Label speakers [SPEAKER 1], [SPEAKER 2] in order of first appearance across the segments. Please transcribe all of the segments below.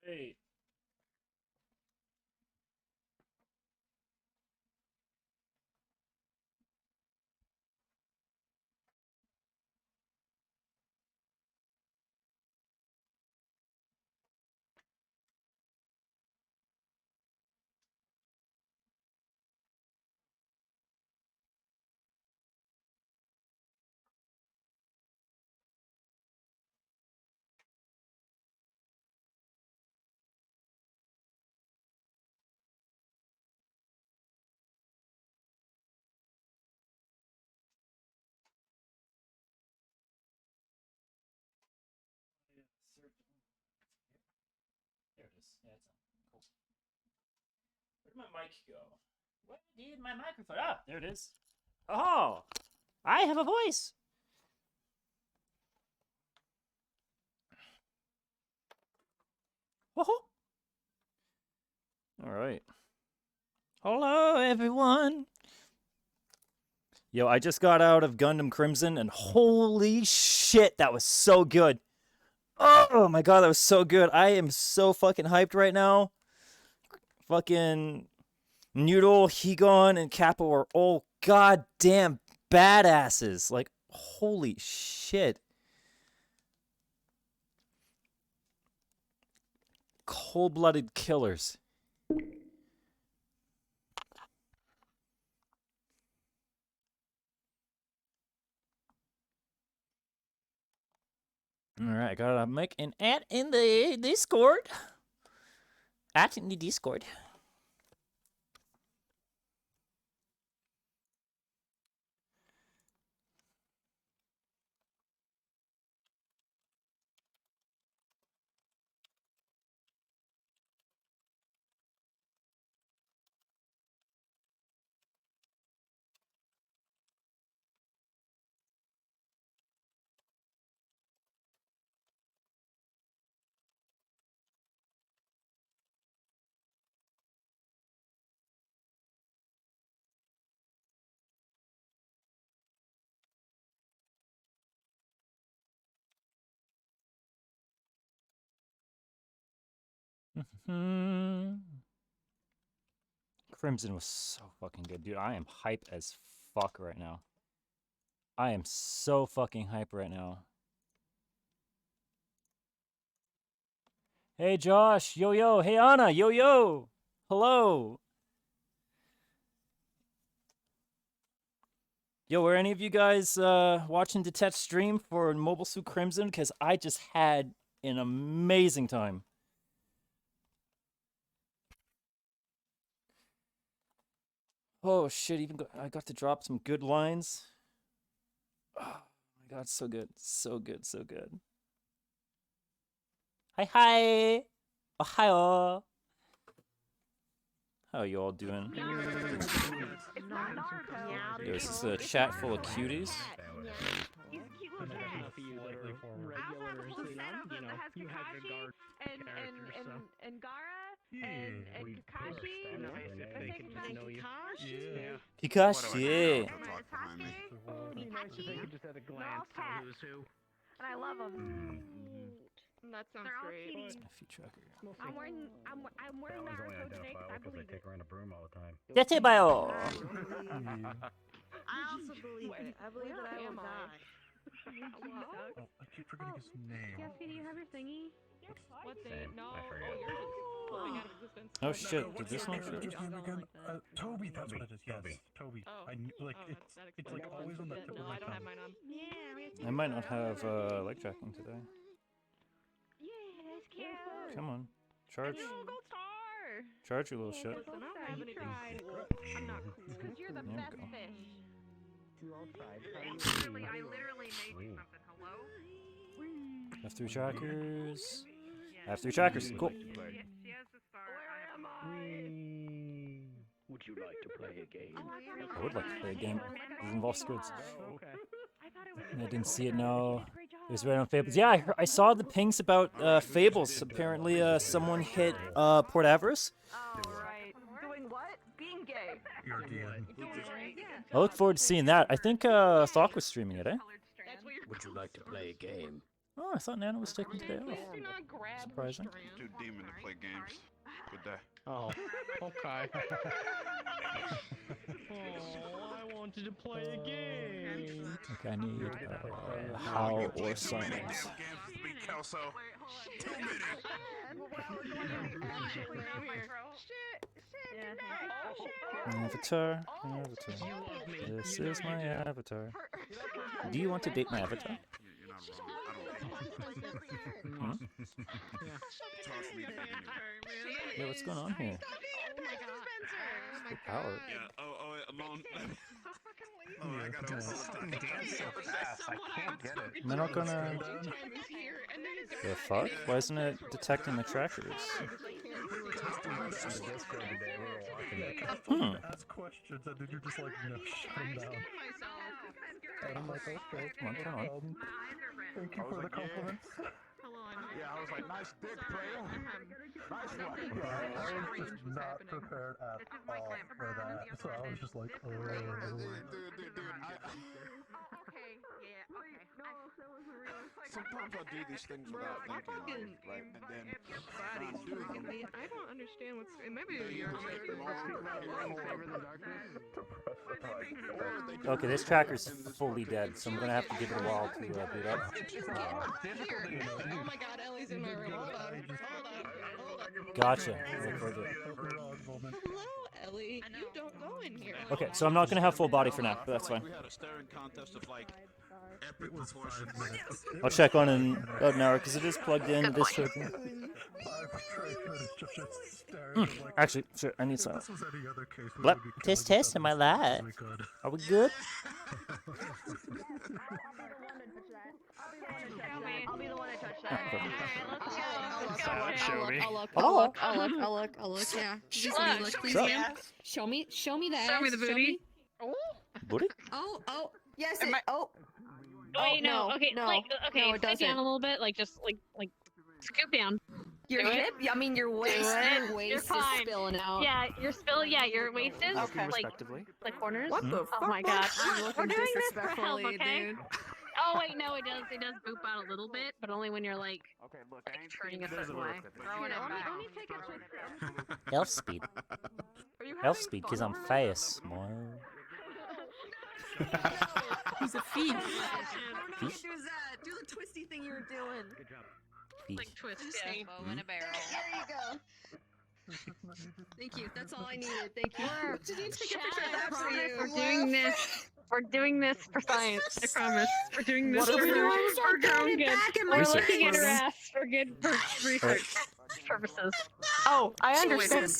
[SPEAKER 1] Hey. There it is. Yeah, it's on. Cool. Where did my mic go? What did my microphone? Ah, there it is. Oh, I have a voice. Woohoo! All right. Hello, everyone. Yo, I just got out of Gundam Crimson, and holy shit, that was so good. Oh my god, that was so good. I am so fucking hyped right now. Fucking Noodle, Higon, and Kappa are all goddamn badasses. Like, holy shit. Cold-blooded killers. Alright, I got a mic and at in the Discord. At in the Discord. Crimson was so fucking good, dude. I am hype as fuck right now. I am so fucking hype right now. Hey, Josh. Yo, yo. Hey, Anna. Yo, yo. Hello. Yo, were any of you guys watching Detached stream for Mobile Suit Crimson? Because I just had an amazing time. Oh, shit. I got to drop some good lines. Oh, my God. So good. So good. So good. Hi, hi. Ohio. How are you all doing? Yo, is this a chat full of cuties?
[SPEAKER 2] He's a cute little cat. I also have a full setup that has Kakashi and Gara and Kakashi.
[SPEAKER 1] Pikachu.
[SPEAKER 2] And I love them.
[SPEAKER 3] That sounds
[SPEAKER 2] They're all
[SPEAKER 3] great.
[SPEAKER 2] cuties.
[SPEAKER 1] Few tracker.
[SPEAKER 2] I'm wearing Naruto today because I believe it.
[SPEAKER 4] around a broom all the time.
[SPEAKER 1] Detebayo.
[SPEAKER 5] I also believe it. I believe that I will die.
[SPEAKER 4] Oh, I keep forgetting his name.
[SPEAKER 2] Yes, do you have your thingy?
[SPEAKER 3] What thing?
[SPEAKER 4] Same,
[SPEAKER 3] No.
[SPEAKER 4] I forget.
[SPEAKER 3] Oh, yours is flipping out of existence.
[SPEAKER 1] Oh shit, did
[SPEAKER 4] What's
[SPEAKER 1] this one show?
[SPEAKER 4] his name again? Toby, that's what it is. Yes, Toby. Toby.
[SPEAKER 3] Oh.
[SPEAKER 4] I knew, like,
[SPEAKER 3] Oh,
[SPEAKER 4] it's
[SPEAKER 3] that
[SPEAKER 4] like
[SPEAKER 3] explains
[SPEAKER 4] always on the
[SPEAKER 3] it.
[SPEAKER 4] tip
[SPEAKER 3] No,
[SPEAKER 4] of my
[SPEAKER 3] I don't have
[SPEAKER 4] tongue.
[SPEAKER 3] mine on.
[SPEAKER 2] Yeah,
[SPEAKER 1] I might not have leg tracking today.
[SPEAKER 2] Yeah, that's cute.
[SPEAKER 1] Come on. Charge.
[SPEAKER 3] No, Gold Star!
[SPEAKER 1] Charge, you little shit.
[SPEAKER 3] Listen, I don't have anything. I'm not cool.
[SPEAKER 2] Because you're the
[SPEAKER 1] There we
[SPEAKER 2] best
[SPEAKER 1] go.
[SPEAKER 2] fish.
[SPEAKER 6] I literally made you something. Hello?
[SPEAKER 1] I have 3 trackers. I have 3 trackers. Cool.
[SPEAKER 6] She has the star.
[SPEAKER 2] Where am I?
[SPEAKER 7] Would you like to play a game?
[SPEAKER 1] I would like to play a game. It involves squids.
[SPEAKER 7] Okay.
[SPEAKER 2] I thought it was.
[SPEAKER 1] I didn't see it now.
[SPEAKER 2] Great job.
[SPEAKER 1] It was right on Fables. Yeah, I saw the pings about Fables. Apparently, someone hit Port Avarice.
[SPEAKER 2] Oh, right. Doing what? Being gay.
[SPEAKER 4] Your DM.
[SPEAKER 2] Yeah.
[SPEAKER 1] I look forward to seeing that. I think Thok was streaming it, eh?
[SPEAKER 6] Colored strand.
[SPEAKER 7] Would you like to play a game?
[SPEAKER 1] Oh, I thought Nana was taking today
[SPEAKER 3] Please
[SPEAKER 1] off.
[SPEAKER 3] do not grab
[SPEAKER 1] Surprising.
[SPEAKER 3] her
[SPEAKER 4] Too
[SPEAKER 3] strand.
[SPEAKER 4] demon to play games. Good day.
[SPEAKER 8] Oh, okay. Oh, I wanted to play a game.
[SPEAKER 1] Okay, I need
[SPEAKER 4] No,
[SPEAKER 1] how
[SPEAKER 4] you
[SPEAKER 1] or
[SPEAKER 4] played too many
[SPEAKER 1] summons.
[SPEAKER 4] damn games this week, Kelso. Too many.
[SPEAKER 1] Avatar.
[SPEAKER 8] You love me.
[SPEAKER 1] This
[SPEAKER 8] You know
[SPEAKER 1] is
[SPEAKER 8] you
[SPEAKER 1] my
[SPEAKER 8] do.
[SPEAKER 1] avatar. Do you want to date my avatar?
[SPEAKER 4] You're not wrong. I don't
[SPEAKER 1] Hmm?
[SPEAKER 4] It's hard for me to get into.
[SPEAKER 1] Yeah, what's going on here? Good power.
[SPEAKER 4] Yeah. Alone. Oh, I got
[SPEAKER 8] Yeah.
[SPEAKER 4] dance so fast. I can't get it.
[SPEAKER 1] Am I not gonna... The fuck? Why isn't it detecting the trackers?
[SPEAKER 4] We were testing this in the Discord today. We were watching it.
[SPEAKER 1] Hmm.
[SPEAKER 4] Ask questions, and then you're just like, no, shut him down. And I'm like, okay.
[SPEAKER 1] Come on, come on.
[SPEAKER 4] Thank you for the compliments. Yeah, I was like, nice dick, player. Nice one. I was just not prepared at all for that. So I was just like, oh. Dude.
[SPEAKER 6] Okay, yeah, okay.
[SPEAKER 4] Sometimes I do these things without thinking, right? And then when I do them,
[SPEAKER 3] I don't understand what's. Maybe
[SPEAKER 4] they
[SPEAKER 3] you're.
[SPEAKER 4] either take long,
[SPEAKER 1] Okay, this tracker's fully dead, so I'm gonna have to give it a while to boot up.
[SPEAKER 3] Oh my God, Ellie's in my room. Hold on.
[SPEAKER 1] Gotcha. Look for the-
[SPEAKER 3] Hello, Ellie. You don't go in here.
[SPEAKER 1] Okay, so I'm not gonna have full body for now, but that's fine.
[SPEAKER 4] We had a staring contest of like epic proportions.
[SPEAKER 1] I'll check on an hour because it is plugged in. This token. Actually, sure. I need some. Blep. Test. Am I live? Are we good?
[SPEAKER 2] I'll be the one to touch that.
[SPEAKER 3] I'll look. Yeah. Just
[SPEAKER 1] Look.
[SPEAKER 3] me, look, please,
[SPEAKER 1] Sure.
[SPEAKER 3] ma'am. Show me that.
[SPEAKER 2] Show me the booty.
[SPEAKER 1] Booty?
[SPEAKER 3] Oh.
[SPEAKER 5] Yes,
[SPEAKER 2] Am
[SPEAKER 5] it,
[SPEAKER 2] I-
[SPEAKER 5] oh.
[SPEAKER 2] Wait, no.
[SPEAKER 5] no,
[SPEAKER 2] Okay,
[SPEAKER 5] no.
[SPEAKER 2] like, okay,
[SPEAKER 5] No, it
[SPEAKER 2] scoot down
[SPEAKER 5] doesn't.
[SPEAKER 2] a little bit, like, just, like, scoop down.
[SPEAKER 5] Your
[SPEAKER 2] Do it.
[SPEAKER 5] hip? I mean, your waist.
[SPEAKER 2] it.
[SPEAKER 5] Your waist
[SPEAKER 2] You're
[SPEAKER 5] is
[SPEAKER 2] fine.
[SPEAKER 5] spilling out.
[SPEAKER 2] Yeah, your waist is,
[SPEAKER 5] Okay.
[SPEAKER 2] like, the corners.
[SPEAKER 5] What the
[SPEAKER 2] Oh
[SPEAKER 5] fuck?
[SPEAKER 2] my God.
[SPEAKER 5] I'm
[SPEAKER 2] We're
[SPEAKER 5] looking
[SPEAKER 2] doing this for help,
[SPEAKER 5] disrespectfully,
[SPEAKER 2] okay?
[SPEAKER 5] dude.
[SPEAKER 2] Oh, wait, no, it does boop out a little bit, but only when you're, like,
[SPEAKER 4] Okay, look,
[SPEAKER 2] turning a certain way. Throwing it back.
[SPEAKER 3] Let me take a quick
[SPEAKER 1] Elf speed.
[SPEAKER 3] Are you
[SPEAKER 1] Elf
[SPEAKER 3] having
[SPEAKER 1] speed,
[SPEAKER 3] fun
[SPEAKER 1] because I'm
[SPEAKER 3] over
[SPEAKER 1] fast. More.
[SPEAKER 3] He's a thief.
[SPEAKER 5] How do you do that? Do the twisty thing you were doing.
[SPEAKER 2] Like, twist, yeah.
[SPEAKER 5] Bow in a barrel. There you go. Thank you. That's all I needed. Thank you. Did you take a picture of that for you?
[SPEAKER 2] We're doing this. We're doing this for science. I promise. We're doing this
[SPEAKER 5] What are we doing?
[SPEAKER 2] for grown good.
[SPEAKER 5] Back in my
[SPEAKER 2] We're
[SPEAKER 1] Research.
[SPEAKER 2] looking at her ass for good research purposes.
[SPEAKER 5] Oh, I understand.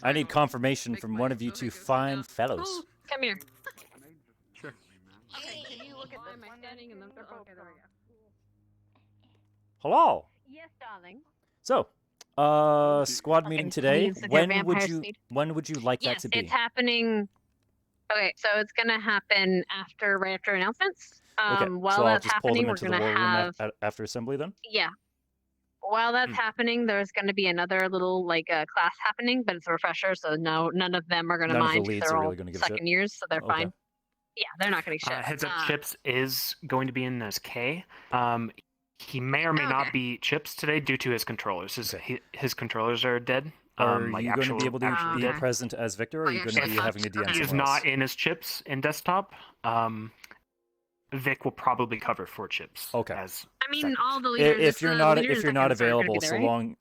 [SPEAKER 1] I need confirmation from one of you two fine fellows.
[SPEAKER 2] Come here.
[SPEAKER 4] Sure.
[SPEAKER 2] Okay, can you look at them? Am I standing in them? Okay, there we go.
[SPEAKER 1] Hello.
[SPEAKER 2] Yes, darling.
[SPEAKER 1] So, squad meeting today.
[SPEAKER 2] please, with your vampire speed.
[SPEAKER 1] When would you like that
[SPEAKER 2] Yes,
[SPEAKER 1] to be?
[SPEAKER 2] it's happening. Okay, so it's gonna happen right after announcements.
[SPEAKER 1] Okay,
[SPEAKER 2] While
[SPEAKER 1] so I'll
[SPEAKER 2] that's
[SPEAKER 1] just pull them
[SPEAKER 2] happening, we're
[SPEAKER 1] into the
[SPEAKER 2] gonna
[SPEAKER 1] war room
[SPEAKER 2] have
[SPEAKER 1] after assembly then.
[SPEAKER 2] yeah. While that's happening, there's going to be another little class happening, but it's a refresher, so none of them are going to
[SPEAKER 1] None of the
[SPEAKER 2] mind.
[SPEAKER 1] leads
[SPEAKER 2] They're
[SPEAKER 1] are
[SPEAKER 2] all
[SPEAKER 1] really gonna give a shit?
[SPEAKER 2] second years, so they're
[SPEAKER 1] Okay.
[SPEAKER 2] fine. Yeah, they're not going to shit.
[SPEAKER 9] Heads up, Chips is going to be in as K. He may or may not be Chips today due to his controllers. His controllers are dead.
[SPEAKER 1] Are
[SPEAKER 9] like
[SPEAKER 1] you going to be able to
[SPEAKER 9] actually
[SPEAKER 1] be
[SPEAKER 9] dead.
[SPEAKER 1] present as Victor, or are you going to be having a DM
[SPEAKER 9] He is
[SPEAKER 1] somewhere else?
[SPEAKER 9] not in as Chips in desktop. Vic will probably cover for Chips.
[SPEAKER 1] Okay.
[SPEAKER 9] As
[SPEAKER 2] I mean,
[SPEAKER 9] second.
[SPEAKER 2] all the leaders.
[SPEAKER 1] If you're not
[SPEAKER 2] leaders
[SPEAKER 1] available,
[SPEAKER 2] are gonna be
[SPEAKER 1] so
[SPEAKER 2] there,
[SPEAKER 1] long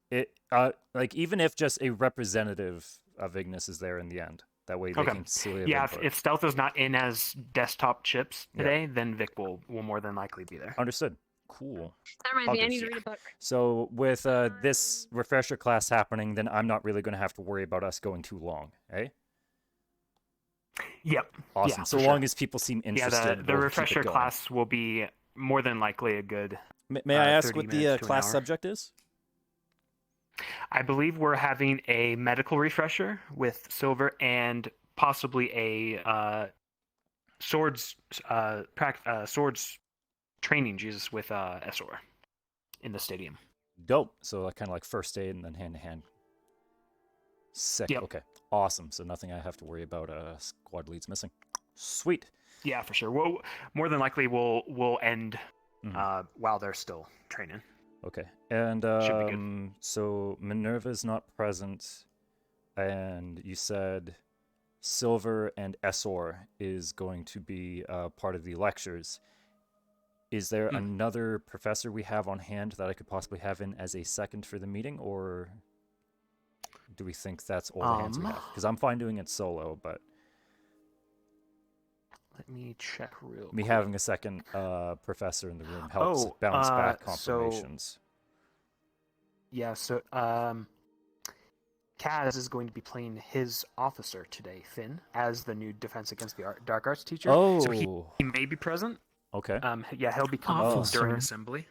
[SPEAKER 1] like even if just a representative of Ignis is there in the end, that way they
[SPEAKER 9] Okay.
[SPEAKER 1] can still
[SPEAKER 9] Yeah, if Stealth is not in as desktop Chips today, then Vic will more than likely be there.
[SPEAKER 1] Understood. Cool.
[SPEAKER 2] That reminds
[SPEAKER 1] I'll
[SPEAKER 2] me, I
[SPEAKER 1] give
[SPEAKER 2] need to
[SPEAKER 1] you-
[SPEAKER 2] read a book.
[SPEAKER 1] So with this refresher class happening, then I'm not really going to have to worry about us going too long, eh?
[SPEAKER 9] Yep.
[SPEAKER 1] Awesome.
[SPEAKER 9] Yeah,
[SPEAKER 1] so
[SPEAKER 9] for
[SPEAKER 1] long
[SPEAKER 9] sure.
[SPEAKER 1] as people seem
[SPEAKER 9] Yeah,
[SPEAKER 1] interested,
[SPEAKER 9] the
[SPEAKER 1] we'll keep it
[SPEAKER 9] refresher
[SPEAKER 1] going.
[SPEAKER 9] class will be more than likely a good.
[SPEAKER 1] May I ask
[SPEAKER 9] 30
[SPEAKER 1] what the
[SPEAKER 9] minutes to an
[SPEAKER 1] class
[SPEAKER 9] hour.
[SPEAKER 1] subject is?
[SPEAKER 9] I believe we're having a medical refresher with Silver and possibly a swords training Jesus with SR in the stadium.
[SPEAKER 1] Dope. So kind of like first aid and then hand to hand. Sick.
[SPEAKER 9] Yep.
[SPEAKER 1] Okay. Awesome. So nothing I have to worry about. Squad leads missing. Sweet.
[SPEAKER 9] Yeah, for sure. We'll more than likely we'll end while they're still training.
[SPEAKER 1] Okay. And
[SPEAKER 9] Should be good.
[SPEAKER 1] so Minerva's not present, and you said Silver and Essor is going to be part of the lectures. Is there another professor we have on hand that I could possibly have in as a second for the meeting, or do we think that's all the hands we have? Because I'm fine doing it solo, but
[SPEAKER 9] let me check real
[SPEAKER 1] me
[SPEAKER 9] quick.
[SPEAKER 1] having a second professor in the room helps bounce back confirmations.
[SPEAKER 9] So Kaz is going to be playing his officer today, Finn, as the new Defense Against the Dark Arts teacher.
[SPEAKER 1] Oh,
[SPEAKER 9] so he may be present.
[SPEAKER 1] Okay.
[SPEAKER 9] He'll be coming
[SPEAKER 10] Officer.
[SPEAKER 9] during assembly.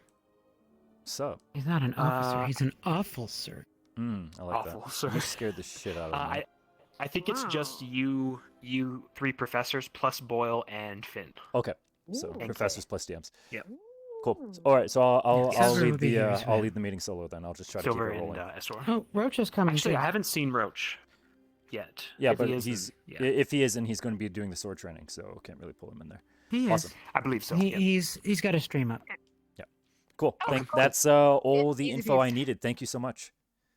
[SPEAKER 1] Sup?
[SPEAKER 10] He's not an officer. He's an awful sir.
[SPEAKER 1] I like
[SPEAKER 9] Awful,
[SPEAKER 1] that.
[SPEAKER 9] sir.
[SPEAKER 1] You scared the shit out of me.
[SPEAKER 9] I think it's just you three professors plus Boyle and Finn.
[SPEAKER 1] Okay. So
[SPEAKER 9] And
[SPEAKER 1] professors
[SPEAKER 9] Kay.
[SPEAKER 1] plus DMs.
[SPEAKER 9] Yep.
[SPEAKER 1] Cool. All right. So I'll
[SPEAKER 10] Silver
[SPEAKER 1] lead
[SPEAKER 10] would be here as
[SPEAKER 1] I'll
[SPEAKER 10] well.
[SPEAKER 1] lead the meeting solo then. I'll just try
[SPEAKER 9] Silver
[SPEAKER 1] to keep it
[SPEAKER 9] and
[SPEAKER 1] rolling.
[SPEAKER 9] Essor.
[SPEAKER 10] Oh, Roach is coming
[SPEAKER 9] Actually,
[SPEAKER 10] too.
[SPEAKER 9] I haven't seen Roach yet.
[SPEAKER 1] Yeah,
[SPEAKER 9] If
[SPEAKER 1] but
[SPEAKER 9] he is,
[SPEAKER 1] he's
[SPEAKER 9] then-
[SPEAKER 1] if he is, and he's going to be doing the sword training, so can't really pull him in there.
[SPEAKER 10] He is.
[SPEAKER 1] Awesome.
[SPEAKER 9] I believe so.
[SPEAKER 10] He,
[SPEAKER 9] yeah.
[SPEAKER 10] he's got a stream up.
[SPEAKER 1] Cool.
[SPEAKER 5] Oh, cool.
[SPEAKER 1] That's all
[SPEAKER 5] It's
[SPEAKER 1] the
[SPEAKER 5] easy
[SPEAKER 1] info I
[SPEAKER 5] peasy.
[SPEAKER 1] needed. Thank you so much.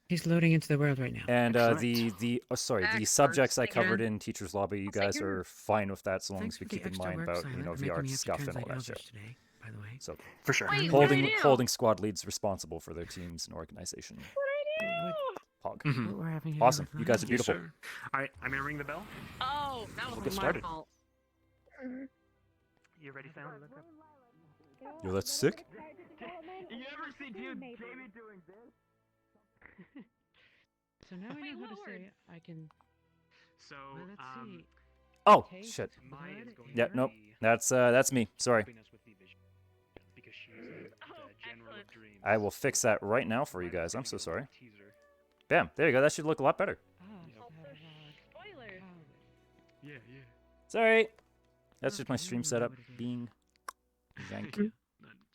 [SPEAKER 10] He's loading into the world right now.
[SPEAKER 1] And
[SPEAKER 9] Excellent.
[SPEAKER 1] the
[SPEAKER 5] Excellent.
[SPEAKER 1] subjects I
[SPEAKER 5] Thank
[SPEAKER 1] covered
[SPEAKER 5] you.
[SPEAKER 1] in teachers lobby, you
[SPEAKER 5] I'll take
[SPEAKER 1] guys
[SPEAKER 5] it.
[SPEAKER 1] are fine with that, so long
[SPEAKER 10] Thanks
[SPEAKER 1] as we
[SPEAKER 10] for the
[SPEAKER 1] keep in
[SPEAKER 10] extra
[SPEAKER 1] mind
[SPEAKER 10] work,
[SPEAKER 1] about
[SPEAKER 10] Silent,
[SPEAKER 1] VR
[SPEAKER 10] making me have to
[SPEAKER 1] stuff and all
[SPEAKER 10] translate
[SPEAKER 1] that shit.
[SPEAKER 10] Elvish today, by the way.
[SPEAKER 1] So
[SPEAKER 9] For sure.
[SPEAKER 5] Wait, what did I do?
[SPEAKER 1] holding squad leads responsible for their teams and organization. Pog.
[SPEAKER 9] Mhm.
[SPEAKER 10] We're having to
[SPEAKER 1] Awesome.
[SPEAKER 10] do with
[SPEAKER 1] You guys are
[SPEAKER 10] that.
[SPEAKER 1] beautiful.
[SPEAKER 9] Yes, sir. All right, I'm gonna ring the bell.
[SPEAKER 5] Oh, that was
[SPEAKER 9] We'll get
[SPEAKER 5] my
[SPEAKER 9] started.
[SPEAKER 5] fault.
[SPEAKER 9] You ready, Sam?
[SPEAKER 1] Yo, that's sick.
[SPEAKER 8] You ever see Jamie doing this?
[SPEAKER 10] So now I
[SPEAKER 5] Wait,
[SPEAKER 10] know how to
[SPEAKER 5] Lord.
[SPEAKER 10] say I can.
[SPEAKER 9] So,
[SPEAKER 10] Well, let's see.
[SPEAKER 1] Oh
[SPEAKER 10] Okay.
[SPEAKER 1] shit.
[SPEAKER 9] Maya is going
[SPEAKER 1] Yep.
[SPEAKER 9] to
[SPEAKER 1] Nope.
[SPEAKER 9] be
[SPEAKER 1] That's me. Sorry.
[SPEAKER 9] helping us with the vision because she's the general of
[SPEAKER 5] excellent.
[SPEAKER 9] dreams.
[SPEAKER 1] I will fix that right now for you guys. I'm so sorry.
[SPEAKER 9] Teaser.
[SPEAKER 1] Bam. There you go. That should look a lot better.
[SPEAKER 5] Also, spoilers.
[SPEAKER 9] Yeah.
[SPEAKER 1] Sorry. That's just my
[SPEAKER 10] Okay,
[SPEAKER 1] stream
[SPEAKER 10] now
[SPEAKER 1] setup
[SPEAKER 10] what it is.
[SPEAKER 1] being jank.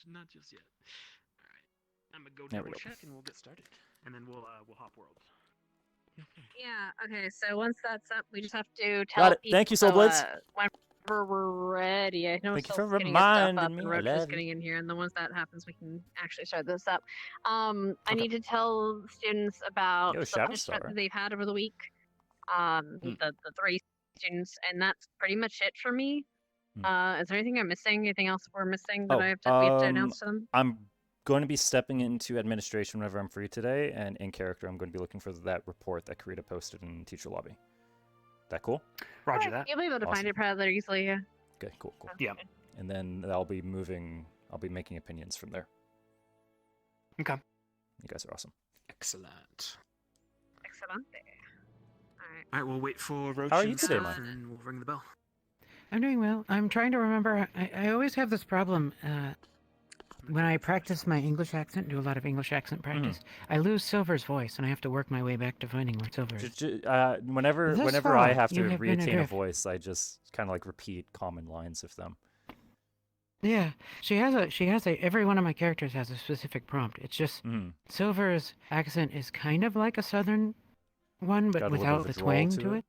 [SPEAKER 9] Not just yet. All right, I'm gonna go
[SPEAKER 1] There we
[SPEAKER 9] double
[SPEAKER 1] go.
[SPEAKER 9] check and we'll get started, and then we'll hop worlds.
[SPEAKER 5] Yeah, okay, so once that's up, we just have to tell
[SPEAKER 1] Got it.
[SPEAKER 5] people
[SPEAKER 1] Thank you, Soulblades.
[SPEAKER 5] whenever we're ready. I know
[SPEAKER 1] Thank you
[SPEAKER 5] Soul's
[SPEAKER 1] for
[SPEAKER 5] getting his stuff
[SPEAKER 1] reminding
[SPEAKER 5] up
[SPEAKER 1] me.
[SPEAKER 5] and
[SPEAKER 1] I
[SPEAKER 5] Roach is
[SPEAKER 1] love you.
[SPEAKER 5] getting in here, and then once that happens, we can actually start this up. I
[SPEAKER 1] Okay.
[SPEAKER 5] need to tell students about
[SPEAKER 1] Yo,
[SPEAKER 5] the
[SPEAKER 1] Shadow
[SPEAKER 5] punishment
[SPEAKER 1] Star.
[SPEAKER 5] that they've had over the week. The 3 students, and that's pretty much it for me. Is there anything I'm missing? Anything else we're missing that we have to announce to them?
[SPEAKER 1] I'm going to be stepping into administration whenever I'm free today, and in character, I'm going to be looking for that report that Karita posted in teacher lobby. That cool?
[SPEAKER 9] Roger
[SPEAKER 5] Alright,
[SPEAKER 9] that.
[SPEAKER 5] You'll be able to
[SPEAKER 1] Awesome.
[SPEAKER 5] find it rather easily. Yeah.
[SPEAKER 1] Okay, cool.
[SPEAKER 9] Yeah.
[SPEAKER 1] And then I'll be making opinions from there.
[SPEAKER 9] Okay.
[SPEAKER 1] You guys are awesome.
[SPEAKER 9] Excellent.
[SPEAKER 5] Excellent. Alright.
[SPEAKER 9] All right, we'll wait for Roach
[SPEAKER 1] How are you
[SPEAKER 9] and
[SPEAKER 1] today,
[SPEAKER 9] stuff,
[SPEAKER 1] Mike?
[SPEAKER 9] and we'll ring the bell.
[SPEAKER 10] I'm doing well. I'm trying to remember. I always have this problem when I practice my English accent, do a lot of English accent practice. I lose Silver's voice, and I have to work my way back to finding where Silver is.
[SPEAKER 1] Whenever
[SPEAKER 10] Thus
[SPEAKER 1] whenever I
[SPEAKER 10] far,
[SPEAKER 1] have to
[SPEAKER 10] you have been
[SPEAKER 1] retain a
[SPEAKER 10] adrift.
[SPEAKER 1] voice, I just kind of like repeat common lines of them.
[SPEAKER 10] Yeah, she has a. Every one of my characters has a specific prompt. It's just Silver's accent is kind of like a southern one, but
[SPEAKER 1] Got a little bit
[SPEAKER 10] without
[SPEAKER 1] of a
[SPEAKER 10] the
[SPEAKER 1] drawl
[SPEAKER 10] twang
[SPEAKER 1] to
[SPEAKER 10] to
[SPEAKER 1] it.
[SPEAKER 10] it.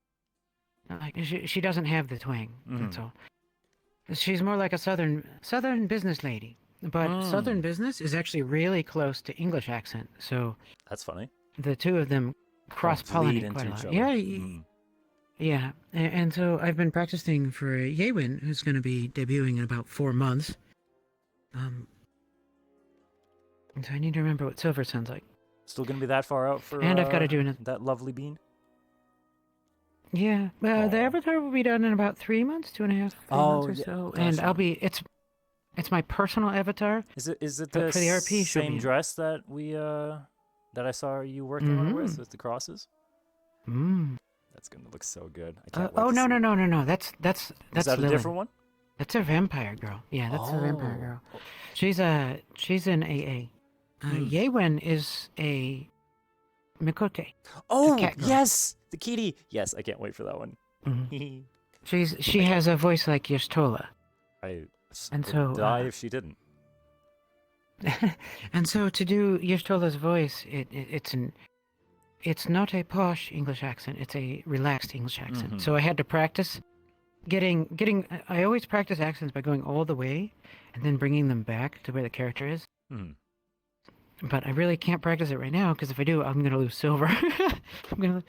[SPEAKER 10] Like she doesn't have the twang. That's all. She's more like a southern business lady. But southern business is actually really close to English accent, so
[SPEAKER 1] That's funny.
[SPEAKER 10] the two of them cross-pollinate
[SPEAKER 1] bleed
[SPEAKER 10] quite a
[SPEAKER 1] into
[SPEAKER 10] lot.
[SPEAKER 1] each other.
[SPEAKER 10] Yeah, yeah. And so I've been practicing for Yewin, who's going to be debuting in about 4 months. And so I need to remember what Silver sounds like.
[SPEAKER 1] Still gonna be that far out for
[SPEAKER 10] And I've gotta do another-
[SPEAKER 1] that lovely bean.
[SPEAKER 10] Yeah, the avatar will be done in about 3 months, 2.5 months or
[SPEAKER 1] yeah,
[SPEAKER 10] so,
[SPEAKER 1] gotcha.
[SPEAKER 10] and I'll be. It's my personal avatar.
[SPEAKER 1] Is it
[SPEAKER 10] But
[SPEAKER 1] the
[SPEAKER 10] for the RP, she'll
[SPEAKER 1] same
[SPEAKER 10] be-
[SPEAKER 1] dress that we that I saw you working on it with the crosses?
[SPEAKER 10] Mm.
[SPEAKER 1] That's gonna look so good. I can't wait
[SPEAKER 10] Oh
[SPEAKER 1] to
[SPEAKER 10] no
[SPEAKER 1] see
[SPEAKER 10] no
[SPEAKER 1] it.
[SPEAKER 10] no no no! That's
[SPEAKER 1] Is that a
[SPEAKER 10] Lilith.
[SPEAKER 1] different one?
[SPEAKER 10] That's a vampire girl. Yeah, that's a vampire girl. She's in AA. Yewin is a Mikote.
[SPEAKER 1] Oh
[SPEAKER 10] cat girl.
[SPEAKER 1] yes, the kitty. Yes, I can't wait for that one.
[SPEAKER 10] She has a voice like Yashtola.
[SPEAKER 1] And
[SPEAKER 10] And so,
[SPEAKER 1] die if she didn't.
[SPEAKER 10] And so to do Yashtola's voice, it's not a posh English accent. It's a relaxed English accent. So I had to practice getting. I always practice accents by going all the way and then bringing them back to where the character is.
[SPEAKER 1] Hmm.
[SPEAKER 10] But I really can't practice it right now because if I do, I'm gonna lose silver. I'm gonna.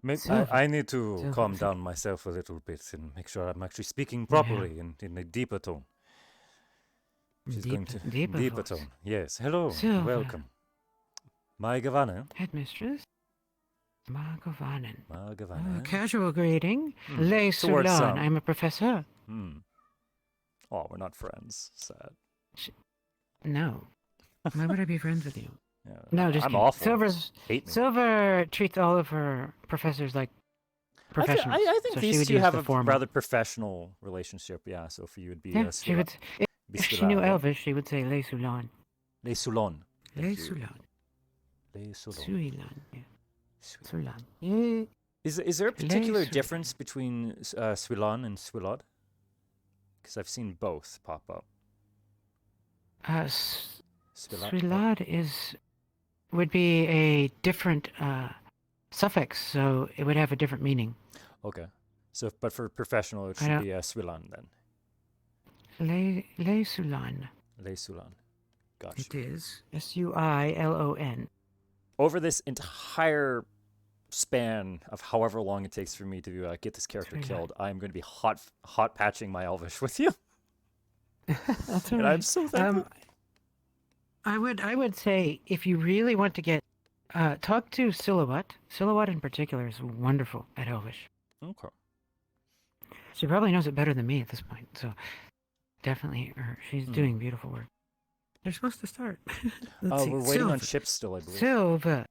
[SPEAKER 1] Maybe
[SPEAKER 10] Silver.
[SPEAKER 1] I need to
[SPEAKER 10] Silver,
[SPEAKER 1] calm
[SPEAKER 10] silver.
[SPEAKER 1] down myself a little bit and make sure I'm actually speaking properly in a deeper tone. She's going to
[SPEAKER 10] Deeper voice.
[SPEAKER 1] tone. Yes. Hello.
[SPEAKER 10] Silver.
[SPEAKER 1] Welcome. Maigavana.
[SPEAKER 10] Headmistress. Margovanen.
[SPEAKER 1] Maigavana.
[SPEAKER 10] Casual greeting.
[SPEAKER 1] Hmm.
[SPEAKER 10] Le
[SPEAKER 1] Towards
[SPEAKER 10] Sulan.
[SPEAKER 1] some.
[SPEAKER 10] I'm a professor.
[SPEAKER 1] Oh, we're not friends. Sad.
[SPEAKER 10] No. Why would I be friends with you?
[SPEAKER 1] Yeah.
[SPEAKER 10] No, just
[SPEAKER 1] I'm
[SPEAKER 10] kidding.
[SPEAKER 1] awful.
[SPEAKER 10] Hate me. Silver treats all of her professors like professionals.
[SPEAKER 1] I think
[SPEAKER 10] so she
[SPEAKER 1] these
[SPEAKER 10] would
[SPEAKER 1] two
[SPEAKER 10] use
[SPEAKER 1] have
[SPEAKER 10] the
[SPEAKER 1] a
[SPEAKER 10] formal.
[SPEAKER 1] rather professional relationship. Yeah, so for you would be
[SPEAKER 10] Yeah, she would. If she knew Elvish, she would say Le Sulan.
[SPEAKER 1] Le Soulon.
[SPEAKER 10] Le Sulan.
[SPEAKER 1] Le Soulon.
[SPEAKER 10] Suilan. Yeah. Sulan. Yeah.
[SPEAKER 1] Is there a particular
[SPEAKER 10] Sulan.
[SPEAKER 1] difference between Swilon and Swilod? Because I've seen both pop up.
[SPEAKER 10] Swilad would be a different suffix, so it would have a different meaning.
[SPEAKER 1] Okay. So, but for professional, it
[SPEAKER 10] I
[SPEAKER 1] should
[SPEAKER 10] don't-
[SPEAKER 1] be Swilon then.
[SPEAKER 10] Le Sulan.
[SPEAKER 1] Le Soulon. Gotcha.
[SPEAKER 10] It is Suilon.
[SPEAKER 1] Over this entire span of however long it takes for me to get this character
[SPEAKER 10] Swilon.
[SPEAKER 1] killed, I'm going to be hot patching my Elvish with you.
[SPEAKER 10] That's all
[SPEAKER 1] And
[SPEAKER 10] right.
[SPEAKER 1] I'm so thankful.
[SPEAKER 10] I would say if you really want to get talk to Silhouette. Silhouette in particular is wonderful at Elvish.
[SPEAKER 1] Okay.
[SPEAKER 10] She probably knows it better than me at this point, so definitely her. She's doing beautiful work. They're supposed to start. Let's see.
[SPEAKER 1] We're waiting on
[SPEAKER 10] Silver.
[SPEAKER 1] chips still, I believe.
[SPEAKER 10] Silver.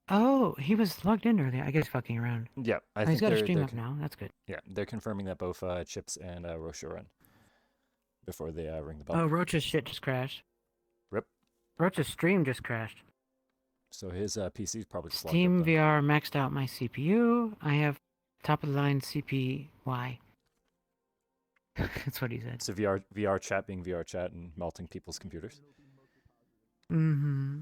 [SPEAKER 10] Oh, he was logged in earlier. I guess fucking around.
[SPEAKER 1] Yeah, I
[SPEAKER 10] Oh,
[SPEAKER 1] think
[SPEAKER 10] he's got a
[SPEAKER 1] they're
[SPEAKER 10] stream up now. That's good.
[SPEAKER 1] Yeah, they're confirming that both Chips and Roche are in before they ring the bell.
[SPEAKER 10] Oh, Roach's shit just crashed.
[SPEAKER 1] Rip.
[SPEAKER 10] Roach's stream just crashed.
[SPEAKER 1] So his PC is probably just locked
[SPEAKER 10] Steam
[SPEAKER 1] up then.
[SPEAKER 10] VR maxed out my CPU. I have top of the line CPY. That's what he said.
[SPEAKER 1] So VR chat being VR chat and melting people's computers.
[SPEAKER 10] Mm-hmm.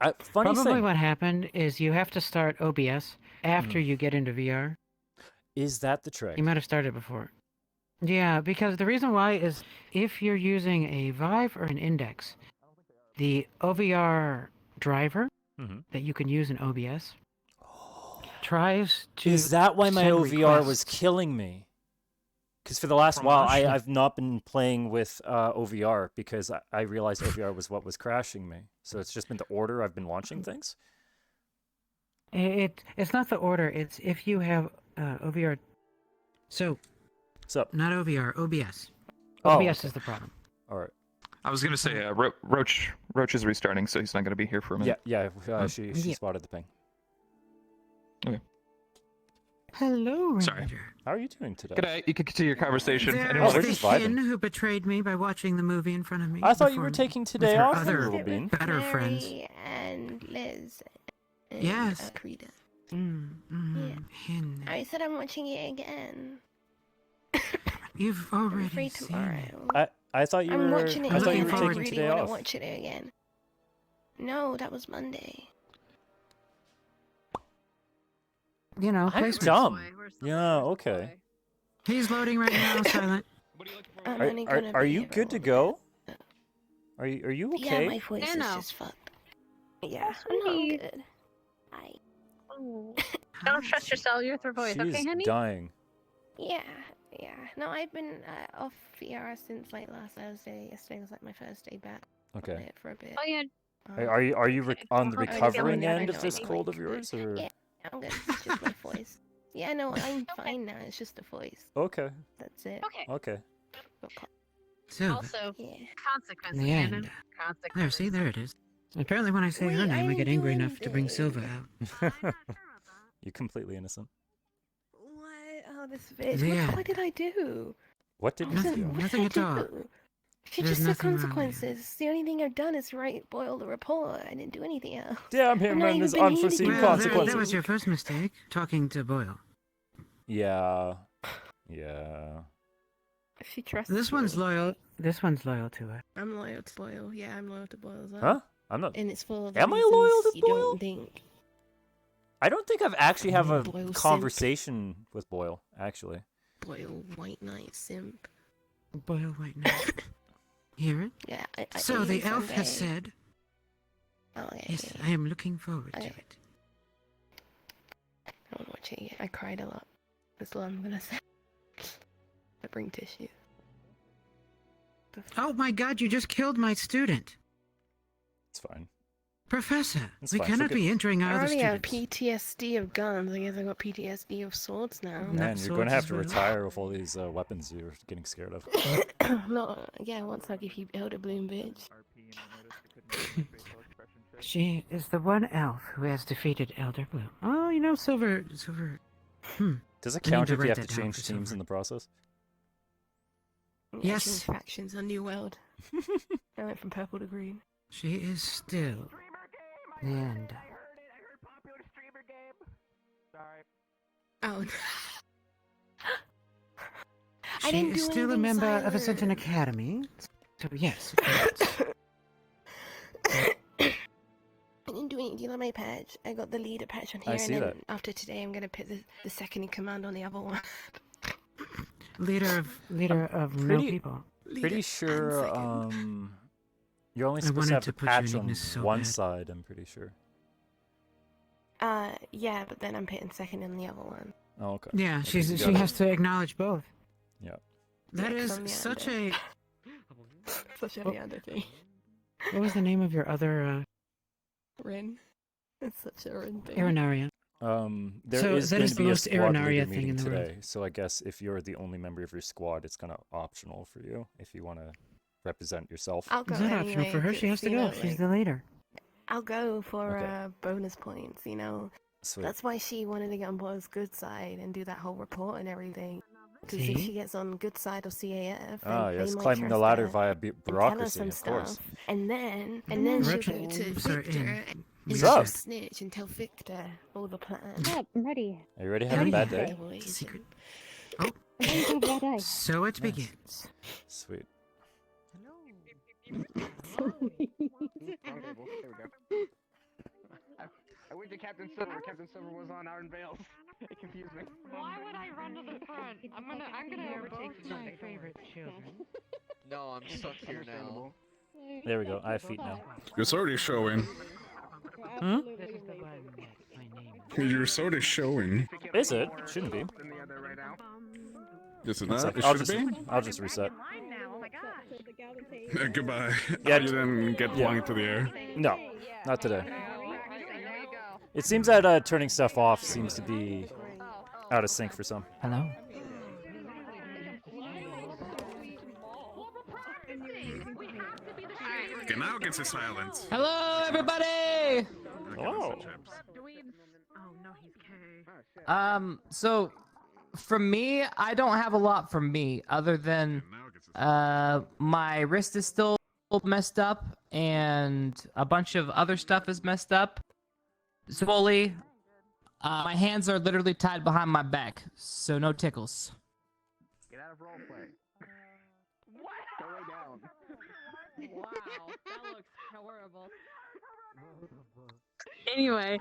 [SPEAKER 1] Funny
[SPEAKER 10] Probably
[SPEAKER 1] thing.
[SPEAKER 10] what happened is you have to start OBS after you get into VR.
[SPEAKER 1] Is that the trick?
[SPEAKER 10] You might have started before. Yeah, because the reason why is if you're using a Vive or an Index, the OVR driver that you can use in OBS tries to.
[SPEAKER 1] Is that why my
[SPEAKER 10] send
[SPEAKER 1] OVR was
[SPEAKER 10] requests.
[SPEAKER 1] killing me? Because for the last while, I've not been playing with OVR because I realized OVR was what was crashing me. So it's just been the order I've been launching things.
[SPEAKER 10] It's not the order. It's if you have OVR. So not OVR, OBS.
[SPEAKER 1] Oh,
[SPEAKER 10] OBS
[SPEAKER 1] okay.
[SPEAKER 10] is the problem.
[SPEAKER 1] All right.
[SPEAKER 11] I was gonna say Roach is restarting, so he's not gonna be here for a minute.
[SPEAKER 1] Yeah. She spotted the ping.
[SPEAKER 11] Okay.
[SPEAKER 10] Hello, Ranger.
[SPEAKER 11] Sorry.
[SPEAKER 1] How are you doing today?
[SPEAKER 11] G'day. You can continue your conversation.
[SPEAKER 10] There's
[SPEAKER 11] Anyone?
[SPEAKER 10] the
[SPEAKER 1] just vibing.
[SPEAKER 10] Hin who betrayed me by watching the movie in front of me.
[SPEAKER 1] I thought you were
[SPEAKER 10] before
[SPEAKER 1] taking
[SPEAKER 10] with
[SPEAKER 1] today
[SPEAKER 10] her
[SPEAKER 1] off,
[SPEAKER 10] other
[SPEAKER 1] little bean.
[SPEAKER 10] better friends.
[SPEAKER 6] Mary and Liz. And,
[SPEAKER 10] Yes.
[SPEAKER 6] Krita.
[SPEAKER 10] Hin.
[SPEAKER 6] I said I'm watching it again.
[SPEAKER 10] You've
[SPEAKER 6] I'm
[SPEAKER 10] already
[SPEAKER 6] free
[SPEAKER 10] seen
[SPEAKER 6] tomorrow.
[SPEAKER 10] it.
[SPEAKER 1] I thought you
[SPEAKER 6] I'm
[SPEAKER 1] were.
[SPEAKER 6] watching it
[SPEAKER 1] I thought
[SPEAKER 6] again.
[SPEAKER 1] you were
[SPEAKER 6] I
[SPEAKER 1] taking
[SPEAKER 6] really
[SPEAKER 1] today
[SPEAKER 6] want
[SPEAKER 1] off.
[SPEAKER 6] to watch it again. No, that was Monday.
[SPEAKER 10] You know,
[SPEAKER 1] I'm
[SPEAKER 10] placements.
[SPEAKER 1] dumb. Yeah. Okay.
[SPEAKER 10] He's loading right now, Silent.
[SPEAKER 6] I'm only gonna
[SPEAKER 1] Are
[SPEAKER 6] be
[SPEAKER 1] you
[SPEAKER 6] here
[SPEAKER 1] good to
[SPEAKER 6] all
[SPEAKER 1] go? Are you okay?
[SPEAKER 6] Yeah, my voice is just fucked. Yeah, I'm
[SPEAKER 5] sweet.
[SPEAKER 6] good. Hi.
[SPEAKER 5] Oh. Don't stress yourself. You're through voice,
[SPEAKER 1] She
[SPEAKER 5] okay,
[SPEAKER 1] is
[SPEAKER 5] honey?
[SPEAKER 1] dying.
[SPEAKER 6] Yeah. No, I've been off VR since like last Thursday. Yesterday was like my first day back.
[SPEAKER 1] Okay.
[SPEAKER 6] On it for a bit.
[SPEAKER 5] Oh yeah.
[SPEAKER 1] Are you on the
[SPEAKER 6] I feel
[SPEAKER 1] recovering
[SPEAKER 6] like I
[SPEAKER 1] end
[SPEAKER 6] know
[SPEAKER 1] of this
[SPEAKER 6] my
[SPEAKER 1] cold of yours, or?
[SPEAKER 6] Yeah, I'm good. It's just my voice. Yeah, no, I'm fine now. It's just the voice.
[SPEAKER 1] Okay.
[SPEAKER 6] That's it.
[SPEAKER 5] Okay.
[SPEAKER 1] Okay.
[SPEAKER 10] So,
[SPEAKER 5] Also,
[SPEAKER 6] Yeah.
[SPEAKER 5] consequences,
[SPEAKER 10] in the
[SPEAKER 5] Shannon.
[SPEAKER 10] end. There,
[SPEAKER 5] Consequences.
[SPEAKER 10] see, there it is. Apparently, when I say her
[SPEAKER 6] Wait,
[SPEAKER 10] name, I
[SPEAKER 6] I
[SPEAKER 10] get
[SPEAKER 6] didn't
[SPEAKER 10] angry
[SPEAKER 6] do
[SPEAKER 10] enough to bring
[SPEAKER 6] anything.
[SPEAKER 10] Silva out.
[SPEAKER 1] You're completely innocent.
[SPEAKER 6] What? Oh, this bitch.
[SPEAKER 10] Yeah.
[SPEAKER 6] What did I do?
[SPEAKER 1] What did you
[SPEAKER 10] Nothing.
[SPEAKER 1] do?
[SPEAKER 6] What
[SPEAKER 10] Nothing
[SPEAKER 6] did I
[SPEAKER 10] at all.
[SPEAKER 6] do? She
[SPEAKER 10] There's
[SPEAKER 6] just said
[SPEAKER 10] nothing wrong with you.
[SPEAKER 6] consequences. The only thing I've done is boil the report. I didn't do anything else.
[SPEAKER 1] Damn him
[SPEAKER 6] I'm not
[SPEAKER 1] and
[SPEAKER 6] even
[SPEAKER 1] his
[SPEAKER 6] been here to
[SPEAKER 1] unforeseen
[SPEAKER 6] do
[SPEAKER 10] Well,
[SPEAKER 1] consequences.
[SPEAKER 10] that was your first mistake, talking to Boyle.
[SPEAKER 1] Yeah. Yeah.
[SPEAKER 6] She trusts
[SPEAKER 10] This
[SPEAKER 6] me.
[SPEAKER 10] one's loyal. This one's loyal to her.
[SPEAKER 6] I'm loyal to Boyle. Yeah, I'm loyal to Boyle as well.
[SPEAKER 1] Huh? I'm not.
[SPEAKER 6] And it's full of
[SPEAKER 1] Am I
[SPEAKER 6] reasons
[SPEAKER 1] loyal to
[SPEAKER 6] you
[SPEAKER 1] Boyle?
[SPEAKER 6] don't think.
[SPEAKER 1] I don't think I've actually have a
[SPEAKER 6] Boyle simp.
[SPEAKER 1] conversation with Boyle. Actually.
[SPEAKER 6] Boyle White Knight simp.
[SPEAKER 10] Boyle White Knight. Hear it?
[SPEAKER 6] Yeah.
[SPEAKER 10] So the elf has said.
[SPEAKER 6] Oh, yeah,
[SPEAKER 10] Yes,
[SPEAKER 6] yeah.
[SPEAKER 10] I am looking forward to it.
[SPEAKER 6] I don't watch it yet. I cried a lot. That's all I'm gonna say. I bring tissue.
[SPEAKER 10] Oh my God! You just killed my student.
[SPEAKER 1] It's fine.
[SPEAKER 10] Professor,
[SPEAKER 1] It's
[SPEAKER 10] we
[SPEAKER 1] fine.
[SPEAKER 10] cannot be entering
[SPEAKER 6] I
[SPEAKER 10] our other
[SPEAKER 6] already have
[SPEAKER 10] students.
[SPEAKER 6] PTSD of guns. I guess I got PTSD of swords now.
[SPEAKER 1] Man, you're going to have to retire with all these weapons you're getting scared of.
[SPEAKER 6] No, yeah, once I give you Elder Bloom, bitch.
[SPEAKER 10] She is the one elf who has defeated Elder Blue. Oh, you know, Silver.
[SPEAKER 1] Does it
[SPEAKER 10] I need
[SPEAKER 1] count
[SPEAKER 10] to
[SPEAKER 1] if you
[SPEAKER 10] write
[SPEAKER 1] have to
[SPEAKER 10] that down
[SPEAKER 1] change
[SPEAKER 10] for
[SPEAKER 1] teams
[SPEAKER 10] Silver.
[SPEAKER 1] in the process?
[SPEAKER 10] Yes.
[SPEAKER 6] Change factions on New World. I went from purple to green.
[SPEAKER 10] She is still the end.
[SPEAKER 6] Oh. I
[SPEAKER 10] She
[SPEAKER 6] didn't
[SPEAKER 10] is
[SPEAKER 6] do
[SPEAKER 10] still a
[SPEAKER 6] anything
[SPEAKER 10] member of Ascension
[SPEAKER 6] silent.
[SPEAKER 10] Academy. So yes.
[SPEAKER 6] I didn't do anything. Do you like my patch? I got the leader patch on
[SPEAKER 1] I
[SPEAKER 6] here,
[SPEAKER 1] see
[SPEAKER 6] and then
[SPEAKER 1] that.
[SPEAKER 6] after today, I'm gonna put the second in command on the other one.
[SPEAKER 10] Leader of no
[SPEAKER 1] Pretty,
[SPEAKER 10] people.
[SPEAKER 1] pretty sure you're only supposed to
[SPEAKER 10] wanted
[SPEAKER 1] have
[SPEAKER 10] to
[SPEAKER 1] the
[SPEAKER 10] put
[SPEAKER 1] patch on
[SPEAKER 10] uniqueness so
[SPEAKER 1] one
[SPEAKER 10] bad.
[SPEAKER 1] side, I'm pretty sure.
[SPEAKER 6] Yeah, but then I'm putting second in the other one.
[SPEAKER 1] Oh, okay.
[SPEAKER 10] Yeah,
[SPEAKER 1] Okay,
[SPEAKER 10] she
[SPEAKER 1] you gotta-
[SPEAKER 10] has to acknowledge both.
[SPEAKER 1] Yeah.
[SPEAKER 10] That
[SPEAKER 6] Yeah, 'cause
[SPEAKER 10] is
[SPEAKER 6] I'm
[SPEAKER 10] such
[SPEAKER 6] Neander.
[SPEAKER 10] a.
[SPEAKER 6] Such a
[SPEAKER 10] Oh.
[SPEAKER 6] Neanderthal.
[SPEAKER 10] What was the name of your other
[SPEAKER 6] Rin. It's such a Rin thing.
[SPEAKER 10] Arenaria?
[SPEAKER 1] There
[SPEAKER 10] So
[SPEAKER 1] is
[SPEAKER 10] that
[SPEAKER 1] going
[SPEAKER 10] is
[SPEAKER 1] to
[SPEAKER 10] the
[SPEAKER 1] be a
[SPEAKER 10] most
[SPEAKER 1] squad
[SPEAKER 10] Arenaria
[SPEAKER 1] leader
[SPEAKER 10] thing
[SPEAKER 1] meeting
[SPEAKER 10] in the world.
[SPEAKER 1] today, so I guess if you're the only member of your squad, it's kind of optional for you if you want to represent yourself.
[SPEAKER 6] I'll go
[SPEAKER 10] Is that
[SPEAKER 6] anyway,
[SPEAKER 10] optional for her? She has
[SPEAKER 6] 'cause,
[SPEAKER 10] to
[SPEAKER 6] you
[SPEAKER 10] go.
[SPEAKER 6] know,
[SPEAKER 10] She's
[SPEAKER 6] like,
[SPEAKER 10] the leader.
[SPEAKER 6] I'll go for
[SPEAKER 1] Okay.
[SPEAKER 6] bonus points, you know.
[SPEAKER 1] Sweet.
[SPEAKER 6] That's why she wanted to get on Boyle's good side and do that whole report and everything. Because if
[SPEAKER 10] See?
[SPEAKER 6] she gets on good side of CAF, then
[SPEAKER 1] Ah,
[SPEAKER 6] they
[SPEAKER 1] yes,
[SPEAKER 6] might
[SPEAKER 1] climbing the
[SPEAKER 6] trust
[SPEAKER 1] ladder
[SPEAKER 6] her
[SPEAKER 1] via
[SPEAKER 6] and tell her
[SPEAKER 1] bureaucracy,
[SPEAKER 6] some
[SPEAKER 1] of course.
[SPEAKER 6] stuff, and then she'll go to
[SPEAKER 10] Reps are
[SPEAKER 6] Victor
[SPEAKER 10] in.
[SPEAKER 6] and
[SPEAKER 1] What's
[SPEAKER 6] she'll
[SPEAKER 1] up?
[SPEAKER 6] snitch and tell Victor all the plan.
[SPEAKER 12] Yeah, I'm ready.
[SPEAKER 1] Are you ready to have a bad day?
[SPEAKER 6] Yeah, boys.
[SPEAKER 10] Secret.
[SPEAKER 12] I'm ready to have a bad day.
[SPEAKER 10] So it
[SPEAKER 1] Nice.
[SPEAKER 10] begins.
[SPEAKER 1] Sweet.
[SPEAKER 13] I went to Captain Silver. Captain Silver was on Iron Veils. It confused me.
[SPEAKER 2] Why would I run to the front? I'm gonna overtake my
[SPEAKER 10] favorite children.
[SPEAKER 14] No, I'm stuck here now.
[SPEAKER 1] There we go. I have feet now.
[SPEAKER 4] It's already showing.
[SPEAKER 1] Hmm?
[SPEAKER 10] This is the one that my name
[SPEAKER 4] You're sort of showing.
[SPEAKER 1] Is it? Shouldn't be.
[SPEAKER 4] Is it
[SPEAKER 1] One
[SPEAKER 4] not?
[SPEAKER 1] sec.
[SPEAKER 4] It
[SPEAKER 1] I'll
[SPEAKER 4] should
[SPEAKER 1] just,
[SPEAKER 4] be?
[SPEAKER 1] I'll just reset.
[SPEAKER 4] Goodbye.
[SPEAKER 1] Yeah,
[SPEAKER 4] You didn't get flung into the air.
[SPEAKER 1] No, not today. It seems that turning stuff off seems to be out of sync for some.
[SPEAKER 10] Hello.
[SPEAKER 4] Okay, now get to silence.
[SPEAKER 15] Hello, everybody.
[SPEAKER 1] Hello.
[SPEAKER 15] So from me, I don't have a lot from me other than my wrist is still messed up and a bunch of other stuff is messed up. Slowly, my hands are literally tied behind my back, so no tickles.
[SPEAKER 13] Get out of roleplay. What? Go lay down.
[SPEAKER 2] Wow, that looks horrible.
[SPEAKER 5] Anyway.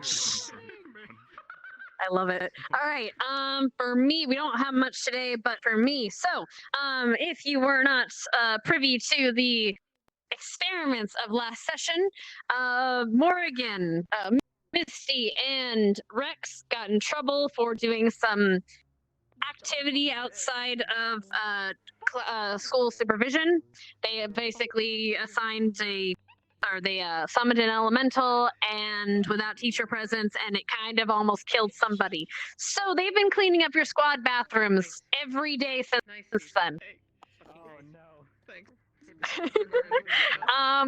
[SPEAKER 5] I love it. All right. For me, we don't have much today, but for me, so if you were not privy to the experiments of last session, Morrigan, Misty, and Rex got in trouble for doing some activity outside of school supervision. They basically assigned they summoned an elemental and without teacher presence, and it kind of almost killed somebody. So they've been cleaning up your squad bathrooms every day since then.
[SPEAKER 13] Oh no. Thanks.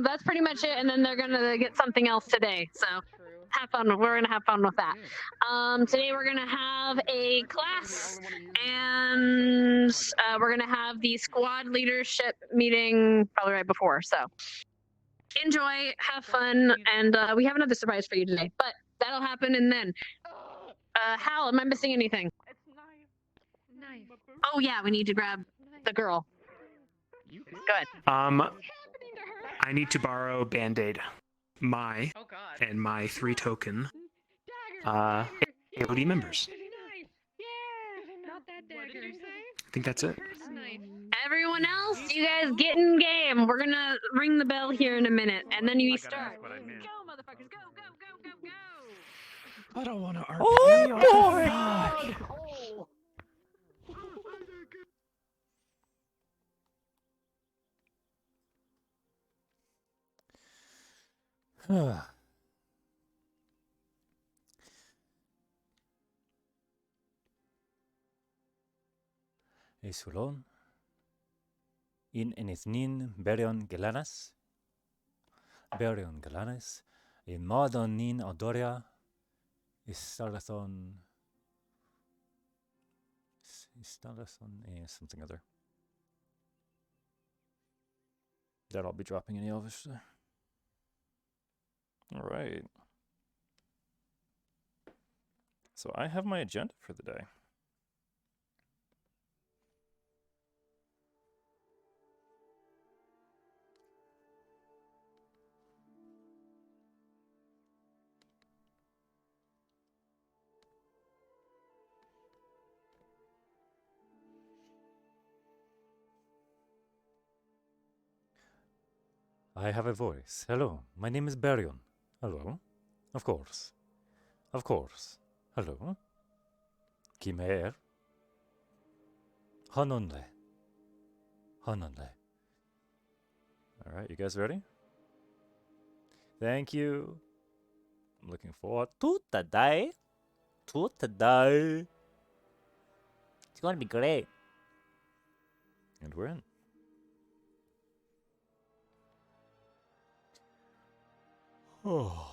[SPEAKER 5] That's pretty much it, and then they're gonna get something else today. So have fun. We're gonna have fun with that. Today we're gonna have a class, and we're gonna have the squad leadership meeting probably right before. So enjoy, have fun, and we have another surprise for you today. But that'll happen, and then Hal, am I missing anything?
[SPEAKER 2] It's nice.
[SPEAKER 5] Oh yeah, we need to grab the girl. Go ahead.
[SPEAKER 9] I need to borrow Band-Aid. My
[SPEAKER 2] Oh God.
[SPEAKER 9] and my 3 token AOD members.
[SPEAKER 2] Nice. Yeah. Not that dagger. What did you say?
[SPEAKER 9] think that's it.
[SPEAKER 5] Everyone else, you guys get in game. We're gonna ring the bell here in a minute, and then you start. Go, motherfuckers, go, go, go, go, go!
[SPEAKER 8] I don't want to RP.
[SPEAKER 1] Oh, boy!
[SPEAKER 8] Fuck.
[SPEAKER 1] Isulon. In enithnin Berion gelanas. Berion gelanas. In modonin odoria. Istalathon. Something other. That I'll be dropping any obviously. Alright. So I have my agenda for the day. I have a voice. Hello, my name is Berion. Hello. Of course. Of course. Hello. Kimer. Hanonle. Hanonle. Alright, you guys ready? Thank you. I'm looking forward to today. To today. It's going to be great. And we're in. Oh.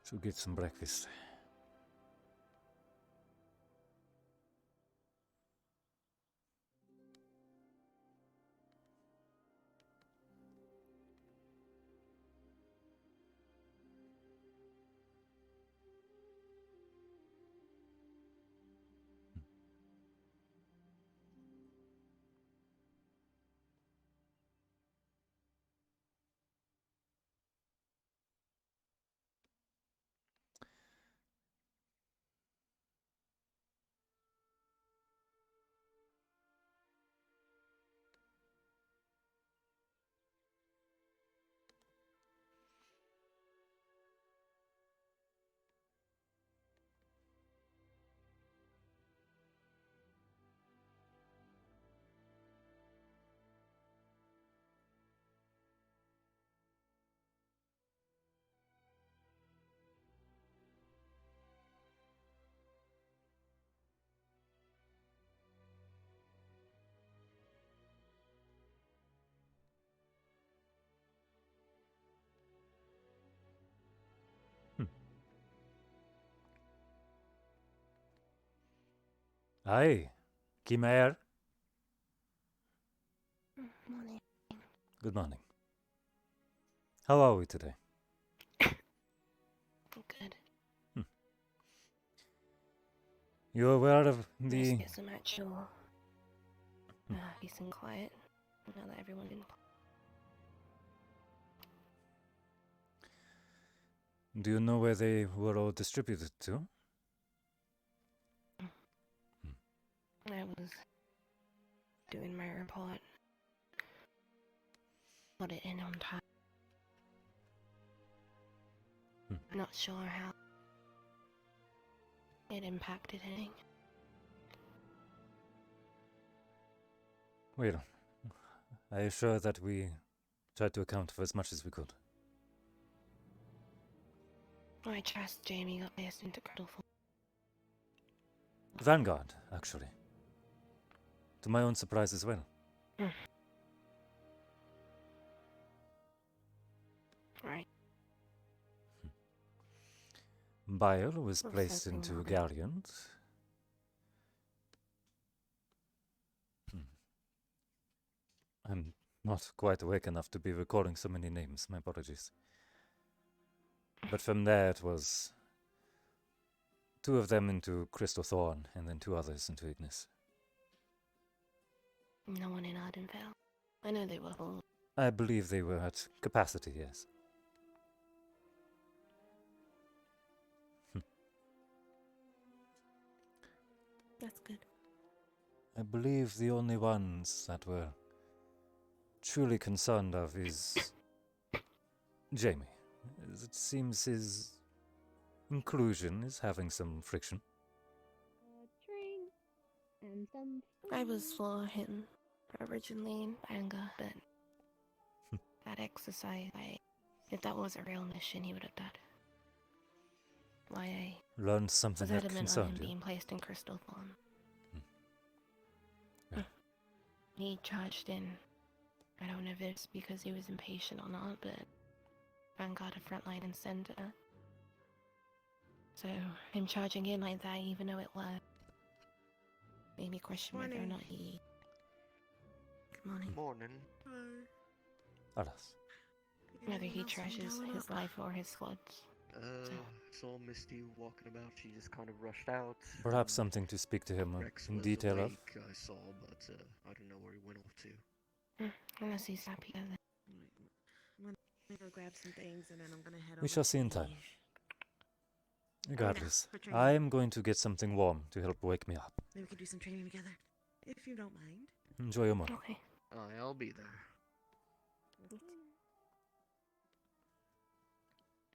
[SPEAKER 1] Should get some breakfast. Hi, Kimer.
[SPEAKER 6] Morning.
[SPEAKER 1] Good morning. How are we today?
[SPEAKER 6] Good.
[SPEAKER 1] You aware of
[SPEAKER 6] Let's
[SPEAKER 1] the...
[SPEAKER 6] get some actual peace and quiet now that everyone's in.
[SPEAKER 1] Do you know where they were all distributed to?
[SPEAKER 6] I was doing my report. Got it in on time. Not sure how it impacted anything.
[SPEAKER 1] Well, I assure that we tried to account for as much as we could.
[SPEAKER 6] I trust Jamie got placed into critical.
[SPEAKER 1] Vanguard, actually. To my own surprise as well.
[SPEAKER 6] Right.
[SPEAKER 1] Bile was
[SPEAKER 6] Well,
[SPEAKER 1] placed
[SPEAKER 6] something
[SPEAKER 1] into
[SPEAKER 6] wrong.
[SPEAKER 1] Galleons. I'm not quite awake enough to be recalling so many names. My apologies. But from there it was 2 of them into Crystal Thorn, and then 2 others into Ignis.
[SPEAKER 6] No one in Ardenvale. I know they were full.
[SPEAKER 1] I believe they were at capacity, yes.
[SPEAKER 6] That's good.
[SPEAKER 1] I believe the only ones that were truly concerned of is Jamie. As it seems his inclusion is having some friction.
[SPEAKER 12] Drink and some.
[SPEAKER 6] I was for him originally in anger, but that exercise, if that was a real mission, he would have done. Why I
[SPEAKER 1] Learned something
[SPEAKER 6] was
[SPEAKER 1] that
[SPEAKER 6] adamant on him
[SPEAKER 1] concerned you.
[SPEAKER 6] being placed in crystal form.
[SPEAKER 1] Yeah.
[SPEAKER 6] He charged in. I don't know if it's because he was impatient or not, but Vanguard a frontline and center. So him charging in like that, even though it worked, made me question whether or not he. Good morning.
[SPEAKER 14] Morning.
[SPEAKER 1] Alas.
[SPEAKER 6] Whether he treasures his life or his squads.
[SPEAKER 14] Saw Misty walking about. She just kind of rushed out.
[SPEAKER 1] Perhaps something to speak to him
[SPEAKER 14] Rex
[SPEAKER 1] in
[SPEAKER 14] was
[SPEAKER 1] detail of.
[SPEAKER 14] awake, I saw, but I don't know where he went off to.
[SPEAKER 6] Unless he's happy with it.
[SPEAKER 2] I'm gonna go grab some things and then I'm gonna head over.
[SPEAKER 1] We shall see in
[SPEAKER 2] to
[SPEAKER 1] time.
[SPEAKER 2] the-
[SPEAKER 1] Regardless,
[SPEAKER 2] for training.
[SPEAKER 1] I am going to get something warm to help wake me up.
[SPEAKER 2] Maybe we could do some training together, if you don't mind.
[SPEAKER 1] Enjoy your morning.
[SPEAKER 6] Okay.
[SPEAKER 14] I'll be there.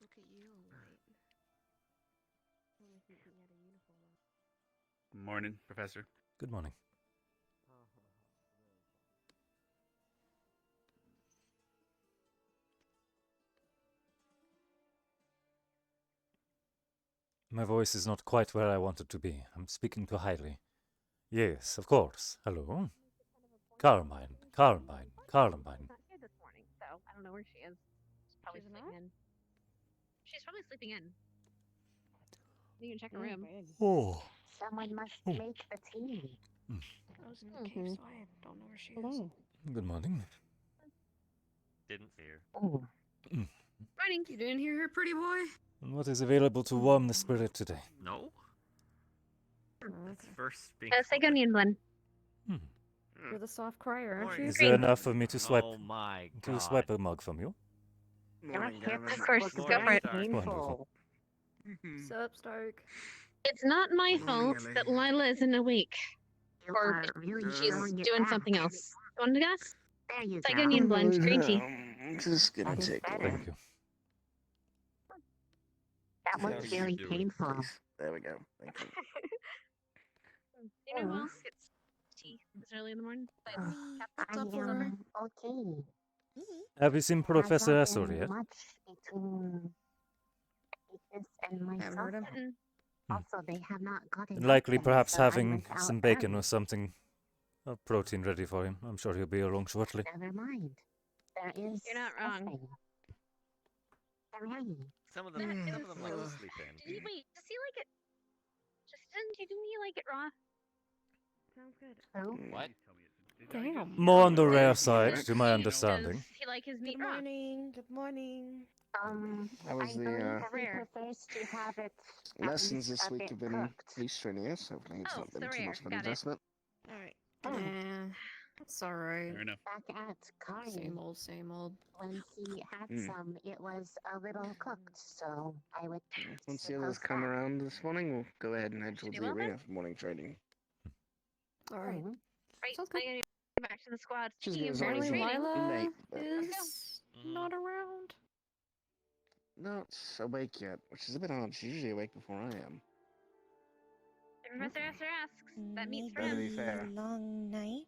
[SPEAKER 2] Look at you, right?
[SPEAKER 16] Morning, Professor.
[SPEAKER 1] Good morning. My voice is not quite where I want it to be. I'm speaking too highly. Yes, of course. Hello. Carmine. Carmine. Carmine.
[SPEAKER 5] Not here this morning, so I don't know where she is. She's probably sleeping in. She's probably sleeping in. You can check her room.
[SPEAKER 1] Oh.
[SPEAKER 12] Someone must
[SPEAKER 1] Oh.
[SPEAKER 12] make the tea.
[SPEAKER 6] I was in the cave, so I don't know where she is.
[SPEAKER 1] Good morning.
[SPEAKER 7] Didn't fear.
[SPEAKER 12] Oh.
[SPEAKER 5] Morning.
[SPEAKER 2] You didn't hear her, pretty boy?
[SPEAKER 1] And what is available to warm the spirit today?
[SPEAKER 7] No. It's first being.
[SPEAKER 5] Sagonian blend.
[SPEAKER 2] You're the soft crier, aren't you?
[SPEAKER 1] Is there enough for me to swipe
[SPEAKER 7] Oh my
[SPEAKER 1] to
[SPEAKER 7] god.
[SPEAKER 1] swipe a mug from you?
[SPEAKER 5] Of course, go for it.
[SPEAKER 1] Wonderful.
[SPEAKER 2] Sup, Stark?
[SPEAKER 5] It's not my fault
[SPEAKER 2] Ellie.
[SPEAKER 5] that Lila isn't awake.
[SPEAKER 12] You
[SPEAKER 5] Or
[SPEAKER 12] are really
[SPEAKER 5] she's
[SPEAKER 12] throwing it
[SPEAKER 5] doing
[SPEAKER 12] back.
[SPEAKER 5] something else. Want to guess?
[SPEAKER 12] There you
[SPEAKER 5] Sagonian
[SPEAKER 12] go.
[SPEAKER 5] blend, green tea.
[SPEAKER 14] This is gonna
[SPEAKER 12] That is
[SPEAKER 14] take a
[SPEAKER 12] better.
[SPEAKER 14] while.
[SPEAKER 1] Thank you.
[SPEAKER 12] That was
[SPEAKER 14] Yes,
[SPEAKER 12] very
[SPEAKER 14] do it,
[SPEAKER 12] painful.
[SPEAKER 14] please. There we go. Thank you.
[SPEAKER 5] You know who else gets tea this early in the morning?
[SPEAKER 12] I am okay.
[SPEAKER 1] Have you seen
[SPEAKER 12] Has
[SPEAKER 1] Professor
[SPEAKER 12] not
[SPEAKER 1] Essor
[SPEAKER 12] been
[SPEAKER 1] yet?
[SPEAKER 12] much between Aegis and myself.
[SPEAKER 2] heard him.
[SPEAKER 12] Also, they have not gotten
[SPEAKER 1] Likely
[SPEAKER 12] up yet,
[SPEAKER 1] perhaps
[SPEAKER 12] so I
[SPEAKER 1] having
[SPEAKER 12] was out
[SPEAKER 1] some bacon
[SPEAKER 12] early.
[SPEAKER 1] or something of protein ready for him. I'm sure he'll be along shortly.
[SPEAKER 12] Never mind. There is.
[SPEAKER 5] You're not wrong.
[SPEAKER 12] nothing. Hooray.
[SPEAKER 7] Some of them like to sleep in.
[SPEAKER 5] Did he wait? Does he like it? Didn't he like it raw?
[SPEAKER 2] Sounds good.
[SPEAKER 12] Oh.
[SPEAKER 7] What?
[SPEAKER 2] Damn.
[SPEAKER 1] More on the rare
[SPEAKER 14] Right.
[SPEAKER 1] side,
[SPEAKER 14] Right.
[SPEAKER 1] to my
[SPEAKER 5] Does
[SPEAKER 1] understanding.
[SPEAKER 5] he like his meat
[SPEAKER 2] Good
[SPEAKER 5] raw?
[SPEAKER 2] morning. Good morning.
[SPEAKER 14] How was
[SPEAKER 12] I
[SPEAKER 14] the,
[SPEAKER 12] believe he
[SPEAKER 5] rare?
[SPEAKER 12] prefers to have it at
[SPEAKER 14] Lessons
[SPEAKER 12] least
[SPEAKER 14] this
[SPEAKER 12] a
[SPEAKER 14] week
[SPEAKER 12] bit
[SPEAKER 14] have been
[SPEAKER 12] cooked.
[SPEAKER 14] pretty strenuous. Hopefully it's
[SPEAKER 5] Oh,
[SPEAKER 14] not been
[SPEAKER 5] so
[SPEAKER 14] too
[SPEAKER 5] rare.
[SPEAKER 14] much of an
[SPEAKER 5] Got it.
[SPEAKER 14] investment.
[SPEAKER 2] All right.
[SPEAKER 6] That's alright.
[SPEAKER 16] Fair enough.
[SPEAKER 12] Back at Kari,
[SPEAKER 6] Same old, same old.
[SPEAKER 12] when he had
[SPEAKER 14] Hmm.
[SPEAKER 12] some, it was a little cooked, so I would
[SPEAKER 14] Once the others
[SPEAKER 12] suppose
[SPEAKER 14] come
[SPEAKER 12] that.
[SPEAKER 14] around this morning, we'll go ahead and head towards
[SPEAKER 5] do
[SPEAKER 14] the
[SPEAKER 5] all that?
[SPEAKER 14] arena for morning training.
[SPEAKER 2] Alright.
[SPEAKER 5] Right,
[SPEAKER 6] Sounds
[SPEAKER 5] I gotta get back to the squad.
[SPEAKER 14] Just
[SPEAKER 5] Speaking
[SPEAKER 14] give
[SPEAKER 5] of
[SPEAKER 14] us all
[SPEAKER 5] morning
[SPEAKER 14] some
[SPEAKER 5] training,
[SPEAKER 14] late, but
[SPEAKER 6] is not around.
[SPEAKER 14] not awake yet, which is a bit odd. She's usually awake before I am.
[SPEAKER 5] Professor Esther asks, that meets for
[SPEAKER 14] Better
[SPEAKER 5] him.
[SPEAKER 14] be fair.
[SPEAKER 2] Long night.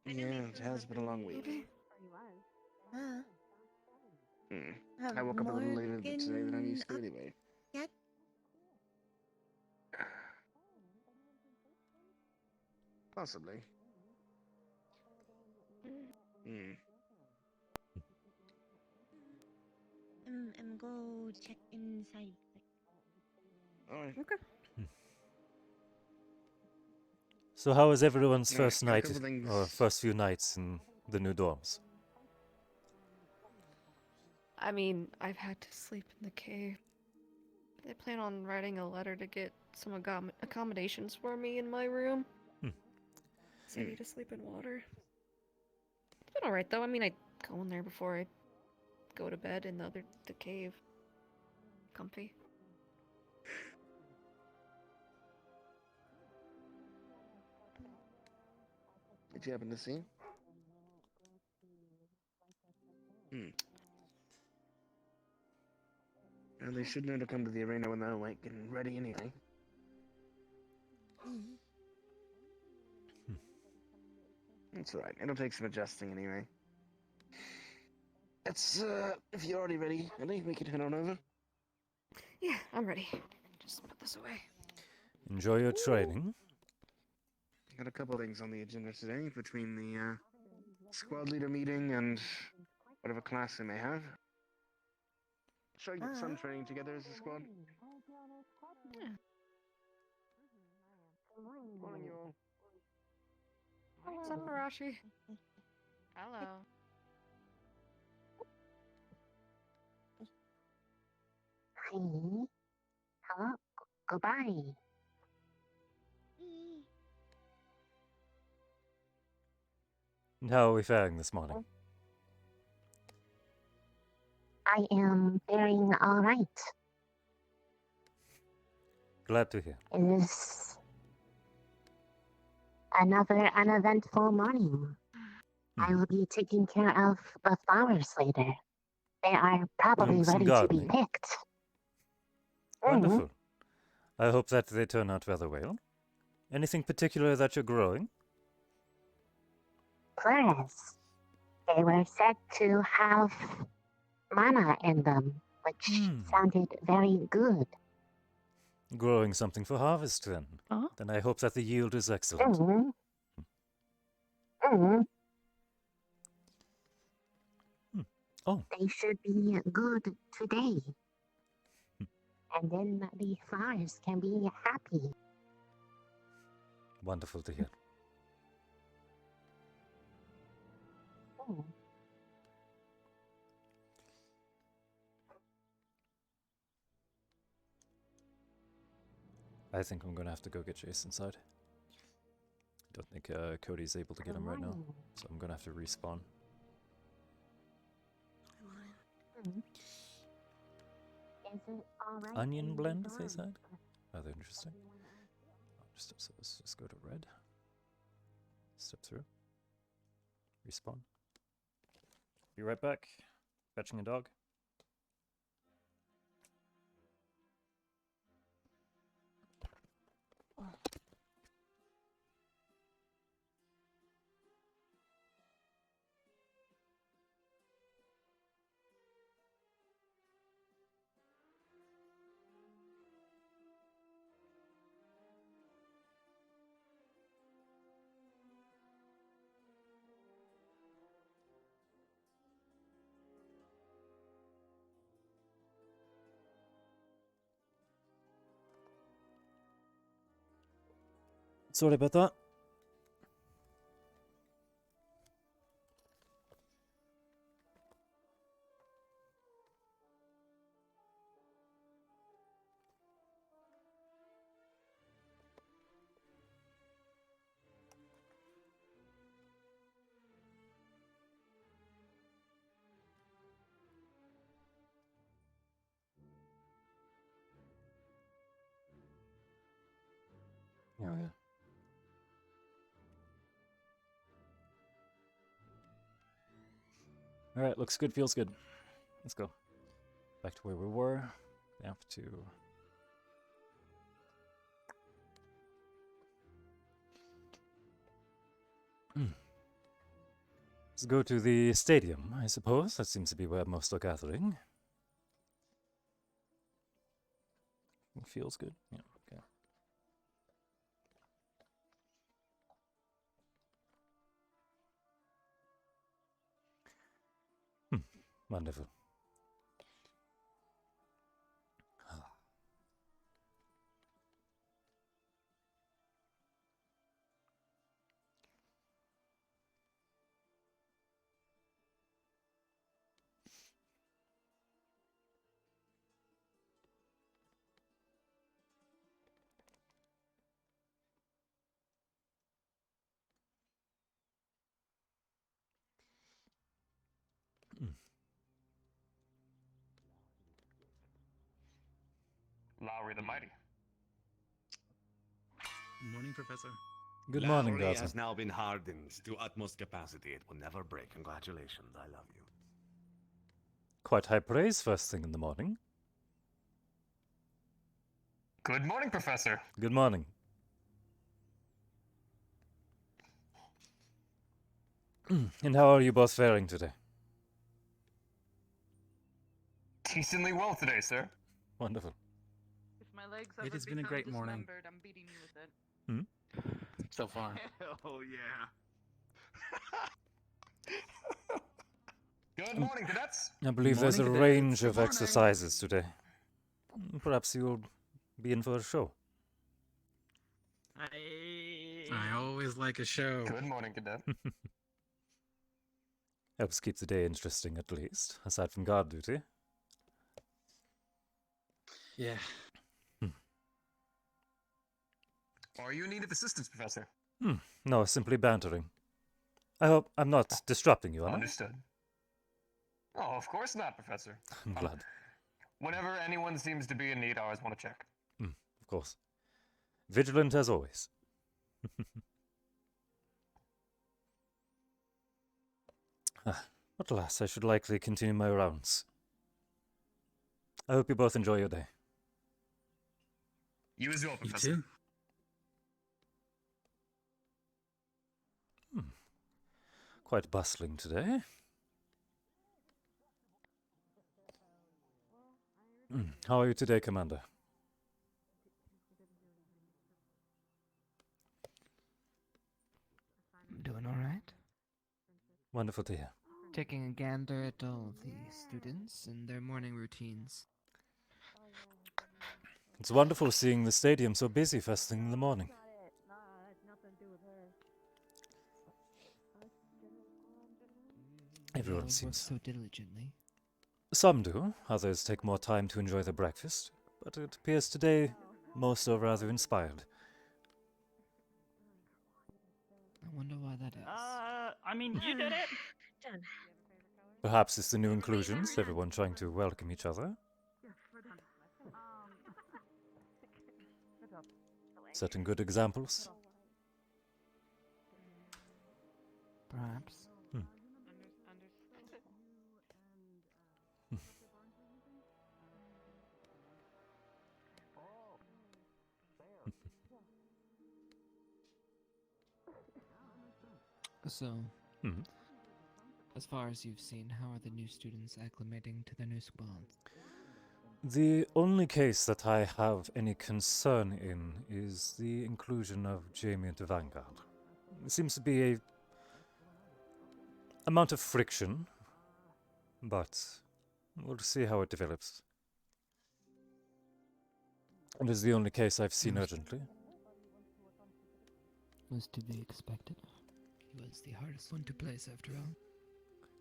[SPEAKER 14] Yeah, it has been a long week.
[SPEAKER 2] Huh?
[SPEAKER 14] I woke up a little later today than I'm used to anyway.
[SPEAKER 2] Yet?
[SPEAKER 14] Possibly. Hmm.
[SPEAKER 2] I'm go check inside.
[SPEAKER 14] Alright.
[SPEAKER 2] Okay.
[SPEAKER 1] So how was everyone's
[SPEAKER 14] Yeah,
[SPEAKER 1] first
[SPEAKER 14] a
[SPEAKER 1] night,
[SPEAKER 14] couple things.
[SPEAKER 1] or first few nights in the new dorms?
[SPEAKER 6] I mean, I've had to sleep in the cave. They plan on writing a letter to get some accommodations for me in my room.
[SPEAKER 1] Hmm.
[SPEAKER 6] So I need to sleep in water. been alright though. I mean, I go in there before I go to bed in the cave. Comfy.
[SPEAKER 14] Did you happen to see? And they should know to come to the arena when they're like getting ready anyway. That's alright. It'll take some adjusting anyway. It's if you're already ready, Ellie, we can head on over.
[SPEAKER 6] Yeah, I'm ready. Just put this away.
[SPEAKER 1] Enjoy your training.
[SPEAKER 14] Got a couple things on the agenda today between the squad leader meeting and whatever class they may have. Shall we get some training together as a squad?
[SPEAKER 6] Yeah.
[SPEAKER 14] Morning, you all.
[SPEAKER 6] What's up, Arashi?
[SPEAKER 2] Hello.
[SPEAKER 12] Hi. Hello. Goodbye.
[SPEAKER 1] And how are we faring this morning?
[SPEAKER 12] I am faring all right.
[SPEAKER 1] Glad to hear.
[SPEAKER 12] It is another uneventful morning. I will be taking care of the flowers later. They are probably
[SPEAKER 1] Doing some
[SPEAKER 12] ready to be
[SPEAKER 1] gardening?
[SPEAKER 12] picked.
[SPEAKER 1] Wonderful. I hope that they turn out rather well. Anything particular that you're growing?
[SPEAKER 12] Flowers. They were said to have mana in them, which sounded very good.
[SPEAKER 1] Growing something for harvest, then. Then I hope that the yield is excellent. Oh.
[SPEAKER 12] They should be good today. And then the flowers can be happy.
[SPEAKER 1] Wonderful to hear. I think I'm gonna have to go get Jace inside. I don't think Cody's able to get him right now, so I'm gonna have to respawn.
[SPEAKER 12] Is it alright?
[SPEAKER 1] Onion blend, they said? Rather interesting. So let's just go to red. Step through. Respawn. Be right back. Fetching a dog. Sorry about that. Oh yeah. Alright, looks good, feels good. Let's go. Back to where we were. Back to... Let's go to the stadium, I suppose. That seems to be where most are gathering. Feels good. Yeah, okay. Wonderful.
[SPEAKER 16] Lowry the Mighty.
[SPEAKER 17] Morning, Professor.
[SPEAKER 1] Good morning,
[SPEAKER 18] Lowry
[SPEAKER 1] Gaza.
[SPEAKER 18] has now been hardened to utmost capacity. It will never break. Congratulations. I love you.
[SPEAKER 1] Quite high praise first thing in the morning.
[SPEAKER 16] Good morning, Professor.
[SPEAKER 1] Good morning. And how are you both faring today?
[SPEAKER 16] Decently well today, sir.
[SPEAKER 1] Wonderful.
[SPEAKER 3] If my legs
[SPEAKER 17] It has been a great morning.
[SPEAKER 3] I'm beating you with it.
[SPEAKER 17] So far.
[SPEAKER 16] Hell yeah. Good morning, cadets.
[SPEAKER 1] I believe there's a
[SPEAKER 17] Morning,
[SPEAKER 1] range
[SPEAKER 17] cadets.
[SPEAKER 1] of exercises today. Perhaps you'll be in for a show.
[SPEAKER 17] I always like a show.
[SPEAKER 16] Good morning, cadet.
[SPEAKER 1] Helps keep the day interesting, at least, aside from guard duty.
[SPEAKER 17] Yeah.
[SPEAKER 16] Are you in need of assistance, Professor?
[SPEAKER 1] No, simply bantering. I hope I'm not disrupting you, am I?
[SPEAKER 16] Understood. Oh, of course not, Professor.
[SPEAKER 1] I'm glad.
[SPEAKER 16] Whenever anyone seems to be in need, I always want to check.
[SPEAKER 1] Of course. Vigilant as always. But alas, I should likely continue my rounds. I hope you both enjoy your day.
[SPEAKER 16] You as well,
[SPEAKER 17] You
[SPEAKER 16] Professor.
[SPEAKER 17] too.
[SPEAKER 1] Quite bustling today. How are you today, Commander?
[SPEAKER 15] I'm doing all right.
[SPEAKER 1] Wonderful to hear.
[SPEAKER 15] Taking a gander at all the students and their morning routines.
[SPEAKER 1] It's wonderful seeing the stadium so busy first thing in the morning.
[SPEAKER 15] They
[SPEAKER 1] Everyone
[SPEAKER 15] always work
[SPEAKER 1] seems...
[SPEAKER 15] so diligently.
[SPEAKER 1] Some do, others take more time to enjoy their breakfast, but it appears today most are rather inspired.
[SPEAKER 15] I wonder why that is.
[SPEAKER 19] I mean, you did it.
[SPEAKER 5] Done.
[SPEAKER 1] Perhaps it's the new inclusions, everyone trying to welcome each other. Setting good examples.
[SPEAKER 15] Perhaps. So, as far as you've seen, how are the new students acclimating to their new squads?
[SPEAKER 1] The only case that I have any concern in is the inclusion of Jamie into Vanguard. It seems to be a amount of friction, but we'll see how it develops. It is the only case I've seen urgently.
[SPEAKER 15] Was to be expected. He was the hardest one to place, after all.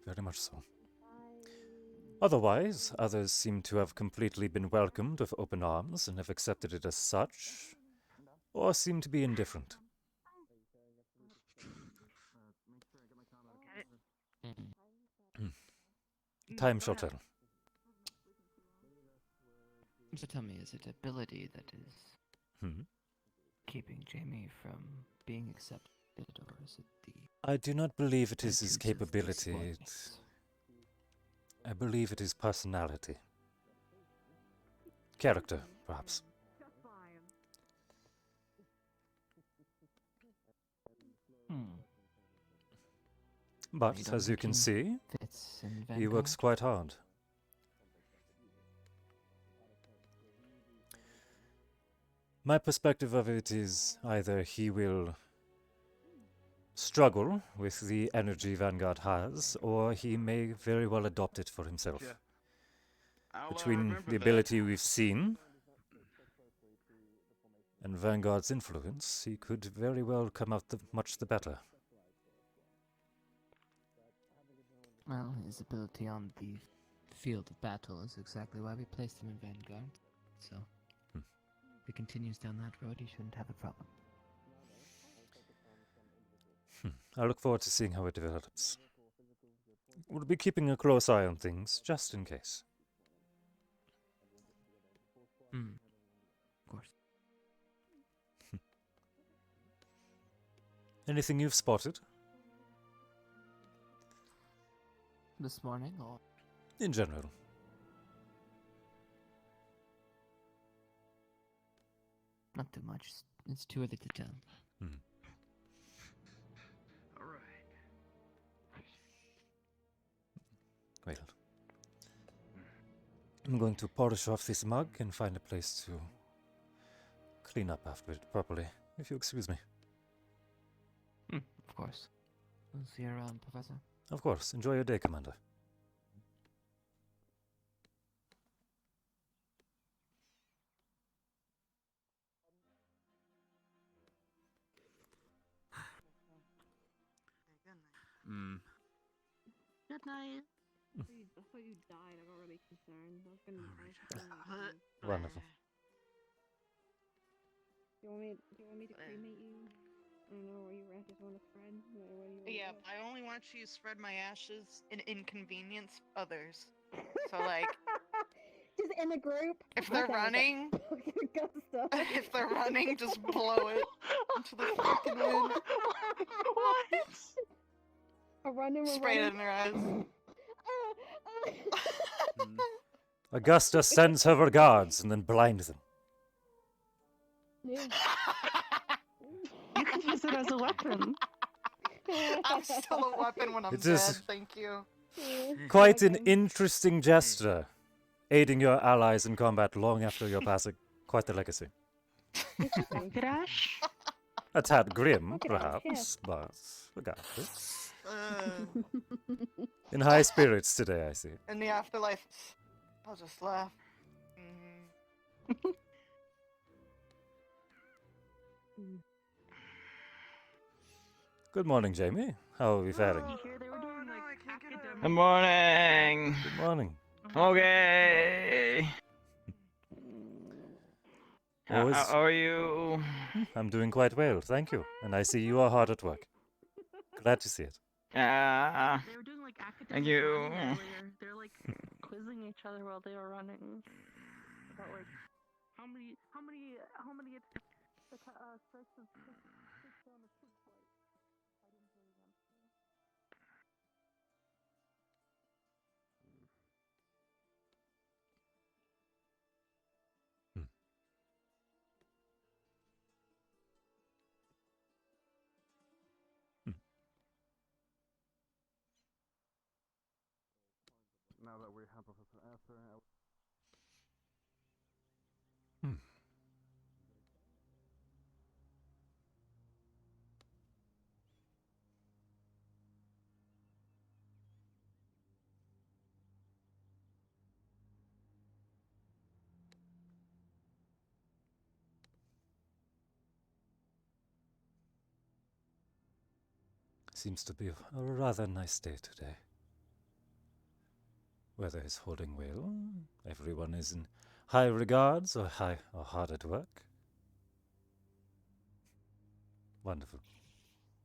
[SPEAKER 1] Very much so. Otherwise, others seem to have completely been welcomed with open arms and have accepted it as such, or seem to be indifferent. Time shall tell.
[SPEAKER 15] So tell me, is it ability that is keeping Jamie from being accepted, or is it the...
[SPEAKER 1] I do not believe it is his capability. I believe it is personality. Character, perhaps. But, as you can see, he works quite hard. My perspective of it is either he will struggle with the energy Vanguard has, or he may very well adopt it for himself. Between the ability we've seen and Vanguard's influence, he could very well come out much the better.
[SPEAKER 15] Well, his ability on the field of battle is exactly why we placed him in Vanguard. So, if he continues down that road, he shouldn't have a problem.
[SPEAKER 1] I look forward to seeing how it develops. We'll be keeping a close eye on things, just in case. Anything you've spotted?
[SPEAKER 15] This morning, or
[SPEAKER 1] In general.
[SPEAKER 15] not too much. It's too early to tell.
[SPEAKER 14] Alright.
[SPEAKER 1] Well, I'm going to polish off this mug and find a place to clean up after it properly, if you excuse me.
[SPEAKER 15] Of course. We'll see you around, Professor.
[SPEAKER 1] Of course. Enjoy your day, Commander.
[SPEAKER 2] Good night. I thought you died. I got really concerned. I was gonna.
[SPEAKER 1] Wonderful.
[SPEAKER 2] Do you want me to cremate you? I don't know. Or you just want to spread?
[SPEAKER 3] Yeah, I only want you to spread my ashes and inconvenience others. So like,
[SPEAKER 2] just in a group.
[SPEAKER 3] if they're running, if they're running, just blow it into the fucking wind.
[SPEAKER 2] What? A running.
[SPEAKER 3] Spray it in their eyes.
[SPEAKER 1] Augusta sends her regards and then blinds them.
[SPEAKER 2] Yeah.
[SPEAKER 3] You can use it as a weapon. I'm still a weapon when I'm
[SPEAKER 1] It
[SPEAKER 3] dead.
[SPEAKER 1] is
[SPEAKER 3] Thank you.
[SPEAKER 1] quite an interesting gesture, aiding your allies in combat long after your passing. Quite the legacy.
[SPEAKER 2] Crash.
[SPEAKER 1] A tad grim,
[SPEAKER 2] Look at us,
[SPEAKER 1] perhaps, but regardless. In high spirits today, I see.
[SPEAKER 3] In the afterlife, I'll just laugh.
[SPEAKER 1] Good morning, Jamie. How are we faring?
[SPEAKER 19] Good morning.
[SPEAKER 1] Good morning.
[SPEAKER 19] Okay.
[SPEAKER 1] Always-
[SPEAKER 19] How are you?
[SPEAKER 1] I'm doing quite well, thank you. And I see you are hard at work. Glad to see it.
[SPEAKER 2] They were doing like academic
[SPEAKER 19] Thank you.
[SPEAKER 2] running earlier. They're like quizzing each other while they were running. About like how many strikes of six on a troop flight. I didn't really answer.
[SPEAKER 13] Now that we have Professor Arthur,
[SPEAKER 1] Seems to be a rather nice day today. Weather is holding well. Everyone is in high regards or hard at work. Wonderful.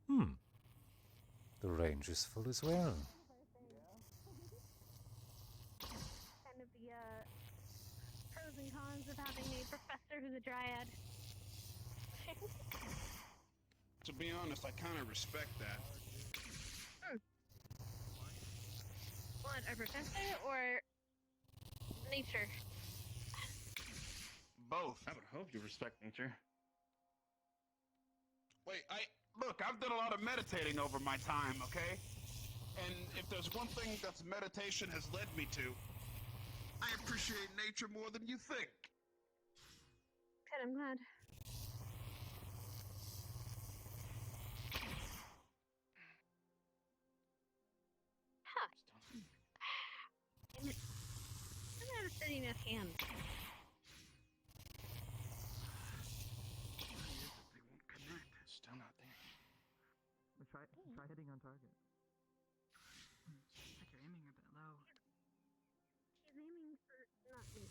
[SPEAKER 1] The range is full as well.
[SPEAKER 5] Kind of the pros and cons of having a professor who's a dryad.
[SPEAKER 20] To be honest, I kind of respect that.
[SPEAKER 5] What, a professor or nature?
[SPEAKER 20] Both.
[SPEAKER 16] I would hope you respect nature.
[SPEAKER 20] Wait, look, I've done a lot of meditating over my time, okay? And if there's one thing that meditation has led me to, I appreciate nature more than you think.
[SPEAKER 5] Good, I'm glad. Huh. I don't have a steady enough hand.
[SPEAKER 14] Still not there.
[SPEAKER 10] Try hitting on target. I think you're aiming a bit low.
[SPEAKER 5] She's aiming for not me.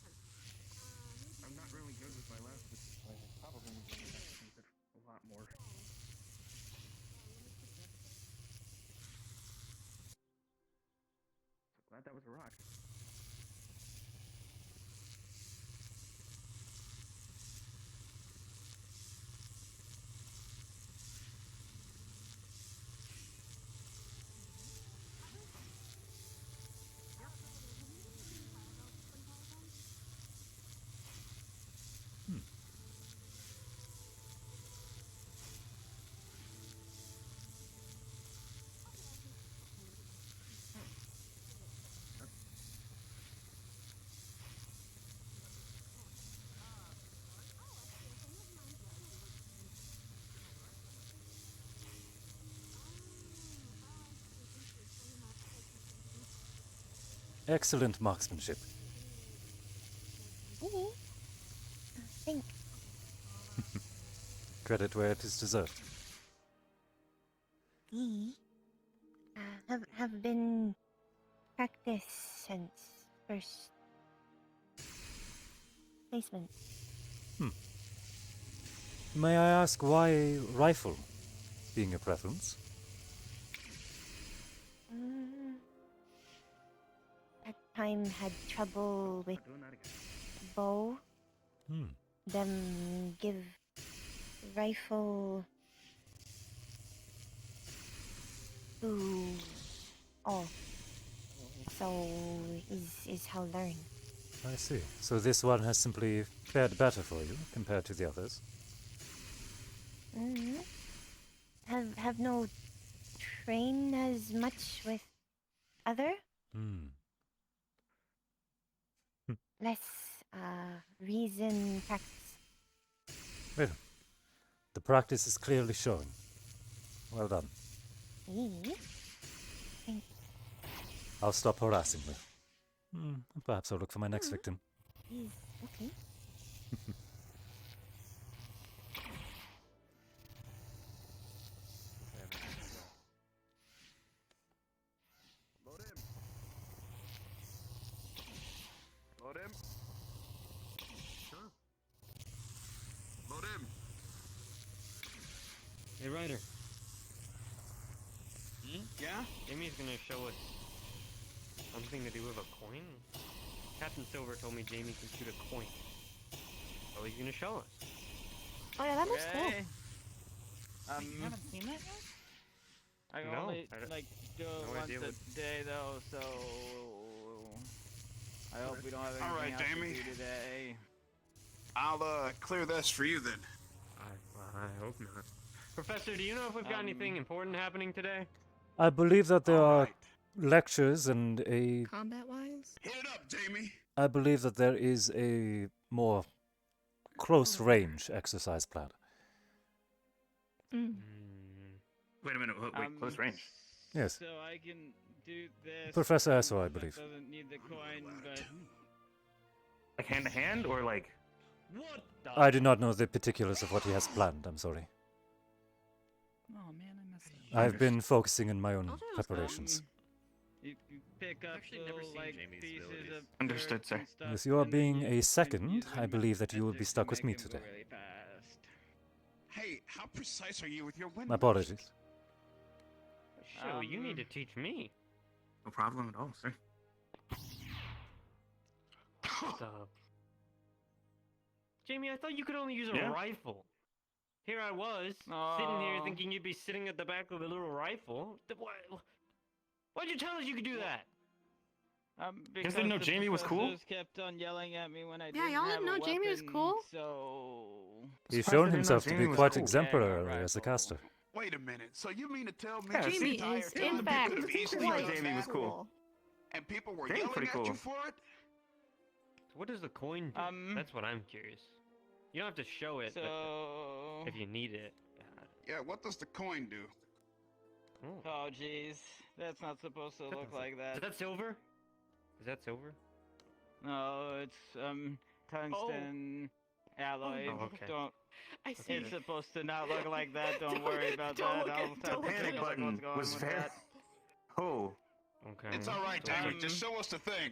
[SPEAKER 14] I'm not really good with my left. I probably need to use it a lot more. Glad that was a rock.
[SPEAKER 1] Excellent marksmanship.
[SPEAKER 6] Think.
[SPEAKER 1] Credit where it is deserved.
[SPEAKER 6] Have been practice since first placement.
[SPEAKER 1] May I ask why rifle being your preference?
[SPEAKER 6] At time had trouble with bow. Them give rifle to all. So is how learn.
[SPEAKER 1] I see. So this one has simply fared better for you compared to the others.
[SPEAKER 6] Have no train as much with other. Less reason practice.
[SPEAKER 1] Well, the practice is clearly showing. Well done.
[SPEAKER 6] Thank
[SPEAKER 1] I'll stop harassing her. Perhaps I'll look for my next victim.
[SPEAKER 6] Okay.
[SPEAKER 20] Load him. Load him.
[SPEAKER 8] Hey, Ryder.
[SPEAKER 20] Yeah?
[SPEAKER 8] Amy's gonna show us something to do with a coin. Captain Silver told me Jamie can shoot a coin. So he's gonna show us.
[SPEAKER 6] Oh yeah, that looks cool.
[SPEAKER 19] You haven't seen that yet? I can
[SPEAKER 8] No,
[SPEAKER 19] only
[SPEAKER 8] I don't-
[SPEAKER 19] like do it
[SPEAKER 8] no
[SPEAKER 19] once
[SPEAKER 8] idea
[SPEAKER 19] a
[SPEAKER 8] what-
[SPEAKER 19] day though, so I hope we don't have anything
[SPEAKER 20] All right,
[SPEAKER 19] else
[SPEAKER 20] Jamie.
[SPEAKER 19] to do today.
[SPEAKER 20] I'll clear this for you then.
[SPEAKER 8] I hope not. Professor, do you know if we've got anything important happening today?
[SPEAKER 1] I believe that there are lectures and a...
[SPEAKER 3] Combat-wise?
[SPEAKER 20] Hit it up, Jamie.
[SPEAKER 1] I believe that there is a more close-range exercise plan.
[SPEAKER 11] Wait a minute. Wait, close range.
[SPEAKER 1] Yes.
[SPEAKER 19] So I can do this.
[SPEAKER 1] Professor Esso, I believe.
[SPEAKER 19] Doesn't need the coin, but
[SPEAKER 11] Like hand to hand, or like?
[SPEAKER 19] what?
[SPEAKER 1] I do not know the particulars of what he has planned, I'm sorry.
[SPEAKER 19] Oh man, I missed it.
[SPEAKER 1] I've been focusing on my own preparations.
[SPEAKER 19] You pick up little like pieces of
[SPEAKER 11] Understood,
[SPEAKER 19] dirt
[SPEAKER 11] sir.
[SPEAKER 19] and stuff,
[SPEAKER 1] With your
[SPEAKER 19] and
[SPEAKER 1] being
[SPEAKER 19] then
[SPEAKER 1] a second, I believe that you will be stuck with me today.
[SPEAKER 19] really fast.
[SPEAKER 20] Hey, how precise are you with your windows?
[SPEAKER 1] My apologies.
[SPEAKER 8] So you need to teach me.
[SPEAKER 11] No problem at all, sir.
[SPEAKER 8] Jamie, I thought you could only use a
[SPEAKER 11] Yeah.
[SPEAKER 8] rifle. Here I was, sitting here thinking you'd be sitting at the back of a little rifle. Why'd you tell us you could do that?
[SPEAKER 19] Because
[SPEAKER 11] didn't know
[SPEAKER 19] the
[SPEAKER 11] Jamie was cool?
[SPEAKER 19] professors kept on yelling at me when I
[SPEAKER 6] Yeah,
[SPEAKER 19] didn't
[SPEAKER 6] y'all
[SPEAKER 19] have
[SPEAKER 6] didn't
[SPEAKER 19] a
[SPEAKER 6] know Jamie was
[SPEAKER 19] weapon,
[SPEAKER 6] cool?
[SPEAKER 19] So
[SPEAKER 1] He's
[SPEAKER 11] Surprised I
[SPEAKER 1] shown
[SPEAKER 11] didn't know
[SPEAKER 1] himself to
[SPEAKER 11] Jamie
[SPEAKER 1] be
[SPEAKER 11] was
[SPEAKER 1] quite
[SPEAKER 11] cool.
[SPEAKER 1] exemplary as a caster.
[SPEAKER 20] Wait a minute. So you mean to tell me
[SPEAKER 11] Yeah,
[SPEAKER 20] this
[SPEAKER 11] Jamie
[SPEAKER 20] entire
[SPEAKER 6] is,
[SPEAKER 20] time
[SPEAKER 6] in
[SPEAKER 20] you
[SPEAKER 6] fact,
[SPEAKER 20] could have easily
[SPEAKER 11] quite
[SPEAKER 20] done
[SPEAKER 11] Jamie was
[SPEAKER 20] that?
[SPEAKER 11] cool.
[SPEAKER 20] And people were
[SPEAKER 11] Jamie's
[SPEAKER 20] yelling
[SPEAKER 11] pretty
[SPEAKER 20] at
[SPEAKER 11] cool.
[SPEAKER 20] you for it?
[SPEAKER 8] What does the coin do? That's what I'm curious. You don't have to show it,
[SPEAKER 19] So
[SPEAKER 8] but if you need it.
[SPEAKER 20] Yeah, what does the coin do?
[SPEAKER 19] oh jeez, that's not supposed to look like that.
[SPEAKER 8] Is that silver? Is that silver?
[SPEAKER 19] No, it's tungsten alloy.
[SPEAKER 8] Oh, okay.
[SPEAKER 19] Don't.
[SPEAKER 3] I see.
[SPEAKER 19] It's supposed to not look like that. Don't worry about
[SPEAKER 3] don't
[SPEAKER 19] that.
[SPEAKER 3] look
[SPEAKER 19] I'll
[SPEAKER 3] at-
[SPEAKER 19] have
[SPEAKER 3] don't
[SPEAKER 19] to
[SPEAKER 3] look at
[SPEAKER 19] take
[SPEAKER 11] Panic
[SPEAKER 19] a look
[SPEAKER 11] button
[SPEAKER 19] what's going
[SPEAKER 11] was
[SPEAKER 19] with
[SPEAKER 11] very.
[SPEAKER 19] that.
[SPEAKER 11] Oh.
[SPEAKER 8] Okay.
[SPEAKER 20] It's all right, Jamie. Just show us the thing.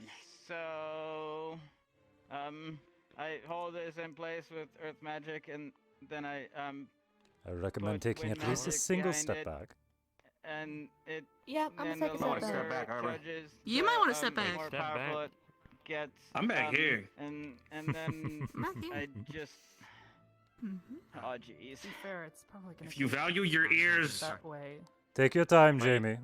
[SPEAKER 19] So, I hold this in place with earth magic, and then I
[SPEAKER 1] I recommend
[SPEAKER 19] Put
[SPEAKER 1] taking at
[SPEAKER 19] wind
[SPEAKER 1] least a
[SPEAKER 19] magic
[SPEAKER 1] single
[SPEAKER 19] behind
[SPEAKER 1] step
[SPEAKER 19] it.
[SPEAKER 1] back.
[SPEAKER 19] and it.
[SPEAKER 6] Yep, I'm
[SPEAKER 19] then
[SPEAKER 6] gonna take a
[SPEAKER 19] the
[SPEAKER 6] step
[SPEAKER 19] longer
[SPEAKER 6] back.
[SPEAKER 11] Step back, are we?
[SPEAKER 19] charges,
[SPEAKER 3] You
[SPEAKER 19] the,
[SPEAKER 3] might wanna step back.
[SPEAKER 19] More
[SPEAKER 8] Step
[SPEAKER 19] powerful
[SPEAKER 8] back.
[SPEAKER 19] it gets.
[SPEAKER 11] I'm back here.
[SPEAKER 19] And then
[SPEAKER 3] Matthew?
[SPEAKER 19] I just.
[SPEAKER 3] Mm-hmm.
[SPEAKER 19] Oh jeez.
[SPEAKER 3] To be fair, it's probably gonna
[SPEAKER 11] If you
[SPEAKER 3] be
[SPEAKER 11] value your ears,
[SPEAKER 3] that way.
[SPEAKER 1] Take your time, Jamie.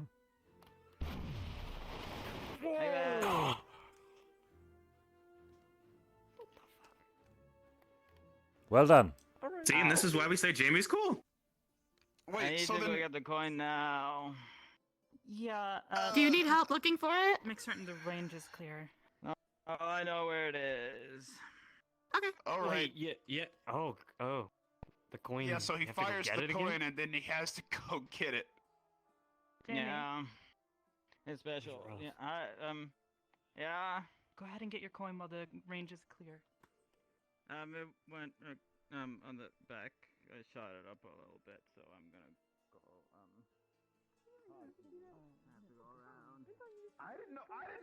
[SPEAKER 1] Well done.
[SPEAKER 11] see, and this is why we say Jamie's cool.
[SPEAKER 19] I
[SPEAKER 20] Wait,
[SPEAKER 19] need
[SPEAKER 20] so
[SPEAKER 19] to go
[SPEAKER 20] then
[SPEAKER 19] get the coin now.
[SPEAKER 3] Yeah.
[SPEAKER 6] Do you need help looking for it?
[SPEAKER 3] Make certain the range is clear.
[SPEAKER 19] Oh, I know where it is.
[SPEAKER 3] Okay.
[SPEAKER 20] all right.
[SPEAKER 8] Wait, yeah. Oh. The coin.
[SPEAKER 20] Yeah, so he
[SPEAKER 8] you have to go
[SPEAKER 20] fires
[SPEAKER 8] get
[SPEAKER 20] the
[SPEAKER 8] it
[SPEAKER 20] coin
[SPEAKER 8] again?
[SPEAKER 20] and then he has to go get it.
[SPEAKER 3] Jamie.
[SPEAKER 19] Yeah. It's special.
[SPEAKER 8] rough.
[SPEAKER 19] Yeah, Yeah.
[SPEAKER 21] Go ahead and get your coin while the range is clear.
[SPEAKER 19] It went on the back. I shot it up a little bit, so I'm gonna go have to go around.
[SPEAKER 20] I didn't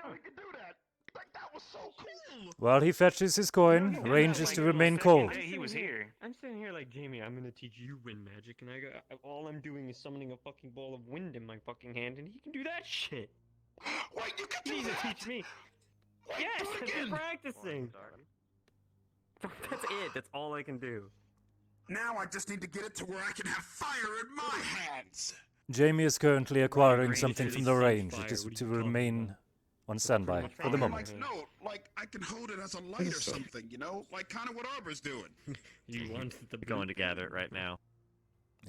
[SPEAKER 20] know he could do that. Like that was so cool.
[SPEAKER 1] While he fetches his coin, range is to remain cold.
[SPEAKER 8] Hey, he was here. I'm sitting here like, Jamie, I'm gonna teach you wind magic, and all I'm doing is summoning a fucking ball of wind in my fucking hand, and he can do that shit.
[SPEAKER 20] Wait, you can
[SPEAKER 8] He
[SPEAKER 20] do
[SPEAKER 8] needs
[SPEAKER 20] that?
[SPEAKER 8] to teach me.
[SPEAKER 20] Wait,
[SPEAKER 8] Yes,
[SPEAKER 20] do it
[SPEAKER 8] I've been
[SPEAKER 20] again.
[SPEAKER 8] practicing. That's it. That's all I can do.
[SPEAKER 20] Now I just need to get it to where I can have fire in my hands.
[SPEAKER 1] Jamie is currently acquiring
[SPEAKER 8] range
[SPEAKER 1] something
[SPEAKER 8] is
[SPEAKER 1] from
[SPEAKER 8] at
[SPEAKER 1] the
[SPEAKER 8] least
[SPEAKER 1] range.
[SPEAKER 8] fire.
[SPEAKER 1] It is
[SPEAKER 8] What are
[SPEAKER 1] to
[SPEAKER 8] you talking
[SPEAKER 1] remain on standby for the moment.
[SPEAKER 20] No, like I can hold it as a light or something, you know, like kind of what Arbor's doing.
[SPEAKER 8] You want the
[SPEAKER 7] Going to gather it right now.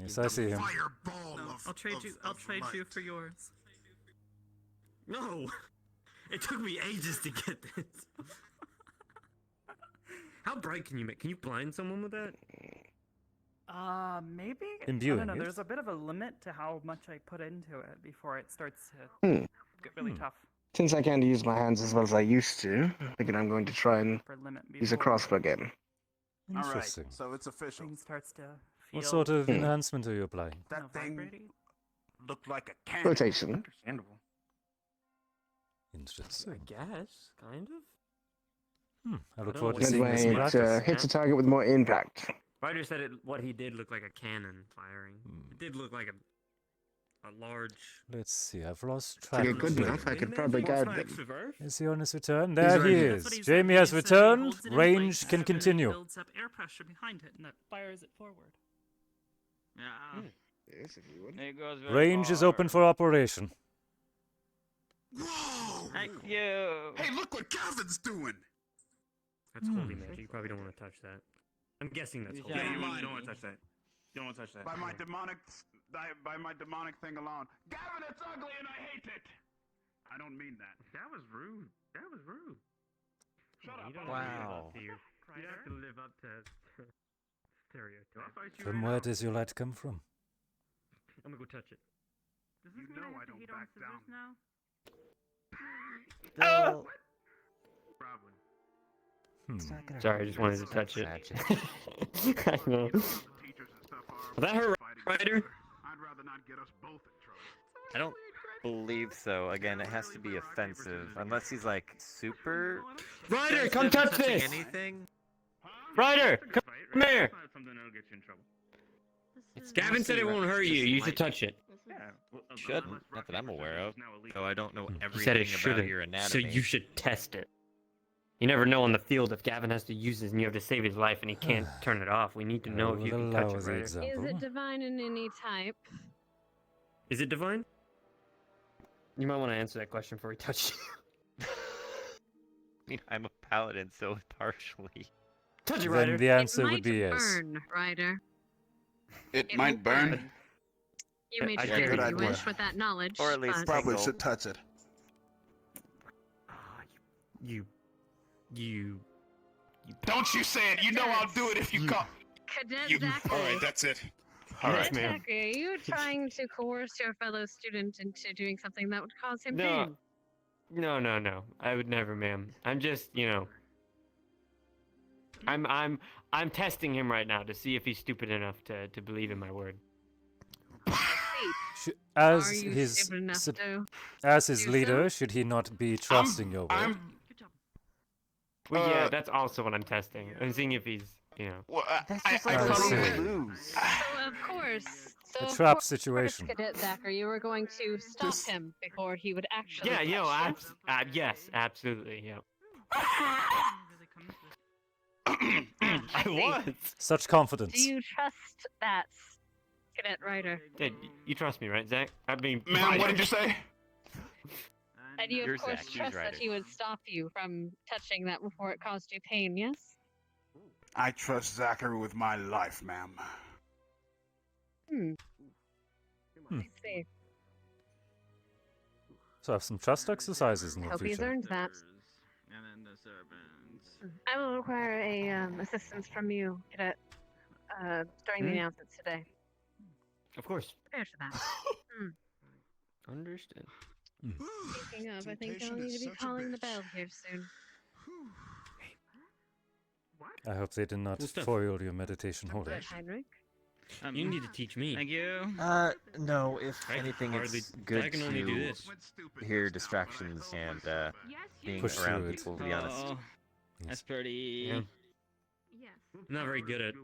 [SPEAKER 1] Yes, I see him.
[SPEAKER 20] Fireball
[SPEAKER 21] No,
[SPEAKER 20] of
[SPEAKER 21] I'll trade
[SPEAKER 20] of-
[SPEAKER 21] you. I'll
[SPEAKER 20] of
[SPEAKER 21] trade you
[SPEAKER 20] light.
[SPEAKER 21] for yours.
[SPEAKER 8] No! It took me ages to get this. How bright can you make? Can you blind someone with that?
[SPEAKER 21] Maybe. I
[SPEAKER 1] Imbuing
[SPEAKER 21] don't know.
[SPEAKER 1] it?
[SPEAKER 21] There's a bit of a limit to how much I put into it before it starts to get really tough.
[SPEAKER 14] Since I can't use my hands as well as I used to, I think I'm going to try and
[SPEAKER 21] For limit
[SPEAKER 14] use a
[SPEAKER 21] before
[SPEAKER 14] crossbow again.
[SPEAKER 20] All right,
[SPEAKER 1] Interesting.
[SPEAKER 20] so it's official.
[SPEAKER 21] thing starts to feel.
[SPEAKER 1] What sort of enhancement are you applying?
[SPEAKER 20] That thing
[SPEAKER 21] vibrating?
[SPEAKER 20] looked like a cannon.
[SPEAKER 14] Rotation.
[SPEAKER 20] Understandable.
[SPEAKER 1] Interesting.
[SPEAKER 8] I guess, kind of.
[SPEAKER 1] I look
[SPEAKER 8] don't
[SPEAKER 1] forward to
[SPEAKER 8] know
[SPEAKER 14] That
[SPEAKER 1] seeing
[SPEAKER 14] way
[SPEAKER 1] this in
[SPEAKER 14] it
[SPEAKER 1] practice.
[SPEAKER 14] hits a target with more impact.
[SPEAKER 8] Ryder said what he did looked like a cannon firing. It did look like a large.
[SPEAKER 1] Let's see, I've lost
[SPEAKER 14] If I
[SPEAKER 1] track
[SPEAKER 14] get
[SPEAKER 1] of
[SPEAKER 14] good
[SPEAKER 1] Jamie.
[SPEAKER 14] enough, I could probably guide them.
[SPEAKER 1] Is he on his return? There he
[SPEAKER 14] ready.
[SPEAKER 21] That's what
[SPEAKER 1] is.
[SPEAKER 21] he said.
[SPEAKER 1] Jamie
[SPEAKER 21] He
[SPEAKER 1] has
[SPEAKER 21] said he
[SPEAKER 1] returned.
[SPEAKER 21] holds it in
[SPEAKER 1] Range
[SPEAKER 21] place,
[SPEAKER 1] can
[SPEAKER 21] and it
[SPEAKER 1] continue.
[SPEAKER 21] builds up air pressure behind it, and that fires it forward.
[SPEAKER 19] Yeah.
[SPEAKER 14] Yes, if you would.
[SPEAKER 19] It goes very
[SPEAKER 1] Range is open for operation.
[SPEAKER 20] Whoa!
[SPEAKER 19] Thank you.
[SPEAKER 20] Hey, look what Gavin's doing.
[SPEAKER 8] That's holy magic. You probably don't want to touch that. I'm guessing that's holy.
[SPEAKER 20] Yeah, you
[SPEAKER 8] magic.
[SPEAKER 20] don't want to touch that. You don't want to touch that. By my demonic thing alone. Gavin, it's ugly and I hate it. I don't mean that.
[SPEAKER 8] That was rude. That was rude.
[SPEAKER 20] Shut
[SPEAKER 8] You
[SPEAKER 20] up.
[SPEAKER 8] don't
[SPEAKER 7] Wow.
[SPEAKER 8] You have to live up to stereotypes.
[SPEAKER 1] From where does your light come from?
[SPEAKER 8] I'm gonna go touch it.
[SPEAKER 21] Does this
[SPEAKER 20] You
[SPEAKER 21] mean
[SPEAKER 20] know
[SPEAKER 21] I
[SPEAKER 20] I
[SPEAKER 21] have to
[SPEAKER 20] don't
[SPEAKER 21] eat on
[SPEAKER 20] back
[SPEAKER 21] scissors
[SPEAKER 20] down.
[SPEAKER 21] now?
[SPEAKER 7] Still,
[SPEAKER 1] Hmm.
[SPEAKER 8] Sorry, I just wanted to touch it. I know. Was that her, Ryder?
[SPEAKER 20] I'd rather not get us both in trouble.
[SPEAKER 7] I don't believe so. Again, it has to be offensive, unless he's like super.
[SPEAKER 8] Ryder, come
[SPEAKER 7] sensitive
[SPEAKER 8] touch
[SPEAKER 7] to touching
[SPEAKER 8] this!
[SPEAKER 7] Anything?
[SPEAKER 8] Ryder, come here!
[SPEAKER 20] Something that'll get you in trouble.
[SPEAKER 8] Gavin said it won't hurt you. You should touch it.
[SPEAKER 20] Yeah.
[SPEAKER 7] Shouldn't. Not that I'm aware of. Though I don't know
[SPEAKER 8] He
[SPEAKER 7] everything
[SPEAKER 8] said it
[SPEAKER 7] about
[SPEAKER 8] shouldn't.
[SPEAKER 7] your
[SPEAKER 8] So
[SPEAKER 7] anatomy.
[SPEAKER 8] you should test it. You never know on the field if Gavin has to use this and you have to save his life and he can't turn it off. We need to know
[SPEAKER 1] I
[SPEAKER 8] if you
[SPEAKER 1] will
[SPEAKER 8] can
[SPEAKER 1] allow
[SPEAKER 8] touch it,
[SPEAKER 1] the
[SPEAKER 8] Ryder.
[SPEAKER 1] example.
[SPEAKER 5] Is it divine in any type?
[SPEAKER 8] Is it divine? You might want to answer that question before he touches you.
[SPEAKER 7] I mean, I'm a paladin, so partially.
[SPEAKER 8] Touch it,
[SPEAKER 1] Then
[SPEAKER 8] Ryder.
[SPEAKER 1] the answer
[SPEAKER 5] it
[SPEAKER 1] would
[SPEAKER 5] might
[SPEAKER 1] be yes.
[SPEAKER 5] burn, Ryder.
[SPEAKER 20] It might burn.
[SPEAKER 5] You may
[SPEAKER 7] I
[SPEAKER 5] choose
[SPEAKER 7] dare
[SPEAKER 5] as
[SPEAKER 7] you.
[SPEAKER 5] you wish with that knowledge.
[SPEAKER 7] Or at least
[SPEAKER 5] but-
[SPEAKER 20] Probably
[SPEAKER 7] Tingle.
[SPEAKER 20] should touch it.
[SPEAKER 8] You.
[SPEAKER 20] Don't you say it. You know I'll do it if you call.
[SPEAKER 5] Cadet
[SPEAKER 20] You.
[SPEAKER 5] Zachary.
[SPEAKER 20] All right, that's it. All
[SPEAKER 8] Yes,
[SPEAKER 20] right.
[SPEAKER 8] ma'am.
[SPEAKER 5] Zachary, are you trying to coerce your fellow student into doing something that would cause him
[SPEAKER 8] No.
[SPEAKER 5] pain?
[SPEAKER 8] No. I would never, ma'am. I'm just, I'm testing him right now to see if he's stupid enough to believe in my word.
[SPEAKER 1] As
[SPEAKER 5] Are you
[SPEAKER 1] his
[SPEAKER 5] stupid enough to
[SPEAKER 1] as his
[SPEAKER 5] do so?
[SPEAKER 1] leader, should he not be trusting your word?
[SPEAKER 8] Well, yeah, that's also what I'm testing. I'm seeing if he's,
[SPEAKER 20] Well,
[SPEAKER 7] That's
[SPEAKER 20] I
[SPEAKER 7] just like
[SPEAKER 1] I
[SPEAKER 7] probably
[SPEAKER 1] see.
[SPEAKER 7] lose.
[SPEAKER 5] So of course. So
[SPEAKER 1] A
[SPEAKER 5] of
[SPEAKER 1] trap
[SPEAKER 5] course,
[SPEAKER 1] situation.
[SPEAKER 5] Cadet Zachary, you were going to stop him before he would actually.
[SPEAKER 8] Yeah,
[SPEAKER 5] touch you.
[SPEAKER 8] yes, absolutely, yeah.
[SPEAKER 7] I was.
[SPEAKER 1] Such confidence.
[SPEAKER 5] Do you trust that, Cadet Ryder?
[SPEAKER 8] You trust me, right, Zach? I mean,
[SPEAKER 20] Ma'am, what did you say?
[SPEAKER 5] And you,
[SPEAKER 7] You're
[SPEAKER 5] of course,
[SPEAKER 7] Zach, he's
[SPEAKER 5] trust that
[SPEAKER 7] Ryder.
[SPEAKER 5] he would stop you from touching that before it caused you pain, yes?
[SPEAKER 20] I trust Zachary with my life, ma'am.
[SPEAKER 5] I see.
[SPEAKER 1] So have some trust exercises in the
[SPEAKER 5] Hope he's
[SPEAKER 1] future.
[SPEAKER 5] earned that.
[SPEAKER 19] And then the servants.
[SPEAKER 5] I will require a assistance from you, Cadet, during the announcements today.
[SPEAKER 8] Of course.
[SPEAKER 5] Prepare for that.
[SPEAKER 8] Understood.
[SPEAKER 5] Speaking of, I think I'll need to be calling the bell here soon.
[SPEAKER 1] I hope they did not
[SPEAKER 8] Cool stuff.
[SPEAKER 1] foil your meditation
[SPEAKER 5] What,
[SPEAKER 1] holder.
[SPEAKER 5] Heinrich?
[SPEAKER 8] You need to teach me.
[SPEAKER 19] Thank you.
[SPEAKER 7] No, if
[SPEAKER 8] I
[SPEAKER 7] anything,
[SPEAKER 8] hardly-
[SPEAKER 7] it's good
[SPEAKER 8] I can only do
[SPEAKER 7] to
[SPEAKER 8] this.
[SPEAKER 7] hear distractions and being
[SPEAKER 1] Push
[SPEAKER 7] around
[SPEAKER 1] through it.
[SPEAKER 7] people, to be honest.
[SPEAKER 19] Oh, that's pretty.
[SPEAKER 8] Yeah. I'm not very good at.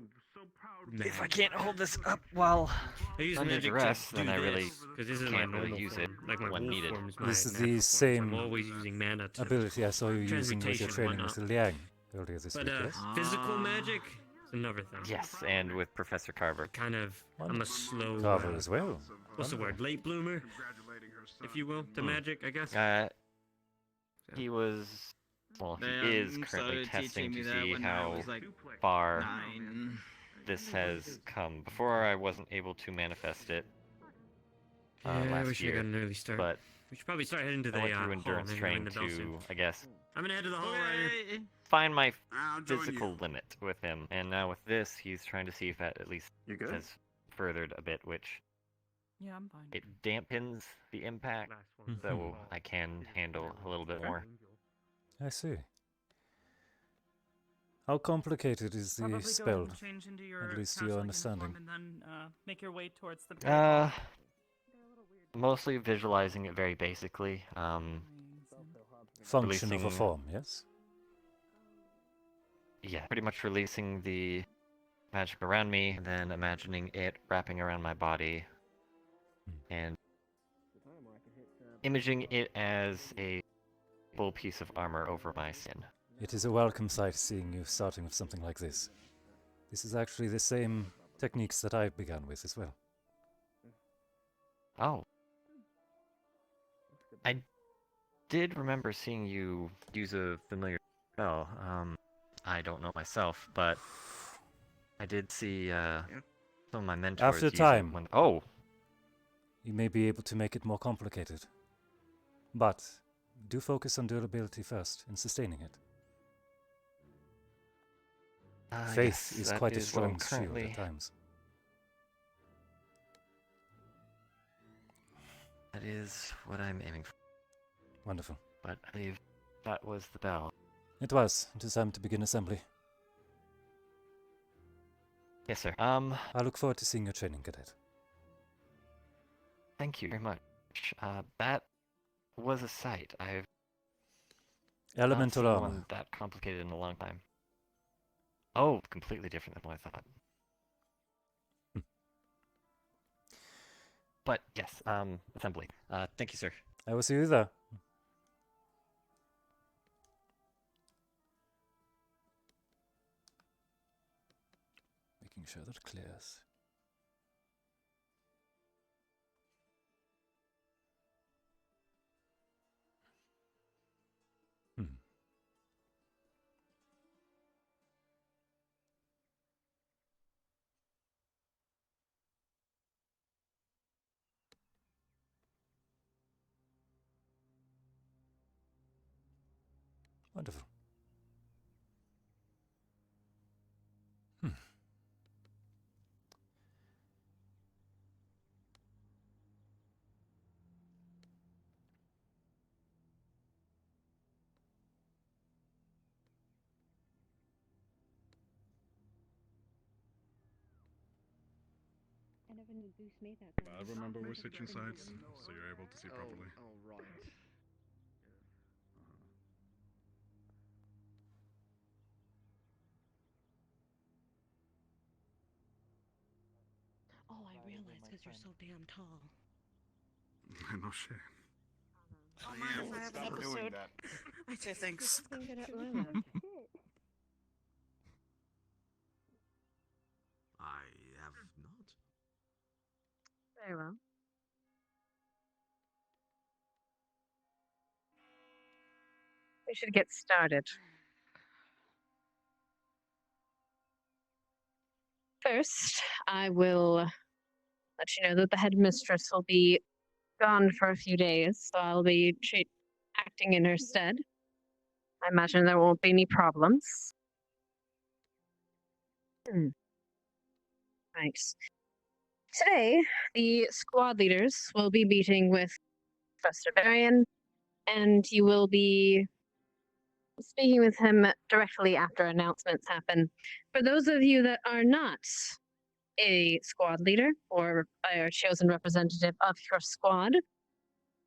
[SPEAKER 7] If I can't hold this up while
[SPEAKER 8] I use
[SPEAKER 7] under
[SPEAKER 8] magic
[SPEAKER 7] duress,
[SPEAKER 8] to
[SPEAKER 7] then
[SPEAKER 8] do
[SPEAKER 7] I really
[SPEAKER 8] this, 'cause this is my
[SPEAKER 7] can't really
[SPEAKER 8] normal
[SPEAKER 7] use
[SPEAKER 8] form.
[SPEAKER 7] it
[SPEAKER 8] Like my
[SPEAKER 7] when
[SPEAKER 8] wolf
[SPEAKER 7] needed.
[SPEAKER 8] form is my
[SPEAKER 1] This is
[SPEAKER 8] natural
[SPEAKER 1] the
[SPEAKER 8] form, so
[SPEAKER 1] same
[SPEAKER 8] I'm always using mana to
[SPEAKER 1] ability I saw you using with your
[SPEAKER 8] transmutation and
[SPEAKER 1] training
[SPEAKER 8] whatnot.
[SPEAKER 1] with the Liang earlier this
[SPEAKER 8] But
[SPEAKER 1] week, yes?
[SPEAKER 8] physical magic is another thing.
[SPEAKER 7] Yes, and with Professor Carver.
[SPEAKER 8] Kind of, I'm a slow.
[SPEAKER 1] Carver as well.
[SPEAKER 8] What's the word? Late bloomer, if you will, to magic, I guess.
[SPEAKER 7] He was. Well, he
[SPEAKER 19] They,
[SPEAKER 7] is currently
[SPEAKER 19] started
[SPEAKER 7] testing
[SPEAKER 19] teaching me
[SPEAKER 7] to
[SPEAKER 19] that
[SPEAKER 7] see
[SPEAKER 19] when I
[SPEAKER 7] how
[SPEAKER 19] was, like,
[SPEAKER 7] far
[SPEAKER 19] 9.
[SPEAKER 7] this has come. Before, I wasn't able to manifest it
[SPEAKER 8] Yeah, I
[SPEAKER 7] last
[SPEAKER 8] wish I
[SPEAKER 7] year,
[SPEAKER 8] got an early start.
[SPEAKER 7] but
[SPEAKER 8] We should probably start heading to the
[SPEAKER 7] I went through
[SPEAKER 8] hall,
[SPEAKER 7] endurance
[SPEAKER 8] and then
[SPEAKER 7] training
[SPEAKER 8] ring the bell soon.
[SPEAKER 7] to, I guess,
[SPEAKER 8] I'm gonna head to the hall right here.
[SPEAKER 7] find my
[SPEAKER 20] I'll join
[SPEAKER 7] physical limit with him. And now with this, he's trying to see if that at least
[SPEAKER 20] You good?
[SPEAKER 7] has furthered a bit, which
[SPEAKER 21] Yeah, I'm fine.
[SPEAKER 7] it dampens the impact, so I can handle a little bit more.
[SPEAKER 1] I see. How complicated is the
[SPEAKER 21] Probably go
[SPEAKER 1] spell?
[SPEAKER 21] ahead and change into your
[SPEAKER 1] At least to
[SPEAKER 21] cast
[SPEAKER 1] your
[SPEAKER 21] like
[SPEAKER 1] understanding.
[SPEAKER 21] uniform and then make your way towards the
[SPEAKER 7] Mostly visualizing it very basically.
[SPEAKER 1] Function of a
[SPEAKER 7] releasing-
[SPEAKER 1] form, yes?
[SPEAKER 7] Yeah, pretty much releasing the magic around me, and then imagining it wrapping around my body, and imaging it as a full piece of armor over my skin.
[SPEAKER 1] It is a welcome sight seeing you starting with something like this. This is actually the same techniques that I began with as well.
[SPEAKER 7] Oh. I did remember seeing you use a familiar spell. I don't know myself, but I did see some of my mentors
[SPEAKER 1] After
[SPEAKER 7] use it
[SPEAKER 1] time,
[SPEAKER 7] when... Oh!
[SPEAKER 1] you may be able to make it more complicated. But do focus on durability first and sustaining it. Faith
[SPEAKER 7] Yes,
[SPEAKER 1] is
[SPEAKER 7] that
[SPEAKER 1] quite a
[SPEAKER 7] is what I'm
[SPEAKER 1] strong shield
[SPEAKER 7] currently-
[SPEAKER 1] at times.
[SPEAKER 7] That is what I'm aiming for.
[SPEAKER 1] Wonderful.
[SPEAKER 7] But I believe that was the bell.
[SPEAKER 1] It was. It is time to begin assembly.
[SPEAKER 7] Yes, sir.
[SPEAKER 1] I look forward to seeing your training, cadet.
[SPEAKER 7] Thank you very much. That was a sight. I've
[SPEAKER 1] Elemental
[SPEAKER 7] not seen
[SPEAKER 1] armor.
[SPEAKER 7] one that complicated in a long time. Oh, completely different than what I thought. But yes, assembly. Thank you, sir.
[SPEAKER 1] I will see you there. Making sure that clears. Wonderful.
[SPEAKER 4] I never knew Goose made that.
[SPEAKER 20] Remember, we're switching sides, so you're able to see properly.
[SPEAKER 14] Oh, right.
[SPEAKER 4] Oh, I realize because you're so damn tall.
[SPEAKER 20] No shit.
[SPEAKER 3] Oh, mind if I have an
[SPEAKER 20] Stop doing
[SPEAKER 3] episode?
[SPEAKER 20] that.
[SPEAKER 3] I say thanks.
[SPEAKER 18] I have not.
[SPEAKER 5] Very well. We should get started. First, I will let you know that the headmistress will be gone for a few days, so I'll be acting in her stead. I imagine there won't be any problems. Right. Today, the squad leaders will be meeting with Professor Berion, and you will be speaking with him directly after announcements happen. For those of you that are not a squad leader or a chosen representative of your squad,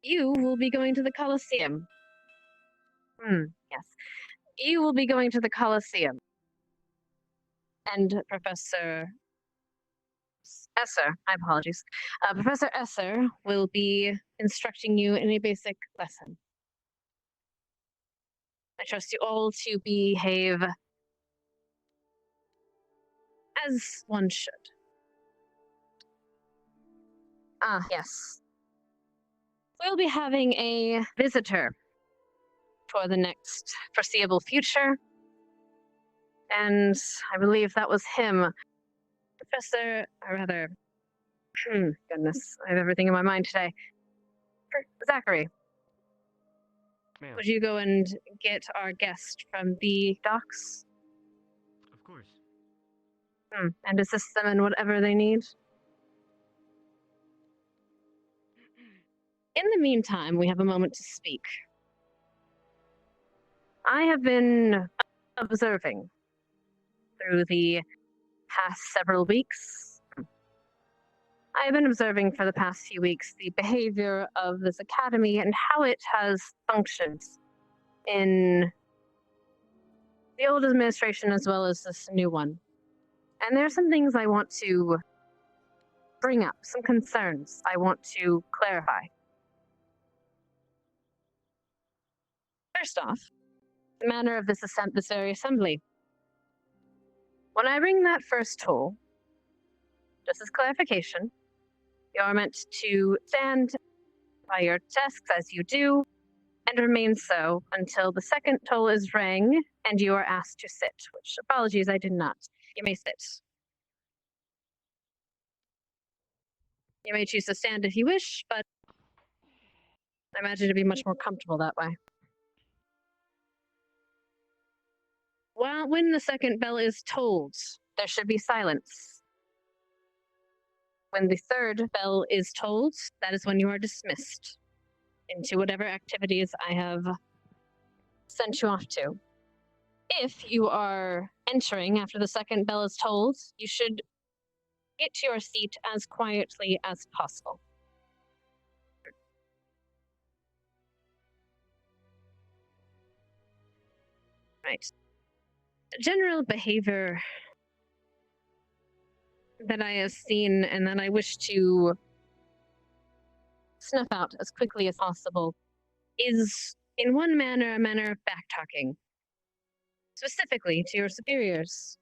[SPEAKER 5] you will be going to the Colosseum. Yes. You will be going to the Colosseum. And Professor Esser, my apologies. Professor Esser will be instructing you in a basic lesson. I trust you all to behave as one should. Ah, yes. We'll be having a visitor for the next foreseeable future. And I believe that was him. Professor, or rather, goodness, I have everything in my mind today. Zachary,
[SPEAKER 8] Ma'am.
[SPEAKER 5] would you go and get our guest from the docks?
[SPEAKER 8] Of course.
[SPEAKER 5] And assist them in whatever they need? In the meantime, we have a moment to speak. I have been observing through the past several weeks. I have been observing for the past few weeks the behavior of this academy and how it has functioned in the old administration as well as this new one. And there are some things I want to bring up, some concerns I want to clarify. First off, the manner of this very assembly. When I ring that first toll, just as clarification, you are meant to stand by your desks as you do, and remain so until the second toll is rang and you are asked to sit, which, apologies, I did not. You may sit. You may choose to stand if you wish, but I imagine it'd be much more comfortable that way. Well, when the second bell is tolled, there should be silence. When the third bell is tolled, that is when you are dismissed into whatever activities I have sent you off to. If you are entering after the second bell is tolled, you should get to your seat as quietly as possible. Right. General behavior that I have seen and that I wish to snuff out as quickly as possible is, in one manner, a manner of backtalking, specifically to your superiors.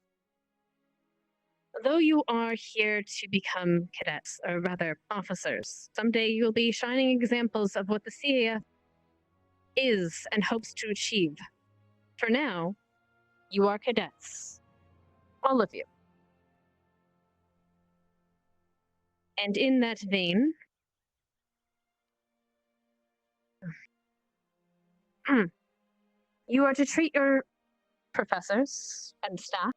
[SPEAKER 5] Though you are here to become cadets, or rather officers, someday you will be shining examples of what the CAF is and hopes to achieve. For now, you are cadets. All of you. And in that vein, you are to treat your professors and staff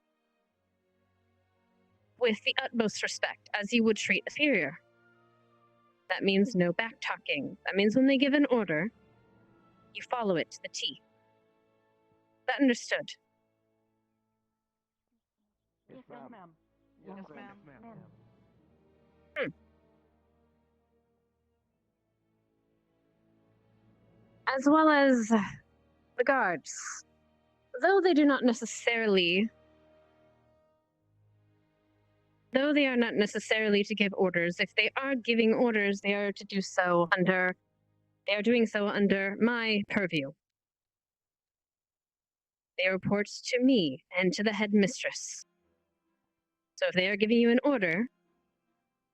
[SPEAKER 5] with the utmost respect, as you would treat a superior. That means no backtalking. That means when they give an order, you follow it to the T. That understood?
[SPEAKER 13] Yes, ma'am. Yes, ma'am.
[SPEAKER 5] As well as the guards. Though they are not necessarily to give orders, if they are giving orders, they are doing so under my purview. They report to me and to the headmistress. So if they are giving you an order,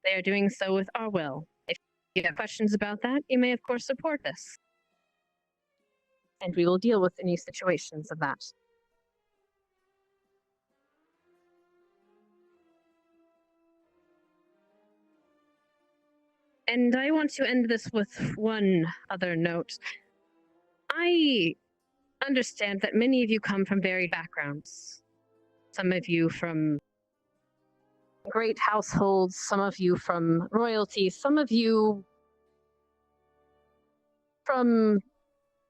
[SPEAKER 5] they are doing so with our will. If you have questions about that, you may of course support this. And we will deal with any situations of that. And I want to end this with one other note. I understand that many of you come from varied backgrounds. Some of you from great households, some of you from royalty, some of you from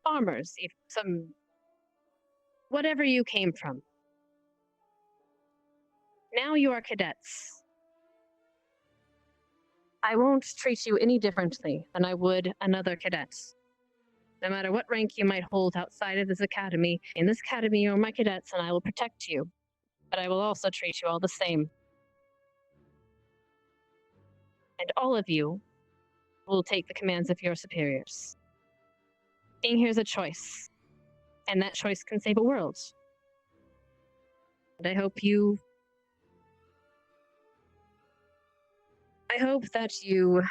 [SPEAKER 5] farmers, whatever you came from. Now you are cadets. I won't treat you any differently than I would another cadet. No matter what rank you might hold outside of this academy, in this academy you are my cadets and I will protect you. But I will also treat you all the same. And all of you will take the commands of your superiors. Being here is a choice, and that choice can save a world. And I hope that you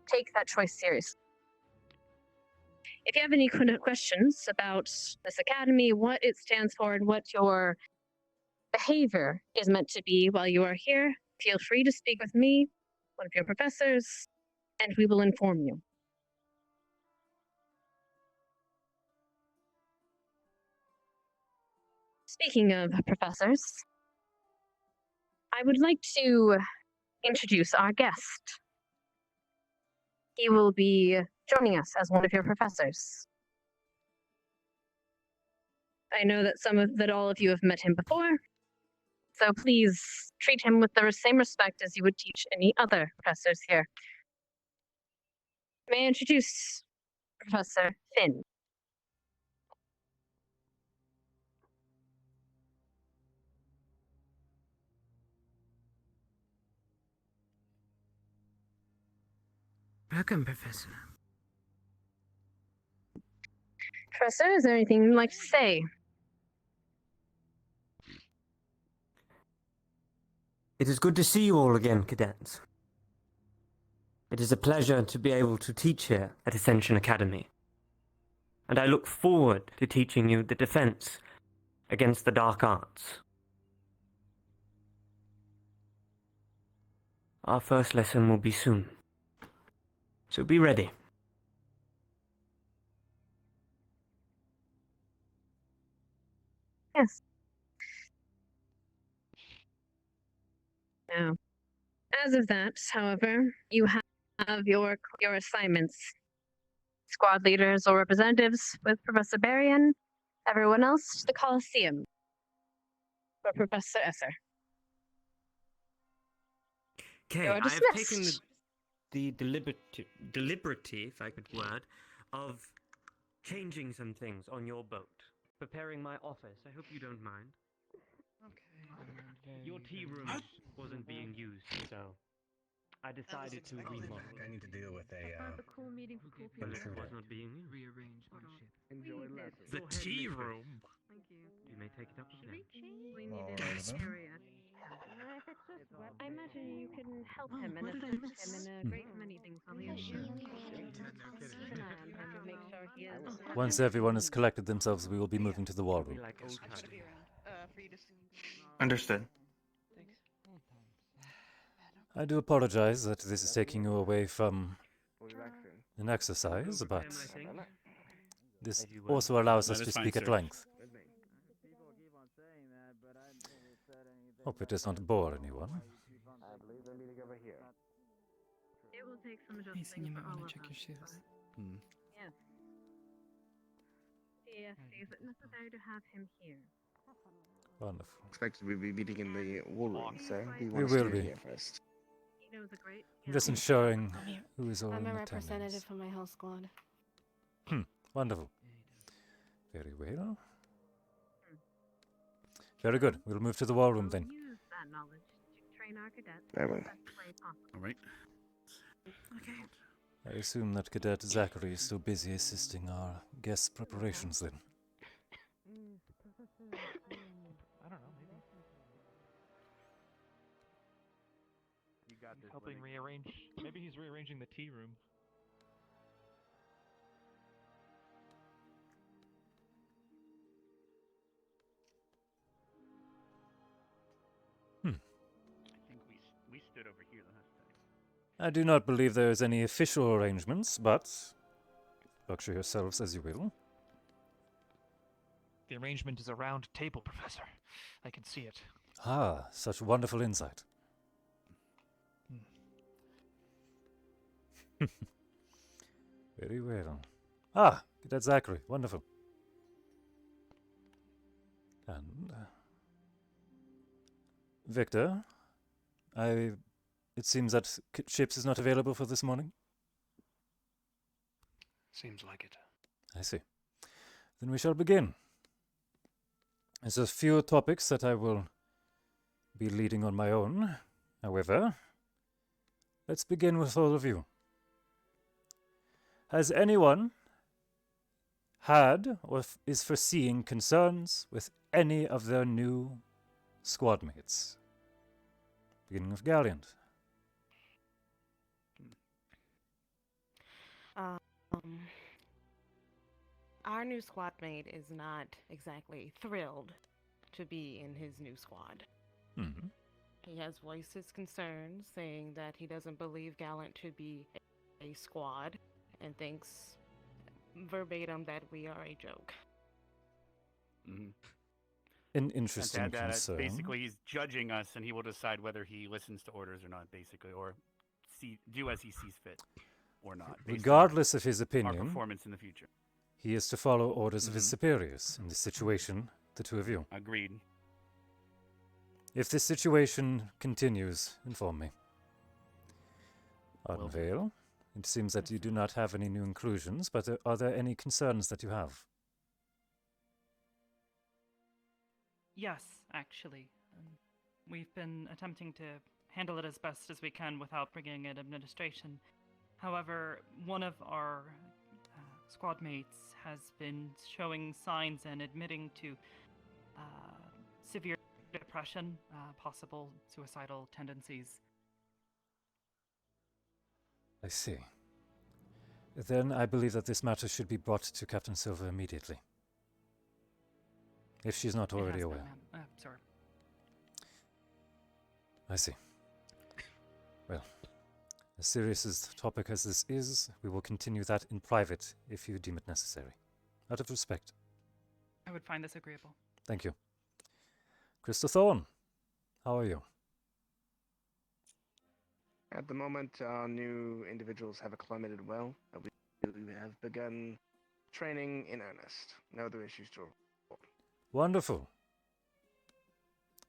[SPEAKER 5] take that choice seriously. If you have any questions about this academy, what it stands for, and what your behavior is meant to be while you are here, feel free to speak with me, one of your professors, and we will inform you. Speaking of professors, I would like to introduce our guest. He will be joining us as one of your professors. I know that all of you have met him before, so please treat him with the same respect as you would teach any other professors here. May I introduce Professor Finn?
[SPEAKER 10] Welcome, Professor.
[SPEAKER 5] Professor, is there anything you'd like to say?
[SPEAKER 9] It is good to see you all again, cadets. It is a pleasure to be able to teach here at Ascension Academy. And I look forward to teaching you the defense against the dark arts. Our first lesson will be soon. So be ready.
[SPEAKER 5] Yes. Now, as of that, however, you have your assignments. Squad leaders or representatives with Professor Berion. Everyone else to the Coliseum for Professor Esser.
[SPEAKER 9] Okay,
[SPEAKER 5] You are
[SPEAKER 9] I have
[SPEAKER 5] dismissed.
[SPEAKER 9] taken the deliberity, if I could word, of changing some things on your boat. Preparing my office. I hope you don't mind.
[SPEAKER 16] Okay.
[SPEAKER 9] Your tea room wasn't being used, so I decided to remodel.
[SPEAKER 18] I need to deal with a
[SPEAKER 5] cool meeting for cool
[SPEAKER 9] Well,
[SPEAKER 5] people.
[SPEAKER 9] it was not being used.
[SPEAKER 15] Rearrange my ship.
[SPEAKER 14] Enjoy lessons.
[SPEAKER 9] The tea room.
[SPEAKER 5] Thank you.
[SPEAKER 9] You may take it up with them.
[SPEAKER 5] We need
[SPEAKER 18] All
[SPEAKER 5] an
[SPEAKER 18] right, then.
[SPEAKER 5] area. If it's just wet, I imagine you can help him and assist him in a great many things on the issue. Keep an eye on him and make sure he is.
[SPEAKER 1] Once everyone has collected themselves, we will be moving to the war room.
[SPEAKER 9] Like old
[SPEAKER 3] I'm
[SPEAKER 9] times.
[SPEAKER 3] gonna be around. For you to see.
[SPEAKER 11] Understood.
[SPEAKER 1] I do apologize that this is taking you away from
[SPEAKER 14] We'll be back soon.
[SPEAKER 1] an exercise, but
[SPEAKER 9] I think.
[SPEAKER 1] this
[SPEAKER 9] As you were.
[SPEAKER 1] also allows us
[SPEAKER 19] That
[SPEAKER 1] to
[SPEAKER 19] is fine,
[SPEAKER 1] speak at
[SPEAKER 19] sir.
[SPEAKER 1] length.
[SPEAKER 19] People keep on saying that, but I never said anything.
[SPEAKER 1] Hope it does not bore anyone.
[SPEAKER 14] I believe they're meeting over here.
[SPEAKER 5] It will take some
[SPEAKER 17] Mason,
[SPEAKER 5] adjusting
[SPEAKER 17] you might
[SPEAKER 5] for all
[SPEAKER 17] want
[SPEAKER 5] of
[SPEAKER 17] to check your
[SPEAKER 5] us,
[SPEAKER 17] shoes.
[SPEAKER 5] but yes. Yes, is it necessary to have him here?
[SPEAKER 1] Wonderful.
[SPEAKER 14] Expected we be meeting in the war room, so we
[SPEAKER 1] We
[SPEAKER 14] want to
[SPEAKER 1] will
[SPEAKER 14] stay
[SPEAKER 1] be.
[SPEAKER 14] here first.
[SPEAKER 5] He knows a great.
[SPEAKER 1] I'm just ensuring
[SPEAKER 6] I'm here.
[SPEAKER 1] who is all
[SPEAKER 6] I'm
[SPEAKER 1] in
[SPEAKER 6] a
[SPEAKER 1] attendance.
[SPEAKER 6] representative from my health squad.
[SPEAKER 1] Wonderful. Very well. Very good. We'll move to the war room then.
[SPEAKER 5] Use that knowledge to train our cadets
[SPEAKER 14] Very
[SPEAKER 5] in
[SPEAKER 14] well.
[SPEAKER 5] the best way possible.
[SPEAKER 19] All right.
[SPEAKER 6] Okay.
[SPEAKER 1] I assume that Cadet Zachary is still busy assisting our guest preparations then.
[SPEAKER 7] I don't know, maybe.
[SPEAKER 19] You got
[SPEAKER 7] He's helping rearrange. Maybe he's rearranging the tea room.
[SPEAKER 1] Hmm.
[SPEAKER 19] I think we stood over here last time.
[SPEAKER 1] I do not believe there is any official arrangements, but structure yourselves as you will.
[SPEAKER 7] The arrangement is a round table, Professor. I can see it.
[SPEAKER 1] Ah, such wonderful insight. Very well. Ah, Cadet Zachary. Wonderful. And Victor, it seems that Chips is not available for this morning.
[SPEAKER 17] Seems like it.
[SPEAKER 1] I see. Then we shall begin. There's a few topics that I will be leading on my own. However, let's begin with all of you. Has anyone had or is foreseeing concerns with any of their new squad mates? Beginning with Gallant.
[SPEAKER 6] Our new squad mate is not exactly thrilled to be in his new squad.
[SPEAKER 1] Mm-hmm.
[SPEAKER 6] He has voiced his concerns, saying that he doesn't believe Gallant to be a squad and thinks verbatim that we are a joke.
[SPEAKER 19] Mm-hmm.
[SPEAKER 1] An interesting
[SPEAKER 19] and to add that,
[SPEAKER 1] concern.
[SPEAKER 19] basically, he's judging us, and he will decide whether he listens to orders or not, basically, or do as he sees fit or not.
[SPEAKER 1] Regardless of his
[SPEAKER 19] our
[SPEAKER 1] opinion,
[SPEAKER 19] performance in the future.
[SPEAKER 1] he is to follow orders of his superiors. In this situation, the two of you.
[SPEAKER 19] Agreed.
[SPEAKER 1] If this situation continues, inform me. Ardenvale, it seems that you do not have any new inclusions, but are there any concerns that you have?
[SPEAKER 21] Yes, actually. We've been attempting to handle it as best as we can without bringing in administration. However, one of our squad mates has been showing signs and admitting to severe depression, possible suicidal tendencies.
[SPEAKER 1] I see. Then I believe that this matter should be brought to Captain Silver immediately. If she's not already aware.
[SPEAKER 21] Sorry.
[SPEAKER 1] I see. Well, as serious a topic as this is, we will continue that in private if you deem it necessary. Out of respect.
[SPEAKER 21] I would find this agreeable.
[SPEAKER 1] Thank you. Crystal Thorne, how are you?
[SPEAKER 14] At the moment, our new individuals have acclimated well. We have begun training in earnest. No other issues to report.
[SPEAKER 1] Wonderful.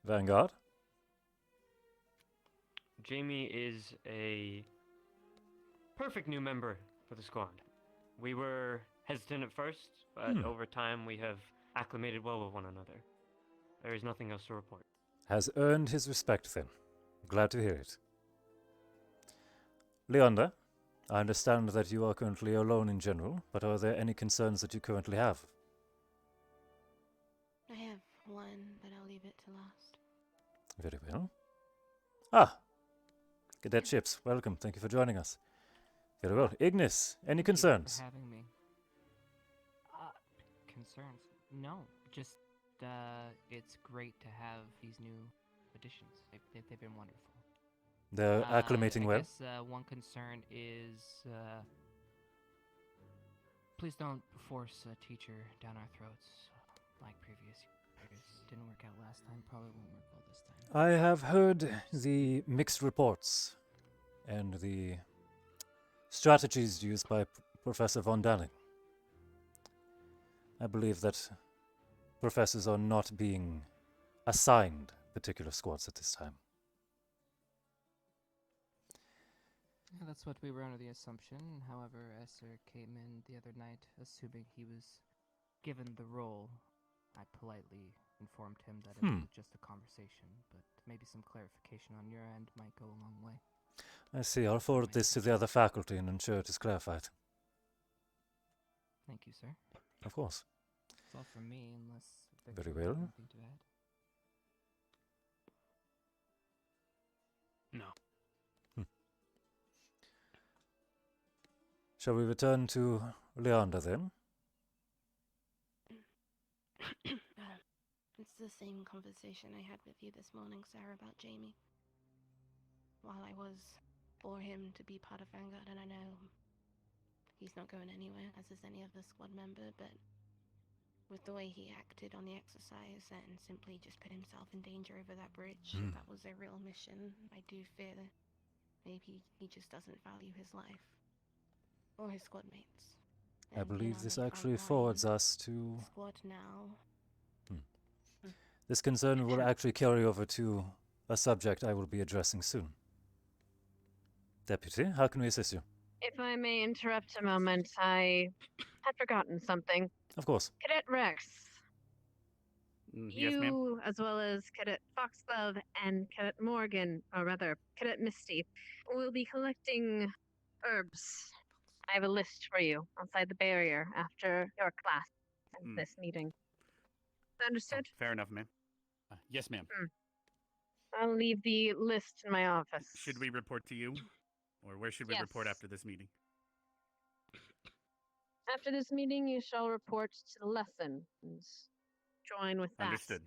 [SPEAKER 1] Vanguard?
[SPEAKER 8] Jamie is a perfect new member for the squad. We were hesitant at first, but over time we have acclimated well with one another. There is nothing else to report.
[SPEAKER 1] Has earned his respect then. Glad to hear it. Leander, I understand that you are currently alone in general, but are there any concerns that you currently have?
[SPEAKER 6] I have one, but I'll leave it to last.
[SPEAKER 1] Very well. Ah! Cadet Chips, welcome. Thank you for joining us. Very well. Ignis, any concerns?
[SPEAKER 12] Thank you for having me. Concerns? No, just it's great to have these new additions. They've been wonderful.
[SPEAKER 1] They're acclimating well?
[SPEAKER 12] I guess one concern is please don't force a teacher down our throats like previous years. Didn't work out last time, probably won't work well this time.
[SPEAKER 1] I have heard the mixed reports and the strategies used by Professor von Dalling. I believe that professors are not being assigned particular squads at this time.
[SPEAKER 12] Yeah, that's what we were under the assumption. However, Esser came in the other night assuming he was given the role. I politely informed him that it was just a conversation, but maybe some clarification on your end might go a long way.
[SPEAKER 1] I see. I'll forward this to the other faculty and ensure it is clarified.
[SPEAKER 12] Thank you, sir.
[SPEAKER 1] Of course.
[SPEAKER 12] That's all from me, unless
[SPEAKER 1] Very
[SPEAKER 12] Victor has
[SPEAKER 1] well.
[SPEAKER 12] anything to add.
[SPEAKER 17] No.
[SPEAKER 1] Shall we return to Leander then?
[SPEAKER 6] It's the same conversation I had with you this morning, Sarah, about Jamie. While I was for him to be part of Vanguard, and I know he's not going anywhere, as is any other squad member, but with the way he acted on the exercise and simply just put himself in danger over that bridge, if that was a real mission, I do fear that maybe he just doesn't value his life or his squad mates.
[SPEAKER 1] I
[SPEAKER 6] And, you
[SPEAKER 1] believe
[SPEAKER 6] know,
[SPEAKER 1] this
[SPEAKER 6] the
[SPEAKER 1] actually
[SPEAKER 6] front
[SPEAKER 1] forwards
[SPEAKER 6] line
[SPEAKER 1] us to...
[SPEAKER 6] squad now.
[SPEAKER 1] This concern will actually carry over to a subject I will be addressing soon. Deputy, how can we assist you?
[SPEAKER 5] If I may interrupt a moment, I had forgotten something.
[SPEAKER 1] Of course.
[SPEAKER 5] Cadet Rex,
[SPEAKER 19] Yes, ma'am.
[SPEAKER 5] you, as well as Cadet Foxglove and Cadet Morgan, or rather, Cadet Misty, will be collecting herbs. I have a list for you outside the barrier after your class and this meeting. Understood?
[SPEAKER 19] Fair enough, ma'am. Yes, ma'am.
[SPEAKER 5] I'll leave the list in my office.
[SPEAKER 19] Should we report to you? Or where should we report
[SPEAKER 5] Yes.
[SPEAKER 19] after this meeting?
[SPEAKER 5] After this meeting, you shall report to the lesson and join with that.
[SPEAKER 19] Understood.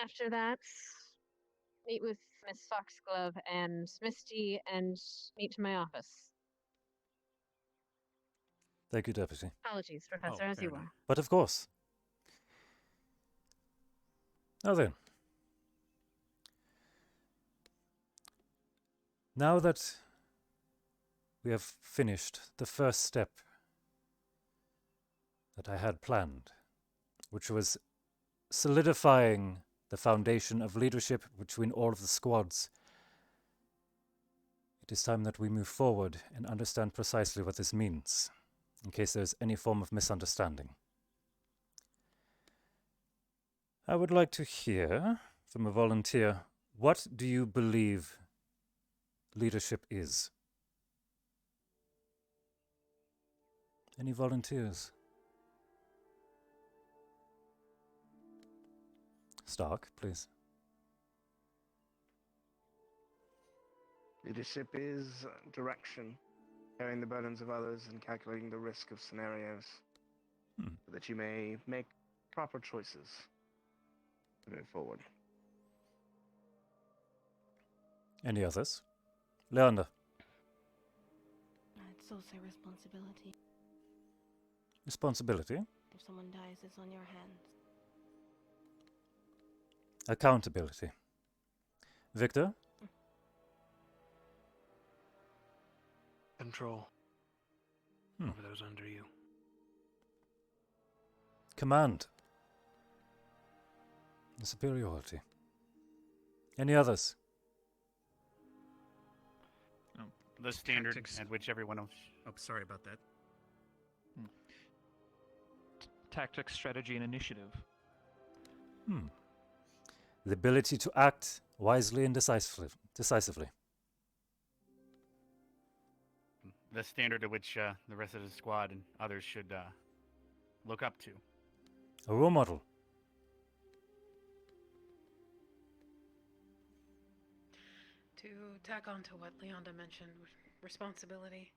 [SPEAKER 5] After that, meet with Miss Foxglove and Misty and meet to my office.
[SPEAKER 1] Thank you, Deputy.
[SPEAKER 5] Apologies, Professor, as you were.
[SPEAKER 1] But of course. Now then. Now that we have finished the first step that I had planned, which was solidifying the foundation of leadership between all of the squads, it is time that we move forward and understand precisely what this means, in case there is any form of misunderstanding. I would like to hear from a volunteer, what do you believe leadership is? Any volunteers? Stark, please.
[SPEAKER 14] Leadership is direction, carrying the burdens of others and calculating the risk of scenarios, so that you may make proper choices to move forward.
[SPEAKER 1] Any others? Leander.
[SPEAKER 6] It's also responsibility.
[SPEAKER 1] Responsibility.
[SPEAKER 6] If someone dies, it's on your hands.
[SPEAKER 1] Accountability. Victor?
[SPEAKER 17] Control over those under you.
[SPEAKER 1] Command. Superiority. Any others?
[SPEAKER 19] The standard
[SPEAKER 11] Tactics.
[SPEAKER 19] at which everyone else... Oh, sorry about that.
[SPEAKER 11] Tactics, strategy, and initiative.
[SPEAKER 1] The ability to act wisely and decisively.
[SPEAKER 19] The standard at which the rest of the squad and others should look up to.
[SPEAKER 1] A role model.
[SPEAKER 2] To tack on to what Leonda mentioned, responsibility.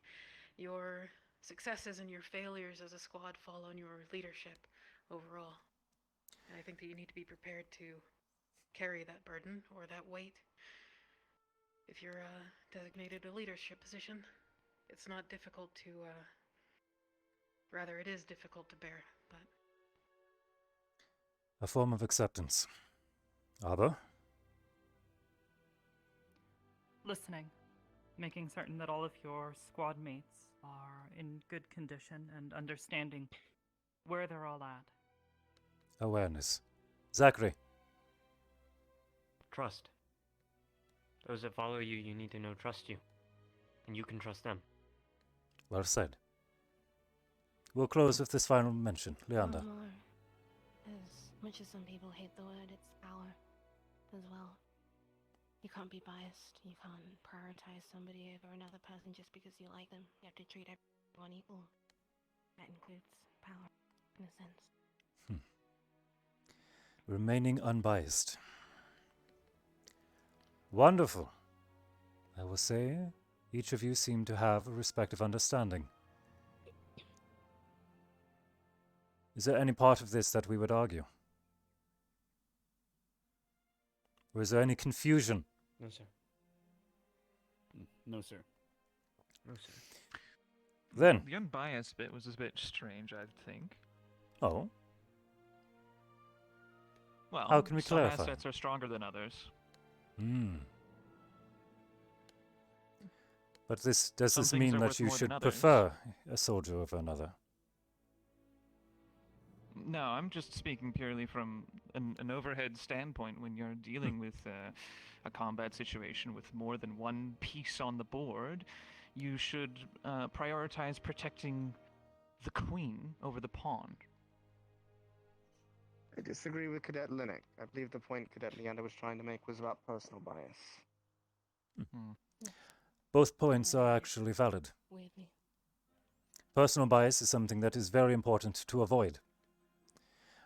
[SPEAKER 2] Your successes and your failures as a squad fall on your leadership overall. And I think that you need to be prepared to carry that burden or that weight. If you're designated a leadership position, it's not difficult to, rather it is difficult to bear, but...
[SPEAKER 1] A form of acceptance. Aber?
[SPEAKER 21] Listening. Making certain that all of your squad mates are in good condition and understanding where they're all at.
[SPEAKER 1] Awareness. Zachary.
[SPEAKER 7] Trust. Those that follow you, you need to know trust you. And you can trust them.
[SPEAKER 1] Well said. We'll close with this final mention. Leander.
[SPEAKER 6] One more. As much as some people hate the word, it's power as well. You can't be biased. You can't prioritize somebody over another person just because you like them. You have to treat everyone equal. That includes power, in a sense.
[SPEAKER 1] Remaining unbiased. Wonderful. I will say, each of you seem to have a respective understanding. Is there any part of this that we would argue? Or is there any confusion?
[SPEAKER 7] No, sir.
[SPEAKER 19] No, sir.
[SPEAKER 7] No, sir.
[SPEAKER 1] Then.
[SPEAKER 11] The unbiased bit was a bit strange, I think.
[SPEAKER 1] Oh?
[SPEAKER 11] Well,
[SPEAKER 1] how can we
[SPEAKER 11] some
[SPEAKER 1] clarify?
[SPEAKER 11] assets are stronger than others.
[SPEAKER 1] But does this
[SPEAKER 11] things
[SPEAKER 1] mean
[SPEAKER 11] are
[SPEAKER 1] that
[SPEAKER 11] worth
[SPEAKER 1] you
[SPEAKER 11] more than
[SPEAKER 1] should
[SPEAKER 11] others.
[SPEAKER 1] prefer a soldier over another?
[SPEAKER 11] No, I'm just speaking purely from an overhead standpoint. When you're dealing with a combat situation with more than one piece on the board, you should prioritize protecting the queen over the pawn.
[SPEAKER 14] I disagree with Cadet Linux. I believe the point Cadet Leander was trying to make was about personal bias.
[SPEAKER 1] Both points are actually valid.
[SPEAKER 6] Weirdly.
[SPEAKER 1] Personal bias is something that is very important to avoid.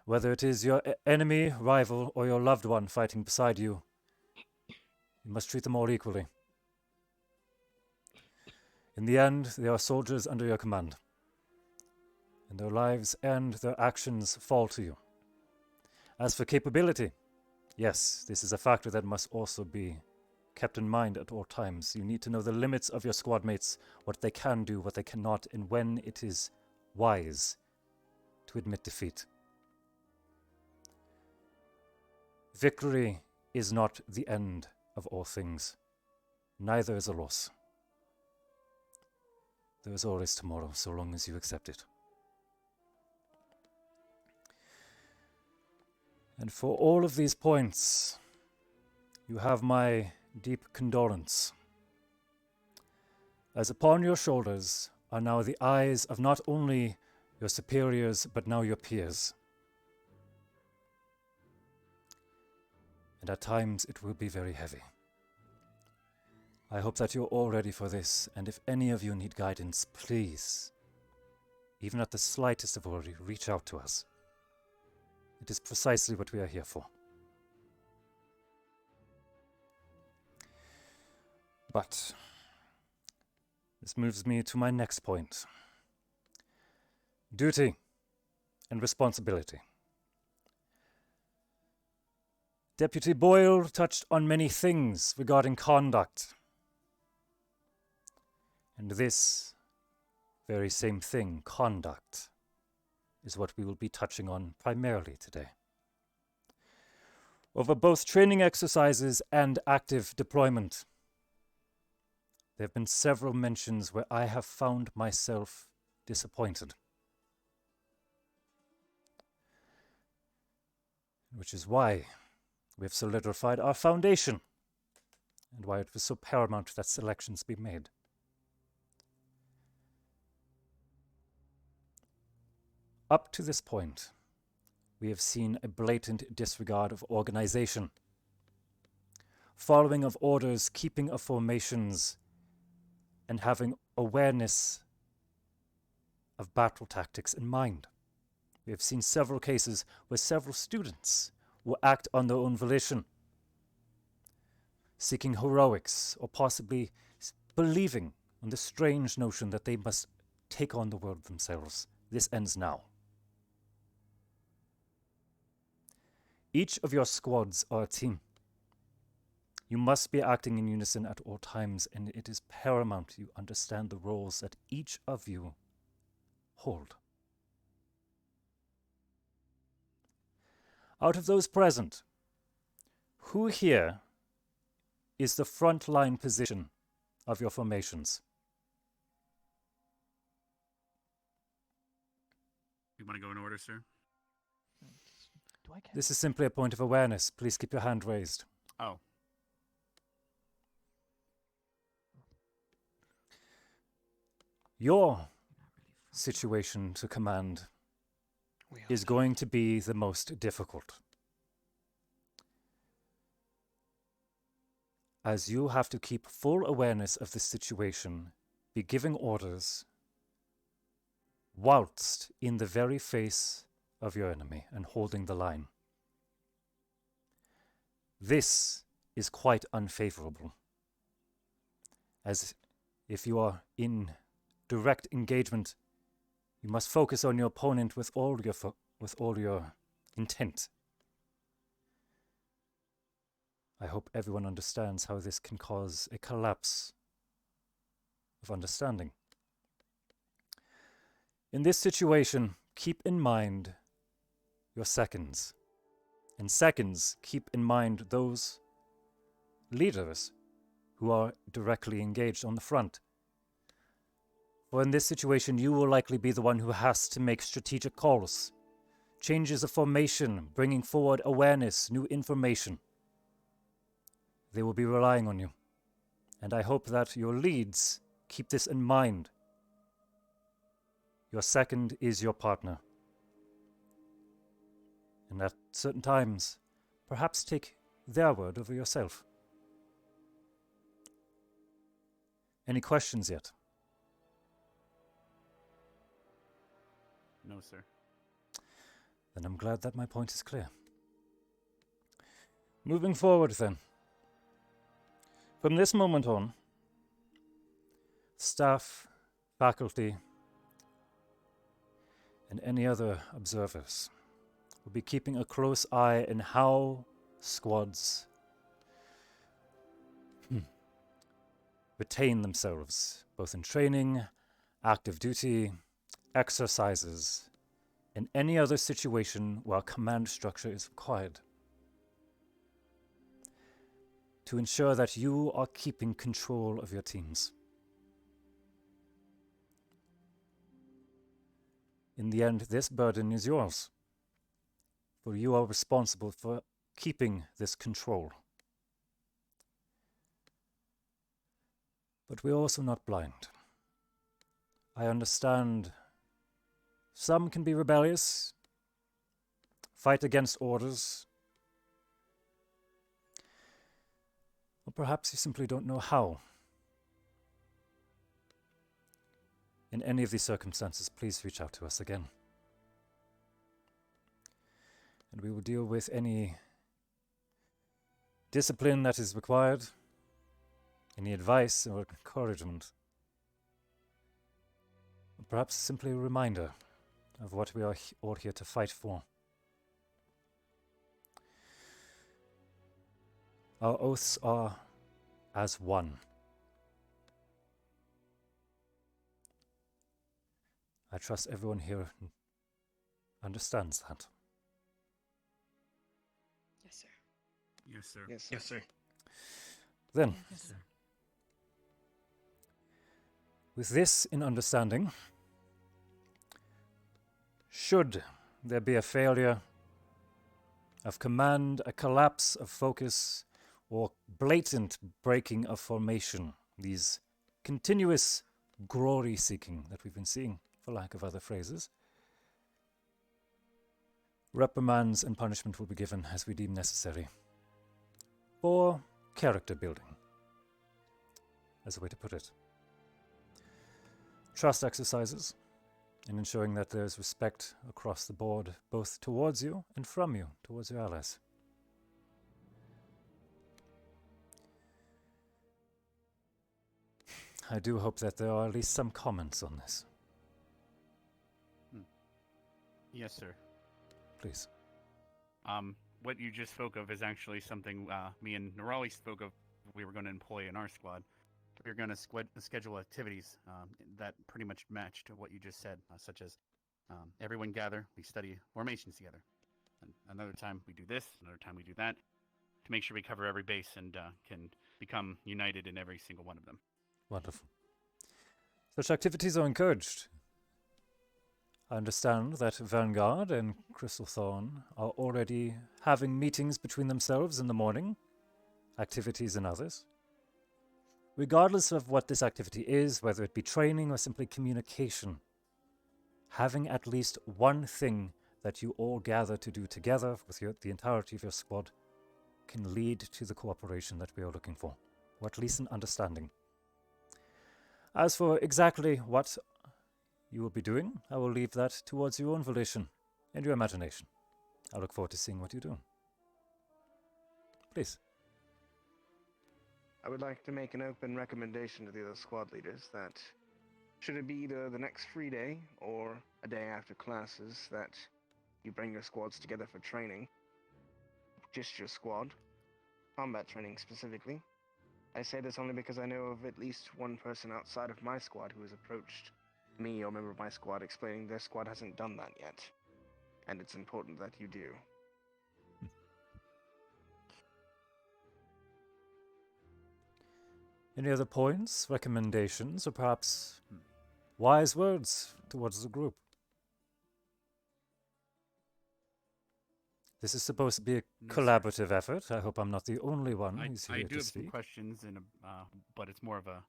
[SPEAKER 1] Whether it is your enemy, rival, or your loved one fighting beside you, you must treat them all equally. In the end, they are soldiers under your command, and their lives and their actions fall to you. As for capability, yes, this is a factor that must also be kept in mind at all times. You need to know the limits of your squad mates, what they can do, what they cannot, and when it is wise to admit defeat. Victory is not the end of all things. Neither is a loss. There is always tomorrow, so long as you accept it. And for all of these points, you have my deep condolence, as upon your shoulders are now the eyes of not only your superiors, but now your peers. And at times it will be very heavy. I hope that you're all ready for this, and if any of you need guidance, please, even at the slightest of worry, reach out to us. It is precisely what we are here for. But this moves me to my next point. Duty and responsibility. Deputy Boyle touched on many things regarding conduct. And this very same thing, conduct, is what we will be touching on primarily today. Over both training exercises and active deployment, there have been several mentions where I have found myself disappointed. Which is why we have solidified our foundation, and why it was so paramount that selections be made. Up to this point, we have seen a blatant disregard of organization, following of orders, keeping of formations, and having awareness of battle tactics in mind. We have seen several cases where several students will act on their own volition, seeking heroics, or possibly believing on the strange notion that they must take on the world themselves. This ends now. Each of your squads are a team. You must be acting in unison at all times, and it is paramount you understand the roles that each of you hold. Out of those present, who here is the front-line position of your formations?
[SPEAKER 4] You want to go in order, sir?
[SPEAKER 1] This is simply a point of awareness. Please keep your hand raised.
[SPEAKER 4] Oh.
[SPEAKER 1] Your situation to command is going to be the most difficult, as you have to keep full awareness of the situation, be giving orders, whilst in the very face of your enemy and holding the line. This is quite unfavorable, as if you are in direct engagement, you must focus on your opponent with all your intent. I hope everyone understands how this can cause a collapse of understanding. In this situation, keep in mind your seconds. And seconds, keep in mind those leaders who are directly engaged on the front. For in this situation, you will likely be the one who has to make strategic calls. Changes of formation, bringing forward awareness, new information. They will be relying on you. And I hope that your leads keep this in mind. Your second is your partner. And at certain times, perhaps take their word over yourself. Any questions yet?
[SPEAKER 4] No, sir.
[SPEAKER 1] Then I'm glad that my point is clear. Moving forward then. From this moment on, staff, faculty, and any other observers will be keeping a close eye in how squads retain themselves, both in training, active duty, exercises, and any other situation where command structure is required, to ensure that you are keeping control of your teams. In the end, this burden is yours, for you are responsible for keeping this control. But we're also not blind. I understand some can be rebellious, fight against orders, or perhaps you simply don't know how. In any of these circumstances, please reach out to us again. And we will deal with any discipline that is required, any advice or encouragement, or perhaps simply a reminder of what we are all here to fight for. Our oaths are as one. I trust everyone here understands that.
[SPEAKER 2] Yes, sir.
[SPEAKER 4] Yes, sir.
[SPEAKER 14] Yes, sir.
[SPEAKER 1] Then,
[SPEAKER 2] Yes, sir.
[SPEAKER 1] with this in understanding, should there be a failure of command, a collapse of focus, or blatant breaking of formation, these continuous glory seeking that we've been seeing, for lack of other phrases, reprimands and punishment will be given as we deem necessary for character building, as a way to put it. Trust exercises in ensuring that there's respect across the board, both towards you and from you, towards your allies. I do hope that there are at least some comments on this.
[SPEAKER 4] Yes, sir.
[SPEAKER 1] Please.
[SPEAKER 4] What you just spoke of is actually something me and Nerali spoke of. We were going to employ in our squad. We were going to schedule activities that pretty much matched what you just said, such as everyone gather, we study formations together. And another time we do this, another time we do that, to make sure we cover every base and can become united in every single one of them.
[SPEAKER 1] Wonderful. Such activities are encouraged. I understand that Vanguard and Crystal Thorn are already having meetings between themselves in the morning, activities and others. Regardless of what this activity is, whether it be training or simply communication, having at least one thing that you all gather to do together with the entirety of your squad can lead to the cooperation that we are looking for, or at least an understanding. As for exactly what you will be doing, I will leave that towards your own volition and your imagination. I look forward to seeing what you do. Please.
[SPEAKER 14] I would like to make an open recommendation to the other squad leaders that should it be either the next free day or a day after classes that you bring your squads together for training, just your squad, combat training specifically. I say this only because I know of at least one person outside of my squad who has approached me or a member of my squad explaining their squad hasn't done that yet, and it's important that you do.
[SPEAKER 1] Any other points, recommendations, or perhaps Wise words towards the group. This is supposed to be a
[SPEAKER 4] No, sir.
[SPEAKER 1] collaborative effort. I hope I'm not the only one who's
[SPEAKER 4] I
[SPEAKER 1] here
[SPEAKER 4] do
[SPEAKER 1] to
[SPEAKER 4] have some
[SPEAKER 1] speak.
[SPEAKER 4] questions, but it's more of a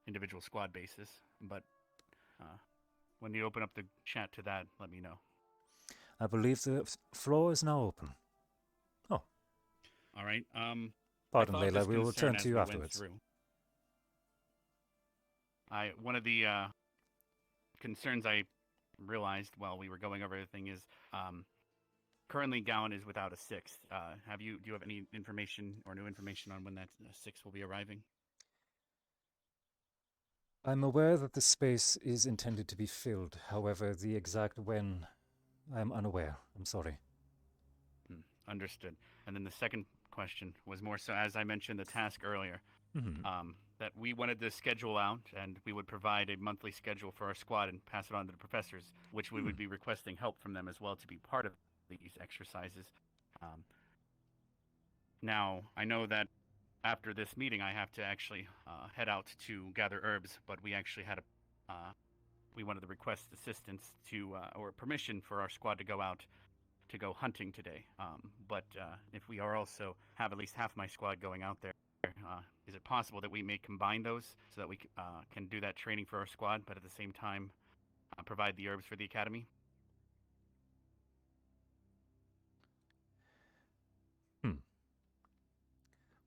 [SPEAKER 4] individual squad basis. But when you open up the chat to that, let me know.
[SPEAKER 1] I believe the floor is now open. Oh.
[SPEAKER 4] All right.
[SPEAKER 1] Pardon,
[SPEAKER 4] I thought
[SPEAKER 1] Layla.
[SPEAKER 4] this
[SPEAKER 1] We will
[SPEAKER 4] concern
[SPEAKER 1] return
[SPEAKER 4] as
[SPEAKER 1] to you
[SPEAKER 4] we went
[SPEAKER 1] afterwards.
[SPEAKER 4] through. One of the concerns I realized while we were going over everything is currently Gowan is without a sixth. Do you have any information or new information on when that sixth will be arriving?
[SPEAKER 1] I'm aware that the space is intended to be filled. However, the exact when, I'm unaware. I'm sorry.
[SPEAKER 4] Understood. And then the second question was more so, as I mentioned the task earlier, that we wanted to schedule out and we would provide a monthly schedule for our squad and pass it on to the professors, which we would be requesting help from them as well to be part of these exercises. Now, I know that after this meeting, I have to actually head out to gather herbs, but we actually had we wanted to request assistance or permission for our squad to go out to go hunting today. But if we are also have at least half my squad going out there, is it possible that we may combine those so that we can do that training for our squad, but at the same time provide the herbs for the academy?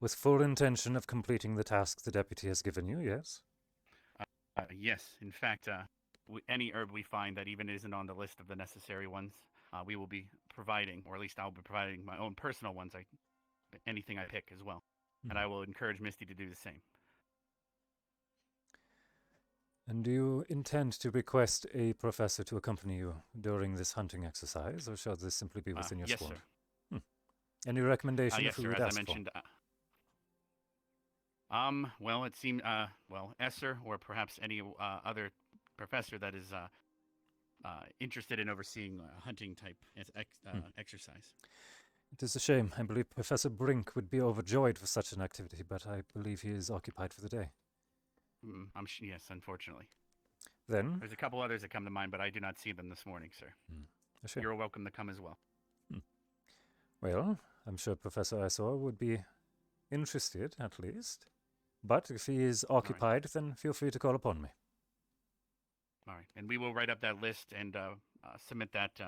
[SPEAKER 1] With full intention of completing the task the deputy has given you, yes?
[SPEAKER 4] Yes. In fact, any herb we find that even isn't on the list of the necessary ones, we will be providing, or at least I'll be providing my own personal ones, anything I pick as well. And I will encourage Misty to do the same.
[SPEAKER 1] And do you intend to request a professor to accompany you during this hunting exercise, or shall this simply be within your
[SPEAKER 4] yes,
[SPEAKER 1] squad?
[SPEAKER 4] Sir.
[SPEAKER 1] Any recommendation
[SPEAKER 4] Yes,
[SPEAKER 1] of who
[SPEAKER 4] sir.
[SPEAKER 1] you would
[SPEAKER 4] As
[SPEAKER 1] ask
[SPEAKER 4] I
[SPEAKER 1] for?
[SPEAKER 4] mentioned, well, it seemed, Esser or perhaps any other professor that is interested in overseeing hunting type exercise.
[SPEAKER 1] It is a shame. I believe Professor Brink would be overjoyed for such an activity, but I believe he is occupied for the day.
[SPEAKER 4] Yes, unfortunately.
[SPEAKER 1] Then?
[SPEAKER 4] There's a couple others that come to mind, but I do not see them this morning, sir.
[SPEAKER 1] Sure.
[SPEAKER 4] You're welcome to come as well.
[SPEAKER 1] Well, I'm sure Professor Isor would be interested, at least. But if he is occupied, then feel free to call upon me.
[SPEAKER 4] All right. And we will write up that list and submit that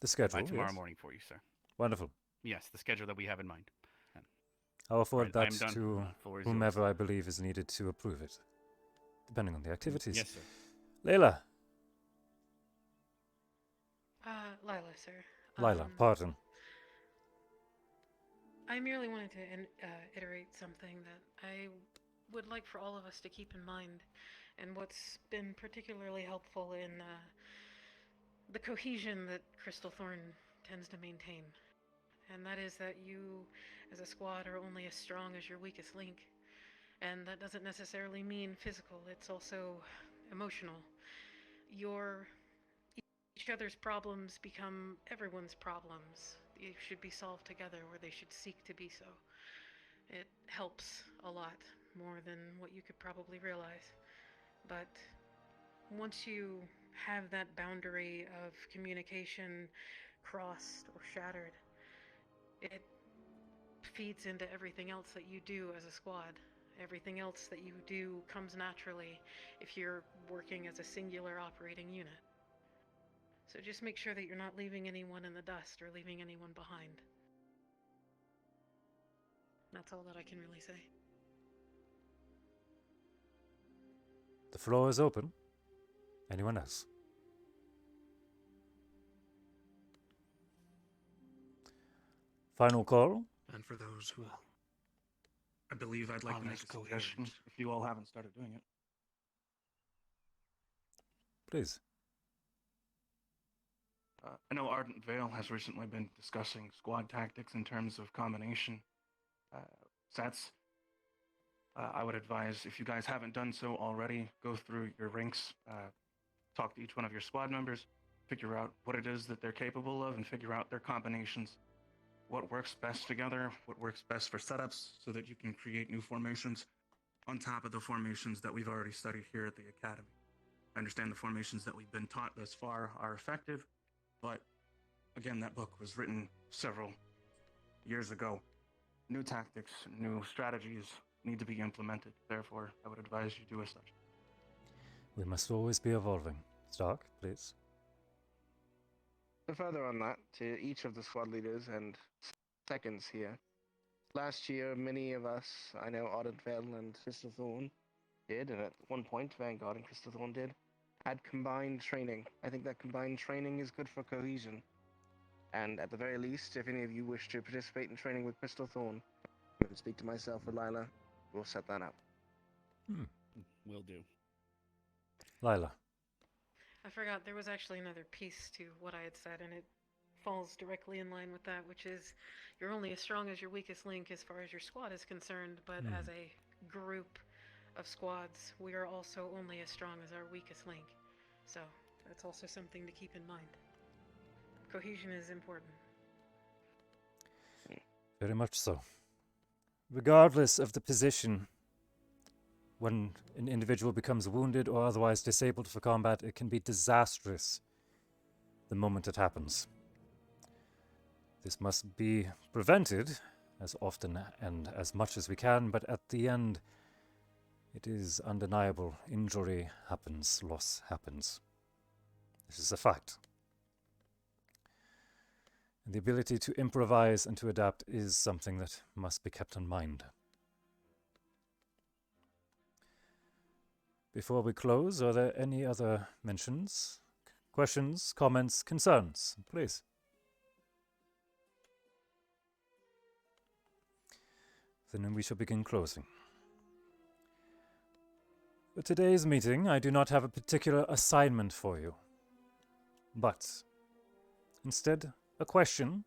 [SPEAKER 1] the schedule,
[SPEAKER 4] by tomorrow
[SPEAKER 1] yes.
[SPEAKER 4] morning for you, sir.
[SPEAKER 1] Wonderful.
[SPEAKER 4] Yes, the schedule that we have in mind.
[SPEAKER 1] I'll forward
[SPEAKER 4] Right,
[SPEAKER 1] that
[SPEAKER 4] I'm done.
[SPEAKER 1] to
[SPEAKER 4] Floor is
[SPEAKER 1] whomever I believe is needed to approve it, depending on the activities.
[SPEAKER 4] Yes, sir.
[SPEAKER 1] Layla.
[SPEAKER 2] Lila, sir.
[SPEAKER 1] Lila, pardon.
[SPEAKER 2] I merely wanted to iterate something that I would like for all of us to keep in mind, and what's been particularly helpful in the cohesion that Crystal Thorn tends to maintain. And that is that you, as a squad, are only as strong as your weakest link. And that doesn't necessarily mean physical, it's also emotional. Each other's problems become everyone's problems. They should be solved together, or they should seek to be so. It helps a lot, more than what you could probably realize. But once you have that boundary of communication crossed or shattered, it feeds into everything else that you do as a squad. Everything else that you do comes naturally if you're working as a singular operating unit. So just make sure that you're not leaving anyone in the dust or leaving anyone behind. That's all that I can really say.
[SPEAKER 1] The floor is open. Anyone else? Final call?
[SPEAKER 17] And for those who
[SPEAKER 11] I believe I'd like to make a suggestion if you all haven't started doing it.
[SPEAKER 1] Please.
[SPEAKER 11] I know Ardent Vale has recently been discussing squad tactics in terms of combination sets. I would advise, if you guys haven't done so already, go through your ranks, talk to each one of your squad members, figure out what it is that they're capable of, and figure out their combinations. What works best together, what works best for setups, so that you can create new formations on top of the formations that we've already studied here at the Academy.
[SPEAKER 20] I understand the formations that we've been taught thus far are effective, but again, that book was written several years ago. New tactics, new strategies need to be implemented. Therefore, I would advise you do as such.
[SPEAKER 1] We must always be evolving. Stark, please.
[SPEAKER 14] So further on that, to each of the squad leaders and seconds here. Last year, many of us, I know Vale and Crystal Thorn did, and at one point, Vanguard and Crystal Thorn did, had combined training. I think that combined training is good for cohesion. And at the very least, if any of you wish to participate in training with Crystal Thorn, you can speak to myself or Lila. We'll set that up.
[SPEAKER 4] Will do.
[SPEAKER 1] Lila.
[SPEAKER 2] I forgot there was actually another piece to what I had said, and it falls directly in line with that, which is you're only as strong as your weakest link as far as your squad is concerned, but as a group of squads, we are also only as strong as our weakest link. So that's also something to keep in mind. Cohesion is important.
[SPEAKER 1] Very much so. Regardless of the position, when an individual becomes wounded or otherwise disabled for combat, it can be disastrous the moment it happens. This must be prevented as often and as much as we can, but at the end, it is undeniable. Injury happens, loss happens. This is a fact. And the ability to improvise and to adapt is something that must be kept in mind. Before we close, are there any other mentions, questions, comments, concerns? Please. Then we shall begin closing. For today's meeting, I do not have a particular assignment for you, but instead a question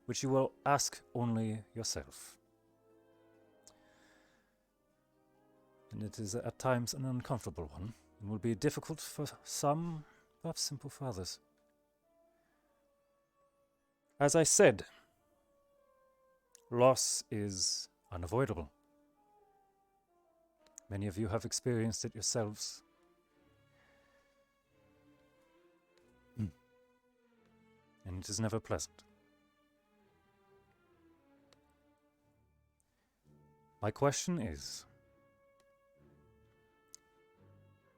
[SPEAKER 1] which you will ask only yourself. And it is at times an uncomfortable one, and will be difficult for some, perhaps simple for others. As I said, loss is unavoidable. Many of you have experienced it yourselves. And it is never pleasant. My question is,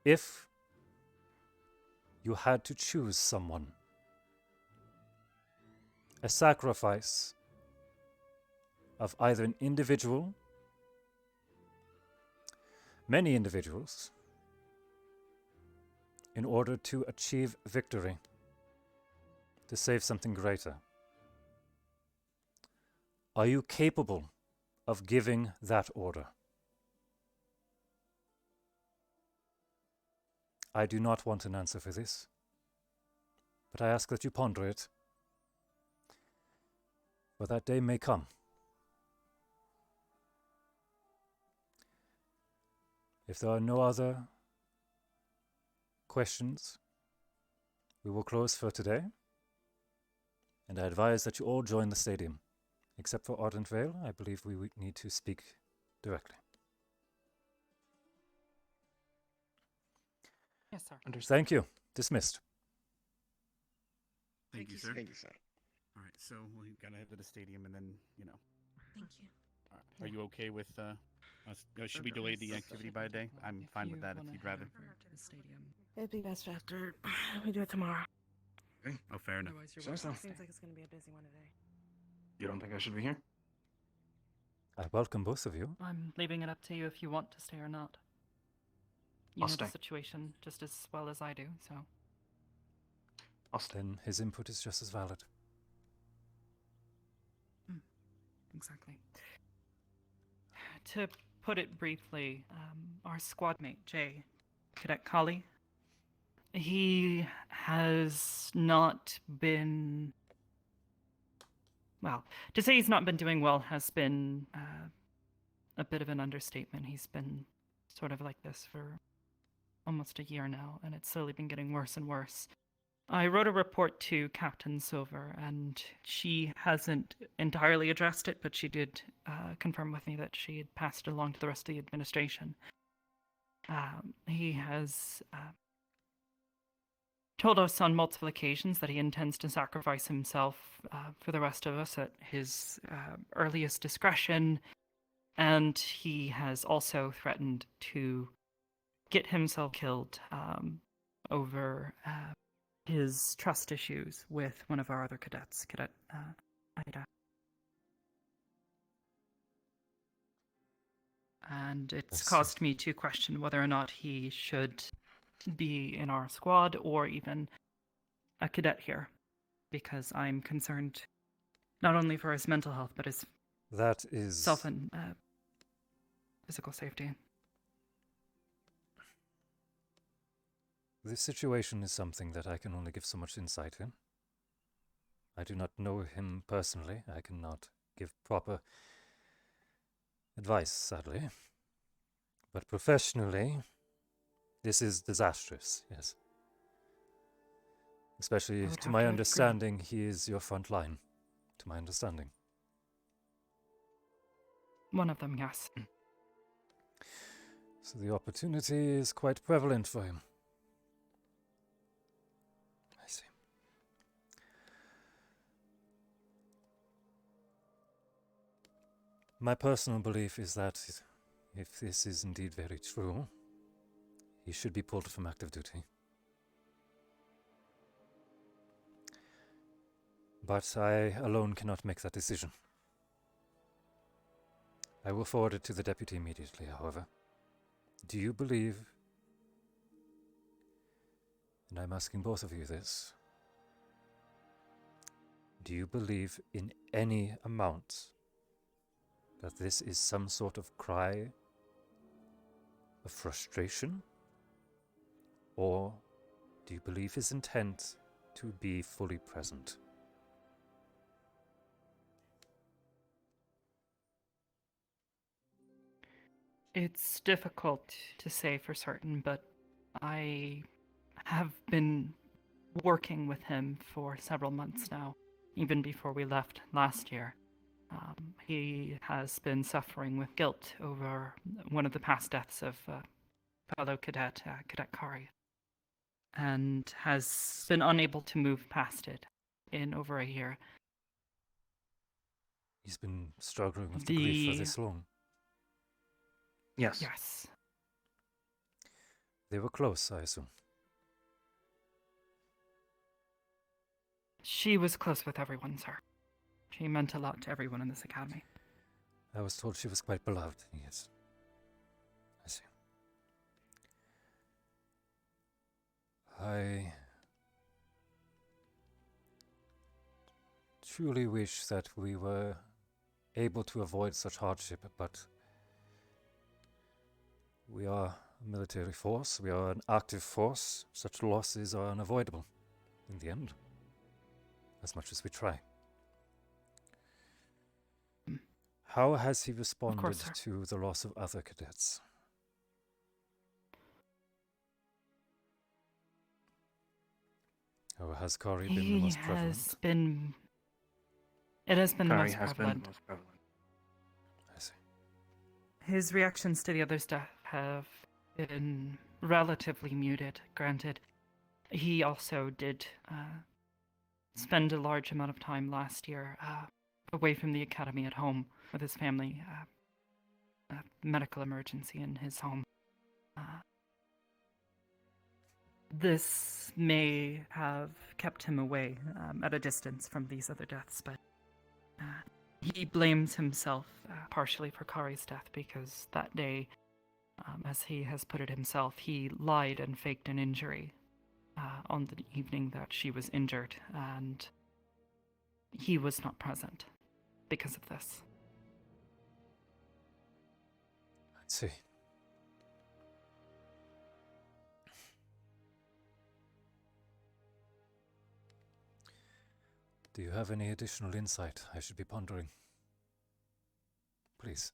[SPEAKER 1] if you had to choose someone, a sacrifice of either an individual, many individuals, in order to achieve victory, to save something greater, are you capable of giving that order? I do not want an answer for this, but I ask that you ponder it, for that day may come. If there are no other questions, we will close for today, and I advise that you all join the stadium. Except for Ardent Vale, I believe we need to speak directly.
[SPEAKER 21] Yes, sir.
[SPEAKER 1] Thank you. Dismissed.
[SPEAKER 4] Thank you, sir.
[SPEAKER 14] Thank you, sir.
[SPEAKER 4] All right, so we gotta head to the stadium, and then
[SPEAKER 5] Thank you.
[SPEAKER 4] All right. Are you okay with should we delay the activity by a day? I'm fine with that if you'd rather.
[SPEAKER 3] It'd be best after we do it tomorrow.
[SPEAKER 20] Okay.
[SPEAKER 4] Oh, fair enough.
[SPEAKER 20] Sure, so.
[SPEAKER 3] Seems like it's gonna be a busy one today.
[SPEAKER 20] You don't think I should be here?
[SPEAKER 1] I welcome both of you.
[SPEAKER 21] I'm leaving it up to you if you want to stay or not. You
[SPEAKER 20] I'll
[SPEAKER 21] know
[SPEAKER 20] stay.
[SPEAKER 21] the situation just as well as I do, so.
[SPEAKER 1] Then his input is just as valid.
[SPEAKER 21] Exactly. To put it briefly, our squad mate, Jay, Cadet Kali, he has not been... Well, to say he's not been doing well has been a bit of an understatement. He's been sort of like this for almost a year now, and it's slowly been getting worse and worse. I wrote a report to Captain Silver, and she hasn't entirely addressed it, but she did confirm with me that she had passed it along to the rest of the administration. He has told us on multiple occasions that he intends to sacrifice himself for the rest of us at his earliest discretion, and he has also threatened to get himself killed over his trust issues with one of our other cadets, Cadet Ida. And it's caused me to question whether or not he should be in our squad or even a cadet here, because I'm concerned not only for his mental health but his self and physical safety.
[SPEAKER 1] This situation is something that I can only give so much insight in. I do not know him personally. I cannot give proper advice, sadly. But professionally, this is disastrous, yes. Especially, to my understanding, he is your front line. To my understanding.
[SPEAKER 21] One of them, yes.
[SPEAKER 1] So the opportunity is quite prevalent for him. I see. My personal belief is that if this is indeed very true, he should be pulled from active duty. But I alone cannot make that decision. I will forward it to the deputy immediately, however. Do you believe, and I'm asking both of you this, do you believe in any amount that this is some sort of cry of frustration? Or do you believe his intent to be fully present?
[SPEAKER 21] It's difficult to say for certain, but I have been working with him for several months now, even before we left last year. He has been suffering with guilt over one of the past deaths of fellow cadet, Cadet Kari, and has been unable to move past it in over a year.
[SPEAKER 1] He's been struggling with the grief for this long.
[SPEAKER 20] Yes.
[SPEAKER 21] Yes.
[SPEAKER 1] They were close, I assume.
[SPEAKER 21] She was close with everyone, sir. She meant a lot to everyone in this academy.
[SPEAKER 1] I was told she was quite beloved, yes. I see. I truly wish that we were able to avoid such hardship, but we are a military force, we are an active force. Such losses are unavoidable in the end, as much as we try. How has he responded to the loss of other cadets? Or has Kari been the most prevalent?
[SPEAKER 21] It has been the
[SPEAKER 20] Kari
[SPEAKER 21] most
[SPEAKER 20] has
[SPEAKER 21] prevalent.
[SPEAKER 20] been the most prevalent.
[SPEAKER 1] I see.
[SPEAKER 21] His reactions to the other's death have been relatively muted, granted. He also did spend a large amount of time last year away from the academy at home with his family, a medical emergency in his home. This may have kept him away at a distance from these other deaths, but he blames himself partially for Kari's death because that day, as he has put it himself, he lied and faked an injury on the evening that she was injured, and he was not present because of this.
[SPEAKER 1] I see. Do you have any additional insight I should be pondering? Please.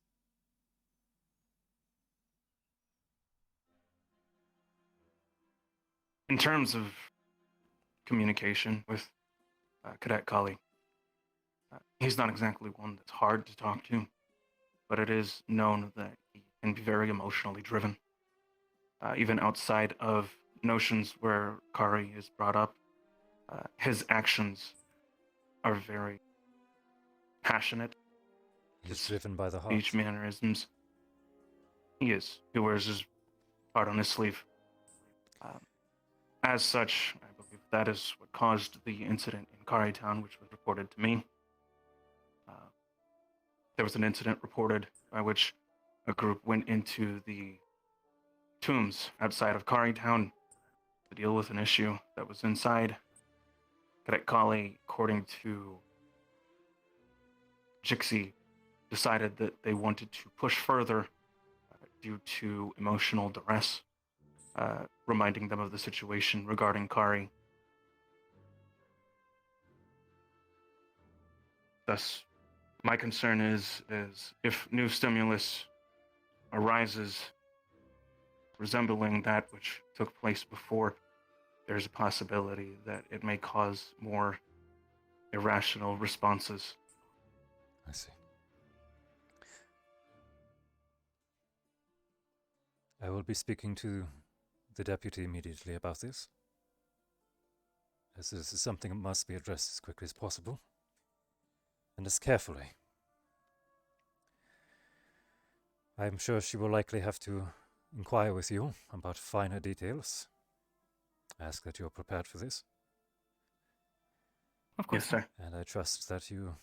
[SPEAKER 20] In terms of communication with Cadet Kali, he's not exactly one that's hard to talk to, but it is known that he can be very emotionally driven. Even outside of notions where Kari is brought up, his actions are very passionate.
[SPEAKER 1] He's driven by the heart.
[SPEAKER 20] Speech mannerisms. He is. He wears his heart on his sleeve. As such, I believe that is what caused the incident in Kari Town, which was reported to me. There was an incident reported by which a group went into the tombs outside of Kari Town to deal with an issue that was inside. Cadet Kali, according to Jixie, decided that they wanted to push further due to emotional duress, reminding them of the situation regarding Kari. Thus, my concern is if new stimulus arises resembling that which took place before, there's a possibility that it may cause more irrational responses.
[SPEAKER 1] I see. I will be speaking to the deputy immediately about this, as this is something that must be addressed as quickly as possible, and as carefully. I'm sure she will likely have to inquire with you about finer details. Ask that you're prepared for this.
[SPEAKER 11] Of course,
[SPEAKER 20] yes, sir.
[SPEAKER 1] And I trust that you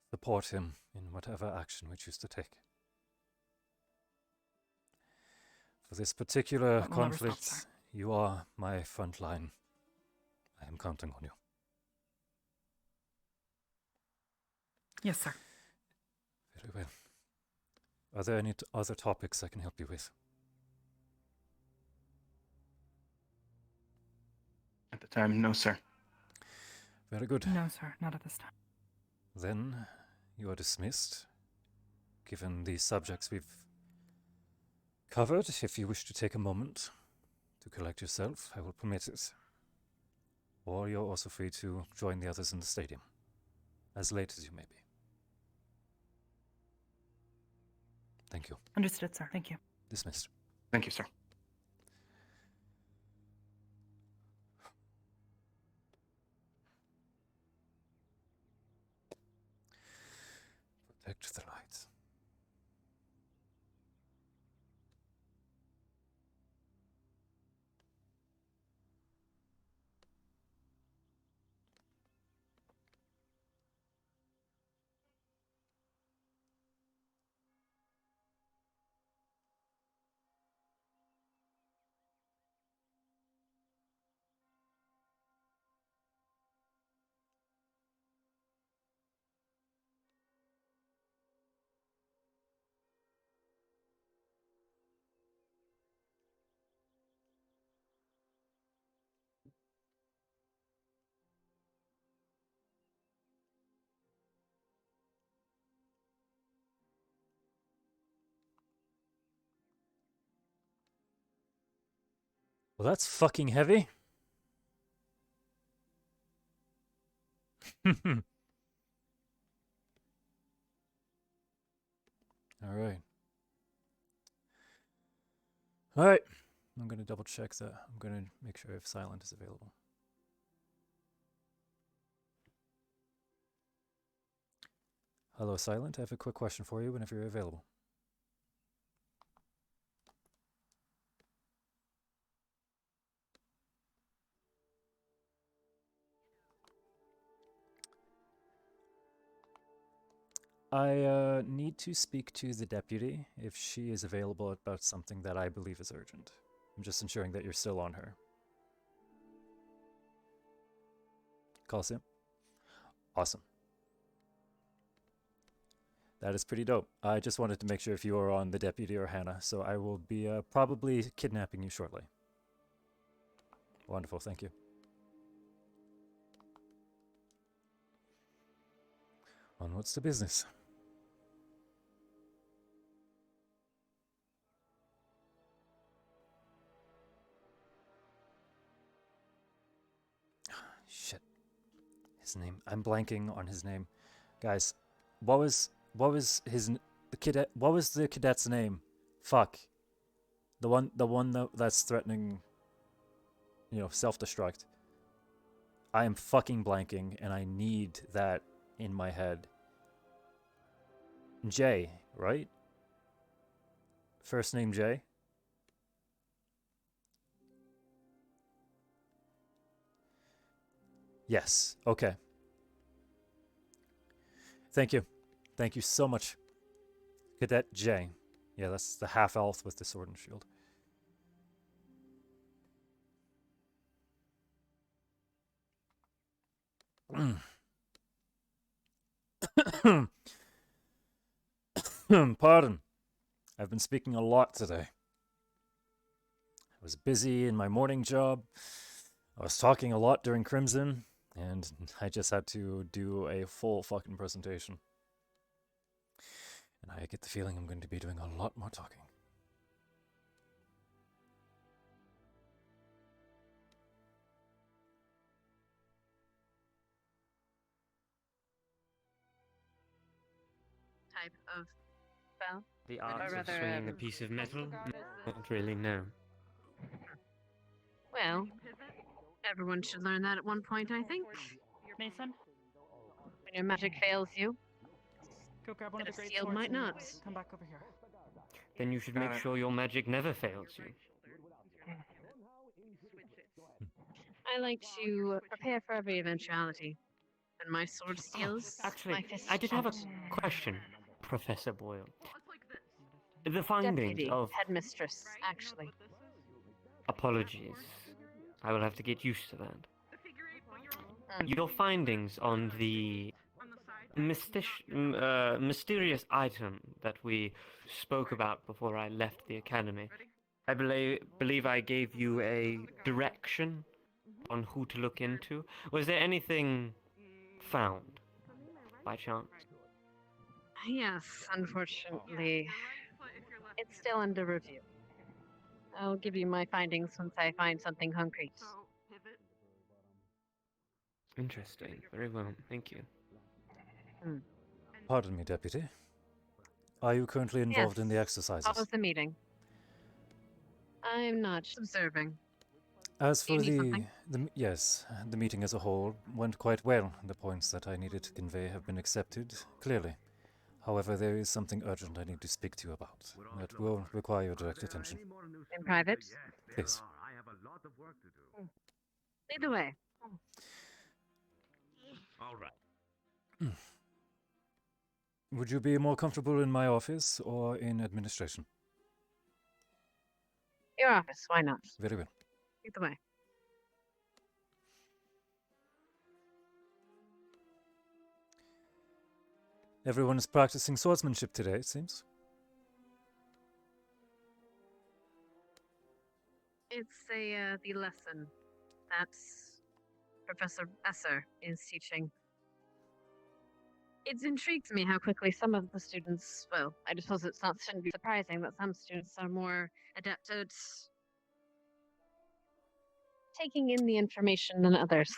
[SPEAKER 1] support him in whatever action we choose to take. For this particular
[SPEAKER 11] That will never stop,
[SPEAKER 1] conflict,
[SPEAKER 11] sir.
[SPEAKER 1] you are my front line. I am counting on you.
[SPEAKER 11] Yes, sir.
[SPEAKER 1] Very well. Are there any other topics I can help you with?
[SPEAKER 20] At the time, no, sir.
[SPEAKER 1] Very good.
[SPEAKER 11] No, sir, not at this time.
[SPEAKER 1] Then you are dismissed. Given the subjects we've covered, if you wish to take a moment to collect yourself, I will permit it. Or you're also free to join the others in the stadium, as late as you may be. Thank you.
[SPEAKER 11] Understood, sir. Thank you.
[SPEAKER 1] Dismissed.
[SPEAKER 20] Thank you, sir.
[SPEAKER 1] Protect the lights. Well, that's fucking heavy. All right. All right. I'm going to double check that. I'm going to make sure if silent is available. Hello, Silent. I have a quick question for you whenever you're available. I need to speak to the deputy if she is available about something that I believe is urgent. I'm just ensuring that you're still on her. Coliseum? Awesome. That is pretty dope. I just wanted to make sure if you are on the deputy or Hannah, so I will be probably kidnapping you shortly. Wonderful, thank you. Onwards to business. Shit. His name. I'm blanking on his name. Guys, what was the cadet's name? Fuck. The one that's threatening self-destruct. I am fucking blanking, and I need that in my head. Jay, right? First name Jay? Yes. Okay. Thank you. Thank you so much. Cadet J. Yeah, that's the half-elf with the sword and shield. Pardon. I've been speaking a lot today. I was busy in my morning job. I was talking a lot during Crimson, and I just had to do a full fucking presentation. And I get the feeling I'm going to be doing a lot more talking.
[SPEAKER 5] Type of spell?
[SPEAKER 8] The
[SPEAKER 5] Or
[SPEAKER 8] art of
[SPEAKER 5] rather,
[SPEAKER 8] swinging a piece of metal? Not really, no.
[SPEAKER 5] Well, everyone should learn that at one point, I think.
[SPEAKER 21] Mason,
[SPEAKER 5] When your magic fails you,
[SPEAKER 21] go grab one of
[SPEAKER 5] but
[SPEAKER 21] the
[SPEAKER 5] a
[SPEAKER 21] great
[SPEAKER 5] shield
[SPEAKER 21] swords
[SPEAKER 5] might
[SPEAKER 21] and
[SPEAKER 5] not.
[SPEAKER 21] come back over here.
[SPEAKER 8] Then you should make sure your magic never fails you.
[SPEAKER 5] I like to prepare for every eventuality. When my sword steals, my
[SPEAKER 8] Actually,
[SPEAKER 5] fist
[SPEAKER 8] I did have a
[SPEAKER 5] won't.
[SPEAKER 8] question, Professor Boyle. The findings
[SPEAKER 5] Deputy
[SPEAKER 8] of...
[SPEAKER 5] headmistress, actually.
[SPEAKER 8] Apologies. I will have to get used to that. Your findings on the mysterious item that we spoke about before I left the academy. I believe I gave you a direction on who to look into. Was there anything found, by chance?
[SPEAKER 5] Yes, unfortunately. It's still under review. I'll give you my findings once I find something concrete.
[SPEAKER 8] Interesting. Very well. Thank you.
[SPEAKER 1] Pardon me, Deputy. Are you currently involved in the
[SPEAKER 5] How
[SPEAKER 1] exercises?
[SPEAKER 5] was the meeting? I'm not observing.
[SPEAKER 1] As
[SPEAKER 5] Do you
[SPEAKER 1] for
[SPEAKER 5] need something?
[SPEAKER 1] yes, the meeting as a whole went quite well. The points that I needed to convey have been accepted, clearly. However, there is something urgent I need to speak to you about. That will require your direct attention.
[SPEAKER 5] In private?
[SPEAKER 1] Please.
[SPEAKER 5] Lead the way.
[SPEAKER 18] All right.
[SPEAKER 1] Would you be more comfortable in my office or in administration?
[SPEAKER 5] Your office, why not?
[SPEAKER 1] Very well.
[SPEAKER 5] Lead the way.
[SPEAKER 1] Everyone is practicing swordsmanship today, it seems.
[SPEAKER 5] It's the lesson that Professor Esser is teaching. It intrigues me how quickly some of the students, well, I suppose shouldn't be surprising that some students are more adept at taking in the information than others.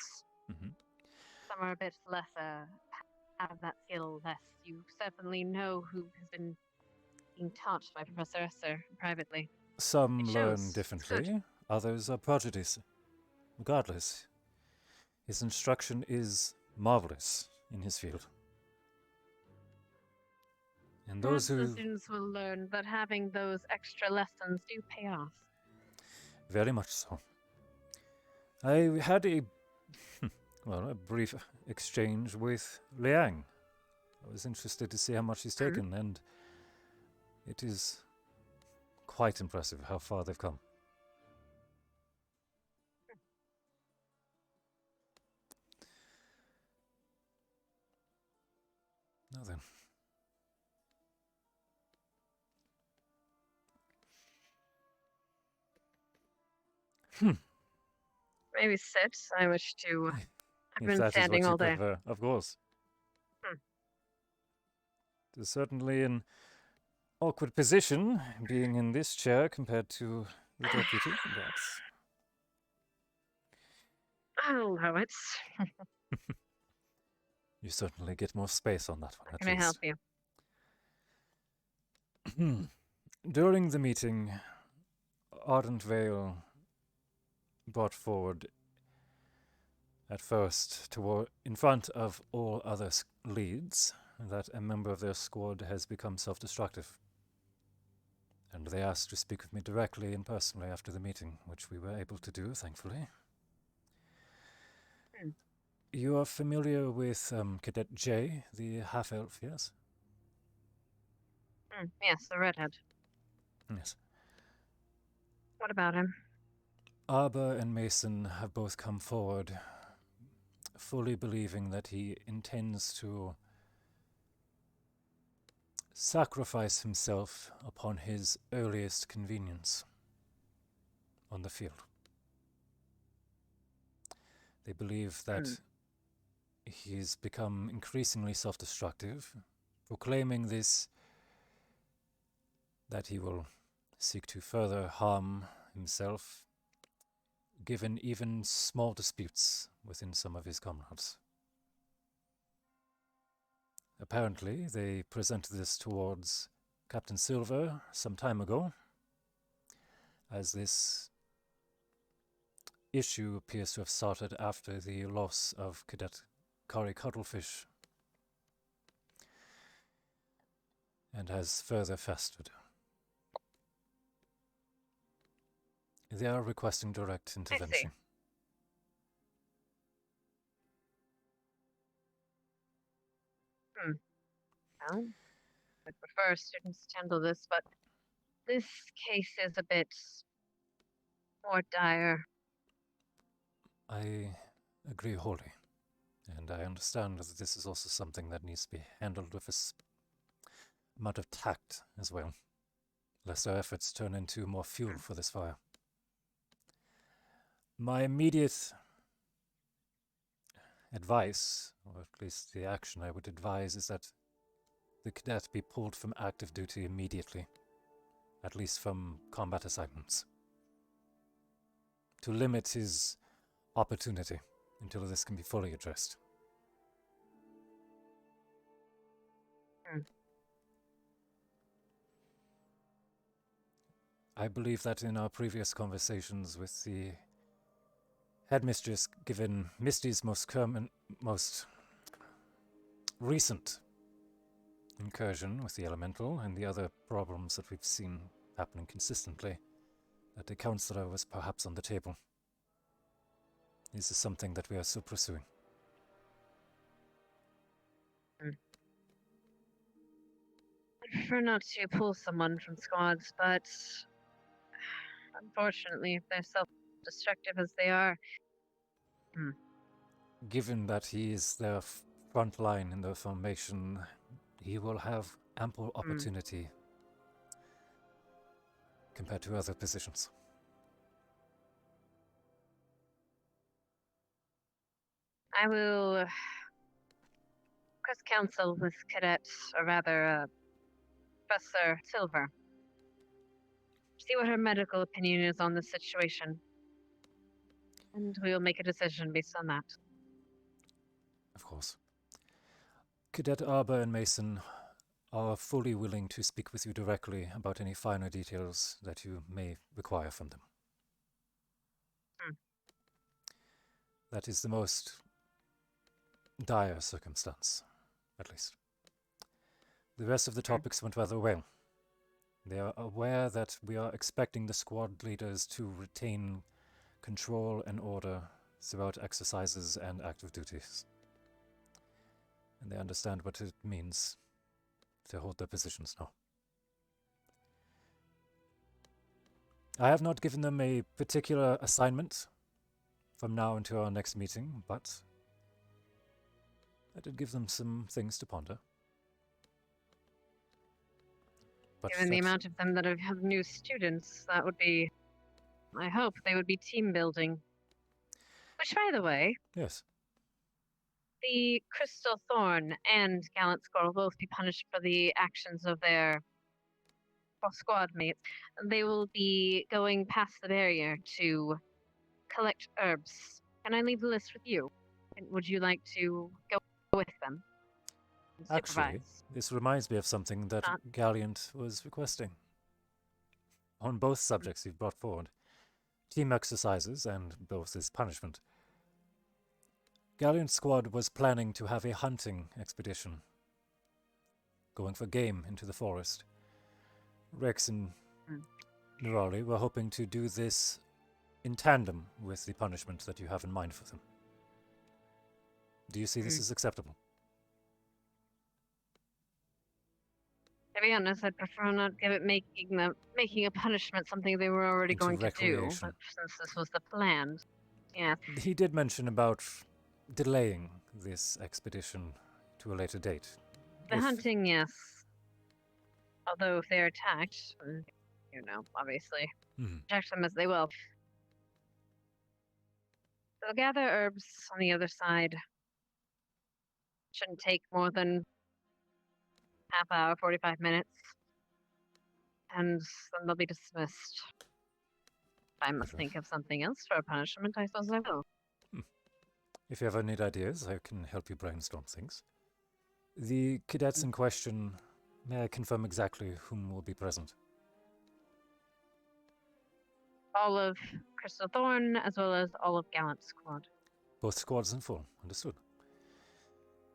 [SPEAKER 5] Some are a bit less, have that skill less. You certainly know who has been being taught by Professor Esser privately.
[SPEAKER 1] Some
[SPEAKER 5] It
[SPEAKER 1] learn
[SPEAKER 5] shows.
[SPEAKER 1] differently, others are prejudiced. Regardless, his instruction is marvelous in his field. And those
[SPEAKER 5] Perhaps the
[SPEAKER 1] who...
[SPEAKER 5] students will learn that having those extra lessons do pay off.
[SPEAKER 1] Very much so. I had a brief exchange with Liang. I was interested to see how much he's taken, and it is quite impressive how far they've come. Now then.
[SPEAKER 5] Maybe sit. I wish to. I've
[SPEAKER 1] If
[SPEAKER 5] been
[SPEAKER 1] that is
[SPEAKER 5] standing
[SPEAKER 1] what you
[SPEAKER 5] all day.
[SPEAKER 1] prefer, of course. It is certainly an awkward position, being in this chair compared to the deputy, but...
[SPEAKER 5] I'll allow it.
[SPEAKER 1] You certainly get more space on that one,
[SPEAKER 5] How
[SPEAKER 1] at
[SPEAKER 5] can I help
[SPEAKER 1] least.
[SPEAKER 5] you?
[SPEAKER 1] During the meeting, Ardent Vale brought forward at first in front of all other leads that a member of their squad has become self-destructive. And they asked to speak with me directly and personally after the meeting, which we were able to do, thankfully. You are familiar with Cadet J, the half-elf, yes?
[SPEAKER 5] Yes, the redhead.
[SPEAKER 1] Yes.
[SPEAKER 5] What about him?
[SPEAKER 1] Arbor and Mason have both come forward, fully believing that he intends to sacrifice himself upon his earliest convenience on the field. They believe that he's become increasingly self-destructive, proclaiming this, that he will seek to further harm himself, given even small disputes within some of his comrades. Apparently, they presented this towards Captain Silver some time ago, as this issue appears to have started after the loss of Cadet Kari Cuttlefish, and has further festered. They are requesting direct intervention.
[SPEAKER 5] Well, I prefer students to handle this, but this case is a bit more dire.
[SPEAKER 1] I agree wholly, and I understand that this is also something that needs to be handled with a amount of tact as well, lest our efforts turn into more fuel for this fire. My immediate advice, or at least the action I would advise, is that the cadet be pulled from active duty immediately, at least from combat assignments, to limit his opportunity until this can be fully addressed. I believe that in our previous conversations with the headmistress, given Misty's most recent incursion with the elemental and the other problems that we've seen happening consistently, that the counselor was perhaps on the table. This is something that we are still pursuing.
[SPEAKER 5] I prefer not to pull someone from squads, but unfortunately, if they're self-destructive as they are,
[SPEAKER 1] Given that he is their front line in the formation, he will have ample opportunity compared to other positions.
[SPEAKER 5] I will request counsel with Cadet, or rather, Professor Silver. See what her medical opinion is on the situation. And we will make a decision based on that.
[SPEAKER 1] Of course. Cadet Arbor and Mason are fully willing to speak with you directly about any finer details that you may require from them. That is the most dire circumstance, at least. The rest of the topics went rather well. They are aware that we are expecting the squad leaders to retain control and order throughout exercises and active duties. And they understand what it means to hold their positions now. I have not given them a particular assignment from now until our next meeting, but I did give them some things to ponder. But
[SPEAKER 5] given the amount of them that have new students, that would be, I hope they would be team building. Which, by the way,
[SPEAKER 1] yes,
[SPEAKER 5] the Crystal Thorn and Gallant Score will both be punished for the actions of their squad mates. They will be going past the barrier to collect herbs. Can I leave the list with you? And would you like to go with them?
[SPEAKER 1] actually, this reminds me of something that Gallant was requesting on both subjects you've brought forward. team exercises and both as punishment. Galleon Squad was planning to have a hunting expedition, going for game into the forest. Rex and Nerali were hoping to do this in tandem with the punishment that you have in mind for them. Do you see this as acceptable?
[SPEAKER 5] To be honest, I'd prefer not give it making a punishment something they were already
[SPEAKER 1] Into
[SPEAKER 5] going to do.
[SPEAKER 1] recreation.
[SPEAKER 5] But since this was the plan, yeah.
[SPEAKER 1] He did mention about delaying this expedition to a later date.
[SPEAKER 5] The hunting, yes. Although if they're attacked, obviously, attack them as they will. They'll gather herbs on the other side. Shouldn't take more than half hour, 45 minutes. And then they'll be dismissed. If I must think of something else for a punishment, I suppose I will.
[SPEAKER 1] If you ever need ideas, I can help you brainstorm things. The cadets in question, may I confirm exactly whom will be present?
[SPEAKER 5] All of Crystal Thorn, as well as all of Gallant Squad.
[SPEAKER 1] Both squads in full, understood.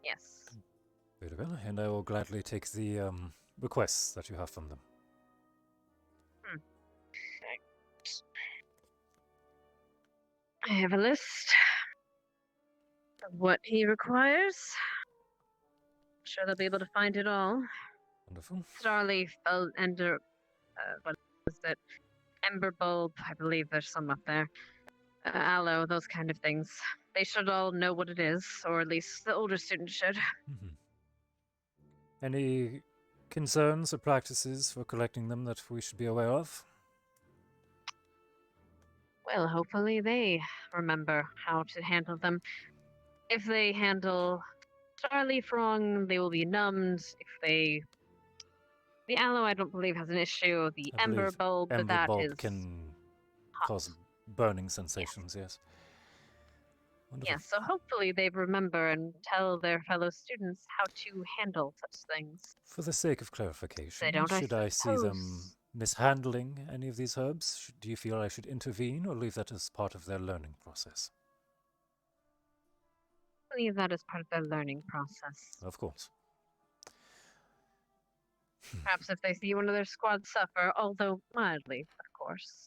[SPEAKER 5] Yes.
[SPEAKER 1] Very well, and I will gladly take the requests that you have from them.
[SPEAKER 5] I have a list of what he requires. I'm sure they'll be able to find it all.
[SPEAKER 1] Wonderful.
[SPEAKER 5] Starleaf, Ender, what is it? Ember Bulb, I believe there's some up there. Aloe, those kind of things. They should all know what it is, or at least the older students should.
[SPEAKER 1] Any concerns or practices for collecting them that we should be aware of?
[SPEAKER 5] Well, hopefully they remember how to handle them. If they handle Starleaf wrong, they will be numbed. The aloe, I don't believe, has an issue. The
[SPEAKER 1] I
[SPEAKER 5] ember
[SPEAKER 1] believe
[SPEAKER 5] bulb,
[SPEAKER 1] Ember
[SPEAKER 5] that
[SPEAKER 1] bulb
[SPEAKER 5] is
[SPEAKER 1] can cause burning sensations, yes. Wonderful.
[SPEAKER 5] Yes, so hopefully they remember and tell their fellow students how to handle such things.
[SPEAKER 1] For the sake of clarification,
[SPEAKER 5] They don't,
[SPEAKER 1] should I see them
[SPEAKER 5] suppose.
[SPEAKER 1] mishandling any of these herbs? Do you feel I should intervene or leave that as part of their learning process?
[SPEAKER 5] Leave that as part of their learning process.
[SPEAKER 1] Of course.
[SPEAKER 5] Perhaps if they see one of their squad suffer, although mildly, of course,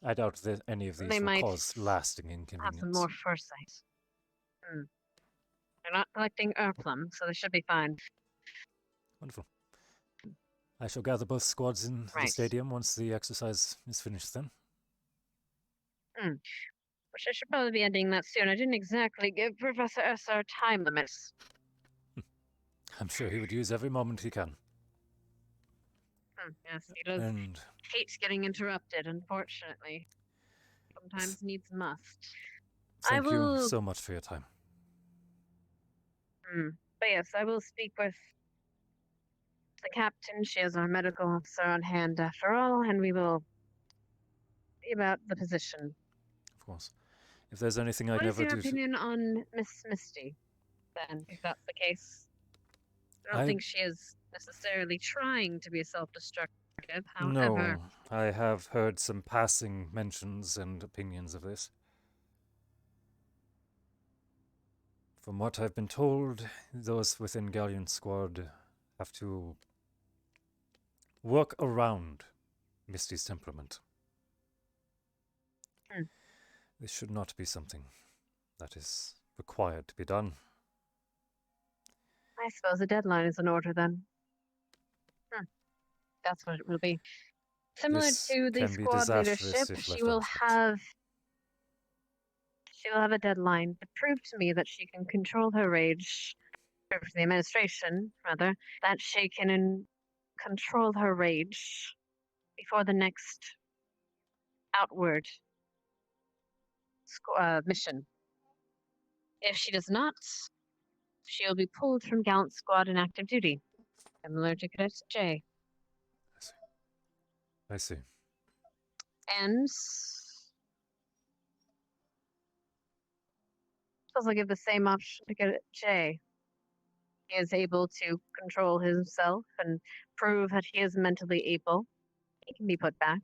[SPEAKER 1] I doubt that any of these
[SPEAKER 5] they
[SPEAKER 1] will
[SPEAKER 5] might
[SPEAKER 1] cause lasting
[SPEAKER 5] have
[SPEAKER 1] inconvenience.
[SPEAKER 5] some more foresight. They're not collecting Erplum, so they should be fine.
[SPEAKER 1] Wonderful. I shall gather both squads in the
[SPEAKER 5] Right.
[SPEAKER 1] stadium once the exercise is finished then.
[SPEAKER 5] Which I should probably be ending that soon. I didn't exactly give Professor SR time limits.
[SPEAKER 1] I'm sure he would use every moment he can.
[SPEAKER 5] Yes, he does
[SPEAKER 1] And
[SPEAKER 5] hate getting interrupted, unfortunately. Sometimes needs must.
[SPEAKER 1] thank
[SPEAKER 5] I will...
[SPEAKER 1] you so much for your time.
[SPEAKER 5] But yes, I will speak with the captain. She is our medical officer on hand after all, and we will see about the position.
[SPEAKER 1] Of course. If there's anything I
[SPEAKER 5] What is
[SPEAKER 1] never
[SPEAKER 5] your
[SPEAKER 1] do...
[SPEAKER 5] opinion on Miss Misty, then, if that's the case? I don't
[SPEAKER 1] I-
[SPEAKER 5] think she is necessarily trying to be self-destructive, however...
[SPEAKER 1] No, I have heard some passing mentions and opinions of this. From what I've been told, those within Galleon Squad have to work around Misty's temperament. This should not be something that is required to be done.
[SPEAKER 5] I suppose a deadline is in order, then. That's what it will be. Similar
[SPEAKER 1] This
[SPEAKER 5] to the
[SPEAKER 1] can be
[SPEAKER 5] squad
[SPEAKER 1] disastrous
[SPEAKER 5] leadership,
[SPEAKER 1] if
[SPEAKER 5] she
[SPEAKER 1] left
[SPEAKER 5] will
[SPEAKER 1] unchecked.
[SPEAKER 5] have a deadline to prove to me that she can control her rage, or to the administration, rather, that she can control her rage before the next outward mission. If she does not, she will be pulled from Gallant Squad in active duty, similar to Cadet J.
[SPEAKER 1] I see.
[SPEAKER 5] And suppose I'll give the same option to Cadet J. He is able to control himself and prove that he is mentally able. He can be put back.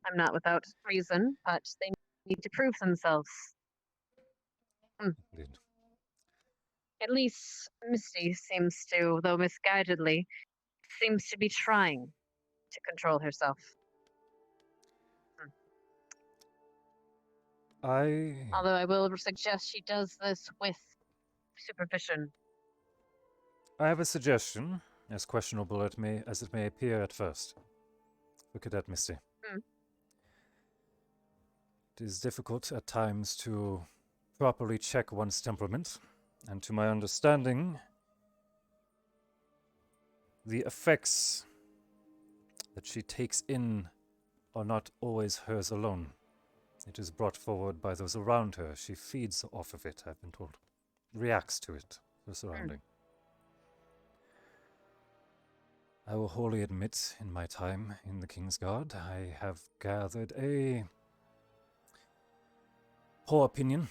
[SPEAKER 5] I'm not without reason, but they need to prove themselves.
[SPEAKER 1] Indeed.
[SPEAKER 5] At least Misty seems to, though misguidedly, seems to be trying to control herself. Although I will suggest she does this with supervision.
[SPEAKER 1] I have a suggestion, as questionable as it may appear at first, for Cadet Misty. It is difficult at times to properly check one's temperament, and to my understanding, the effects that she takes in are not always hers alone. It is brought forward by those around her. She feeds off of it, I've been told. Reacts to it, the surrounding. I will wholly admit, in my time in the King's Guard, I have gathered a poor opinion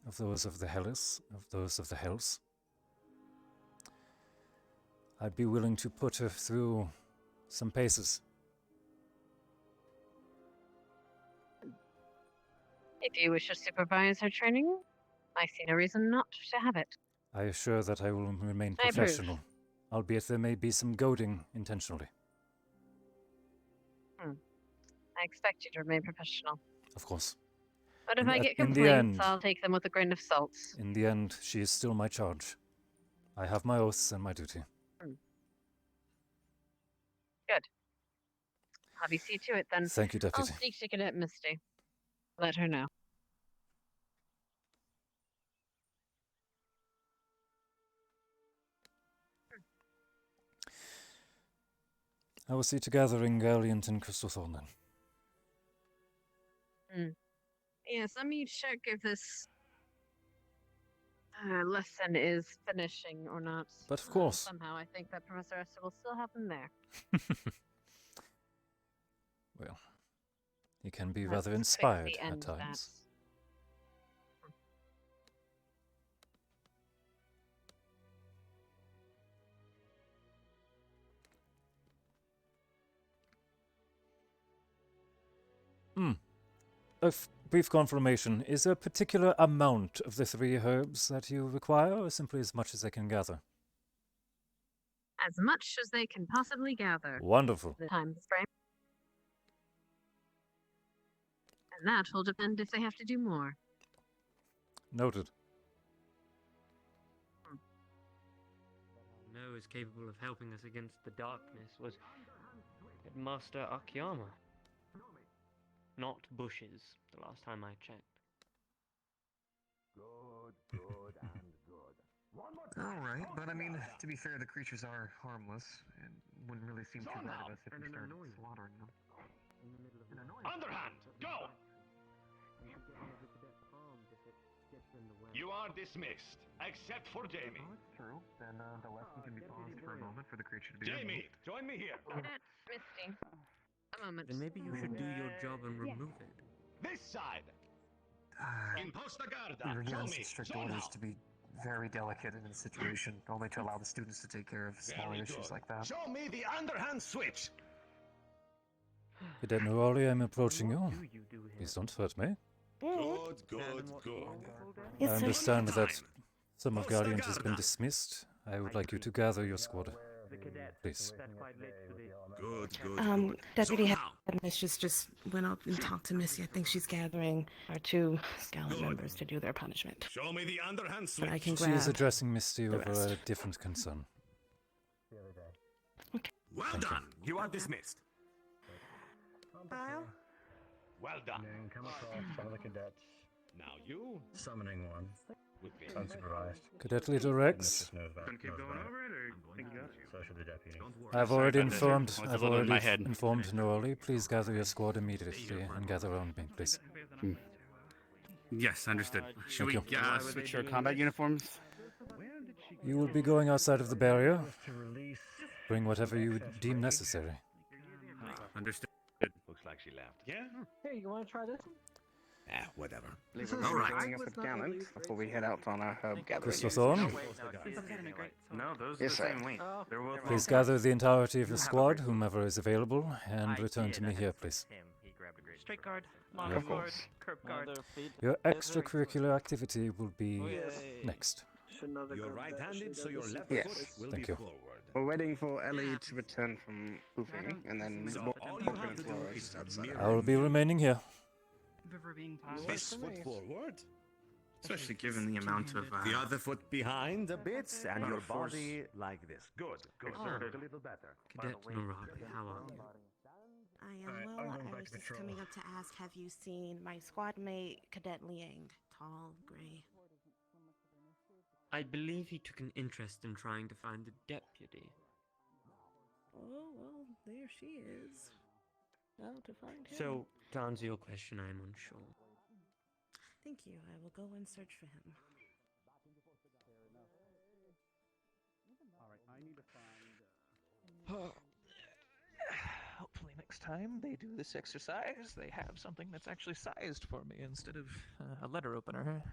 [SPEAKER 1] of those of the Hells. I'd be willing to put her through some paces.
[SPEAKER 5] If you wish to supervise her training, I see no reason not to have it.
[SPEAKER 1] I assure that I will remain
[SPEAKER 5] I approve.
[SPEAKER 1] professional, albeit there may be some goading intentionally.
[SPEAKER 5] I expect you to remain professional.
[SPEAKER 1] Of course.
[SPEAKER 5] But if
[SPEAKER 1] In-
[SPEAKER 5] I
[SPEAKER 1] at-
[SPEAKER 5] get
[SPEAKER 1] in the
[SPEAKER 5] complaints,
[SPEAKER 1] end-
[SPEAKER 5] I'll take them with a grain of salt.
[SPEAKER 1] In the end, she is still my charge. I have my oaths and my duty.
[SPEAKER 5] Good. I'll be see to it then.
[SPEAKER 1] Thank you,
[SPEAKER 5] I'll
[SPEAKER 1] Deputy.
[SPEAKER 5] speak to Cadet Misty. Let her know.
[SPEAKER 1] I will see to gathering Galliant and Crystalthorn then.
[SPEAKER 5] Yes, let me check if this lesson is finishing or not.
[SPEAKER 1] But of course.
[SPEAKER 5] Somehow I think that Professor Esther will still have them there.
[SPEAKER 1] Well, he can be
[SPEAKER 5] Let's
[SPEAKER 1] rather
[SPEAKER 5] quickly
[SPEAKER 1] inspired at
[SPEAKER 5] end that.
[SPEAKER 1] times. A brief confirmation. Is there a particular amount of the 3 herbs that you require, or simply as much as I can gather?
[SPEAKER 5] As much as they can possibly gather.
[SPEAKER 1] Wonderful.
[SPEAKER 5] The time frame. And that will depend if they have to do more.
[SPEAKER 1] Noted.
[SPEAKER 8] know is capable of helping us against the darkness was Headmaster Akiyama. Not bushes, the last time I checked.
[SPEAKER 14] Good, good, and good. Alright, but I mean, to be fair, the creatures are harmless, and wouldn't really seem too bad of us if we started slaughtering them.
[SPEAKER 18] Underhand, go! You are dismissed, except for Jamie.
[SPEAKER 14] Oh, it's true. Then the lesson can be paused for a moment for the creature to be
[SPEAKER 18] Jamie, join me here.
[SPEAKER 5] Cadet Misty. A moment.
[SPEAKER 8] Then maybe you should do your job and remove it.
[SPEAKER 18] This side. Imposta
[SPEAKER 14] We
[SPEAKER 18] Garda,
[SPEAKER 14] were
[SPEAKER 18] show
[SPEAKER 14] given
[SPEAKER 18] me.
[SPEAKER 14] strict
[SPEAKER 18] So
[SPEAKER 14] orders
[SPEAKER 18] now.
[SPEAKER 14] to be very delicate in this situation, only to allow the students to take care of smaller
[SPEAKER 18] Very
[SPEAKER 14] issues
[SPEAKER 18] good.
[SPEAKER 14] like that.
[SPEAKER 18] Show me the underhand switch.
[SPEAKER 1] Cadet Nerali, I'm approaching you. Please don't hurt me.
[SPEAKER 18] Good, good, good.
[SPEAKER 1] I understand that some of Guardians has been dismissed. I would like you to gather your squad. Please.
[SPEAKER 18] Good, good.
[SPEAKER 3] Deputy Headmistress just went up and talked to Missy. I think she's gathering our 2 Scout members to do their punishment.
[SPEAKER 18] Show me the underhand
[SPEAKER 3] But I
[SPEAKER 18] switch.
[SPEAKER 3] can
[SPEAKER 1] She
[SPEAKER 3] grab
[SPEAKER 1] is addressing Misty
[SPEAKER 3] the
[SPEAKER 1] over
[SPEAKER 3] rest.
[SPEAKER 1] a different concern.
[SPEAKER 18] Well
[SPEAKER 1] Thank you.
[SPEAKER 18] done. You are dismissed. Well done.
[SPEAKER 13] Then come across some of the cadets.
[SPEAKER 18] Now you.
[SPEAKER 13] Summoning one.
[SPEAKER 18] With me.
[SPEAKER 13] Unsupervised.
[SPEAKER 1] Cadet Leader Rex.
[SPEAKER 13] Knows about,
[SPEAKER 11] Gonna keep
[SPEAKER 13] knows
[SPEAKER 11] going
[SPEAKER 13] about
[SPEAKER 11] over it, or
[SPEAKER 13] it.
[SPEAKER 11] think you got
[SPEAKER 13] So should the deputy.
[SPEAKER 1] I've already
[SPEAKER 4] about this.
[SPEAKER 1] informed.
[SPEAKER 4] What's a
[SPEAKER 1] I've
[SPEAKER 4] little in
[SPEAKER 1] already
[SPEAKER 4] my head?
[SPEAKER 1] informed Nerali. Please gather your squad immediately and gather around me, please.
[SPEAKER 4] Yes, understood. Should we
[SPEAKER 1] Thank you.
[SPEAKER 4] switch our combat uniforms?
[SPEAKER 1] You will be going outside of the barrier. Bring whatever you deem necessary.
[SPEAKER 4] Understood.
[SPEAKER 18] Looks like she left. Yeah?
[SPEAKER 22] Hey, you want to try this one?
[SPEAKER 18] Ah, whatever.
[SPEAKER 14] All right. Going up at Gallant before we head out on our herb gathering.
[SPEAKER 1] Crystal Thorn,
[SPEAKER 11] No, those are
[SPEAKER 14] Yes,
[SPEAKER 11] the
[SPEAKER 14] sir.
[SPEAKER 11] same weight. They're both
[SPEAKER 1] please gather the entirety of your squad, whomever is available, and return to me here, please.
[SPEAKER 21] Straight guard,
[SPEAKER 1] Of
[SPEAKER 21] long sword,
[SPEAKER 1] course.
[SPEAKER 21] curb guard.
[SPEAKER 1] Your extracurricular activity will be next.
[SPEAKER 18] You're right-handed, so your left
[SPEAKER 14] Yes.
[SPEAKER 18] foot will
[SPEAKER 1] Thank
[SPEAKER 18] be
[SPEAKER 1] you.
[SPEAKER 18] forward.
[SPEAKER 14] We're waiting for Ellie to return from pooping, and then
[SPEAKER 18] So
[SPEAKER 14] walk
[SPEAKER 18] all
[SPEAKER 14] open
[SPEAKER 18] you
[SPEAKER 14] the
[SPEAKER 18] have to do
[SPEAKER 14] floor
[SPEAKER 18] is
[SPEAKER 14] outside.
[SPEAKER 1] I will be remaining here.
[SPEAKER 21] River being passed.
[SPEAKER 18] This foot forward.
[SPEAKER 14] Especially given the amount of
[SPEAKER 18] The other foot behind a bit, and your
[SPEAKER 14] force.
[SPEAKER 18] body like this. Good. Good.
[SPEAKER 7] Oh.
[SPEAKER 18] A little better.
[SPEAKER 7] Cadet Noraki, how are you?
[SPEAKER 6] I am
[SPEAKER 20] Alright,
[SPEAKER 6] well.
[SPEAKER 20] I'm going
[SPEAKER 6] I
[SPEAKER 20] back
[SPEAKER 6] was
[SPEAKER 20] to
[SPEAKER 6] just
[SPEAKER 20] patrol.
[SPEAKER 6] coming up to ask, have you seen my squad mate, Cadet Liang? Tall, gray.
[SPEAKER 9] I believe he took an interest in trying to find the deputy.
[SPEAKER 6] Oh, well, there she is. Now to find him.
[SPEAKER 9] So, to answer your question, I am unsure.
[SPEAKER 6] Thank you. I will go and search for him.
[SPEAKER 11] Alright, I need to find. Hopefully next time they do this exercise, they have something that's actually sized for me instead of a letter opener.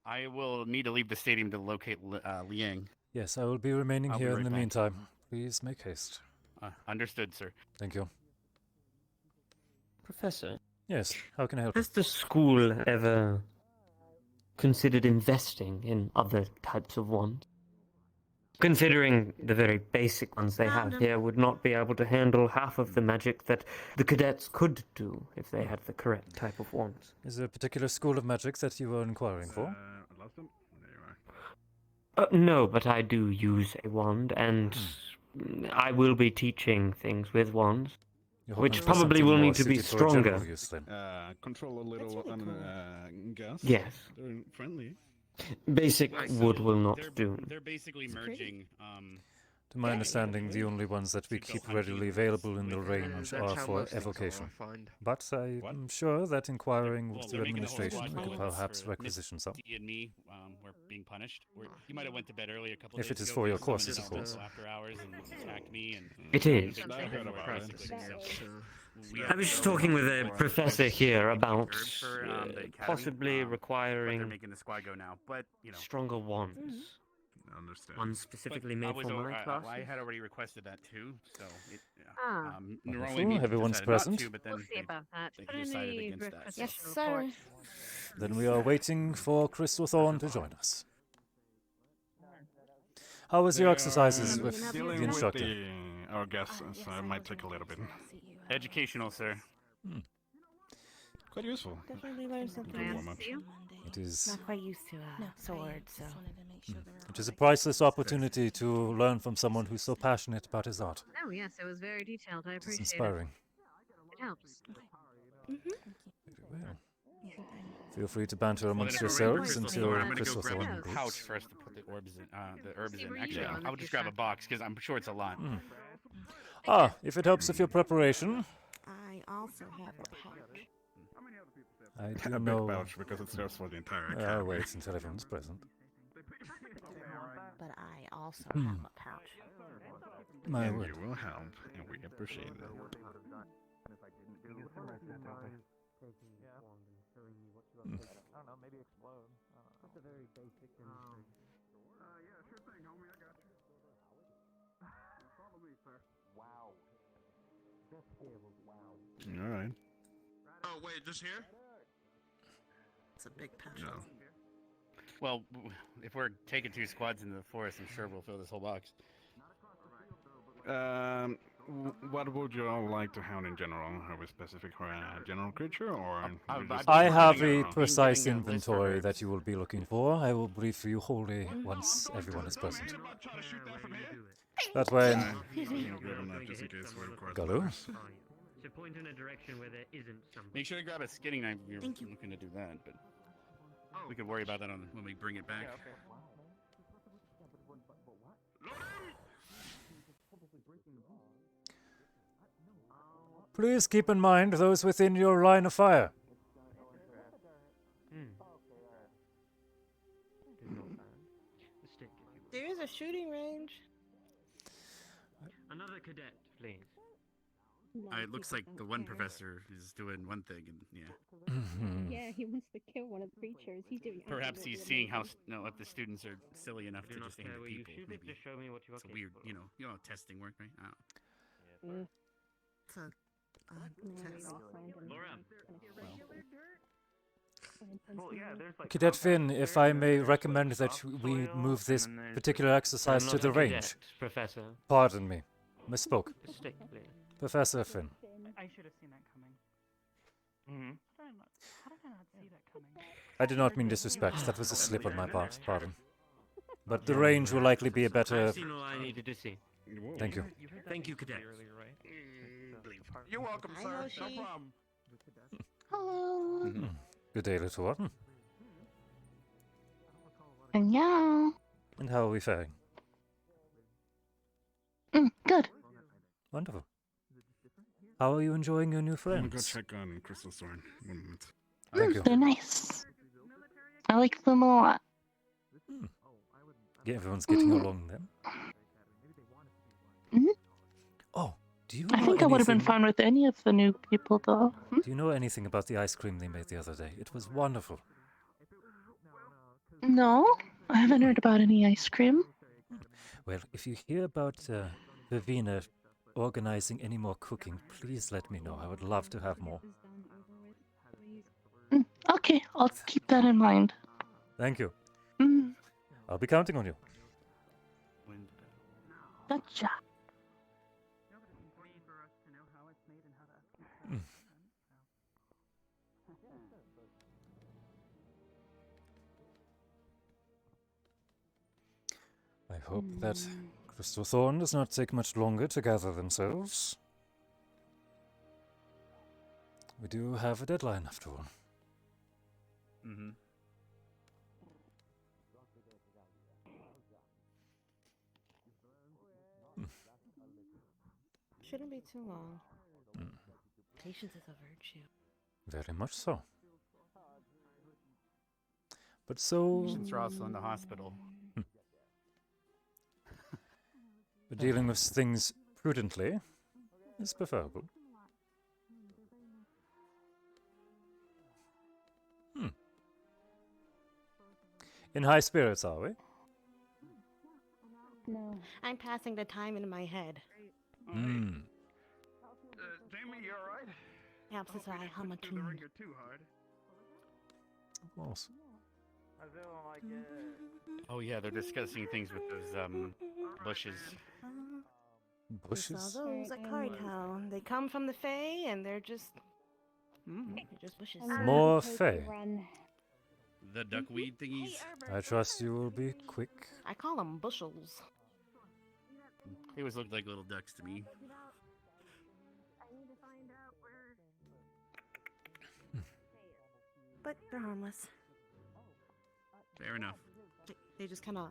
[SPEAKER 4] I will need to leave the stadium to locate Liang.
[SPEAKER 1] Yes, I will be remaining
[SPEAKER 4] I'll be
[SPEAKER 1] here
[SPEAKER 4] right
[SPEAKER 1] in the
[SPEAKER 4] back.
[SPEAKER 1] meantime. Please make haste.
[SPEAKER 4] Understood, sir.
[SPEAKER 1] Thank you.
[SPEAKER 9] Professor,
[SPEAKER 1] Yes, how can I help?
[SPEAKER 9] has the school ever considered investing in other types of wands? Considering the very basic ones they have here would not be able to handle half of the magic that the cadets could do if they had the correct type of wands.
[SPEAKER 1] Is there a particular school of magic that you are inquiring for?
[SPEAKER 20] I lost them. There you are.
[SPEAKER 9] No, but I do use a wand, and I will be teaching things with wands,
[SPEAKER 1] You're hoping
[SPEAKER 9] which
[SPEAKER 1] for
[SPEAKER 9] probably
[SPEAKER 1] something
[SPEAKER 9] will
[SPEAKER 1] more
[SPEAKER 9] need to be
[SPEAKER 1] suited for general
[SPEAKER 9] stronger.
[SPEAKER 1] use, then.
[SPEAKER 20] Control a little gas.
[SPEAKER 9] Yes.
[SPEAKER 20] They're friendly.
[SPEAKER 9] Basic wood will not do.
[SPEAKER 4] They're basically merging.
[SPEAKER 1] To my understanding, the only ones that we keep readily available in the range are for evocation. But I am sure that inquiring with the administration, we could perhaps requisition some.
[SPEAKER 4] He and me were being punished. You might have went to bed early a couple
[SPEAKER 1] If
[SPEAKER 4] days
[SPEAKER 1] it is
[SPEAKER 4] ago
[SPEAKER 1] for your
[SPEAKER 4] because someone
[SPEAKER 1] course, of
[SPEAKER 4] did
[SPEAKER 1] course.
[SPEAKER 4] After hours and attacked me and.
[SPEAKER 9] It is. I was just talking with a professor here about possibly
[SPEAKER 4] They're
[SPEAKER 9] requiring
[SPEAKER 4] making the squad go now, but
[SPEAKER 9] stronger wands.
[SPEAKER 20] I understand.
[SPEAKER 9] Ones specifically
[SPEAKER 4] But I
[SPEAKER 9] made
[SPEAKER 4] was
[SPEAKER 9] for
[SPEAKER 4] o-
[SPEAKER 9] my
[SPEAKER 4] I-
[SPEAKER 9] classes.
[SPEAKER 4] I had already requested that too, so it.
[SPEAKER 1] Wonderful,
[SPEAKER 4] Normally we
[SPEAKER 1] everyone's
[SPEAKER 4] decided not
[SPEAKER 1] present.
[SPEAKER 4] to, but then
[SPEAKER 5] We'll see about that.
[SPEAKER 4] they
[SPEAKER 5] Put in
[SPEAKER 4] decided
[SPEAKER 5] the
[SPEAKER 4] against that.
[SPEAKER 5] requisition
[SPEAKER 6] Yes,
[SPEAKER 5] report.
[SPEAKER 6] sir.
[SPEAKER 1] Then we are waiting for Crystal Thorn to join us. How was your exercises with the
[SPEAKER 20] dealing
[SPEAKER 1] instructor?
[SPEAKER 20] with our guests, so it might take a little bit.
[SPEAKER 4] Educational, sir.
[SPEAKER 20] Quite useful.
[SPEAKER 6] Definitely learned something.
[SPEAKER 20] Good warm-up.
[SPEAKER 1] It is.
[SPEAKER 6] Not quite used to sword, so.
[SPEAKER 1] It is a priceless opportunity to learn from someone who's so passionate about his art.
[SPEAKER 5] Oh yes, it was very detailed. I
[SPEAKER 1] It's
[SPEAKER 5] appreciate
[SPEAKER 1] inspiring.
[SPEAKER 5] it. It helps.
[SPEAKER 1] Very well. Feel free to banter amongst yourselves until Crystal Thorn
[SPEAKER 4] grab a pouch
[SPEAKER 1] improves.
[SPEAKER 4] first to put the orbs in. The herbs
[SPEAKER 5] See
[SPEAKER 4] in.
[SPEAKER 5] where you
[SPEAKER 4] Actually,
[SPEAKER 5] go,
[SPEAKER 4] I'll
[SPEAKER 5] if
[SPEAKER 4] just
[SPEAKER 5] you're
[SPEAKER 4] grab a box because I'm sure it's a lot.
[SPEAKER 1] Ah, if it helps with your preparation,
[SPEAKER 6] I also have a pouch.
[SPEAKER 1] I
[SPEAKER 20] A
[SPEAKER 1] do
[SPEAKER 20] big
[SPEAKER 1] know.
[SPEAKER 20] pouch because it serves for the entire
[SPEAKER 1] I'll
[SPEAKER 20] academy.
[SPEAKER 1] wait until everyone's present.
[SPEAKER 6] But I also
[SPEAKER 1] Hmm.
[SPEAKER 6] have a pouch.
[SPEAKER 1] My
[SPEAKER 20] And
[SPEAKER 1] word.
[SPEAKER 20] you will help, and we appreciate it.
[SPEAKER 1] Hmm.
[SPEAKER 11] I don't know, maybe explode. That's a very basic
[SPEAKER 14] Yeah, sure thing, homie. I got you. Follow me, sir.
[SPEAKER 20] All right.
[SPEAKER 14] Oh, wait, just here?
[SPEAKER 6] It's a big pouch.
[SPEAKER 20] No.
[SPEAKER 4] Well, if we're taking 2 squads into the forest, I'm sure we'll fill this whole box.
[SPEAKER 20] What would you all like to hound in general? Are we specific for a general creature, or
[SPEAKER 1] I have a
[SPEAKER 20] general?
[SPEAKER 1] precise inventory that you will be looking for. I will brief you wholly once everyone is present. That way.
[SPEAKER 20] Just in case we require
[SPEAKER 1] Galu?
[SPEAKER 9] To point in a direction where there isn't something.
[SPEAKER 4] Make sure to grab a skinning knife if you're
[SPEAKER 6] Thank you.
[SPEAKER 4] looking to do that, but we could worry about that when we bring it back.
[SPEAKER 1] Please keep in mind those within your line of fire.
[SPEAKER 6] There is a shooting range.
[SPEAKER 9] Another cadet, please.
[SPEAKER 4] It looks like the one professor is doing one thing, and
[SPEAKER 10] Yeah, he wants to kill one of the creatures. He's doing.
[SPEAKER 4] perhaps he's
[SPEAKER 10] absolutely
[SPEAKER 4] seeing how
[SPEAKER 10] amazing.
[SPEAKER 4] if the students are silly enough
[SPEAKER 9] Do
[SPEAKER 4] to
[SPEAKER 9] not
[SPEAKER 4] just aim
[SPEAKER 9] care
[SPEAKER 4] at
[SPEAKER 9] where you
[SPEAKER 4] people.
[SPEAKER 9] shoot it,
[SPEAKER 4] Maybe
[SPEAKER 9] just show me what you are
[SPEAKER 4] it's a weird,
[SPEAKER 9] capable
[SPEAKER 4] you know how testing work, right? I don't know.
[SPEAKER 6] It's a
[SPEAKER 8] Well, yeah, there's like
[SPEAKER 1] Cadet
[SPEAKER 8] combat
[SPEAKER 1] Finn, if I may
[SPEAKER 8] experience,
[SPEAKER 1] recommend
[SPEAKER 8] like
[SPEAKER 1] that
[SPEAKER 8] soft
[SPEAKER 1] we
[SPEAKER 8] soil,
[SPEAKER 1] move this
[SPEAKER 8] and then there's
[SPEAKER 1] particular
[SPEAKER 8] I'm
[SPEAKER 1] exercise to
[SPEAKER 8] not
[SPEAKER 1] the
[SPEAKER 8] a
[SPEAKER 1] range.
[SPEAKER 8] cadet, Professor.
[SPEAKER 1] Pardon me. Misspoke.
[SPEAKER 8] Distinctly.
[SPEAKER 1] Professor Finn.
[SPEAKER 21] I should have seen that coming.
[SPEAKER 8] Mm-hmm.
[SPEAKER 21] How did I not see that coming?
[SPEAKER 1] I did not mean disrespect. That was a slip on my part. Pardon. But the range will likely be a better...
[SPEAKER 8] I've seen all I needed to see.
[SPEAKER 1] Thank you.
[SPEAKER 8] Thank you, cadet.
[SPEAKER 3] You're welcome,
[SPEAKER 6] Hi,
[SPEAKER 3] sir. No
[SPEAKER 6] Hoshi.
[SPEAKER 3] problem.
[SPEAKER 6] Hello.
[SPEAKER 1] Good day, little one.
[SPEAKER 6] And yeah.
[SPEAKER 1] And how are we faring?
[SPEAKER 6] Good.
[SPEAKER 1] Wonderful. How are you enjoying your new
[SPEAKER 16] I'm gonna go
[SPEAKER 1] friends?
[SPEAKER 16] check on Crystal Thorn. 1 moment.
[SPEAKER 1] Thank you.
[SPEAKER 6] They're nice. I like them a lot.
[SPEAKER 1] Yeah, everyone's getting along then. Oh, do you know
[SPEAKER 6] I think I would have been
[SPEAKER 1] anything-
[SPEAKER 6] fine with any of the new people, though.
[SPEAKER 1] Do you know anything about the ice cream they made the other day? It was wonderful.
[SPEAKER 6] No, I haven't heard about any ice cream.
[SPEAKER 1] Well, if you hear about Vivina organizing any more cooking, please let me know. I would love to have more.
[SPEAKER 6] Okay, I'll keep that in mind.
[SPEAKER 1] Thank you.
[SPEAKER 6] Mm,
[SPEAKER 1] I'll be counting on you.
[SPEAKER 6] gotcha.
[SPEAKER 1] I hope that Crystal Thorn does not take much longer to gather themselves. We do have a deadline after all.
[SPEAKER 4] Mm-hmm.
[SPEAKER 6] Shouldn't be too long.
[SPEAKER 1] Mm.
[SPEAKER 6] Patience is a virtue.
[SPEAKER 1] Very much so. But so...
[SPEAKER 4] Patients are also in the hospital.
[SPEAKER 1] But dealing with things prudently is preferable. In high spirits, are we?
[SPEAKER 6] No. I'm passing the time in my head.
[SPEAKER 1] Hmm.
[SPEAKER 3] Jamie, you alright?
[SPEAKER 6] Helps us I hum a tune.
[SPEAKER 3] Too hard.
[SPEAKER 1] Of course.
[SPEAKER 3] I feel like
[SPEAKER 4] Oh yeah, they're discussing things with those bushes.
[SPEAKER 1] Bushes?
[SPEAKER 6] Saw those at Cardtown. They come from the Fae, and they're just... they're just bushes.
[SPEAKER 1] More Fae.
[SPEAKER 18] The duckweed thingies.
[SPEAKER 1] I trust you will be quick.
[SPEAKER 6] I call them bushels.
[SPEAKER 18] They always look like little ducks to me.
[SPEAKER 6] But they're harmless.
[SPEAKER 18] Fair enough.
[SPEAKER 6] They just kind of...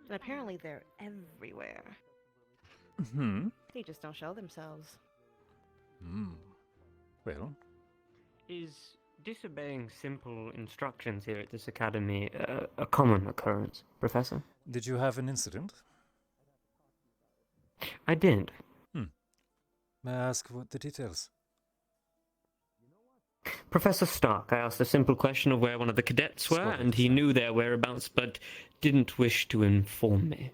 [SPEAKER 6] And apparently they're everywhere.
[SPEAKER 1] Hmm.
[SPEAKER 6] They just don't show themselves.
[SPEAKER 1] Hmm. Well,
[SPEAKER 8] Is disobeying simple instructions here at this academy a common occurrence, Professor?
[SPEAKER 1] did you have an incident?
[SPEAKER 8] I did.
[SPEAKER 1] May I ask what the details?
[SPEAKER 8] Professor Stark, I asked a simple question of where one of the cadets were, and he knew their whereabouts, but didn't wish to inform me.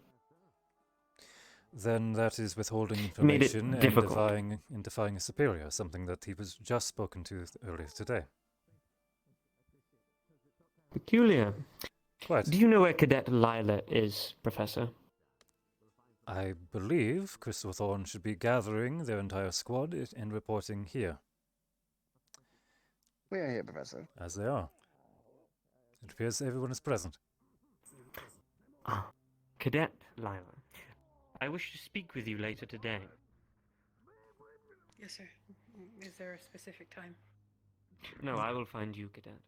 [SPEAKER 1] Then that is withholding
[SPEAKER 8] Made it
[SPEAKER 1] information and
[SPEAKER 8] difficult.
[SPEAKER 1] defying a superior, something that he was just spoken to earlier today.
[SPEAKER 8] Peculiar.
[SPEAKER 1] Quite.
[SPEAKER 8] Do you know where Cadet Lila is, Professor?
[SPEAKER 1] I believe Crystal Thorn should be gathering their entire squad and reporting here,
[SPEAKER 14] We are here, Professor.
[SPEAKER 1] as they are. It appears everyone is present.
[SPEAKER 8] Ah, Cadet Lila. I wish to speak with you later today.
[SPEAKER 2] Yes, sir. Is there a specific time?
[SPEAKER 8] No, I will find you, Cadet.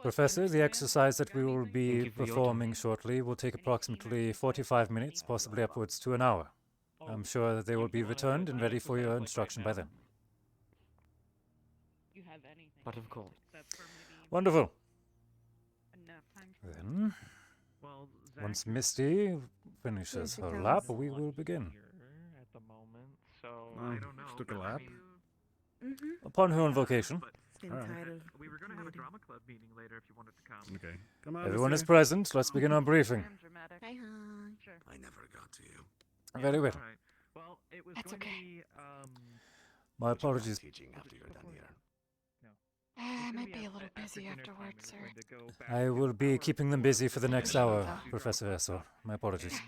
[SPEAKER 1] Professor, the exercise that we will
[SPEAKER 8] Thank
[SPEAKER 1] be
[SPEAKER 8] you for your
[SPEAKER 1] performing shortly will take approximately 45 minutes, possibly upwards to an hour. I'm sure that they will be returned and ready for your instruction by then.
[SPEAKER 8] But of course.
[SPEAKER 1] Wonderful. Then, once Misty finishes her lap, we will begin.
[SPEAKER 11] At the moment, so
[SPEAKER 16] I don't know. Took a lap.
[SPEAKER 1] Upon her invocation.
[SPEAKER 6] Getting tired of
[SPEAKER 11] we were gonna have a drama club meeting later if you wanted to come.
[SPEAKER 16] Okay. Come on.
[SPEAKER 1] Everyone is
[SPEAKER 16] Mr.
[SPEAKER 1] present. Let's begin our briefing.
[SPEAKER 6] Hi, hon.
[SPEAKER 19] Sure.
[SPEAKER 18] I never got to you.
[SPEAKER 1] Very well.
[SPEAKER 11] Alright. Well, it was
[SPEAKER 6] That's
[SPEAKER 11] going
[SPEAKER 6] okay.
[SPEAKER 11] to be,
[SPEAKER 1] My
[SPEAKER 18] Would you mind
[SPEAKER 1] apologies.
[SPEAKER 18] teaching after you're done here.
[SPEAKER 6] I might be a little busy afterwards, sir.
[SPEAKER 1] I will be keeping them busy for the next hour, Professor Essor. My apologies.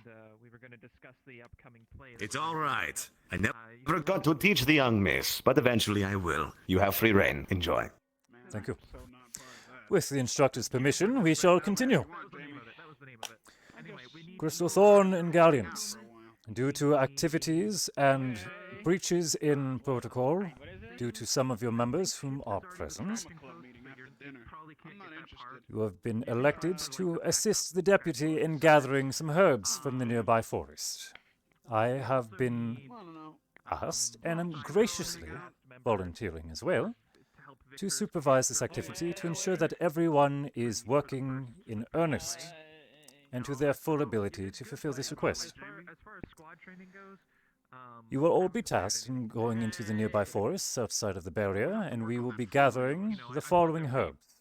[SPEAKER 11] We were going to discuss the upcoming play.
[SPEAKER 18] It's all right. I never got to teach the young miss, but eventually I will. You have free reign. Enjoy.
[SPEAKER 1] Thank you. With the instructor's permission, we shall continue. Crystal Thorn and Galleons. Due to activities and breaches in protocol, due to some of your members whom are present, you have been elected to assist the deputy in gathering some herbs from the nearby forest. I have been asked, and am graciously volunteering as well, to supervise this activity to ensure that everyone is working in earnest and to their full ability to fulfill this request. You will all be tasked in going into the nearby forests outside of the barrier, and we will be gathering the following herbs: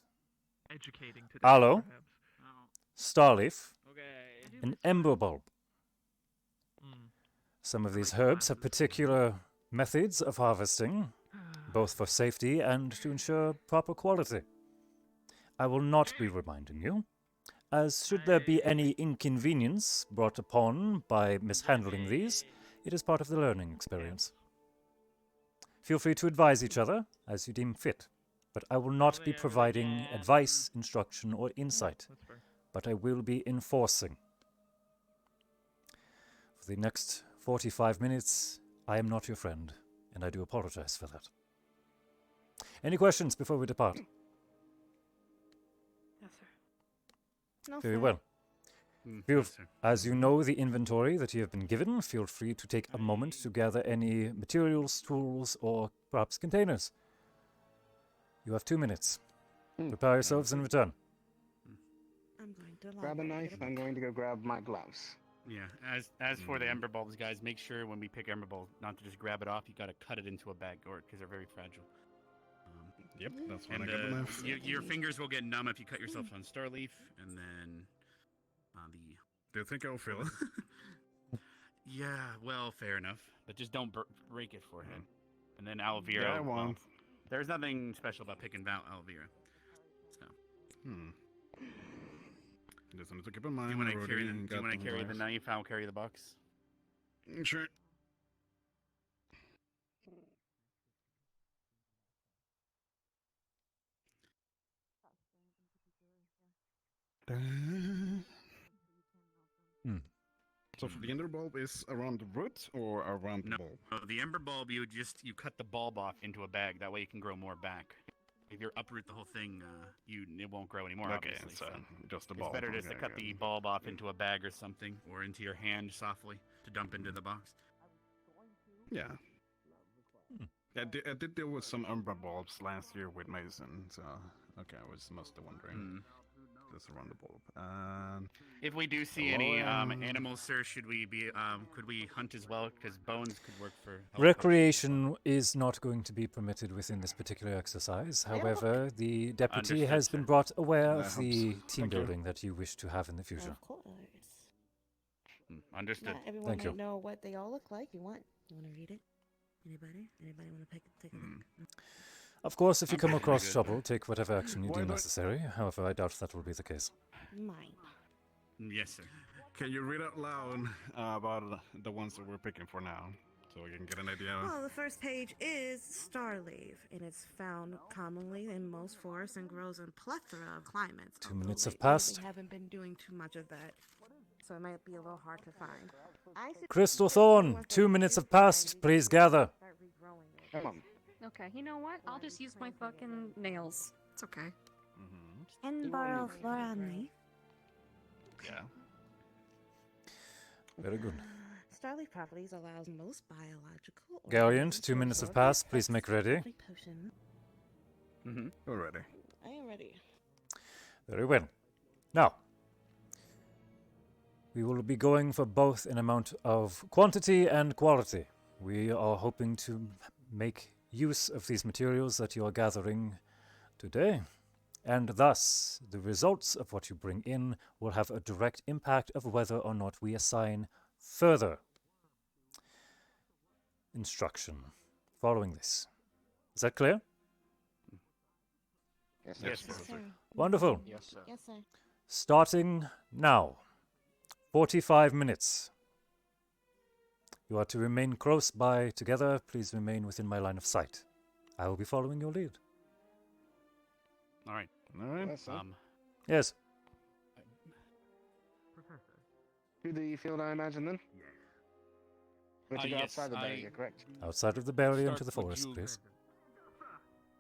[SPEAKER 1] aloe, starleaf, and ember bulb. Some of these herbs have particular methods of harvesting, both for safety and to ensure proper quality. I will not be reminding you, as should there be any inconvenience brought upon by mishandling these, it is part of the learning experience. Feel free to advise each other as you deem fit, but I will not be providing advice, instruction, or insight, but I will be enforcing. For the next 45 minutes, I am not your friend, and I do apologize for that. Any questions before we depart?
[SPEAKER 2] Yes, sir.
[SPEAKER 6] No,
[SPEAKER 1] Very
[SPEAKER 6] sir.
[SPEAKER 1] well. As you know the inventory that you have been given, feel free to take a moment to gather any materials, tools, or perhaps containers. You have 2 minutes. Prepare yourselves and return.
[SPEAKER 6] I'm going to
[SPEAKER 14] Grab a knife. I'm going to go grab my gloves.
[SPEAKER 4] Yeah. As for the ember bulbs, guys, make sure when we pick ember bulb not to just grab it off. You got to cut it into a bag, or because they're very fragile.
[SPEAKER 16] Yep, that's what
[SPEAKER 4] And
[SPEAKER 16] I got the knife.
[SPEAKER 4] your fingers will get numb if you cut yourself on Starleaf, and then the.
[SPEAKER 16] Do you think I'll feel it?
[SPEAKER 4] Yeah, well, fair enough, but just don't break it for him. And then aloe vera.
[SPEAKER 16] Yeah, I won't.
[SPEAKER 4] There's nothing special about picking aloe vera. So.
[SPEAKER 16] Just need to keep in mind.
[SPEAKER 4] Do you want
[SPEAKER 16] I
[SPEAKER 4] to
[SPEAKER 16] already
[SPEAKER 4] carry
[SPEAKER 16] got
[SPEAKER 4] the
[SPEAKER 16] them
[SPEAKER 4] knife? I'll carry the box.
[SPEAKER 16] Sure. So for the ember bulb is around the root or around the bulb?
[SPEAKER 4] No, the ember bulb you cut the bulb off into a bag. That way you can grow more back. If you uproot the whole thing, it won't grow anymore.
[SPEAKER 16] Okay,
[SPEAKER 4] obviously,
[SPEAKER 16] so just the
[SPEAKER 4] it's
[SPEAKER 16] bulb.
[SPEAKER 4] better just to
[SPEAKER 16] Okay,
[SPEAKER 4] cut
[SPEAKER 16] good.
[SPEAKER 4] the bulb off into a bag or something, or into your hand softly to dump into the box.
[SPEAKER 16] Yeah. I did deal with some ember bulbs last year with Mason, so okay, I was must have wondering. Just around the bulb.
[SPEAKER 4] If we do see any animals, sir, should we be could we hunt as well? Because bones could work for
[SPEAKER 1] Recreation is not going to be permitted within this particular exercise. However, the deputy has been brought aware of the team building that you wish to have in the future.
[SPEAKER 6] Of course.
[SPEAKER 4] Understood.
[SPEAKER 6] Not everyone
[SPEAKER 1] Thank
[SPEAKER 6] might
[SPEAKER 1] you.
[SPEAKER 6] know what they all look like. You want to read it? Anybody? Anybody want to take a look?
[SPEAKER 1] Of course, if you come
[SPEAKER 16] Okay,
[SPEAKER 1] across
[SPEAKER 16] good.
[SPEAKER 1] trouble, take whatever action you
[SPEAKER 16] Why
[SPEAKER 1] deem
[SPEAKER 16] not-
[SPEAKER 1] necessary. However, I doubt that will be the case.
[SPEAKER 6] Mine.
[SPEAKER 4] Yes, sir.
[SPEAKER 16] Can you read out loud about the ones that we're picking for now, so we can get an idea?
[SPEAKER 6] Well, the first page is starleaf, and it's found commonly in most forests and grows in plethora of climates.
[SPEAKER 1] 2 minutes have
[SPEAKER 6] Although lately
[SPEAKER 1] passed.
[SPEAKER 6] We haven't been doing too much of that, so it might be a little hard to find.
[SPEAKER 1] Crystal Thorn, 2 minutes have passed. Please gather.
[SPEAKER 14] Come on.
[SPEAKER 5] Okay, you know what? I'll just use my fucking nails. It's okay.
[SPEAKER 6] And borrow flora knife.
[SPEAKER 16] Yeah.
[SPEAKER 1] Very good.
[SPEAKER 6] Starleaf properties allows most biological.
[SPEAKER 1] Galleon, 2 minutes have passed. Please make ready.
[SPEAKER 6] Potion.
[SPEAKER 16] We're ready.
[SPEAKER 6] I am ready.
[SPEAKER 1] Very well. Now, we will be going for both an amount of quantity and quality. We are hoping to make use of these materials that you are gathering today And thus, the results of what you bring in will have a direct impact of whether or not we assign further instruction following this. Is that clear?
[SPEAKER 14] Yes,
[SPEAKER 16] sir.
[SPEAKER 1] Wonderful.
[SPEAKER 3] Yes, sir.
[SPEAKER 6] Yes, sir.
[SPEAKER 1] Starting now. 45 minutes. You are to remain close by together. Please remain within my line of sight. I will be following your lead.
[SPEAKER 4] All right.
[SPEAKER 16] All right.
[SPEAKER 14] Yes, sir.
[SPEAKER 1] Yes.
[SPEAKER 8] Professor.
[SPEAKER 14] To the field, I imagine, then?
[SPEAKER 4] Yes.
[SPEAKER 14] We're to go
[SPEAKER 4] Yes,
[SPEAKER 14] outside the barrier, correct?
[SPEAKER 1] Outside of the barrier into
[SPEAKER 4] Start
[SPEAKER 1] the
[SPEAKER 4] with
[SPEAKER 1] forest,
[SPEAKER 4] you.
[SPEAKER 1] please.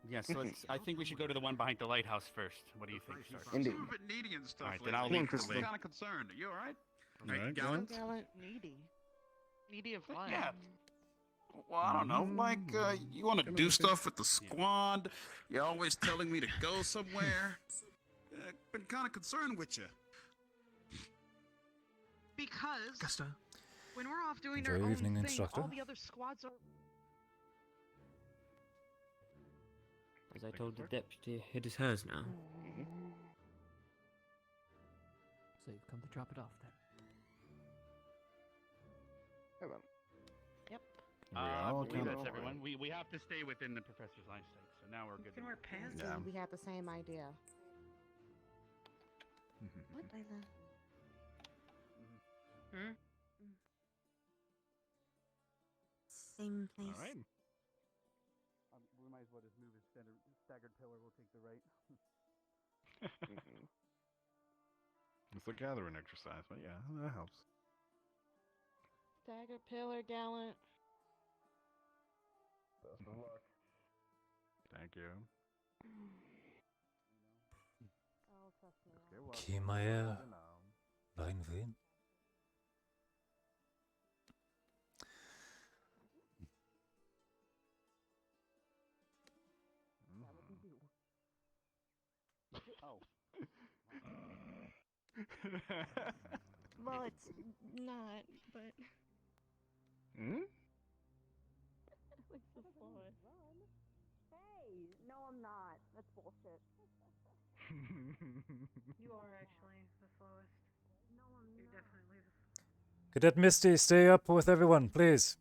[SPEAKER 4] Yes, so I think we should go to the one behind the lighthouse first. What do you think, Stark?
[SPEAKER 14] Indeed.
[SPEAKER 19] You're a bit needy and stuff.
[SPEAKER 4] All right, then I'll
[SPEAKER 19] lately.
[SPEAKER 4] lead the
[SPEAKER 14] Come on,
[SPEAKER 4] way.
[SPEAKER 19] I'm kind of concerned. Are you all right?
[SPEAKER 16] All right,
[SPEAKER 19] Gallant?
[SPEAKER 3] Gallant, needy. Needy of life.
[SPEAKER 19] Yeah. Well, I don't know. Like, you want to do stuff with the squad. You're always telling me to go somewhere. Been kind of concerned with you.
[SPEAKER 3] Because when we're off doing
[SPEAKER 1] Enjoy
[SPEAKER 3] our
[SPEAKER 1] your
[SPEAKER 3] own
[SPEAKER 1] evening,
[SPEAKER 3] thing,
[SPEAKER 1] instructor.
[SPEAKER 3] all the other squads are.
[SPEAKER 8] As I told the deputy, it is hers now.
[SPEAKER 12] So you've come to drop it off then.
[SPEAKER 14] Oh, well.
[SPEAKER 3] Yep.
[SPEAKER 4] I
[SPEAKER 16] all
[SPEAKER 4] believe
[SPEAKER 16] kinda-
[SPEAKER 4] that's everyone. We have to stay within the professor's line of sight, so now we're good.
[SPEAKER 2] Can wear pants?
[SPEAKER 16] Yeah.
[SPEAKER 6] We had the same idea. What, Layla?
[SPEAKER 2] Hmm?
[SPEAKER 6] Same place.
[SPEAKER 4] All right. We might as well just move his staggered pillar. We'll take the right.
[SPEAKER 16] It's a gathering exercise, but yeah, that helps.
[SPEAKER 6] Dagger, pillar, gallant.
[SPEAKER 16] Best of luck. Thank you.
[SPEAKER 1] Kimaer Leinveen.
[SPEAKER 4] Oh.
[SPEAKER 6] Well, it's not, but.
[SPEAKER 14] Hmm?
[SPEAKER 6] Like the slowest.
[SPEAKER 10] Hey, no, I'm not. That's bullshit.
[SPEAKER 2] You are actually the slowest.
[SPEAKER 10] No, I'm
[SPEAKER 2] You're
[SPEAKER 10] not.
[SPEAKER 2] definitely the
[SPEAKER 1] Cadet Misty, stay up with everyone, please.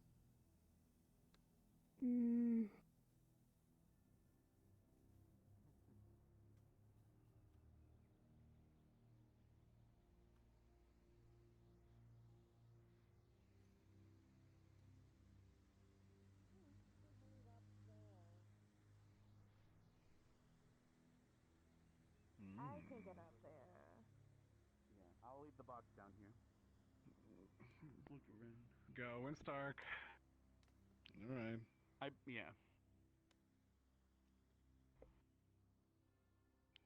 [SPEAKER 10] I can get up there.
[SPEAKER 4] Yeah, I'll leave the box down here.
[SPEAKER 16] Look around. Go and Stark. All right.
[SPEAKER 4] Yeah.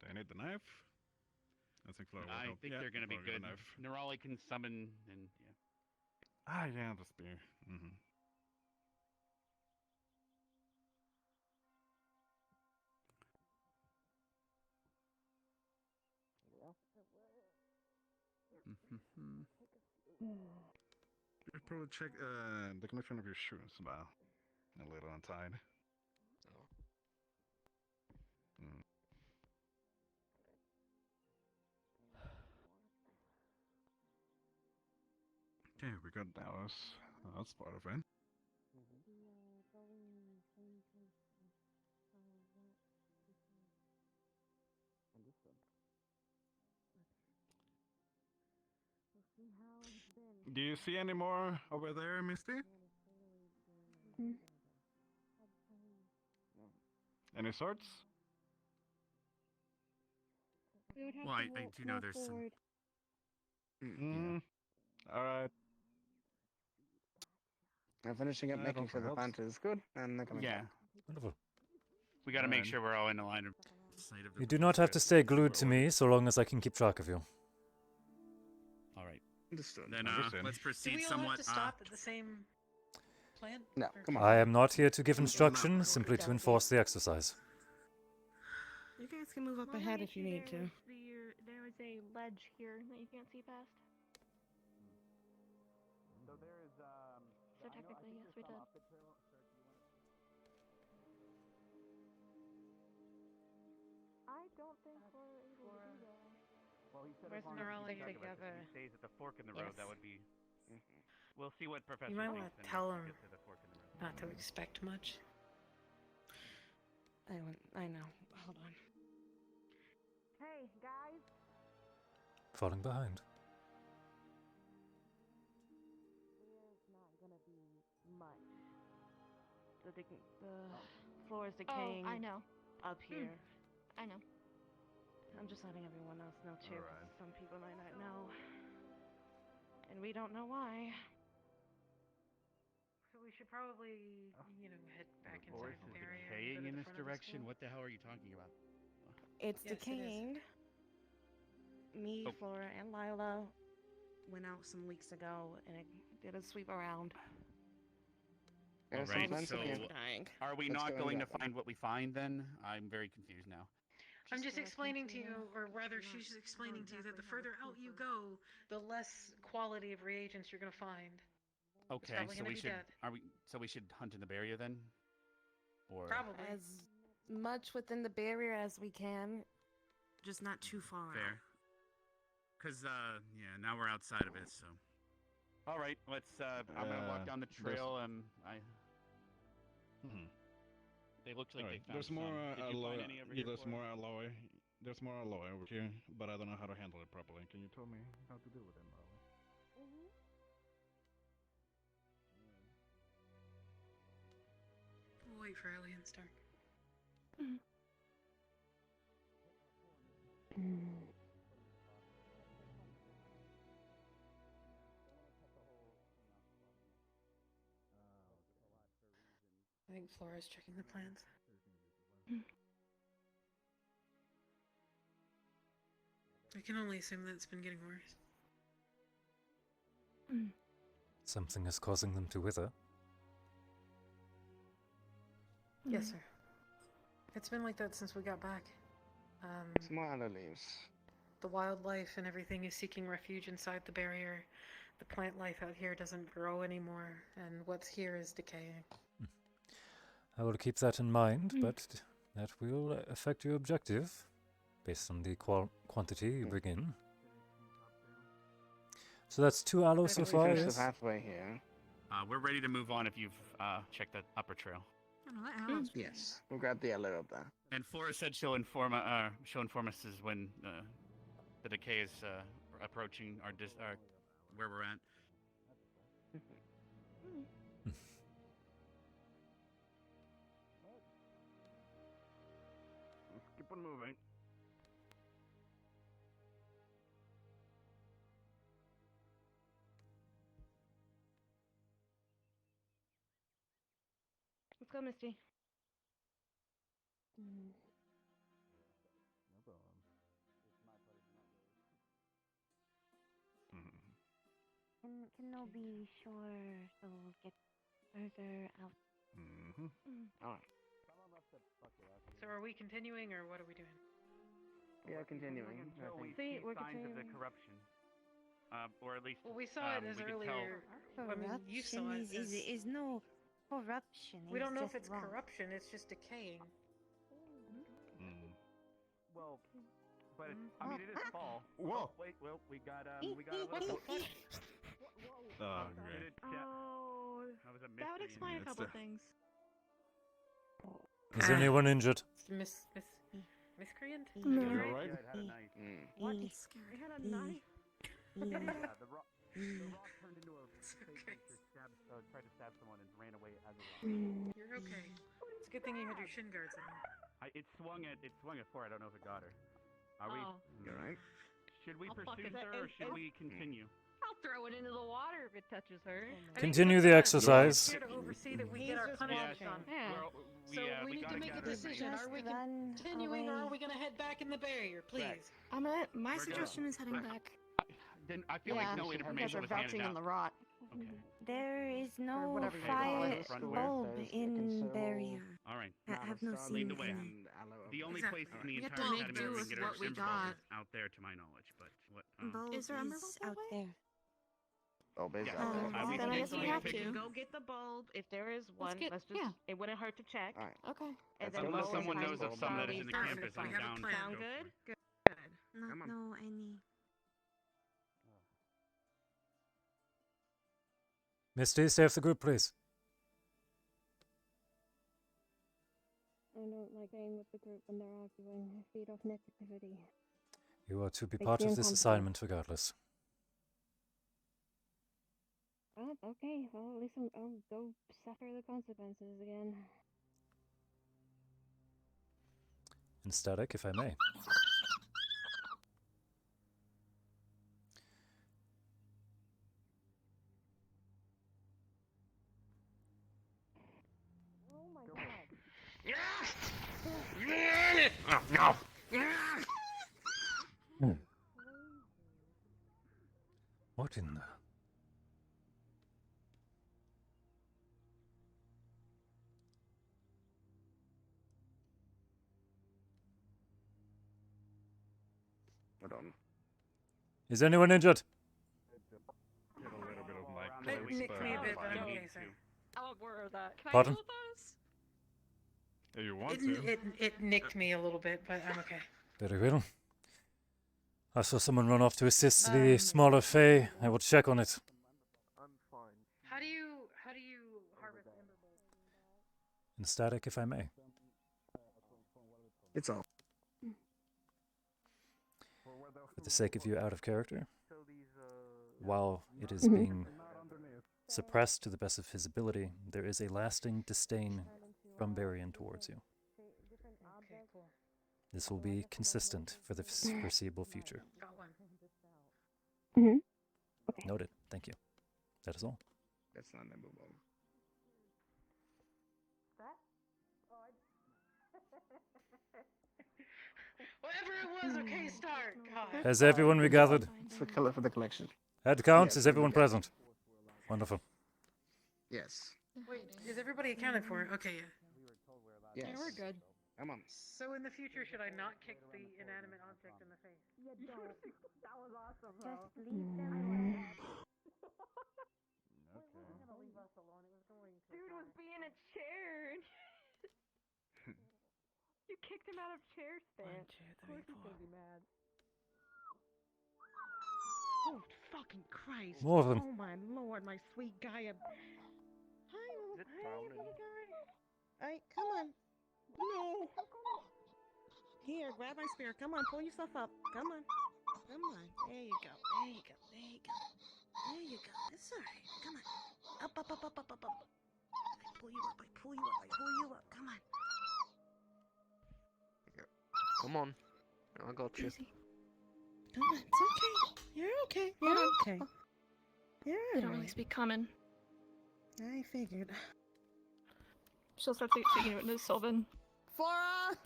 [SPEAKER 16] Do I need the knife? I think Flora will
[SPEAKER 4] I
[SPEAKER 16] help.
[SPEAKER 4] think
[SPEAKER 16] Yeah,
[SPEAKER 4] they're gonna be
[SPEAKER 16] Flora got
[SPEAKER 4] good.
[SPEAKER 16] a knife.
[SPEAKER 4] Nerali can summon and yeah.
[SPEAKER 16] Ah, yeah, the spear. Mm-hmm. You should probably check the connection of your shoes, about a little untied. Mm. Okay, we got Dallas. That's part of it. Do you see any more over there, Misty? Any sorts?
[SPEAKER 10] We would have
[SPEAKER 4] Well,
[SPEAKER 10] to
[SPEAKER 4] I do know
[SPEAKER 10] roll
[SPEAKER 4] there's some.
[SPEAKER 10] forward.
[SPEAKER 16] Mm. Alright.
[SPEAKER 14] I'm finishing up
[SPEAKER 16] That
[SPEAKER 14] making
[SPEAKER 16] also
[SPEAKER 14] sure the
[SPEAKER 16] helps.
[SPEAKER 14] plant is good, and they're coming
[SPEAKER 4] Yeah.
[SPEAKER 14] back.
[SPEAKER 1] Wonderful.
[SPEAKER 4] We got to make
[SPEAKER 16] Alright.
[SPEAKER 4] sure we're all in the line of sight of the
[SPEAKER 1] You do not have to stay glued to me so long as I can keep track of you.
[SPEAKER 4] All right.
[SPEAKER 14] Understood.
[SPEAKER 4] Then
[SPEAKER 16] Understood.
[SPEAKER 4] let's
[SPEAKER 2] Do
[SPEAKER 4] proceed
[SPEAKER 2] we all
[SPEAKER 4] somewhat.
[SPEAKER 2] have to stop at the same plan?
[SPEAKER 14] No,
[SPEAKER 2] Or-
[SPEAKER 14] come on.
[SPEAKER 1] I am not here to give instruction, simply to enforce the exercise.
[SPEAKER 6] You guys can move up ahead if you need to.
[SPEAKER 10] There was a ledge here that you can't see past.
[SPEAKER 4] So there is
[SPEAKER 10] So technically, yes, we did.
[SPEAKER 3] I don't think we're able to do that.
[SPEAKER 4] Well, he said
[SPEAKER 2] Where's
[SPEAKER 4] as long as
[SPEAKER 2] Nerali
[SPEAKER 4] he
[SPEAKER 2] together?
[SPEAKER 4] stays at the fork in the road, that
[SPEAKER 2] Yes.
[SPEAKER 4] would be. We'll see what Professor
[SPEAKER 2] You might
[SPEAKER 4] thinks
[SPEAKER 2] want to
[SPEAKER 4] when
[SPEAKER 2] tell
[SPEAKER 4] we
[SPEAKER 2] him
[SPEAKER 4] get to the fork in the road.
[SPEAKER 2] not to expect much.
[SPEAKER 3] I know. Hold on. Hey, guys.
[SPEAKER 1] Falling behind.
[SPEAKER 3] There's not gonna be much. The floor is decaying.
[SPEAKER 6] Oh, I know.
[SPEAKER 3] Up here.
[SPEAKER 6] I know.
[SPEAKER 3] I'm just letting everyone else know too.
[SPEAKER 16] Alright.
[SPEAKER 3] Some people might not know, and we don't know why.
[SPEAKER 2] So we should probably, head back
[SPEAKER 4] The forest
[SPEAKER 2] inside the
[SPEAKER 4] is
[SPEAKER 2] barrier. and
[SPEAKER 4] decaying
[SPEAKER 2] go to
[SPEAKER 4] in
[SPEAKER 2] the
[SPEAKER 4] this
[SPEAKER 2] front of the
[SPEAKER 4] direction.
[SPEAKER 2] school.
[SPEAKER 4] What the hell are you talking about?
[SPEAKER 3] It's
[SPEAKER 2] Yes, it is.
[SPEAKER 3] decaying. Me,
[SPEAKER 4] Oh.
[SPEAKER 3] Flora, and Lila went out some weeks ago and it did a sweep around.
[SPEAKER 4] All right, so
[SPEAKER 3] dying.
[SPEAKER 4] are we
[SPEAKER 3] Let's
[SPEAKER 4] not
[SPEAKER 3] go and
[SPEAKER 4] going to
[SPEAKER 3] get them.
[SPEAKER 4] find what we find then? I'm very confused now.
[SPEAKER 2] I'm just explaining to you, or rather, she's explaining to you that the further out you go, the less quality of reagents you're going to find. It's
[SPEAKER 4] Okay,
[SPEAKER 2] probably
[SPEAKER 4] so
[SPEAKER 2] gonna
[SPEAKER 4] we
[SPEAKER 2] be
[SPEAKER 4] should
[SPEAKER 2] dead.
[SPEAKER 4] so we should hunt in the barrier then? Or
[SPEAKER 2] Probably.
[SPEAKER 3] As much within the barrier as we can, just not too far
[SPEAKER 4] fair. Cuz yeah, now we're outside of it, so. All right, let's I'm going to walk down the trail and They looked like
[SPEAKER 16] Alright,
[SPEAKER 4] they found
[SPEAKER 16] there's more
[SPEAKER 4] some. Did you
[SPEAKER 16] alloy.
[SPEAKER 4] find any over
[SPEAKER 16] Yeah,
[SPEAKER 4] here?
[SPEAKER 16] there's
[SPEAKER 4] Flora?
[SPEAKER 16] more alloy. There's more alloy over here, but I don't know how to handle it properly. Can you tell me how to deal with it, Marley?
[SPEAKER 2] We'll wait for Alien Star. I think Flora's checking the plans. I can only assume that it's been getting worse.
[SPEAKER 1] Something is causing them to wither.
[SPEAKER 2] Yes, sir. It's been like that since we got back.
[SPEAKER 14] Some more aloe leaves.
[SPEAKER 2] The wildlife and everything is seeking refuge inside the barrier. The plant life out here doesn't grow anymore, and what's here is decaying.
[SPEAKER 1] I will keep that in mind, but that will affect your objective based on the quantity you bring in. So that's 2 aloe so far,
[SPEAKER 14] Finish the
[SPEAKER 1] yes?
[SPEAKER 14] pathway here.
[SPEAKER 4] We're ready to move on if you've checked the upper trail.
[SPEAKER 14] Yes, we'll grab the yellow up there.
[SPEAKER 4] And Flora said she'll inform us as when the decay is approaching our where we're at.
[SPEAKER 16] Let's keep on moving.
[SPEAKER 3] Let's go, Misty.
[SPEAKER 16] No problem.
[SPEAKER 10] Can no be sure so we'll get further out.
[SPEAKER 14] Alright.
[SPEAKER 2] So are we continuing, or what are we doing?
[SPEAKER 14] Yeah, continuing.
[SPEAKER 4] Until we
[SPEAKER 3] See,
[SPEAKER 4] see
[SPEAKER 3] we're
[SPEAKER 4] signs of the
[SPEAKER 3] continuing.
[SPEAKER 4] corruption. Or at least
[SPEAKER 2] Well, we saw it as
[SPEAKER 4] we could
[SPEAKER 2] earlier.
[SPEAKER 4] tell.
[SPEAKER 2] I mean, you saw it
[SPEAKER 10] Is no corruption.
[SPEAKER 2] We don't know if
[SPEAKER 10] just
[SPEAKER 2] it's
[SPEAKER 10] wrong.
[SPEAKER 2] corruption, it's just decaying.
[SPEAKER 4] Well, but I mean, it is fall.
[SPEAKER 16] Whoa!
[SPEAKER 4] Wait, well, we got a little.
[SPEAKER 2] What the fuck?
[SPEAKER 16] Oh, great.
[SPEAKER 3] Oh,
[SPEAKER 4] That was a
[SPEAKER 3] that would
[SPEAKER 4] mystery.
[SPEAKER 3] explain a couple things.
[SPEAKER 1] Is anyone injured?
[SPEAKER 2] Miscreant?
[SPEAKER 3] No.
[SPEAKER 2] You alright?
[SPEAKER 16] Alright?
[SPEAKER 4] Yeah, it had a knife.
[SPEAKER 3] What? It had a knife.
[SPEAKER 4] Yeah, the rock turned into a fake creature, tried to stab someone and ran away as a rock.
[SPEAKER 2] You're okay. It's a good thing you had your shin guards on.
[SPEAKER 4] It swung at Flora. I don't know if it got her. Are we?
[SPEAKER 5] Oh.
[SPEAKER 14] You alright?
[SPEAKER 4] Should we
[SPEAKER 5] I'll fuck
[SPEAKER 4] pursue
[SPEAKER 5] it.
[SPEAKER 4] her or should we continue?
[SPEAKER 5] I'll throw it into the water if it touches her.
[SPEAKER 1] Continue the exercise.
[SPEAKER 2] Here to oversee that we get our punishment done.
[SPEAKER 5] Yeah.
[SPEAKER 2] So we need to make a decision. Are we continuing, or are we going to head back in the barrier, please?
[SPEAKER 3] My
[SPEAKER 4] We're
[SPEAKER 3] suggestion is heading back.
[SPEAKER 4] Then I feel like no information was handed out.
[SPEAKER 3] rot.
[SPEAKER 4] Okay.
[SPEAKER 10] There is no
[SPEAKER 3] whatever you
[SPEAKER 10] fire
[SPEAKER 3] call
[SPEAKER 4] it. Front
[SPEAKER 10] bulb
[SPEAKER 14] There's a
[SPEAKER 10] in
[SPEAKER 14] considerable
[SPEAKER 10] barrier.
[SPEAKER 4] All right.
[SPEAKER 10] I have no
[SPEAKER 4] Lead
[SPEAKER 10] seen
[SPEAKER 4] the way.
[SPEAKER 10] any.
[SPEAKER 4] The only
[SPEAKER 2] Exactly.
[SPEAKER 4] place in the
[SPEAKER 3] We have
[SPEAKER 4] entire
[SPEAKER 3] to make
[SPEAKER 4] academy
[SPEAKER 3] do
[SPEAKER 4] where we
[SPEAKER 3] with
[SPEAKER 4] can get our
[SPEAKER 3] what we
[SPEAKER 4] Simba
[SPEAKER 3] got.
[SPEAKER 4] is out there, to my knowledge. But what?
[SPEAKER 10] Bulb
[SPEAKER 3] Is there a
[SPEAKER 10] is
[SPEAKER 3] Emerald that
[SPEAKER 10] out
[SPEAKER 3] way?
[SPEAKER 10] there.
[SPEAKER 14] bulb is
[SPEAKER 4] Yeah.
[SPEAKER 14] out there.
[SPEAKER 4] I
[SPEAKER 6] then I guess we have
[SPEAKER 3] We
[SPEAKER 6] to.
[SPEAKER 3] can go get the bulb if there is one.
[SPEAKER 6] get-
[SPEAKER 3] Let's just.
[SPEAKER 6] yeah.
[SPEAKER 3] It wouldn't hurt to check.
[SPEAKER 14] All right.
[SPEAKER 6] Okay.
[SPEAKER 3] And
[SPEAKER 14] Let's
[SPEAKER 3] then
[SPEAKER 14] go
[SPEAKER 4] Unless
[SPEAKER 14] look
[SPEAKER 4] someone
[SPEAKER 14] for
[SPEAKER 4] knows
[SPEAKER 14] bulb
[SPEAKER 4] of some that is
[SPEAKER 14] now.
[SPEAKER 4] in the
[SPEAKER 2] Perfect.
[SPEAKER 4] campus,
[SPEAKER 2] We
[SPEAKER 4] I'm
[SPEAKER 2] have a
[SPEAKER 4] down.
[SPEAKER 2] plan.
[SPEAKER 3] Sound
[SPEAKER 4] Go for
[SPEAKER 3] good?
[SPEAKER 4] it.
[SPEAKER 3] Good.
[SPEAKER 10] No,
[SPEAKER 14] Come on.
[SPEAKER 10] no, any.
[SPEAKER 1] Misty, stay off the group, please.
[SPEAKER 10] I don't like being with the group when they're arguing. I feed off negativity.
[SPEAKER 1] You are to be
[SPEAKER 10] Makes
[SPEAKER 1] part
[SPEAKER 10] me
[SPEAKER 1] of this
[SPEAKER 10] uncomfortable.
[SPEAKER 1] assignment regardless.
[SPEAKER 10] Oh, okay. Well, at least I'll go suffer the consequences again.
[SPEAKER 1] And Static, if I may.
[SPEAKER 10] Oh my god.
[SPEAKER 18] Oh, no!
[SPEAKER 1] What in the...
[SPEAKER 14] Hold on.
[SPEAKER 1] Is anyone injured?
[SPEAKER 16] Get a little bit of my
[SPEAKER 2] Nick
[SPEAKER 16] close,
[SPEAKER 2] nicked me a bit, but I'm
[SPEAKER 16] fine.
[SPEAKER 2] okay, sir.
[SPEAKER 5] I'm aware of that. Can
[SPEAKER 1] Pardon?
[SPEAKER 5] I go with us?
[SPEAKER 16] If you want
[SPEAKER 2] It,
[SPEAKER 16] to.
[SPEAKER 2] it nicked me a little bit, but I'm okay.
[SPEAKER 1] Very well. I saw someone run off to assist the smaller Fae. I will check on it.
[SPEAKER 2] How do you harvest ember bolts?
[SPEAKER 1] And Static, if I may.
[SPEAKER 14] It's all.
[SPEAKER 1] For the sake of you out of character, while it is being suppressed to the best of his ability, there is a lasting disdain from Berion towards you.
[SPEAKER 2] Okay, cool.
[SPEAKER 1] This will be consistent for the foreseeable future.
[SPEAKER 2] Got one.
[SPEAKER 10] Mm-hmm.
[SPEAKER 1] Noted. Thank you. That is all.
[SPEAKER 14] That's not ember bulb.
[SPEAKER 2] Whatever it was, okay, start. God.
[SPEAKER 1] Has everyone regathered?
[SPEAKER 14] It's the color for the collection.
[SPEAKER 1] Head counts.
[SPEAKER 14] Yes,
[SPEAKER 1] Is everyone
[SPEAKER 14] we
[SPEAKER 1] present? Wonderful.
[SPEAKER 14] Yes.
[SPEAKER 2] Wait, is everybody accounted for? Okay, yeah.
[SPEAKER 14] Yes.
[SPEAKER 6] Yeah, we're good.
[SPEAKER 14] Come on.
[SPEAKER 2] So in the future, should I not kick the inanimate object in the face?
[SPEAKER 10] You don't.
[SPEAKER 2] That was awesome,
[SPEAKER 10] Just leave them alone.
[SPEAKER 2] Leave us alone. It was going to.
[SPEAKER 6] Dude was being a chair. You kicked him out of chair stand.
[SPEAKER 3] 1, 2, 3, 4.
[SPEAKER 6] He's gonna be mad.
[SPEAKER 3] Oh, fucking Christ.
[SPEAKER 1] More of them.
[SPEAKER 3] Oh, my lord, my sweet guy. Hi, little guy. Hey, come on. No. Here, grab my spear. Come on, pull yourself up. Come on. Come on. There you go. There you go. There you go. There you go. It's all right. Come on. Up, up, up, up, up, up, up. I pull you up. I pull you up. I pull you up. Come on.
[SPEAKER 15] Come on. I got you.
[SPEAKER 3] Come on. It's okay. You're okay. You're okay. You're
[SPEAKER 6] They don't
[SPEAKER 3] alright.
[SPEAKER 6] really speak common.
[SPEAKER 3] I figured.
[SPEAKER 6] She'll start speaking into Sylvan.
[SPEAKER 3] Flora!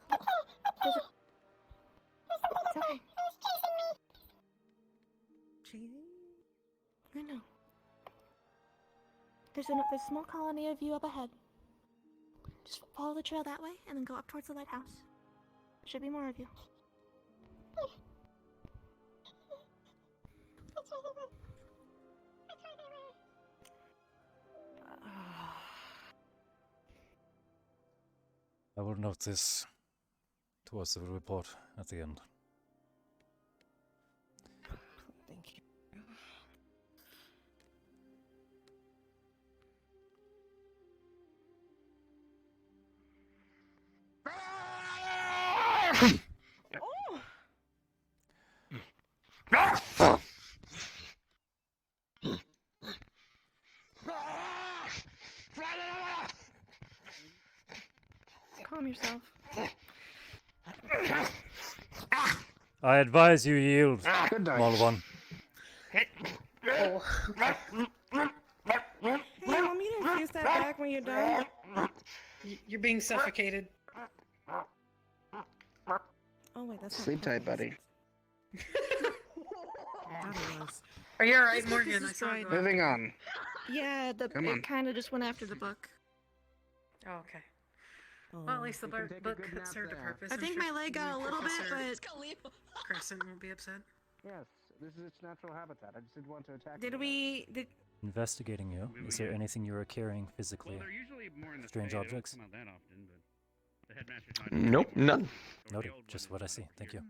[SPEAKER 6] It's okay.
[SPEAKER 3] Cheating?
[SPEAKER 6] I know. There's a small colony of you up ahead. Just follow the trail that way and then go up towards the lighthouse. Should be more of you.
[SPEAKER 1] I will note this towards the report at the end.
[SPEAKER 3] Thank you. Oh!
[SPEAKER 6] Calm yourself.
[SPEAKER 1] I advise you yield,
[SPEAKER 14] Good night.
[SPEAKER 1] small one.
[SPEAKER 3] Oh. Hey, want me to infuse that back when you're done?
[SPEAKER 2] You're being suffocated.
[SPEAKER 3] Oh wait, that's not
[SPEAKER 14] Sleep tight, buddy.
[SPEAKER 3] Thought it was.
[SPEAKER 2] Are you alright,
[SPEAKER 3] This book
[SPEAKER 2] Morgan?
[SPEAKER 3] is
[SPEAKER 2] I saw you.
[SPEAKER 3] destroyed.
[SPEAKER 14] Moving on.
[SPEAKER 3] Yeah,
[SPEAKER 14] Come on.
[SPEAKER 6] It kind of just went after the book.
[SPEAKER 2] Oh, okay. Well, at least the
[SPEAKER 14] You can take a
[SPEAKER 2] book
[SPEAKER 14] good nap
[SPEAKER 2] served a
[SPEAKER 14] there.
[SPEAKER 2] purpose.
[SPEAKER 3] I
[SPEAKER 2] I'm
[SPEAKER 3] think
[SPEAKER 2] sure
[SPEAKER 3] my leg got a little bit,
[SPEAKER 2] Professor
[SPEAKER 3] but
[SPEAKER 2] Crescent won't be upset.
[SPEAKER 14] Yes, This is its natural habitat. I just didn't want to attack
[SPEAKER 3] Did
[SPEAKER 14] it.
[SPEAKER 3] we?
[SPEAKER 1] Investigating you. Is there anything you are carrying physically?
[SPEAKER 4] Well, they're usually more in the
[SPEAKER 1] Strange
[SPEAKER 4] spade. They don't
[SPEAKER 1] objects?
[SPEAKER 4] come out that often, but the headmaster's not
[SPEAKER 7] Nope,
[SPEAKER 4] anymore.
[SPEAKER 7] none.
[SPEAKER 4] Or the
[SPEAKER 1] Noted.
[SPEAKER 4] old
[SPEAKER 1] Just
[SPEAKER 4] one
[SPEAKER 1] what I
[SPEAKER 4] is
[SPEAKER 1] see.
[SPEAKER 4] not
[SPEAKER 1] Thank
[SPEAKER 4] here.
[SPEAKER 1] you.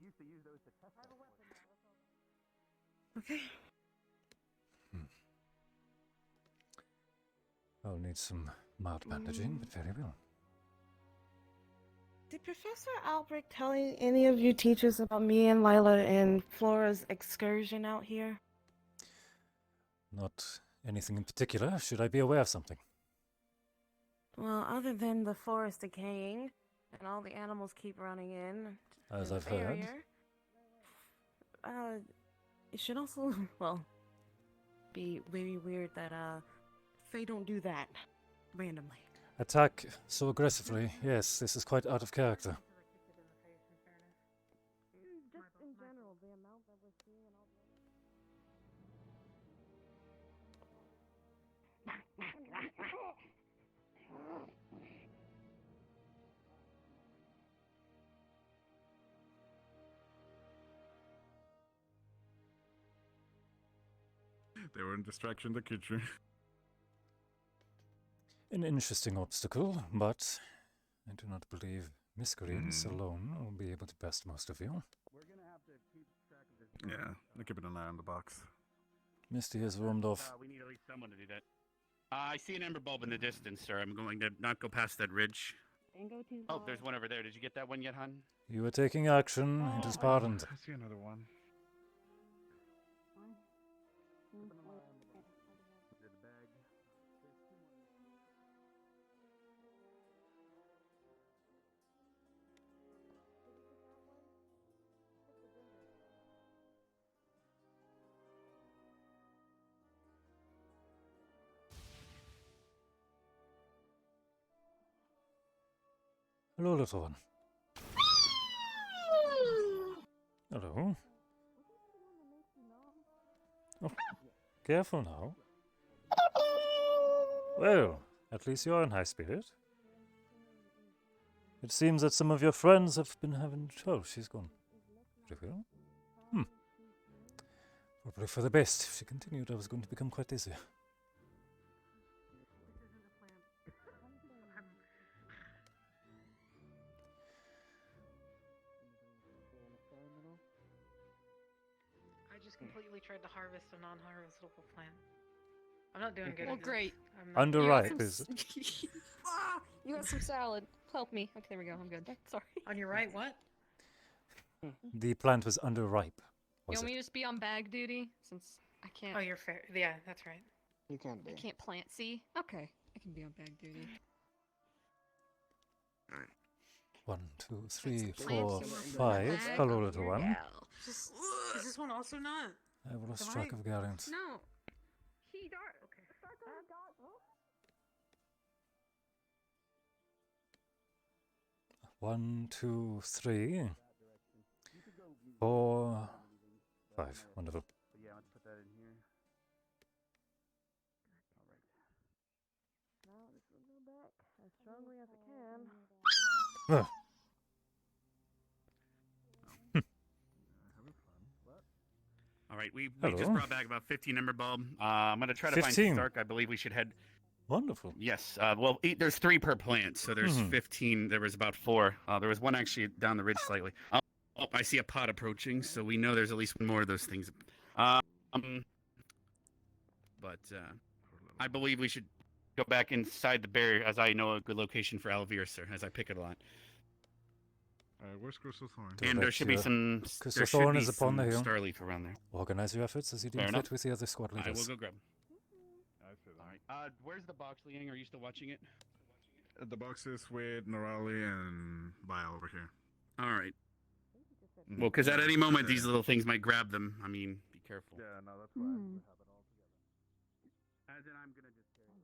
[SPEAKER 4] Used to use those to test that for.
[SPEAKER 3] Okay.
[SPEAKER 1] I'll need some mild bandaging, but very well.
[SPEAKER 3] Did Professor Albrecht tell any of you teachers about me and Lila and Flora's excursion out here?
[SPEAKER 1] Not anything in particular. Should I be aware of something?
[SPEAKER 3] Well, other than the forest decaying and all the animals keep running in,
[SPEAKER 1] As
[SPEAKER 3] the
[SPEAKER 1] I've heard.
[SPEAKER 3] barrier, it should also, well, be very weird that Faye don't do that randomly.
[SPEAKER 1] Attack so aggressively. Yes, this is quite out of character.
[SPEAKER 3] Just in general, the amount that we're seeing and all
[SPEAKER 16] They were in distraction in the kitchen.
[SPEAKER 1] An interesting obstacle, but I do not believe miscreants alone will be able to best most of you.
[SPEAKER 16] Yeah, they're keeping an eye on the box.
[SPEAKER 1] Misty has roamed off.
[SPEAKER 4] We need at least someone to do that. I see an ember bulb in the distance, sir. I'm going to not go past that ridge.
[SPEAKER 10] Don't go too
[SPEAKER 4] Oh, there's one over there. Did you get that one yet, hon?
[SPEAKER 1] You are taking action. It is pardoned.
[SPEAKER 16] I see another one.
[SPEAKER 1] Hello, little one. Hello. Oh, careful now. Well, at least you're in high spirit. It seems that some of your friends have been having trouble. She's gone. Very well. Probably for the best. If she continued, I was going to become quite dizzy.
[SPEAKER 2] I just completely tried to harvest a non-harvestable plant. I'm not doing good.
[SPEAKER 5] Well,
[SPEAKER 2] at this.
[SPEAKER 5] great.
[SPEAKER 2] I'm not-
[SPEAKER 1] Underripe, is it?
[SPEAKER 5] Ah, you got some salad. Help me. Okay, there we go. I'm good. Sorry.
[SPEAKER 2] On your right, what?
[SPEAKER 1] The plant was underripe.
[SPEAKER 5] You
[SPEAKER 1] Was
[SPEAKER 5] want
[SPEAKER 1] it?
[SPEAKER 5] me to just be on bag duty since I can't?
[SPEAKER 2] Oh, you're fair. Yeah, that's right.
[SPEAKER 14] You can't be.
[SPEAKER 5] I can't plant. See? Okay, I can be on bag duty.
[SPEAKER 1] 1, 2, 3,
[SPEAKER 5] plant
[SPEAKER 1] 4,
[SPEAKER 5] some
[SPEAKER 1] 5.
[SPEAKER 5] bag
[SPEAKER 1] Hello,
[SPEAKER 5] on
[SPEAKER 1] little
[SPEAKER 5] your
[SPEAKER 1] one.
[SPEAKER 5] gal.
[SPEAKER 2] Is this one also not?
[SPEAKER 1] I've lost
[SPEAKER 2] Am
[SPEAKER 1] track
[SPEAKER 2] I-
[SPEAKER 1] of Gallant.
[SPEAKER 5] No. He dark. Okay.
[SPEAKER 1] 1, 2, 3, 4, 5. Wonderful.
[SPEAKER 4] Yeah, let's put that in here.
[SPEAKER 3] Now this will go back as strongly as it can.
[SPEAKER 1] Ugh.
[SPEAKER 4] All right, we just
[SPEAKER 1] Hello.
[SPEAKER 4] brought back about 15 ember bulb. I'm going to try to
[SPEAKER 1] 15?
[SPEAKER 4] find Stark. I believe we should head.
[SPEAKER 1] Wonderful.
[SPEAKER 4] Yes. Well, there's 3 per plant, so there's 15. There was about 4. There was one actually down the ridge slightly. Oh, I see a pod approaching, so we know there's at least one more of those things. But I believe we should go back inside the barrier, as I know a good location for Alvir, sir, as I pick it a lot.
[SPEAKER 16] Where's Crystal Thorn?
[SPEAKER 4] And there should be some.
[SPEAKER 1] Crystal
[SPEAKER 4] there should
[SPEAKER 1] Thorn
[SPEAKER 4] be
[SPEAKER 1] is upon the
[SPEAKER 4] some
[SPEAKER 1] hill.
[SPEAKER 4] Starleaf around there.
[SPEAKER 1] Organize your efforts as you deem
[SPEAKER 4] Fair
[SPEAKER 1] fit
[SPEAKER 4] enough.
[SPEAKER 1] with the other squad
[SPEAKER 4] I
[SPEAKER 1] leaders.
[SPEAKER 4] will go grab.
[SPEAKER 16] I see
[SPEAKER 4] All right. Where's the box, Liang? Are you still watching it?
[SPEAKER 16] The box is with Norali and Bile over here.
[SPEAKER 4] All right. Well, because at any moment these little things might grab them. I mean, be careful.
[SPEAKER 16] Yeah, no, that's why we have it all together.
[SPEAKER 4] As in, I'm gonna just carry it.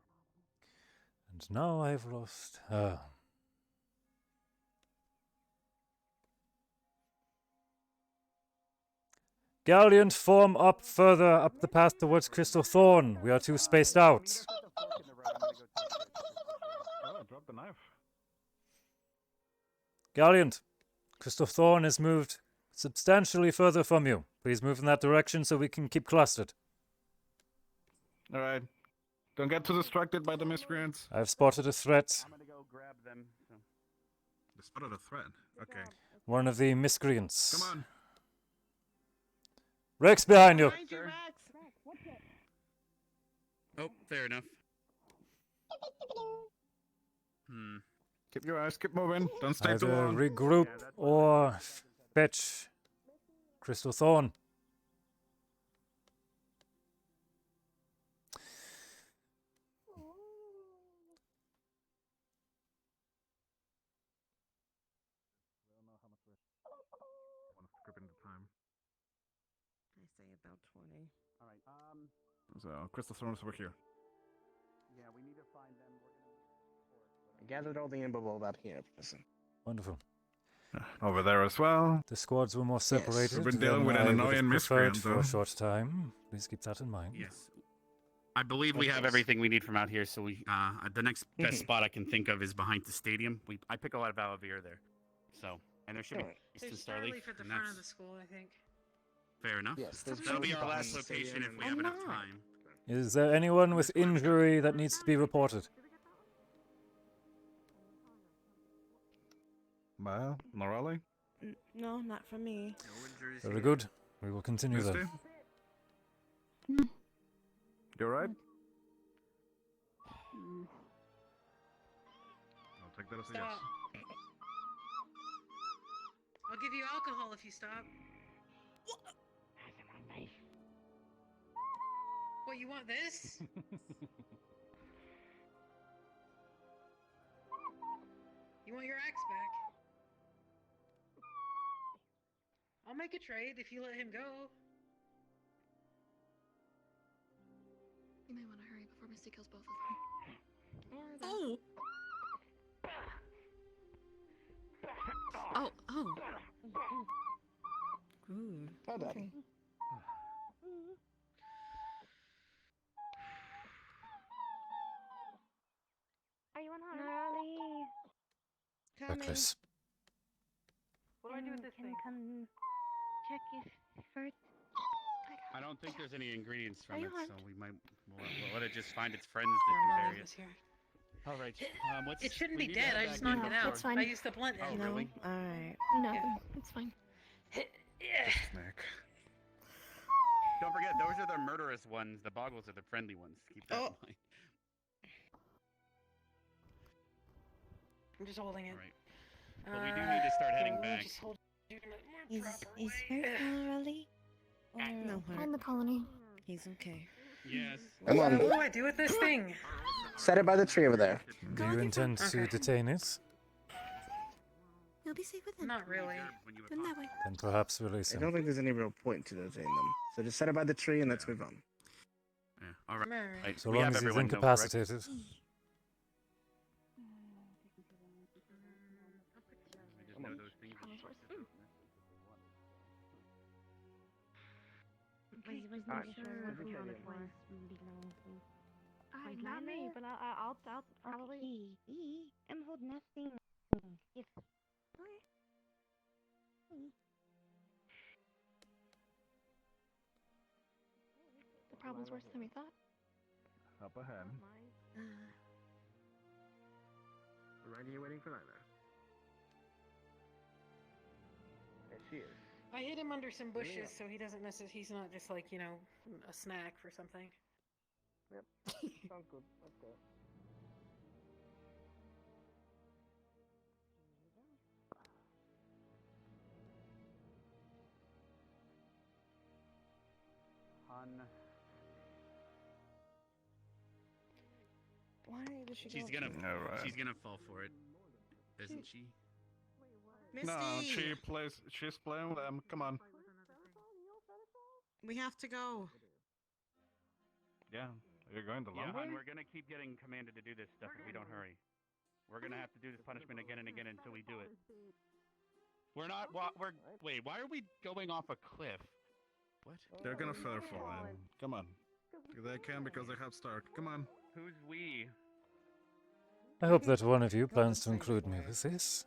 [SPEAKER 1] And now I've lost. Galleon, form up further up the path towards Crystal Thorn. We are too spaced out.
[SPEAKER 16] Oh, drop the knife.
[SPEAKER 1] Galleon, Crystal Thorn has moved substantially further from you. Please move in that direction so we can keep clustered.
[SPEAKER 16] All right. Don't get too distracted by the miscreants.
[SPEAKER 1] I've spotted a threat.
[SPEAKER 4] I'm gonna go grab them. So.
[SPEAKER 16] You spotted a threat. Okay.
[SPEAKER 1] One of the miscreants.
[SPEAKER 16] Come on.
[SPEAKER 1] Rex behind you.
[SPEAKER 3] Behind you, Rex.
[SPEAKER 4] Oh, fair enough.
[SPEAKER 16] Keep your eyes, keep moving. Don't stay too
[SPEAKER 1] Either
[SPEAKER 16] long.
[SPEAKER 1] regroup or fetch Crystal Thorn.
[SPEAKER 3] I say about 20.
[SPEAKER 4] All right.
[SPEAKER 16] So, Crystal Thorn's over here.
[SPEAKER 4] Yeah, we need to find them. We're
[SPEAKER 14] I gathered all the imbibulb out here, listen.
[SPEAKER 1] Wonderful.
[SPEAKER 16] Over there as well.
[SPEAKER 1] The squads were more separated.
[SPEAKER 16] We've been dealing
[SPEAKER 1] than
[SPEAKER 16] with an
[SPEAKER 1] I would
[SPEAKER 16] annoying
[SPEAKER 1] have preferred
[SPEAKER 16] miscreant,
[SPEAKER 1] for a
[SPEAKER 16] though.
[SPEAKER 1] short time. Please keep that in mind.
[SPEAKER 4] Yes. I believe we have everything we need from out here, so we the next best spot I can think of is behind the stadium. I pick a lot of Valavir there, so and there should be
[SPEAKER 2] There's
[SPEAKER 4] Easton
[SPEAKER 2] Starleaf
[SPEAKER 4] Starleaf,
[SPEAKER 2] at the
[SPEAKER 4] and
[SPEAKER 2] front
[SPEAKER 4] that's
[SPEAKER 2] of the school, I think.
[SPEAKER 4] fair enough.
[SPEAKER 14] Yes, there's
[SPEAKER 4] That'll be
[SPEAKER 14] Starleaf
[SPEAKER 4] our last
[SPEAKER 14] behind the
[SPEAKER 4] location
[SPEAKER 14] stadium
[SPEAKER 4] if we
[SPEAKER 14] and-
[SPEAKER 4] have enough
[SPEAKER 14] Oh,
[SPEAKER 4] time.
[SPEAKER 1] Is there anyone with injury that needs to be reported?
[SPEAKER 16] Well, Norali?
[SPEAKER 3] No, not for me.
[SPEAKER 1] Very good. We will continue
[SPEAKER 16] Misty?
[SPEAKER 1] then.
[SPEAKER 16] You alright? I'll take that as a yes.
[SPEAKER 2] Stop. I'll give you alcohol if you stop. What, you want this? You want your axe back? I'll make a trade if you let him go.
[SPEAKER 17] You may want to hurry before Misty kills both of them.
[SPEAKER 3] Oh!
[SPEAKER 17] Oh, oh.
[SPEAKER 3] Good.
[SPEAKER 14] Oh, Daddy.
[SPEAKER 10] Are you unharmed?
[SPEAKER 3] Coming.
[SPEAKER 1] Reckless.
[SPEAKER 10] What do I do with this thing? Come check if first.
[SPEAKER 4] I don't think there's any ingredients from
[SPEAKER 10] Are you
[SPEAKER 4] it, so
[SPEAKER 10] harmed?
[SPEAKER 4] we'll let it just find its friends that
[SPEAKER 2] Your
[SPEAKER 4] can
[SPEAKER 2] mom
[SPEAKER 4] bury
[SPEAKER 2] was
[SPEAKER 4] it.
[SPEAKER 2] here.
[SPEAKER 4] All right. What's,
[SPEAKER 2] It shouldn't
[SPEAKER 4] we
[SPEAKER 2] be
[SPEAKER 4] need to
[SPEAKER 2] dead.
[SPEAKER 4] head
[SPEAKER 2] I just
[SPEAKER 4] back in
[SPEAKER 2] knocked it out.
[SPEAKER 17] that's fine.
[SPEAKER 2] I used to blunt it.
[SPEAKER 4] Oh,
[SPEAKER 2] you know?
[SPEAKER 4] really?
[SPEAKER 3] Alright.
[SPEAKER 17] No,
[SPEAKER 2] Yeah.
[SPEAKER 17] it's fine.
[SPEAKER 2] Yeah.
[SPEAKER 16] Snack.
[SPEAKER 4] Don't forget, those are the murderous ones. The boggles are the friendly ones. Keep that in mind.
[SPEAKER 2] I'm just holding it.
[SPEAKER 4] All right. But we do need to start heading back.
[SPEAKER 2] Just hold it
[SPEAKER 3] Is
[SPEAKER 2] properly.
[SPEAKER 3] Hurt really? No hurt.
[SPEAKER 17] Find the colony.
[SPEAKER 3] He's okay.
[SPEAKER 4] Yes.
[SPEAKER 14] Come on.
[SPEAKER 2] What do I do with this thing?
[SPEAKER 14] Set it by the tree over there.
[SPEAKER 1] Do you intend to detain it?
[SPEAKER 17] You'll be safe with him.
[SPEAKER 2] Not really.
[SPEAKER 17] Then that way.
[SPEAKER 1] Then perhaps release
[SPEAKER 14] I
[SPEAKER 1] him.
[SPEAKER 14] don't think there's any real point to detain them. So just set it by the tree and let's move on.
[SPEAKER 4] Yeah. All right.
[SPEAKER 2] Alright.
[SPEAKER 4] Right,
[SPEAKER 1] So
[SPEAKER 4] we
[SPEAKER 1] long
[SPEAKER 4] have
[SPEAKER 1] as he's
[SPEAKER 4] everyone know, correct?
[SPEAKER 1] incapacitated.
[SPEAKER 4] I just know those things.
[SPEAKER 10] I was not sure what the other ones belong to. Not me, but I'll probably. I'm holding nothing. If.
[SPEAKER 17] The problem's worse than we thought.
[SPEAKER 16] Up ahead.
[SPEAKER 14] Right here waiting for Lila. There she is.
[SPEAKER 2] I hid him under some bushes
[SPEAKER 14] Yeah.
[SPEAKER 2] so he doesn't necessarily. He's not just like, you know, a snack for something.
[SPEAKER 14] Yep. Sounds good. Let's go.
[SPEAKER 3] Why does she
[SPEAKER 4] She's
[SPEAKER 3] go?
[SPEAKER 4] gonna.
[SPEAKER 16] Alright.
[SPEAKER 4] She's gonna fall for it, isn't she?
[SPEAKER 3] Misty!
[SPEAKER 16] No, she's playing with them. Come on.
[SPEAKER 3] We have to go.
[SPEAKER 16] Yeah. You're going the long
[SPEAKER 4] Yeah,
[SPEAKER 16] way?
[SPEAKER 4] hon, we're gonna keep getting commanded to do this stuff if we don't hurry. We're gonna have to do this punishment again and again until we do it. We're not. Wait. Why are we going off a cliff? What?
[SPEAKER 16] They're gonna feather fall in. Come on. They can because they have Stark. Come on.
[SPEAKER 4] Who's we?
[SPEAKER 1] I hope that one of you plans to include me with this.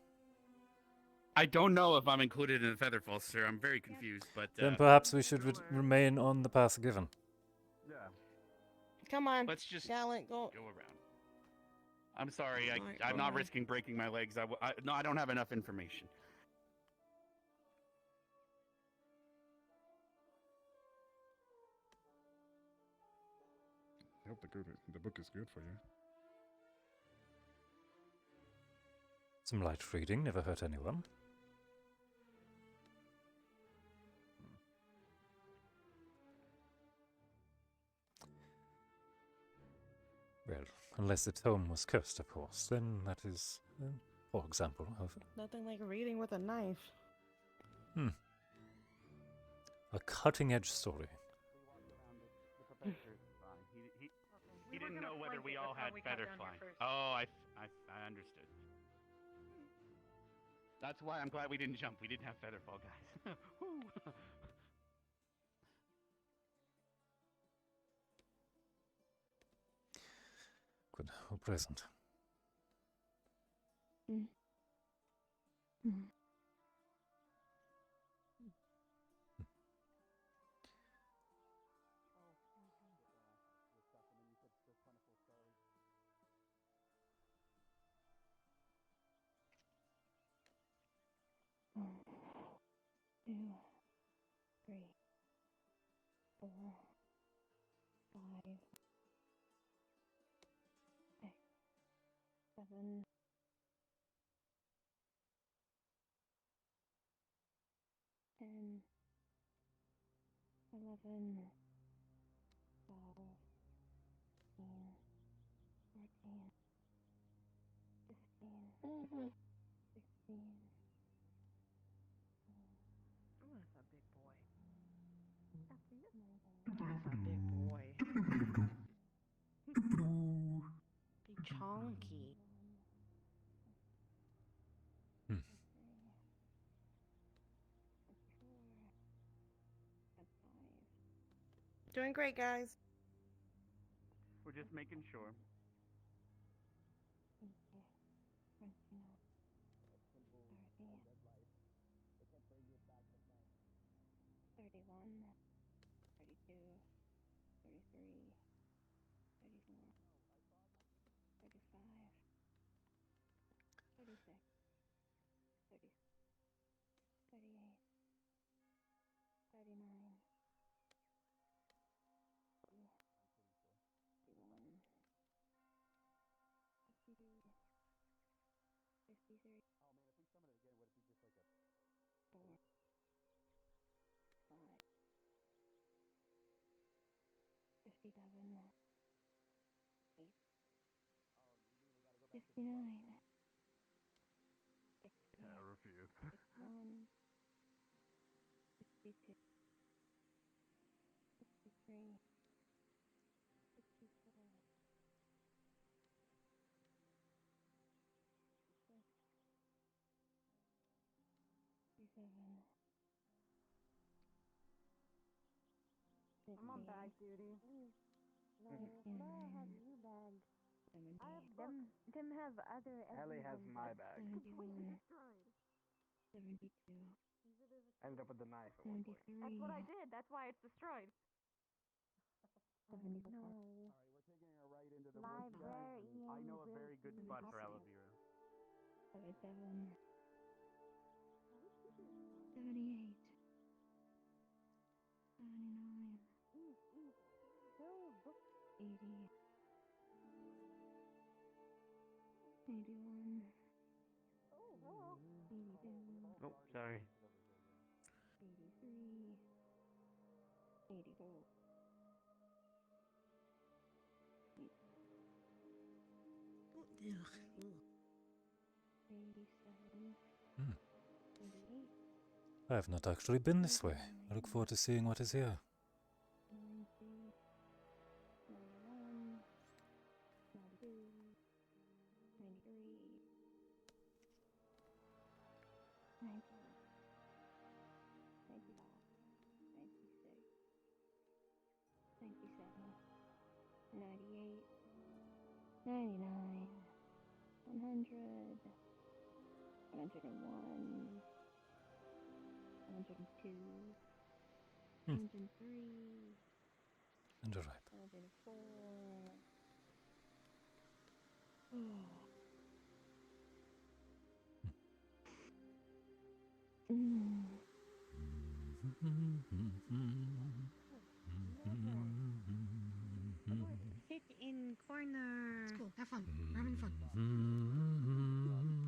[SPEAKER 4] I don't know if I'm included in the Featherfall, sir. I'm very confused, but
[SPEAKER 1] Then perhaps we should remain on the path given.
[SPEAKER 4] yeah.
[SPEAKER 3] Come on.
[SPEAKER 4] Let's just
[SPEAKER 3] Gallant, go.
[SPEAKER 4] go around. I'm sorry.
[SPEAKER 3] Alright,
[SPEAKER 4] I'm not
[SPEAKER 3] alright.
[SPEAKER 4] risking breaking my legs. No, I don't have enough information.
[SPEAKER 16] I hope the book is good for you.
[SPEAKER 1] Some light reading never hurt anyone. Well, unless the tome was cursed, of course, then that is, for example, of...
[SPEAKER 3] Nothing like reading with a knife.
[SPEAKER 1] A cutting-edge story.
[SPEAKER 4] He didn't know whether we all had feather flying. Oh, I understood. That's why I'm glad we didn't jump. We didn't have featherfall, guys. Woo.
[SPEAKER 1] Good. Or present.
[SPEAKER 10] One, two, three, 4, 5, 6, 7, 10, 11, 12, 13, 14, 15, 16.
[SPEAKER 3] Oh, that's a big boy. That's a big boy. Big chonky. Doing great, guys.
[SPEAKER 4] We're just making sure.
[SPEAKER 10] 31, 32, 33, 34, 35, 36, 30, 38, 39, 40, 51, 52, 53. Oh man, if we summon it again, would it be just like a 4, 5, 57, 8, 59, 60,
[SPEAKER 16] I refuse.
[SPEAKER 10] 61, 62, 63, 64, 66, 67.
[SPEAKER 3] I'm on bag duty.
[SPEAKER 10] No,
[SPEAKER 3] I have new bag. Them have other.
[SPEAKER 14] Ellie has my bag.
[SPEAKER 10] 71, 72,
[SPEAKER 14] I ended up with the knife at one point.
[SPEAKER 10] 73,
[SPEAKER 3] That's what I did. That's why it's destroyed.
[SPEAKER 10] 74.
[SPEAKER 3] No.
[SPEAKER 4] Sorry, we're taking a right into the
[SPEAKER 3] Library.
[SPEAKER 4] I know a very good spot for aloe vera.
[SPEAKER 10] 77, 78, 79, 80, 81, 82,
[SPEAKER 8] Oh, sorry.
[SPEAKER 10] 83, 84, 87, 88,
[SPEAKER 1] I have not actually been this way. I look forward to seeing what is here.
[SPEAKER 10] 90, 91, 92, 93, 94, 95, 96, 97, 98, 99, 100, 101, 102,
[SPEAKER 1] Hmm.
[SPEAKER 10] 103,
[SPEAKER 1] And a ripe.
[SPEAKER 10] 104. Sit in corner.
[SPEAKER 2] It's cool. Have fun. We're having fun.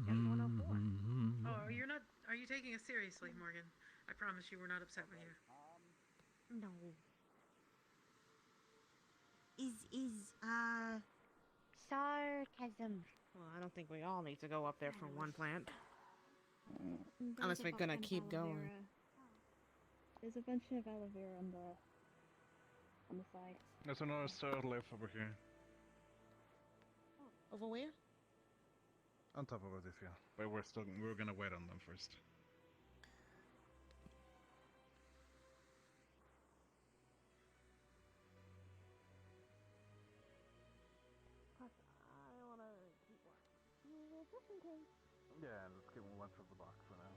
[SPEAKER 10] That's 104.
[SPEAKER 2] Oh, you're not. Are you taking us seriously, Morgan? I promise you, we're not upset with you.
[SPEAKER 10] No. Sarcasm.
[SPEAKER 3] Well, I don't think we all need to go up there for one plant.
[SPEAKER 10] There's
[SPEAKER 3] Unless
[SPEAKER 10] a
[SPEAKER 3] we're
[SPEAKER 10] bunch
[SPEAKER 3] gonna
[SPEAKER 10] of
[SPEAKER 3] keep
[SPEAKER 10] aloe
[SPEAKER 3] going.
[SPEAKER 10] vera. There's a bunch of aloe vera on the side.
[SPEAKER 16] There's another third lift over here.
[SPEAKER 3] Over where?
[SPEAKER 16] On top of it, if you. But we're gonna wait on them first.
[SPEAKER 3] I wanna keep working.
[SPEAKER 10] Just in case.
[SPEAKER 16] Yeah, let's give one from the box for now.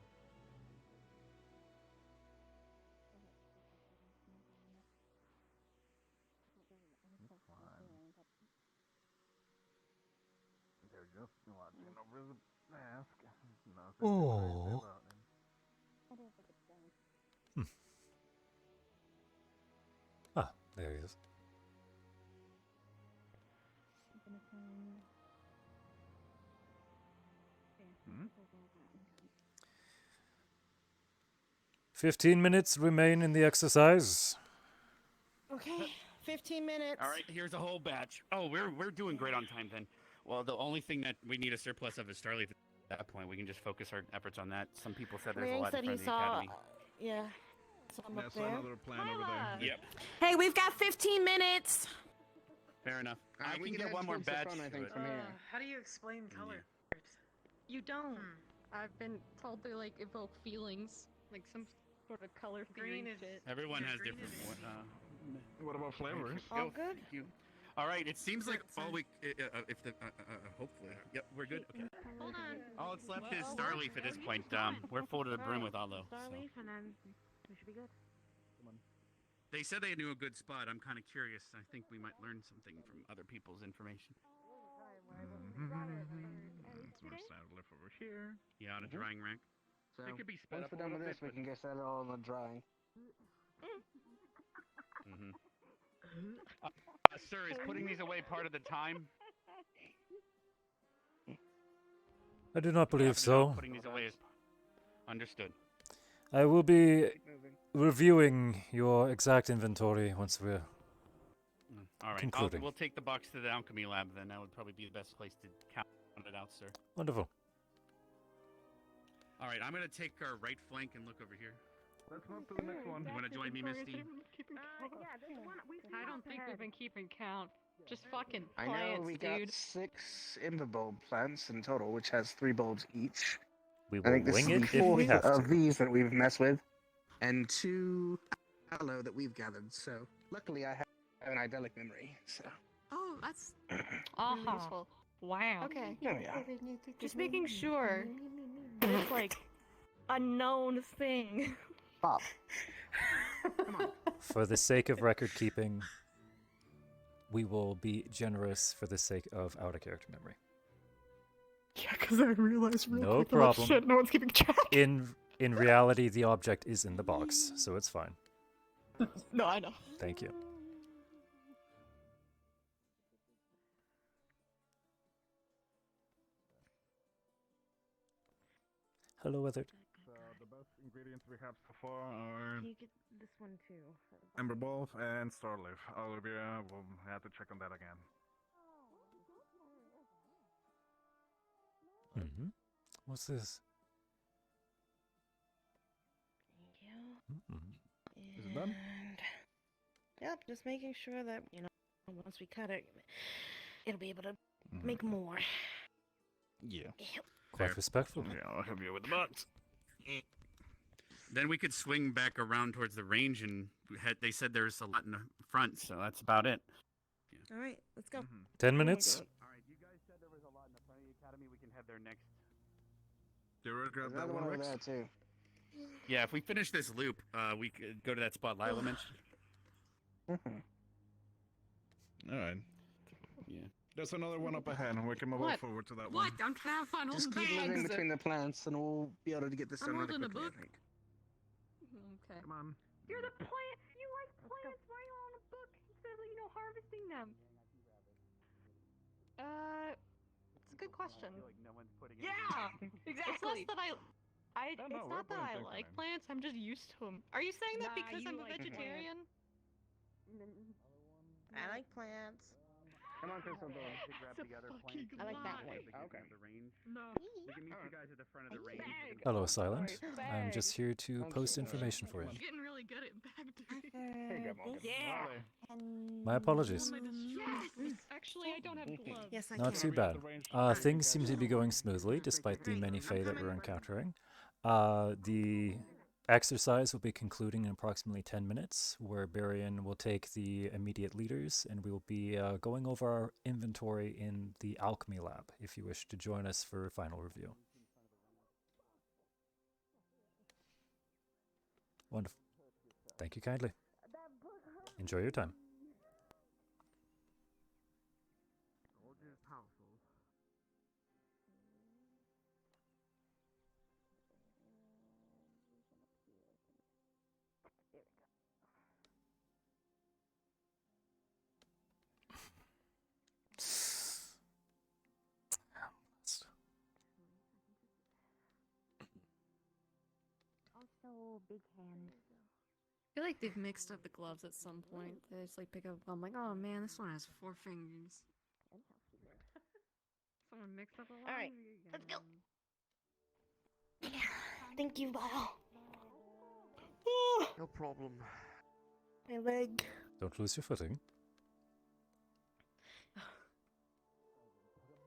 [SPEAKER 16] They're just watching over the mask. Nothing to crazy about him.
[SPEAKER 10] I don't think it's down.
[SPEAKER 1] Ah, there he is.
[SPEAKER 10] I'm gonna find.
[SPEAKER 16] Hmm?
[SPEAKER 1] 15 minutes remain in the exercise.
[SPEAKER 3] Okay, 15 minutes.
[SPEAKER 4] All right, here's a whole batch. Oh, we're doing great on time then. Well, the only thing that we need a surplus of is Starleaf. At that point, we can just focus our efforts on that. Some people said there's a
[SPEAKER 3] Liang
[SPEAKER 4] lot in
[SPEAKER 3] said
[SPEAKER 4] front
[SPEAKER 3] he
[SPEAKER 4] of the
[SPEAKER 3] saw.
[SPEAKER 4] academy.
[SPEAKER 3] Yeah. Some up
[SPEAKER 16] That's
[SPEAKER 3] there.
[SPEAKER 16] another plan over there.
[SPEAKER 4] Yep,
[SPEAKER 3] Hey, we've got 15 minutes.
[SPEAKER 4] fair enough. I
[SPEAKER 14] we
[SPEAKER 4] can
[SPEAKER 14] can
[SPEAKER 4] get
[SPEAKER 14] head
[SPEAKER 4] one more
[SPEAKER 14] towards the
[SPEAKER 4] batch.
[SPEAKER 14] front, I think,
[SPEAKER 4] but-
[SPEAKER 14] from here.
[SPEAKER 2] How do you explain color?
[SPEAKER 17] You don't.
[SPEAKER 2] Hmm.
[SPEAKER 17] I've been told to like evoke feelings, like some sort of color theory
[SPEAKER 2] Green is-
[SPEAKER 17] shit.
[SPEAKER 4] Everyone
[SPEAKER 2] Yeah,
[SPEAKER 4] has
[SPEAKER 2] green
[SPEAKER 4] different.
[SPEAKER 2] is
[SPEAKER 16] What about flavors?
[SPEAKER 3] All good?
[SPEAKER 4] Thank you. All right, it seems like all we, if the, hopefully, yep, we're good. Okay.
[SPEAKER 17] Hold on.
[SPEAKER 4] All that's left is
[SPEAKER 17] Well,
[SPEAKER 4] Starleaf at this point. We're full to the brim with Allo. So.
[SPEAKER 3] Starleaf, and then we should be good.
[SPEAKER 4] They said they knew a good spot. I'm kind of curious. I think we might learn something from other people's information.
[SPEAKER 16] Some more standard lift over here.
[SPEAKER 4] Yeah, on a drying rack.
[SPEAKER 14] So,
[SPEAKER 4] It could be sped
[SPEAKER 14] once
[SPEAKER 4] up a
[SPEAKER 14] we're done
[SPEAKER 4] little
[SPEAKER 14] with this,
[SPEAKER 4] bit,
[SPEAKER 14] we can get that all on the dry.
[SPEAKER 4] Mm-hmm. Sir, is putting these away part of the time?
[SPEAKER 1] I do not believe
[SPEAKER 4] No,
[SPEAKER 1] so.
[SPEAKER 4] putting these away is understood.
[SPEAKER 1] I will be reviewing your exact inventory once we're
[SPEAKER 4] All right,
[SPEAKER 1] concluding.
[SPEAKER 4] we'll take the box to the alchemy lab then. That would probably be the best place to count it out, sir.
[SPEAKER 1] Wonderful.
[SPEAKER 4] All right, I'm gonna take our right flank and look over here.
[SPEAKER 16] Let's move to the next one.
[SPEAKER 4] You wanna join me, Misty?
[SPEAKER 10] Yeah, there's one. We
[SPEAKER 17] I don't think we've been keeping count. Just fucking
[SPEAKER 14] I
[SPEAKER 17] plants,
[SPEAKER 14] know we
[SPEAKER 17] dude.
[SPEAKER 14] got 6 Invibulb plants in total, which has 3 bulbs each.
[SPEAKER 1] We
[SPEAKER 14] I
[SPEAKER 1] will
[SPEAKER 14] think this
[SPEAKER 1] wing
[SPEAKER 14] is
[SPEAKER 1] it
[SPEAKER 14] the
[SPEAKER 1] if we
[SPEAKER 14] 4th
[SPEAKER 1] have
[SPEAKER 14] of
[SPEAKER 1] to.
[SPEAKER 14] these that we've messed with, and 2 aloe that we've gathered. So luckily, I have an idyllic memory. So
[SPEAKER 17] Oh, that's
[SPEAKER 5] Uh-huh.
[SPEAKER 17] really useful. Wow.
[SPEAKER 10] Okay.
[SPEAKER 14] there we are.
[SPEAKER 17] Just making sure that it's like a known thing.
[SPEAKER 14] Bob.
[SPEAKER 1] For the sake of record keeping, we will be generous for the sake of out of character memory.
[SPEAKER 3] Yeah, because I realized real
[SPEAKER 1] No
[SPEAKER 3] quick that, like,
[SPEAKER 1] problem.
[SPEAKER 3] shit, no one's keeping track.
[SPEAKER 1] In reality, the object is in the box, so it's fine.
[SPEAKER 3] No, I know.
[SPEAKER 1] Thank you. Hello, Weathered.
[SPEAKER 16] The best ingredients we have so far are
[SPEAKER 3] You get this one too.
[SPEAKER 16] Ember Bulb and Starleaf. Olivia will have to check on that again.
[SPEAKER 1] Mm-hmm. What's this?
[SPEAKER 3] Thank you.
[SPEAKER 1] Mm-hmm.
[SPEAKER 16] Is it done?
[SPEAKER 3] And yep, just making sure that once we cut it, it'll be able to make more.
[SPEAKER 16] Yeah.
[SPEAKER 3] Yep.
[SPEAKER 1] Quite respectful.
[SPEAKER 16] Yeah, I'll help you with the box.
[SPEAKER 4] Then we could swing back around towards the range, and they said there's a lot in the front, so that's about it.
[SPEAKER 3] All right, let's go.
[SPEAKER 1] 10 minutes.
[SPEAKER 4] All right, you guys said there was a lot in the front of the academy. We can head there next.
[SPEAKER 16] Do you grab
[SPEAKER 14] There's
[SPEAKER 16] that
[SPEAKER 14] another
[SPEAKER 16] one,
[SPEAKER 14] one over
[SPEAKER 16] Rex?
[SPEAKER 14] there too.
[SPEAKER 4] Yeah, if we finish this loop, we could go to that spot Lila mentioned.
[SPEAKER 16] All right.
[SPEAKER 4] Yeah.
[SPEAKER 16] There's another one up ahead, and we can move
[SPEAKER 3] What?
[SPEAKER 16] forward to that
[SPEAKER 3] What?
[SPEAKER 16] one.
[SPEAKER 3] I'm trying to have fun
[SPEAKER 14] Just
[SPEAKER 3] holding
[SPEAKER 14] keep moving
[SPEAKER 3] bags.
[SPEAKER 14] between the plants, and we'll be able to get this
[SPEAKER 3] I'm
[SPEAKER 14] done rather
[SPEAKER 3] holding a
[SPEAKER 14] quickly,
[SPEAKER 3] book.
[SPEAKER 14] I think.
[SPEAKER 10] Okay.
[SPEAKER 16] Come on.
[SPEAKER 10] You're the plant. You like plants. Why are you on a book instead of harvesting them? It's a good question.
[SPEAKER 4] No one's putting
[SPEAKER 17] Yeah,
[SPEAKER 10] Exactly.
[SPEAKER 17] It's less that
[SPEAKER 16] No,
[SPEAKER 17] it's
[SPEAKER 16] we're
[SPEAKER 17] not that
[SPEAKER 16] putting
[SPEAKER 17] I
[SPEAKER 16] things
[SPEAKER 17] like
[SPEAKER 16] in.
[SPEAKER 17] plants. I'm just used to them. Are you saying that
[SPEAKER 3] Nah,
[SPEAKER 17] because
[SPEAKER 3] you
[SPEAKER 17] I'm a
[SPEAKER 3] like
[SPEAKER 17] vegetarian?
[SPEAKER 3] I like plants.
[SPEAKER 14] Come on, Crystal, go.
[SPEAKER 4] To grab the other plant.
[SPEAKER 3] I like that one.
[SPEAKER 14] Okay.
[SPEAKER 4] The range.
[SPEAKER 3] No.
[SPEAKER 4] We can meet you guys at the front of the range.
[SPEAKER 1] Hello, Silent. I'm just here to
[SPEAKER 14] Thank
[SPEAKER 1] post
[SPEAKER 14] you.
[SPEAKER 1] information for you.
[SPEAKER 17] I'm getting really good at bag digging.
[SPEAKER 14] Here you go, Morgan.
[SPEAKER 3] Yeah.
[SPEAKER 1] My apologies.
[SPEAKER 17] Yes. Actually, I don't have gloves.
[SPEAKER 3] Yes, I
[SPEAKER 1] Not
[SPEAKER 3] can.
[SPEAKER 1] too bad. Things seem to be going smoothly, despite the many Fae that we're encountering. The exercise will be concluding in approximately 10 minutes, where Berion will take the immediate leaders, and we will be going over our inventory in the alchemy lab, if you wish to join us for a final review. Wonderful. Thank you kindly. Enjoy your time.
[SPEAKER 10] Also, big hand.
[SPEAKER 6] I feel like they've mixed up the gloves at some point. They just like pick up. I'm like, oh man, this one has 4 fingers. Someone mixed up a lot.
[SPEAKER 3] All right, let's go. Thank you, Bottle.
[SPEAKER 15] No problem.
[SPEAKER 3] My leg.
[SPEAKER 1] Don't lose your footing.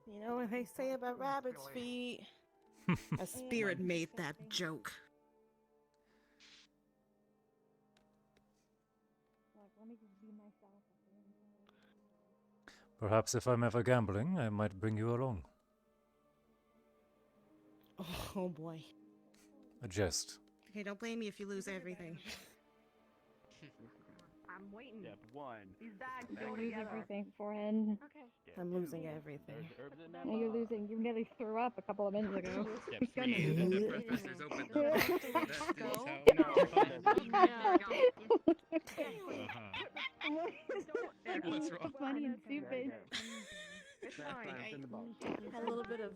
[SPEAKER 3] You know what they say about rabbit's feet? A spirit made that joke.
[SPEAKER 10] Let me just be myself.
[SPEAKER 1] Perhaps if I'm ever gambling, I might bring you along.
[SPEAKER 3] Oh boy.
[SPEAKER 1] A jest.
[SPEAKER 3] Okay, don't blame me if you lose everything.
[SPEAKER 10] I'm waiting.
[SPEAKER 4] Step 1.
[SPEAKER 10] These bags
[SPEAKER 4] Bags
[SPEAKER 10] go
[SPEAKER 4] together.
[SPEAKER 10] lose everything, forehead.
[SPEAKER 4] Step
[SPEAKER 3] I'm
[SPEAKER 4] 2.
[SPEAKER 3] losing everything.
[SPEAKER 4] There's herbs in that
[SPEAKER 10] No, you're
[SPEAKER 4] box.
[SPEAKER 10] losing. You nearly threw up a couple of minutes ago.
[SPEAKER 4] Step 3. The professor's open. What's wrong?
[SPEAKER 10] Funny and stupid.
[SPEAKER 3] It's
[SPEAKER 14] That's
[SPEAKER 3] fine.
[SPEAKER 14] fine, it's in the box.
[SPEAKER 3] I had a little bit of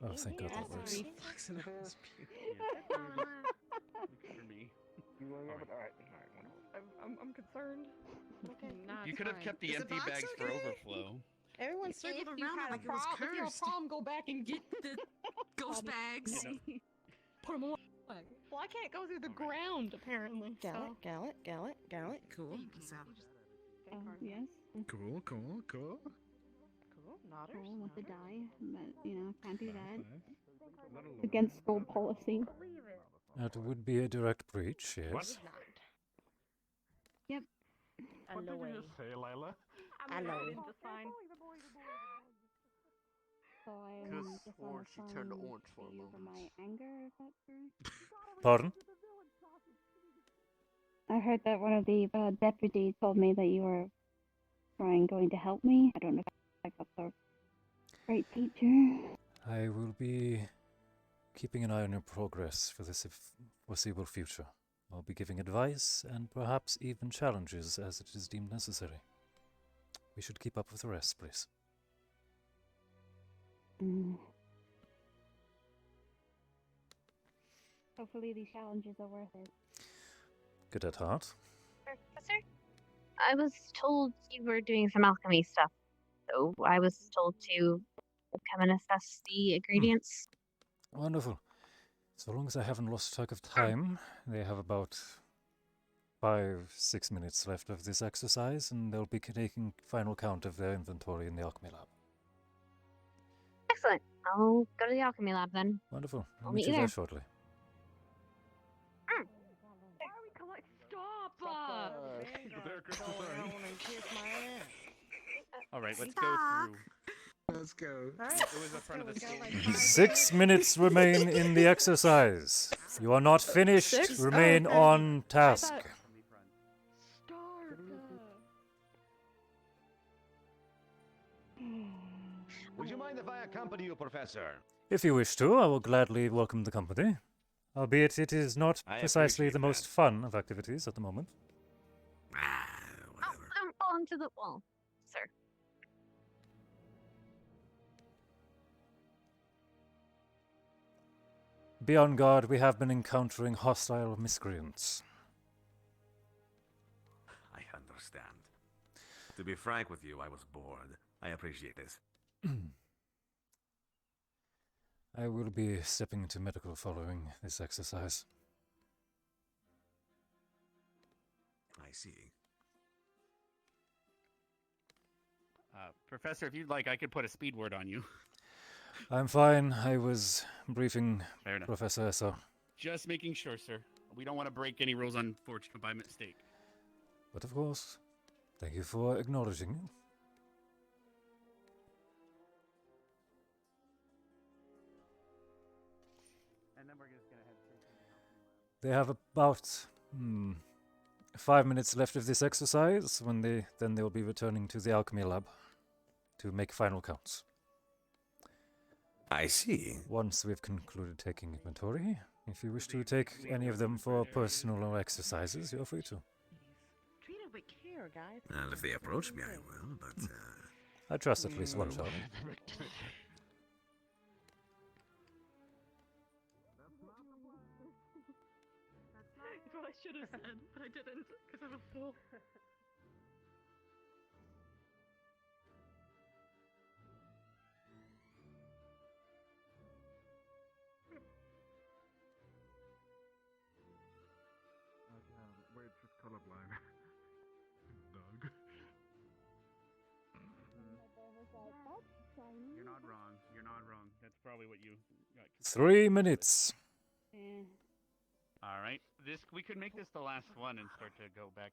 [SPEAKER 1] Oh, thank God that
[SPEAKER 3] acid
[SPEAKER 1] works.
[SPEAKER 3] reflux in the house.
[SPEAKER 4] For me.
[SPEAKER 14] You want to All right, wonderful.
[SPEAKER 10] I'm concerned. Okay.
[SPEAKER 4] You could have kept the
[SPEAKER 3] Is the
[SPEAKER 4] empty
[SPEAKER 3] box
[SPEAKER 4] bags for
[SPEAKER 3] okay?
[SPEAKER 4] overflow.
[SPEAKER 3] Everyone circled around it like it was
[SPEAKER 17] If you have a
[SPEAKER 3] cursed.
[SPEAKER 17] problem, go back and get the ghost bags. Put them away. Well, I can't go through the ground apparently.
[SPEAKER 3] Gallet,
[SPEAKER 17] So.
[SPEAKER 3] gallet. Cool. Peace out.
[SPEAKER 10] Yes.
[SPEAKER 16] Cool.
[SPEAKER 3] Cool.
[SPEAKER 10] Cool
[SPEAKER 3] Nodders.
[SPEAKER 10] with the die, but can't do that.
[SPEAKER 16] Little
[SPEAKER 10] Against school policy.
[SPEAKER 1] That would be a direct breach, yes.
[SPEAKER 10] Yep.
[SPEAKER 16] What did you just say, Lila?
[SPEAKER 3] Hello.
[SPEAKER 10] So I
[SPEAKER 15] Because
[SPEAKER 10] just on
[SPEAKER 15] or
[SPEAKER 10] the
[SPEAKER 15] she turned
[SPEAKER 10] phone
[SPEAKER 15] orange for a
[SPEAKER 10] to you
[SPEAKER 15] moment.
[SPEAKER 10] my anger, if that's correct.
[SPEAKER 1] Pardon?
[SPEAKER 10] I heard that one of the deputies told me that you were going to help me. I don't know if I got the right teacher.
[SPEAKER 1] I will be keeping an eye on your progress for the foreseeable future. I'll be giving advice and perhaps even challenges as it is deemed necessary. We should keep up with the rest, please.
[SPEAKER 10] Hopefully these challenges are worth it.
[SPEAKER 1] Good at heart.
[SPEAKER 5] Professor? I was told you were doing some alchemy stuff, so I was told to come and assess the ingredients.
[SPEAKER 1] Wonderful. So long as I haven't lost track of time, they have about 5-6 minutes left of this exercise, and they'll be taking final count of their inventory in the alchemy lab.
[SPEAKER 5] Excellent. I'll go to the alchemy lab then.
[SPEAKER 1] Wonderful. I'll
[SPEAKER 5] I'll
[SPEAKER 1] meet
[SPEAKER 5] meet
[SPEAKER 1] you
[SPEAKER 5] you
[SPEAKER 1] there
[SPEAKER 5] there.
[SPEAKER 1] shortly.
[SPEAKER 10] Stop!
[SPEAKER 4] All right, let's go through.
[SPEAKER 14] Let's go.
[SPEAKER 3] Alright,
[SPEAKER 4] It was the front of the stage.
[SPEAKER 1] 6 minutes remain in the exercise. You are not finished.
[SPEAKER 3] 6?
[SPEAKER 1] Remain
[SPEAKER 3] Oh, okay.
[SPEAKER 1] on task.
[SPEAKER 18] Would you mind if I accompany you, Professor?
[SPEAKER 1] If you wish to, I will gladly welcome the company. Albeit it is not
[SPEAKER 18] I
[SPEAKER 1] precisely
[SPEAKER 18] appreciate
[SPEAKER 1] the most fun of activities at the moment.
[SPEAKER 5] Oh, don't fall into the wall, sir.
[SPEAKER 1] Be on guard, we have been encountering hostile miscreants.
[SPEAKER 18] I understand. To be frank with you, I was bored. I appreciate this.
[SPEAKER 1] I will be stepping into medical following this exercise.
[SPEAKER 18] I see.
[SPEAKER 4] Professor, if you'd like, I could put a speed word on you.
[SPEAKER 1] I'm fine. I was briefing
[SPEAKER 4] Fair enough.
[SPEAKER 1] Professor Esso.
[SPEAKER 4] Just making sure, sir. We don't want to break any rules unfortunately by mistake.
[SPEAKER 1] But of course, thank you for acknowledging it.
[SPEAKER 4] And then we're just gonna head straight to the
[SPEAKER 1] They have about 5 minutes left of this exercise when then they'll be returning to the alchemy lab to make final counts.
[SPEAKER 18] I see.
[SPEAKER 1] Once we've concluded taking inventory, if you wish to take any of them for personal exercises, you're free to.
[SPEAKER 3] Treat it with care, guys.
[SPEAKER 18] Well, if they approach me, I will, but...
[SPEAKER 1] I trust at least one shot.
[SPEAKER 2] That's what I should have said, but I didn't because I'm a fool.
[SPEAKER 16] Wait, just colorblind. Dog.
[SPEAKER 4] You're not wrong. You're not wrong. That's probably what you got.
[SPEAKER 1] 3 minutes.
[SPEAKER 4] All right. We could make this the last one and start to go back.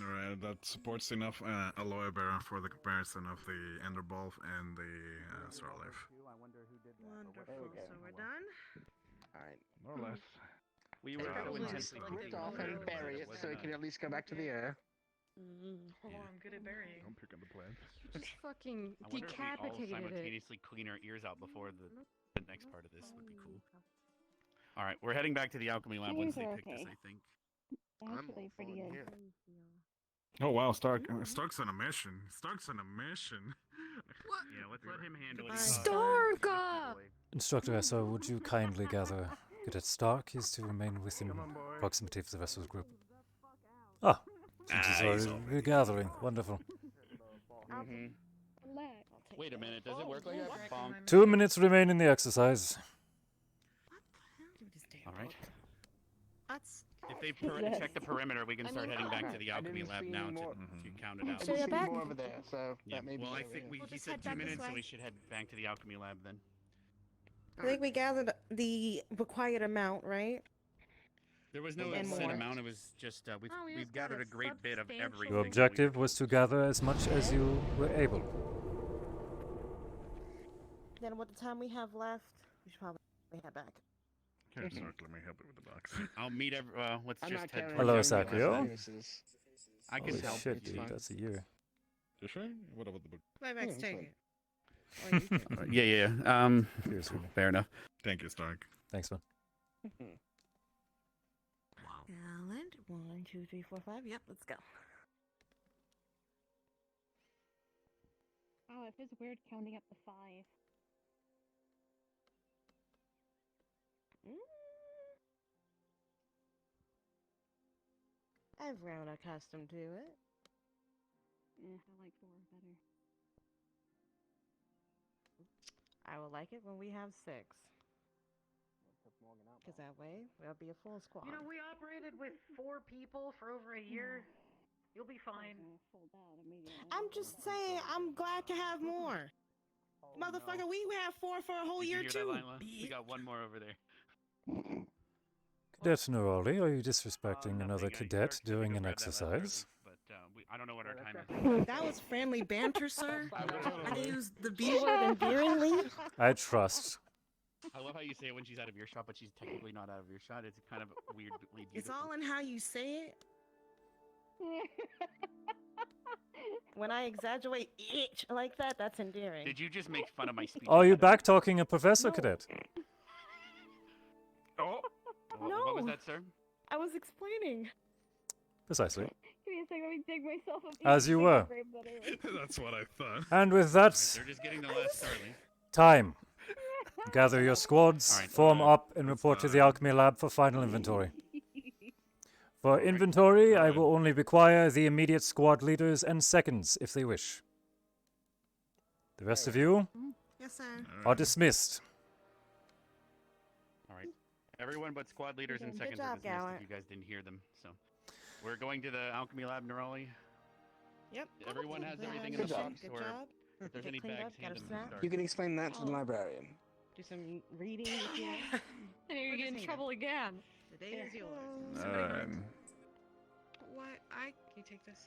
[SPEAKER 16] Alright, that supports enough aloe berry for the comparison of the ender ball and the star leaf.
[SPEAKER 3] Wonderful. So we're done?
[SPEAKER 14] Alright.
[SPEAKER 16] More or less.
[SPEAKER 4] We were so intensely
[SPEAKER 14] Lift off and bury it so it can at least go back to the air.
[SPEAKER 2] Oh, I'm good at burying.
[SPEAKER 16] I'm picking the plant.
[SPEAKER 6] Just fucking
[SPEAKER 4] I wonder if we all
[SPEAKER 6] decapitated it.
[SPEAKER 4] simultaneously clean our ears out before the next part of this would be cool. All right, we're heading back to the alchemy lab once they pick this, I think.
[SPEAKER 10] Actually, pretty good.
[SPEAKER 16] Oh wow, Stark's on a mission. Stark's on a mission.
[SPEAKER 4] Yeah, let's let him handle it.
[SPEAKER 6] Starka!
[SPEAKER 1] Instructor Esso, would you kindly gather Cadet Stark is to remain within proximity of the vessel's group? Ah, since he's already gathering. Wonderful.
[SPEAKER 4] Wait a minute, does it work like that? Bonk.
[SPEAKER 1] 2 minutes remain in the exercise.
[SPEAKER 4] All right.
[SPEAKER 3] That's...
[SPEAKER 4] If they check the perimeter, we can start heading back to the alchemy lab now to count it out.
[SPEAKER 14] So you're back? More over there, so
[SPEAKER 4] Yeah.
[SPEAKER 14] that may be
[SPEAKER 4] Well, I
[SPEAKER 14] over
[SPEAKER 4] think
[SPEAKER 14] here.
[SPEAKER 4] he said 2 minutes, so we should head back to the alchemy lab then.
[SPEAKER 3] I think we gathered the required amount, right?
[SPEAKER 4] There was no
[SPEAKER 3] And
[SPEAKER 4] set
[SPEAKER 3] more.
[SPEAKER 4] amount. It was just we've gathered a great bit of everything.
[SPEAKER 1] Your objective was to gather as much as you were able.
[SPEAKER 3] Then what the time we have left, we should probably head back.
[SPEAKER 16] Okay, Stark, let me help you with the box.
[SPEAKER 4] I'll meet let's
[SPEAKER 14] I'm
[SPEAKER 4] just
[SPEAKER 14] not
[SPEAKER 4] head
[SPEAKER 14] carrying
[SPEAKER 4] towards
[SPEAKER 1] Hello,
[SPEAKER 4] the alchemy lab.
[SPEAKER 1] Sakio.
[SPEAKER 4] I can
[SPEAKER 1] Holy
[SPEAKER 4] help.
[SPEAKER 1] shit,
[SPEAKER 4] It's
[SPEAKER 1] dude,
[SPEAKER 4] fine.
[SPEAKER 1] that's a year.
[SPEAKER 16] You sure? What about the book?
[SPEAKER 3] Right back,
[SPEAKER 14] it's
[SPEAKER 3] take
[SPEAKER 14] fine.
[SPEAKER 3] it. Or you can.
[SPEAKER 4] Yeah. Fair enough.
[SPEAKER 16] Thank you, Stark.
[SPEAKER 1] Thanks, man.
[SPEAKER 3] Talent. 1, 2, 3, 4, 5. Yep, let's go.
[SPEAKER 10] Oh, it feels weird counting up to 5.
[SPEAKER 3] I've grown accustomed to it.
[SPEAKER 10] I like 4 better.
[SPEAKER 3] I will like it when we have 6. Because that way, we'll be a full squad.
[SPEAKER 2] You know, we operated with 4 people for over a year. You'll be fine.
[SPEAKER 3] I'm just saying, I'm glad to have more. Motherfucker, we have 4 for a whole
[SPEAKER 4] Did you
[SPEAKER 3] year
[SPEAKER 4] hear
[SPEAKER 3] too.
[SPEAKER 4] that, Lila? We got one more over there.
[SPEAKER 1] Cadet Neroli, are you disrespecting
[SPEAKER 4] Nothing.
[SPEAKER 1] another
[SPEAKER 4] You're
[SPEAKER 1] cadet
[SPEAKER 4] free to
[SPEAKER 1] during an
[SPEAKER 4] grab that last
[SPEAKER 1] exercise?
[SPEAKER 4] but I don't know what our time is.
[SPEAKER 3] That was friendly banter, sir. I used the B word endearingly.
[SPEAKER 1] I trust.
[SPEAKER 4] I love how you say it when she's out of earshot, but she's technically not out of earshot. It's kind of weirdly beautiful.
[SPEAKER 3] It's all in how you say it. When I exaggerate itch like that, that's endearing.
[SPEAKER 4] Did you just make fun of my speech?
[SPEAKER 1] Are you back talking a professor, Cadet?
[SPEAKER 4] Oh, what was that, sir?
[SPEAKER 3] I was explaining.
[SPEAKER 1] Precisely.
[SPEAKER 10] Give me a second, let me dig myself up.
[SPEAKER 1] As you were.
[SPEAKER 16] That's what I thought.
[SPEAKER 1] And with that,
[SPEAKER 4] They're just getting the last Starly.
[SPEAKER 1] time. Gather your squads,
[SPEAKER 4] Alright,
[SPEAKER 1] form up, and report to the alchemy lab for final inventory. For inventory, I will only require the immediate squad leaders and seconds if they wish. The rest of you
[SPEAKER 3] Yes, sir.
[SPEAKER 1] are dismissed.
[SPEAKER 4] All right. Everyone but squad leaders and
[SPEAKER 3] Good
[SPEAKER 4] seconds
[SPEAKER 3] job,
[SPEAKER 4] are dismissed
[SPEAKER 3] Gallant.
[SPEAKER 4] if you guys didn't hear them. So, we're going to the alchemy lab, Nerali.
[SPEAKER 3] Yep.
[SPEAKER 4] Everyone has everything in
[SPEAKER 14] Good
[SPEAKER 4] the
[SPEAKER 14] job.
[SPEAKER 4] box, or if there's
[SPEAKER 3] Get
[SPEAKER 4] any
[SPEAKER 3] cleaned
[SPEAKER 4] bags,
[SPEAKER 3] up, got
[SPEAKER 4] hand
[SPEAKER 3] a
[SPEAKER 4] them
[SPEAKER 3] snack?
[SPEAKER 4] to start.
[SPEAKER 14] You can explain that to the librarian.
[SPEAKER 3] Do some reading if you want.
[SPEAKER 17] And you're
[SPEAKER 3] Where's
[SPEAKER 17] getting in
[SPEAKER 3] his
[SPEAKER 17] trouble again.
[SPEAKER 3] The day is yours.
[SPEAKER 2] What? Can you take this?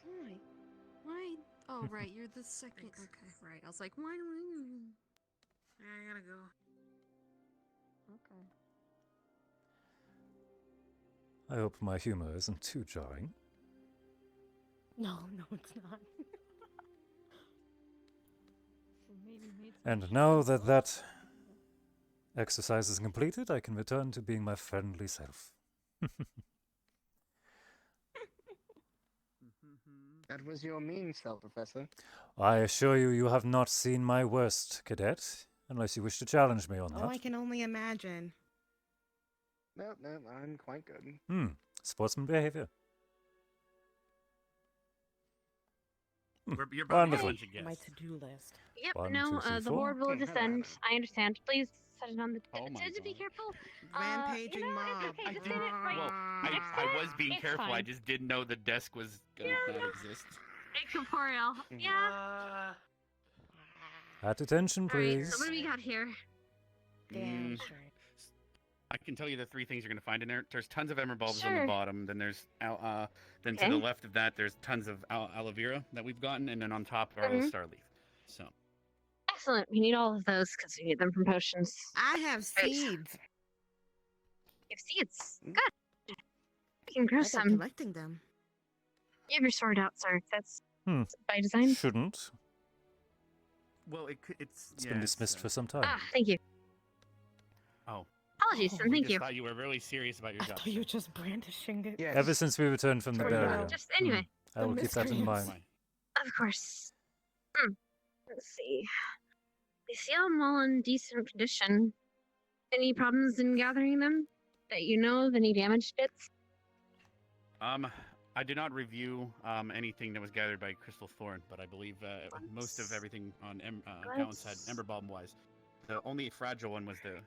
[SPEAKER 17] Why? Oh, right. You're the second. Okay, right. I was like, why do I?
[SPEAKER 2] I gotta go.
[SPEAKER 17] Okay.
[SPEAKER 1] I hope my humor isn't too jarring.
[SPEAKER 3] No, it's not.
[SPEAKER 1] And now that that exercise is completed, I can return to being my friendly self.
[SPEAKER 14] That was your mean self, Professor.
[SPEAKER 1] I assure you, you have not seen my worst, Cadet, unless you wish to challenge me on
[SPEAKER 3] Oh, I
[SPEAKER 1] that.
[SPEAKER 3] can only imagine.
[SPEAKER 14] No, I'm quite good.
[SPEAKER 1] Sportsman behavior.
[SPEAKER 4] You're about to
[SPEAKER 1] Wonderful.
[SPEAKER 4] lunch again.
[SPEAKER 3] My to-do list.
[SPEAKER 5] Yep,
[SPEAKER 1] 1,
[SPEAKER 5] no,
[SPEAKER 1] 2, 3,
[SPEAKER 5] the
[SPEAKER 1] 4.
[SPEAKER 5] board will
[SPEAKER 14] Okay, hello,
[SPEAKER 5] descend.
[SPEAKER 14] hello.
[SPEAKER 5] I understand. Please set it on the.
[SPEAKER 4] Oh my
[SPEAKER 5] Be
[SPEAKER 4] God.
[SPEAKER 5] careful.
[SPEAKER 3] Rampaging
[SPEAKER 5] you know,
[SPEAKER 3] mob.
[SPEAKER 5] It's okay. Just
[SPEAKER 4] didn't-
[SPEAKER 5] hit it right.
[SPEAKER 4] Well,
[SPEAKER 5] next to
[SPEAKER 4] I
[SPEAKER 5] it.
[SPEAKER 4] was being
[SPEAKER 5] It's
[SPEAKER 4] careful. I
[SPEAKER 5] fine.
[SPEAKER 4] just didn't know the desk was gonna not exist.
[SPEAKER 5] Incorporeal. Yeah.
[SPEAKER 1] At attention,
[SPEAKER 5] All right.
[SPEAKER 1] please.
[SPEAKER 5] So what do we got here?
[SPEAKER 3] Damn
[SPEAKER 4] Mm,
[SPEAKER 3] straight.
[SPEAKER 4] I can tell you the three things you're gonna find in there. There's tons of emerald bulbs on
[SPEAKER 5] Sure.
[SPEAKER 4] the bottom. Then there's then to
[SPEAKER 5] Okay.
[SPEAKER 4] the left of that, there's tons of aloe vera that we've gotten, and then on top are the
[SPEAKER 5] Mhm.
[SPEAKER 4] star leaf. So
[SPEAKER 5] Excellent. We need all of those because we need them from potions.
[SPEAKER 3] I have
[SPEAKER 5] Right.
[SPEAKER 3] seeds.
[SPEAKER 5] You have seeds. Good. We can grow
[SPEAKER 3] I've been
[SPEAKER 5] some.
[SPEAKER 3] collecting them.
[SPEAKER 5] You have your sword out, sir. That's
[SPEAKER 1] Hmm.
[SPEAKER 5] by design.
[SPEAKER 1] Shouldn't.
[SPEAKER 4] well,
[SPEAKER 1] It's been dismissed for some time.
[SPEAKER 5] Ah, thank you.
[SPEAKER 4] Oh.
[SPEAKER 5] Apologies, and
[SPEAKER 4] We
[SPEAKER 5] thank
[SPEAKER 4] just
[SPEAKER 5] you.
[SPEAKER 4] thought you were really serious about your
[SPEAKER 3] I
[SPEAKER 4] job.
[SPEAKER 3] thought you were just brandishing it.
[SPEAKER 14] Yes.
[SPEAKER 1] Ever since we returned from the
[SPEAKER 3] Sorry,
[SPEAKER 1] barrier.
[SPEAKER 5] Just anyway.
[SPEAKER 1] I will keep that in mind.
[SPEAKER 4] Fine.
[SPEAKER 5] Of course. Let's see. They seem all in decent condition. Any problems in gathering them that you know of? Any damaged bits?
[SPEAKER 4] I did not review anything that was gathered by Crystal Thorn, but I believe most of everything on Gallant's side, Ember Bulb wise. The only fragile one was the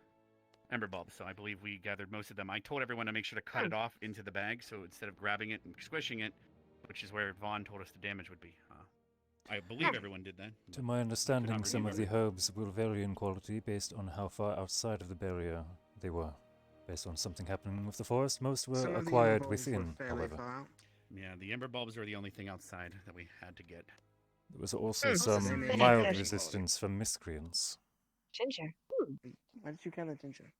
[SPEAKER 4] Ember Bulb, so I believe we gathered most of them. I told everyone to make sure to cut it off into the bag, so instead of grabbing it and squishing it, which is where Vaughn told us the damage would be. I believe everyone did that.
[SPEAKER 1] To my understanding,
[SPEAKER 4] not
[SPEAKER 1] some of the
[SPEAKER 4] review
[SPEAKER 1] herbs will vary in quality based on how far outside of the barrier they were. Based on something happening with the forest, most were
[SPEAKER 14] Some of the
[SPEAKER 1] acquired
[SPEAKER 14] ember bulbs were
[SPEAKER 1] within,
[SPEAKER 14] fairly
[SPEAKER 1] however.
[SPEAKER 14] far out.
[SPEAKER 4] Yeah, the Ember Bulbs were the only thing outside that we had to get.
[SPEAKER 1] There was also
[SPEAKER 5] Hmm.
[SPEAKER 1] some
[SPEAKER 14] Good
[SPEAKER 1] mild
[SPEAKER 14] idea.
[SPEAKER 1] resistance from miscreants.
[SPEAKER 5] Ginger.
[SPEAKER 14] Why did you gather ginger?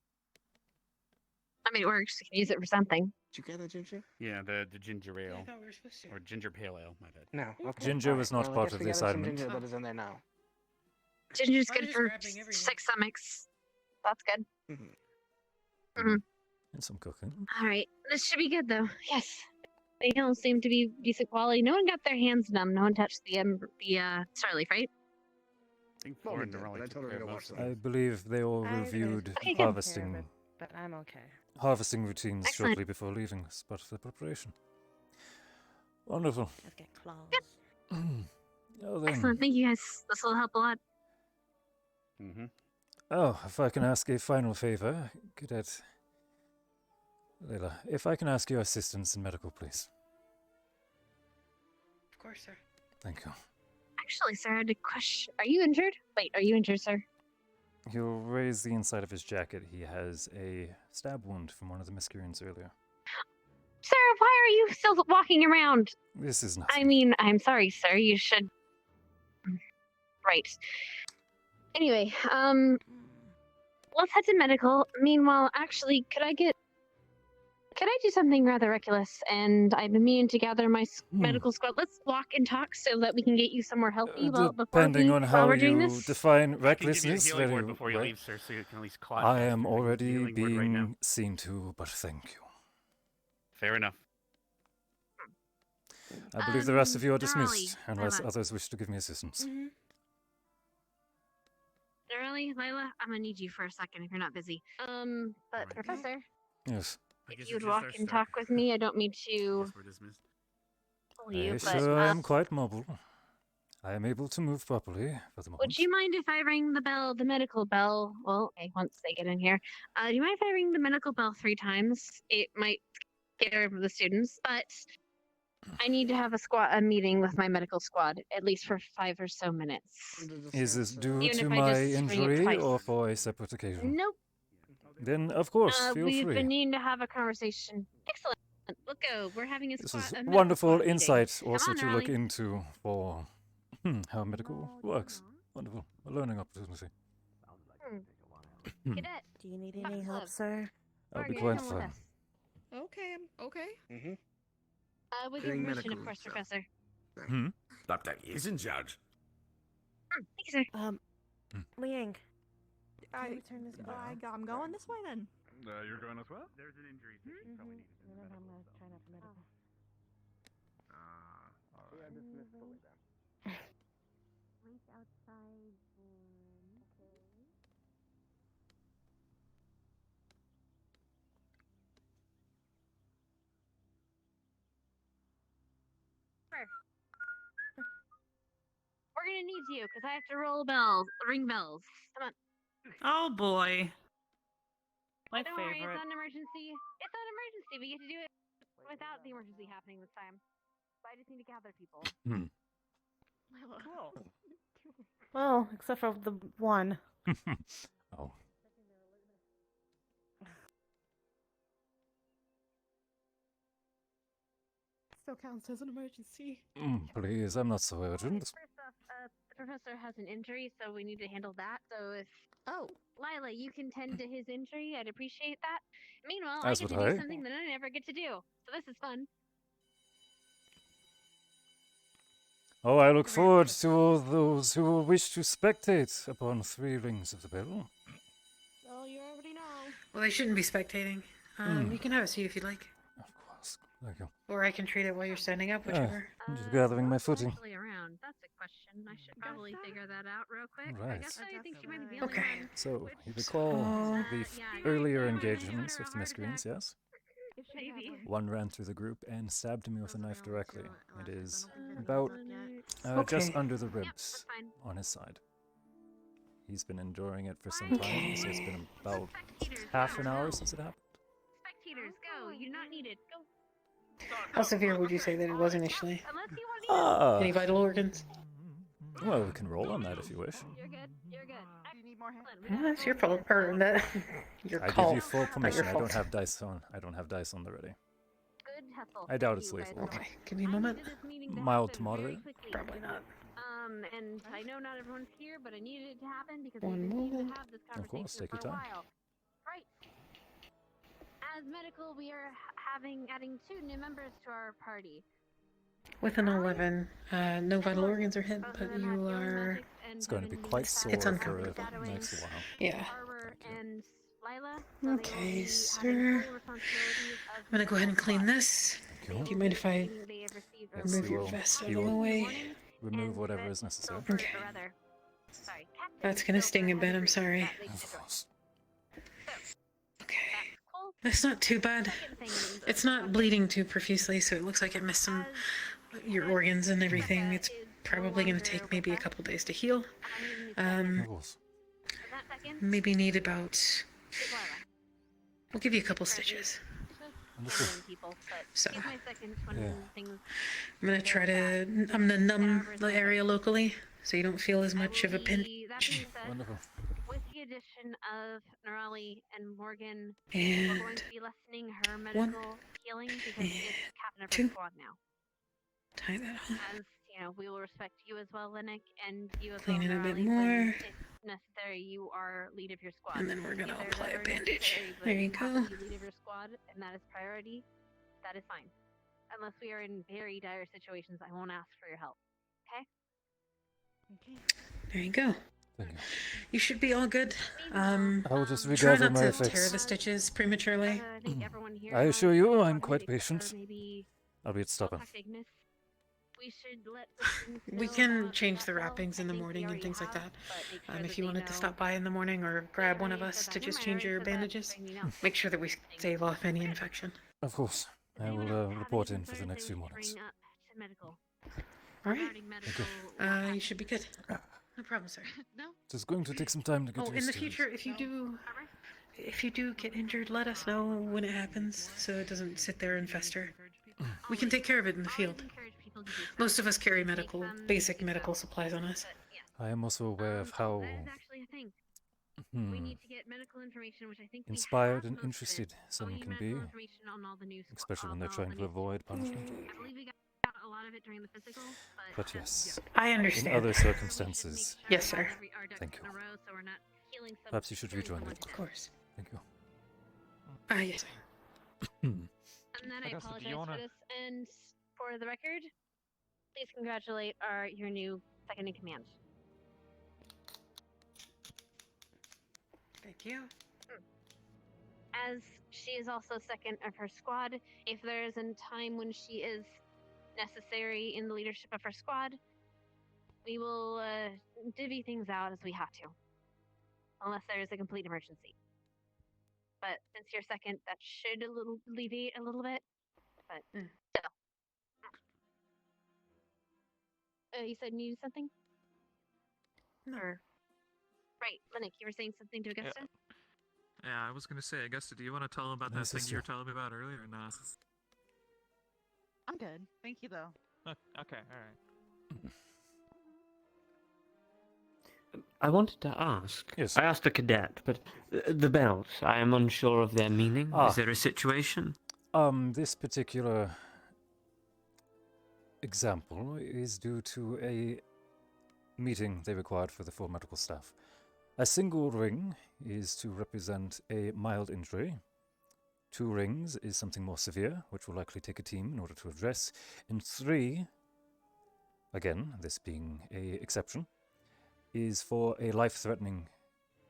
[SPEAKER 5] I mean, it works. You can use it for something.
[SPEAKER 14] Did you gather ginger?
[SPEAKER 4] Yeah, the ginger ale.
[SPEAKER 2] I thought we were supposed to.
[SPEAKER 4] Or ginger pale ale, my bad.
[SPEAKER 14] No. Okay.
[SPEAKER 1] Ginger
[SPEAKER 14] all
[SPEAKER 1] was
[SPEAKER 14] right.
[SPEAKER 1] not
[SPEAKER 14] Well, I
[SPEAKER 1] part
[SPEAKER 14] guess
[SPEAKER 1] of
[SPEAKER 14] we
[SPEAKER 1] the
[SPEAKER 14] gathered some
[SPEAKER 1] assignment.
[SPEAKER 14] ginger that is in there now.
[SPEAKER 5] Ginger's
[SPEAKER 2] Why
[SPEAKER 5] good
[SPEAKER 2] just
[SPEAKER 5] for
[SPEAKER 2] grabbing everything?
[SPEAKER 5] sick stomachs. That's good.
[SPEAKER 14] Mhm.
[SPEAKER 1] And some cooking.
[SPEAKER 5] All right. This should be good, though. Yes. They all seem to be decent quality. No one got their hands on them. No one touched the Starleaf, right?
[SPEAKER 4] I think
[SPEAKER 14] Well,
[SPEAKER 4] Thorn
[SPEAKER 14] we did,
[SPEAKER 4] Nerali
[SPEAKER 14] but I
[SPEAKER 4] took
[SPEAKER 14] told her
[SPEAKER 4] care
[SPEAKER 14] to
[SPEAKER 4] of
[SPEAKER 14] go
[SPEAKER 4] most
[SPEAKER 14] watch
[SPEAKER 4] of
[SPEAKER 1] I
[SPEAKER 4] it.
[SPEAKER 1] believe they all
[SPEAKER 3] I
[SPEAKER 1] reviewed
[SPEAKER 3] did.
[SPEAKER 5] Okay, good.
[SPEAKER 1] harvesting
[SPEAKER 3] But I'm okay.
[SPEAKER 1] harvesting routines
[SPEAKER 5] Excellent.
[SPEAKER 1] shortly before leaving as part of the preparation. Wonderful.
[SPEAKER 3] I've got claws.
[SPEAKER 1] Oh, then.
[SPEAKER 5] Excellent. Thank you, guys. This will help a lot.
[SPEAKER 4] Mm-hmm.
[SPEAKER 1] Oh, if I can ask a final favor, Cadet Layla, if I can ask your assistance in medical, please.
[SPEAKER 2] Of course, sir.
[SPEAKER 1] Thank you.
[SPEAKER 5] Actually, sir, I had a question. Are you injured? Wait, are you injured, sir?
[SPEAKER 1] He'll raise the inside of his jacket. He has a stab wound from one of the miscreants earlier.
[SPEAKER 5] Sir, why are you still walking around?
[SPEAKER 1] This is nothing.
[SPEAKER 5] I mean, I'm sorry, sir. You should. Right. Anyway, let's head to medical. Meanwhile, actually, could I do something rather reckless? And I've been meaning to gather my medical squad. Let's walk and talk so that we can get you somewhere healthy
[SPEAKER 1] Depending on how
[SPEAKER 5] we're doing
[SPEAKER 1] you
[SPEAKER 5] this.
[SPEAKER 1] define
[SPEAKER 4] I can give you the
[SPEAKER 1] recklessness,
[SPEAKER 4] healing
[SPEAKER 1] very
[SPEAKER 4] word before you
[SPEAKER 1] well.
[SPEAKER 4] leave, sir, so you can at least clot
[SPEAKER 1] I
[SPEAKER 4] faster.
[SPEAKER 1] am
[SPEAKER 4] I can give you the
[SPEAKER 1] already
[SPEAKER 4] healing word right now.
[SPEAKER 1] being seen to, but thank you.
[SPEAKER 4] Fair enough.
[SPEAKER 1] I believe the rest of you are
[SPEAKER 5] Darling,
[SPEAKER 1] dismissed, unless
[SPEAKER 5] Lila.
[SPEAKER 1] others wish to give me assistance.
[SPEAKER 5] Darling, Lila, I'm gonna need you for a second if you're not busy. But Professor,
[SPEAKER 1] Yes.
[SPEAKER 5] if you'd walk and talk with me, I don't mean to
[SPEAKER 4] We're dismissed.
[SPEAKER 5] pull you,
[SPEAKER 1] I
[SPEAKER 5] but
[SPEAKER 1] sure am quite mobile. I am able to move properly for the moment.
[SPEAKER 5] would you mind if I ring the bell, the medical bell? Well, okay, once they get in here. Do you mind if I ring the medical bell 3 times? It might get rid of the students, but I need to have a meeting with my medical squad, at least for 5 or so minutes.
[SPEAKER 1] Is this due
[SPEAKER 5] Even
[SPEAKER 1] to
[SPEAKER 5] if I
[SPEAKER 1] my
[SPEAKER 5] just ring it
[SPEAKER 1] injury
[SPEAKER 5] twice.
[SPEAKER 1] or for a separate occasion?
[SPEAKER 5] Nope.
[SPEAKER 1] Then, of course, feel
[SPEAKER 5] We've
[SPEAKER 1] free.
[SPEAKER 5] been needing to have a conversation. Excellent. Let's go. We're having a
[SPEAKER 1] This
[SPEAKER 5] squad.
[SPEAKER 1] is
[SPEAKER 5] a medical
[SPEAKER 1] wonderful
[SPEAKER 5] squad meeting.
[SPEAKER 1] insight
[SPEAKER 5] Come
[SPEAKER 1] also
[SPEAKER 5] on,
[SPEAKER 1] to look
[SPEAKER 5] Raleigh.
[SPEAKER 1] into for how medical works. Wonderful. A learning opportunity.
[SPEAKER 5] Cadet.
[SPEAKER 3] Do you need
[SPEAKER 5] Fox
[SPEAKER 3] any help,
[SPEAKER 5] Love.
[SPEAKER 3] sir?
[SPEAKER 1] I'll be
[SPEAKER 5] Margaret,
[SPEAKER 1] quite
[SPEAKER 5] come with
[SPEAKER 1] fine.
[SPEAKER 5] us.
[SPEAKER 17] Okay, okay.
[SPEAKER 5] With your
[SPEAKER 18] Doing
[SPEAKER 5] permission,
[SPEAKER 18] medical
[SPEAKER 5] of course,
[SPEAKER 18] stuff.
[SPEAKER 5] Professor.
[SPEAKER 18] Doctor is in charge.
[SPEAKER 5] Thank you, sir.
[SPEAKER 3] Liang.
[SPEAKER 17] I,
[SPEAKER 3] turn this
[SPEAKER 17] I'm going this way then.
[SPEAKER 16] You're going as well?
[SPEAKER 4] There's an injury. So you probably need to do
[SPEAKER 3] I'm gonna try not to medical.
[SPEAKER 10] Wait outside. Okay.
[SPEAKER 5] We're gonna need you because I have to ring bells. Come on.
[SPEAKER 21] Oh boy. My
[SPEAKER 5] Don't worry,
[SPEAKER 21] favorite.
[SPEAKER 5] it's not an emergency. It's not an emergency. We get to do it without the emergency happening this time. So I just need to gather people.
[SPEAKER 17] Cool.
[SPEAKER 3] Well, except for the one.
[SPEAKER 1] Oh.
[SPEAKER 17] Still counts as an emergency.
[SPEAKER 1] Please, I'm not so urgent.
[SPEAKER 5] First off, the professor has an injury, so we need to handle that. So if Lila, you can tend to his injury, I'd appreciate that. Meanwhile,
[SPEAKER 1] As
[SPEAKER 5] I get
[SPEAKER 1] would
[SPEAKER 5] to do
[SPEAKER 1] I.
[SPEAKER 5] something that I never get to do. So this is fun.
[SPEAKER 1] Oh, I look forward to all those who will wish to spectate upon 3 rings of the bell.
[SPEAKER 3] Well, you already know.
[SPEAKER 2] Well, they shouldn't be spectating. You can have a seat if you'd like.
[SPEAKER 1] Thank you.
[SPEAKER 2] Or I can treat it while you're standing up, whichever.
[SPEAKER 1] I'm just gathering my footing.
[SPEAKER 5] Actually around. That's a question. I should probably figure that out real quick. I
[SPEAKER 1] Right.
[SPEAKER 5] guess I think she might be the only
[SPEAKER 2] Okay.
[SPEAKER 5] one.
[SPEAKER 1] So, you recall the earlier engagements with the miscreants, yes?
[SPEAKER 5] Maybe.
[SPEAKER 1] One ran through the group and stabbed me with a knife directly. It is about just
[SPEAKER 2] Okay.
[SPEAKER 1] under the ribs on his side. He's been enduring it for some time, so it's been about half an hour since it happened.
[SPEAKER 5] Spectators, go. You're not needed. Go.
[SPEAKER 2] How severe would you say that it was initially?
[SPEAKER 5] Unless you want to.
[SPEAKER 2] Any vital organs?
[SPEAKER 1] Well, we can roll on that if you wish.
[SPEAKER 5] You're good. You're good.
[SPEAKER 17] Do you need more help?
[SPEAKER 2] Well, that's your fault. Or that. Your
[SPEAKER 1] I
[SPEAKER 2] call.
[SPEAKER 1] give you full
[SPEAKER 2] not
[SPEAKER 1] permission.
[SPEAKER 2] your
[SPEAKER 1] I
[SPEAKER 2] fault.
[SPEAKER 1] don't have dice on. I don't have dice on the ready.
[SPEAKER 5] Good hustle.
[SPEAKER 1] I doubt
[SPEAKER 5] Thank
[SPEAKER 1] it's
[SPEAKER 5] you,
[SPEAKER 1] lethal.
[SPEAKER 5] guys.
[SPEAKER 2] Okay, give me a moment.
[SPEAKER 5] I needed this meeting to
[SPEAKER 1] Mild
[SPEAKER 5] happen
[SPEAKER 1] to moderate?
[SPEAKER 5] very quickly.
[SPEAKER 2] Probably not.
[SPEAKER 5] And I know not everyone's here, but I needed it to happen because
[SPEAKER 2] One
[SPEAKER 5] we've been needing
[SPEAKER 2] moment.
[SPEAKER 5] to have this
[SPEAKER 1] Of
[SPEAKER 5] conversation
[SPEAKER 1] course, take
[SPEAKER 5] for
[SPEAKER 1] your
[SPEAKER 5] a
[SPEAKER 1] time.
[SPEAKER 5] while. Right. As medical, we are adding 2 new members to our party.
[SPEAKER 2] With an 11, no vital organs are hit, but you are.
[SPEAKER 1] It's going to be quite sore
[SPEAKER 2] It's
[SPEAKER 1] for
[SPEAKER 2] uncovered.
[SPEAKER 1] the next while.
[SPEAKER 2] Yeah.
[SPEAKER 5] Arbor and Lila.
[SPEAKER 2] Okay, sir. I'm gonna go ahead and clean this.
[SPEAKER 1] Thank you.
[SPEAKER 2] Do you mind if I
[SPEAKER 1] Yes,
[SPEAKER 2] remove
[SPEAKER 1] he
[SPEAKER 2] your
[SPEAKER 1] will-
[SPEAKER 2] vest out
[SPEAKER 1] he
[SPEAKER 2] of the
[SPEAKER 1] will
[SPEAKER 2] way?
[SPEAKER 1] Remove whatever is necessary.
[SPEAKER 2] Okay. That's gonna sting a bit, I'm sorry.
[SPEAKER 1] Of course.
[SPEAKER 2] That's not too bad. It's not bleeding too profusely, so it looks like it missed some your organs and everything. It's probably gonna take maybe a couple days to heal.
[SPEAKER 1] Of course.
[SPEAKER 2] Maybe need about. We'll give you a couple stitches. So
[SPEAKER 1] Yeah.
[SPEAKER 2] I'm gonna try to. I'm gonna numb the area locally, so you don't feel as much of a pinch.
[SPEAKER 5] That being said,
[SPEAKER 1] Wonderful.
[SPEAKER 5] with the addition of Nerali and Morgan,
[SPEAKER 2] And
[SPEAKER 5] we're going to be lessening her medical healing because she is captain of her
[SPEAKER 2] Two.
[SPEAKER 5] squad now.
[SPEAKER 2] Tie that on.
[SPEAKER 5] As you know, we will respect you as well, Linnick, and you as
[SPEAKER 2] Clean
[SPEAKER 5] well,
[SPEAKER 2] it a bit
[SPEAKER 5] Nerali,
[SPEAKER 2] more.
[SPEAKER 5] when if necessary, you are lead of your squad.
[SPEAKER 2] And then we're gonna
[SPEAKER 5] If there's
[SPEAKER 2] apply a
[SPEAKER 5] ever
[SPEAKER 2] bandage.
[SPEAKER 5] necessary, but
[SPEAKER 2] There you
[SPEAKER 5] have
[SPEAKER 2] go.
[SPEAKER 5] to be lead of your squad, and that is priority, that is fine. Unless we are in very dire situations, I won't ask for your help. Okay?
[SPEAKER 3] Okay.
[SPEAKER 2] There you go.
[SPEAKER 1] Thank you.
[SPEAKER 2] You should be all good.
[SPEAKER 1] I will just
[SPEAKER 2] Try
[SPEAKER 1] regather
[SPEAKER 2] not
[SPEAKER 1] my
[SPEAKER 2] to
[SPEAKER 1] effects.
[SPEAKER 2] tear the stitches prematurely.
[SPEAKER 5] I think everyone here
[SPEAKER 1] I
[SPEAKER 5] has
[SPEAKER 1] assure you,
[SPEAKER 5] a
[SPEAKER 1] I'm
[SPEAKER 5] lot
[SPEAKER 1] quite
[SPEAKER 5] of maybe
[SPEAKER 1] patient.
[SPEAKER 5] pepper, maybe
[SPEAKER 1] Albeit stubborn.
[SPEAKER 5] contact Ignis. We should let the students
[SPEAKER 2] We
[SPEAKER 5] know
[SPEAKER 2] can
[SPEAKER 5] about
[SPEAKER 2] change
[SPEAKER 5] that
[SPEAKER 2] the
[SPEAKER 5] bill.
[SPEAKER 2] wrappings
[SPEAKER 5] I
[SPEAKER 2] in the
[SPEAKER 5] think we
[SPEAKER 2] morning and
[SPEAKER 5] already
[SPEAKER 2] things like
[SPEAKER 5] have,
[SPEAKER 2] that.
[SPEAKER 5] but make sure
[SPEAKER 2] If
[SPEAKER 5] that
[SPEAKER 2] you
[SPEAKER 5] they
[SPEAKER 2] wanted to
[SPEAKER 5] know.
[SPEAKER 2] stop by in the morning or grab one of
[SPEAKER 5] already
[SPEAKER 2] us
[SPEAKER 5] said
[SPEAKER 2] to
[SPEAKER 5] that.
[SPEAKER 2] just
[SPEAKER 5] Never mind, I
[SPEAKER 2] change your
[SPEAKER 5] already said that.
[SPEAKER 2] bandages,
[SPEAKER 5] Bring me now.
[SPEAKER 2] make sure that we save off any infection.
[SPEAKER 1] Of course. I will report in for the next few mornings.
[SPEAKER 5] Bring up to medical.
[SPEAKER 2] All right.
[SPEAKER 5] Regarding medical.
[SPEAKER 2] You should be good. No problem, sir.
[SPEAKER 3] No.
[SPEAKER 1] It's going to take some time to get
[SPEAKER 2] Oh,
[SPEAKER 1] used
[SPEAKER 2] in the
[SPEAKER 1] to.
[SPEAKER 2] future, if you do get injured, let us know when it happens so it doesn't sit there and fester. We can take care of it in the field. Most of us carry basic medical supplies on us.
[SPEAKER 1] I am also aware of how
[SPEAKER 5] That is actually a thing. We need to get medical information, which I think
[SPEAKER 1] inspired
[SPEAKER 5] we have
[SPEAKER 1] and
[SPEAKER 5] most of it.
[SPEAKER 1] interested
[SPEAKER 5] So we
[SPEAKER 1] some
[SPEAKER 5] need
[SPEAKER 1] can
[SPEAKER 5] medical
[SPEAKER 1] be,
[SPEAKER 5] information on all the new
[SPEAKER 1] especially when they're
[SPEAKER 5] all
[SPEAKER 1] trying
[SPEAKER 5] the
[SPEAKER 1] to
[SPEAKER 5] new
[SPEAKER 1] avoid punishment.
[SPEAKER 5] I believe we got a lot of it during the physical,
[SPEAKER 1] But yes,
[SPEAKER 2] I understand.
[SPEAKER 1] in other circumstances,
[SPEAKER 2] Yes, sir.
[SPEAKER 1] thank you.
[SPEAKER 5] so we're not healing
[SPEAKER 1] Perhaps you should rejoin me.
[SPEAKER 2] Of course.
[SPEAKER 1] Thank you.
[SPEAKER 2] Yes.
[SPEAKER 5] And then I
[SPEAKER 11] Augusta, do
[SPEAKER 5] apologize
[SPEAKER 11] you
[SPEAKER 5] for
[SPEAKER 11] wanna-
[SPEAKER 5] this. And for the record, please congratulate your new second in command.
[SPEAKER 2] Thank you.
[SPEAKER 5] As she is also second of her squad, if there is a time when she is necessary in the leadership of her squad, we will divvy things out as we have to, unless there is a complete emergency. But since you're second, that should alleviate a little bit. But still. You said you needed something?
[SPEAKER 2] No.
[SPEAKER 5] Or... Right, Linnick, you were saying something to Augusta?
[SPEAKER 13] Yeah, I was gonna say, Augusta, do you want to tell him about that
[SPEAKER 1] Nice to
[SPEAKER 13] thing
[SPEAKER 1] see
[SPEAKER 13] you were
[SPEAKER 1] you.
[SPEAKER 13] telling me about earlier or not?
[SPEAKER 3] I'm good. Thank you, though.
[SPEAKER 13] Okay, alright.
[SPEAKER 9] I wanted to ask.
[SPEAKER 1] Yes.
[SPEAKER 9] I asked a cadet, but the bells, I am unsure of their meaning.
[SPEAKER 1] Ah.
[SPEAKER 9] Is there a situation?
[SPEAKER 1] This particular example is due to a meeting they required for the full medical staff. A single ring is to represent a mild injury. 2 rings is something more severe, which will likely take a team in order to address. And 3, again, this being a exception, is for a life-threatening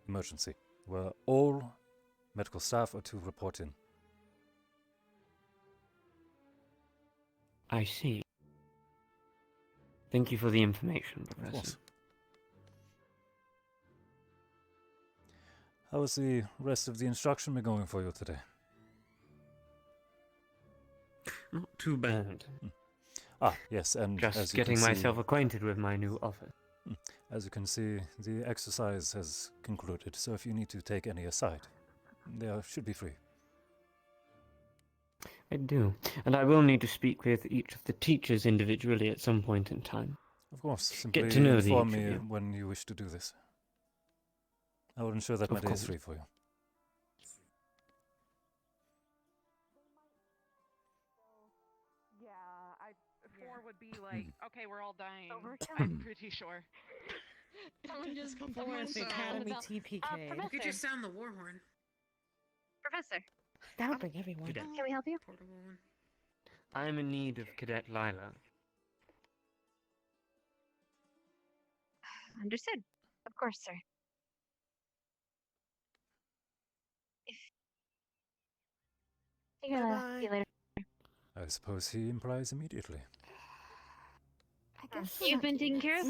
[SPEAKER 1] emergency, where all medical staff are to report in.
[SPEAKER 9] I see. Thank you for the information,
[SPEAKER 1] Of
[SPEAKER 9] Professor.
[SPEAKER 1] course. How has the rest of the instruction been going for you today?
[SPEAKER 9] Not too bad.
[SPEAKER 1] Yes, and
[SPEAKER 9] Just
[SPEAKER 1] as you
[SPEAKER 9] getting
[SPEAKER 1] can see,
[SPEAKER 9] myself acquainted with my new office.
[SPEAKER 1] As you can see, the exercise has concluded, so if you need to take any aside, they should be free.
[SPEAKER 9] I do. And I will need to speak with each of the teachers individually at some point in time.
[SPEAKER 1] Of course, simply
[SPEAKER 9] Get to know
[SPEAKER 1] inform
[SPEAKER 9] each of
[SPEAKER 1] me
[SPEAKER 9] you.
[SPEAKER 1] when you wish to do this. I will ensure that
[SPEAKER 9] Of
[SPEAKER 1] my day is
[SPEAKER 9] course.
[SPEAKER 1] free for you.
[SPEAKER 3] Yeah, 4 would be like, okay, we're all dying.
[SPEAKER 5] Overkill.
[SPEAKER 3] I'm pretty sure.
[SPEAKER 6] Someone just
[SPEAKER 3] Come
[SPEAKER 6] someone
[SPEAKER 3] on,
[SPEAKER 6] said
[SPEAKER 3] Academy
[SPEAKER 6] about-
[SPEAKER 3] TPK.
[SPEAKER 2] You could just sound the war horn.
[SPEAKER 5] Professor,
[SPEAKER 3] That'll bring everyone.
[SPEAKER 9] Cadet.
[SPEAKER 5] can we help you?
[SPEAKER 2] Portable one.
[SPEAKER 9] I am in need of Cadet Lila.
[SPEAKER 5] Understood. Of course, sir. See you later.
[SPEAKER 1] I suppose he implies immediately.
[SPEAKER 5] You've been taken care of?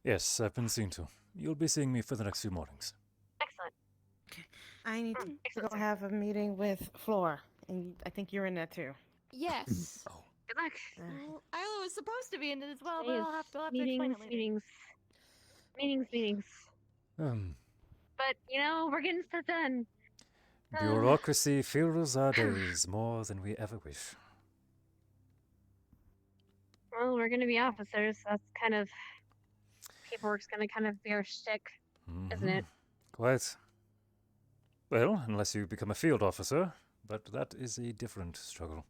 [SPEAKER 1] Yes, I've been seen to. You'll be seeing me for the next few mornings.
[SPEAKER 5] Excellent.
[SPEAKER 3] I need to
[SPEAKER 5] excellent,
[SPEAKER 3] go
[SPEAKER 5] sir.
[SPEAKER 3] have a meeting with Flora, and I think you're in that too.
[SPEAKER 6] Yes.
[SPEAKER 5] Good luck.
[SPEAKER 6] Well, I was supposed to be in it as well, but
[SPEAKER 5] Yes,
[SPEAKER 6] I'll have to explain
[SPEAKER 5] meetings,
[SPEAKER 6] it later.
[SPEAKER 5] meetings. But, you know, we're getting stuff done.
[SPEAKER 1] Bureaucracy fills our days more than we ever wish.
[SPEAKER 5] Well, we're going to be officers. That's kind of... Paperwork's going to kind of be our shtick, isn't it?
[SPEAKER 1] Quite. Well, unless you become a field officer, but that is a different struggle.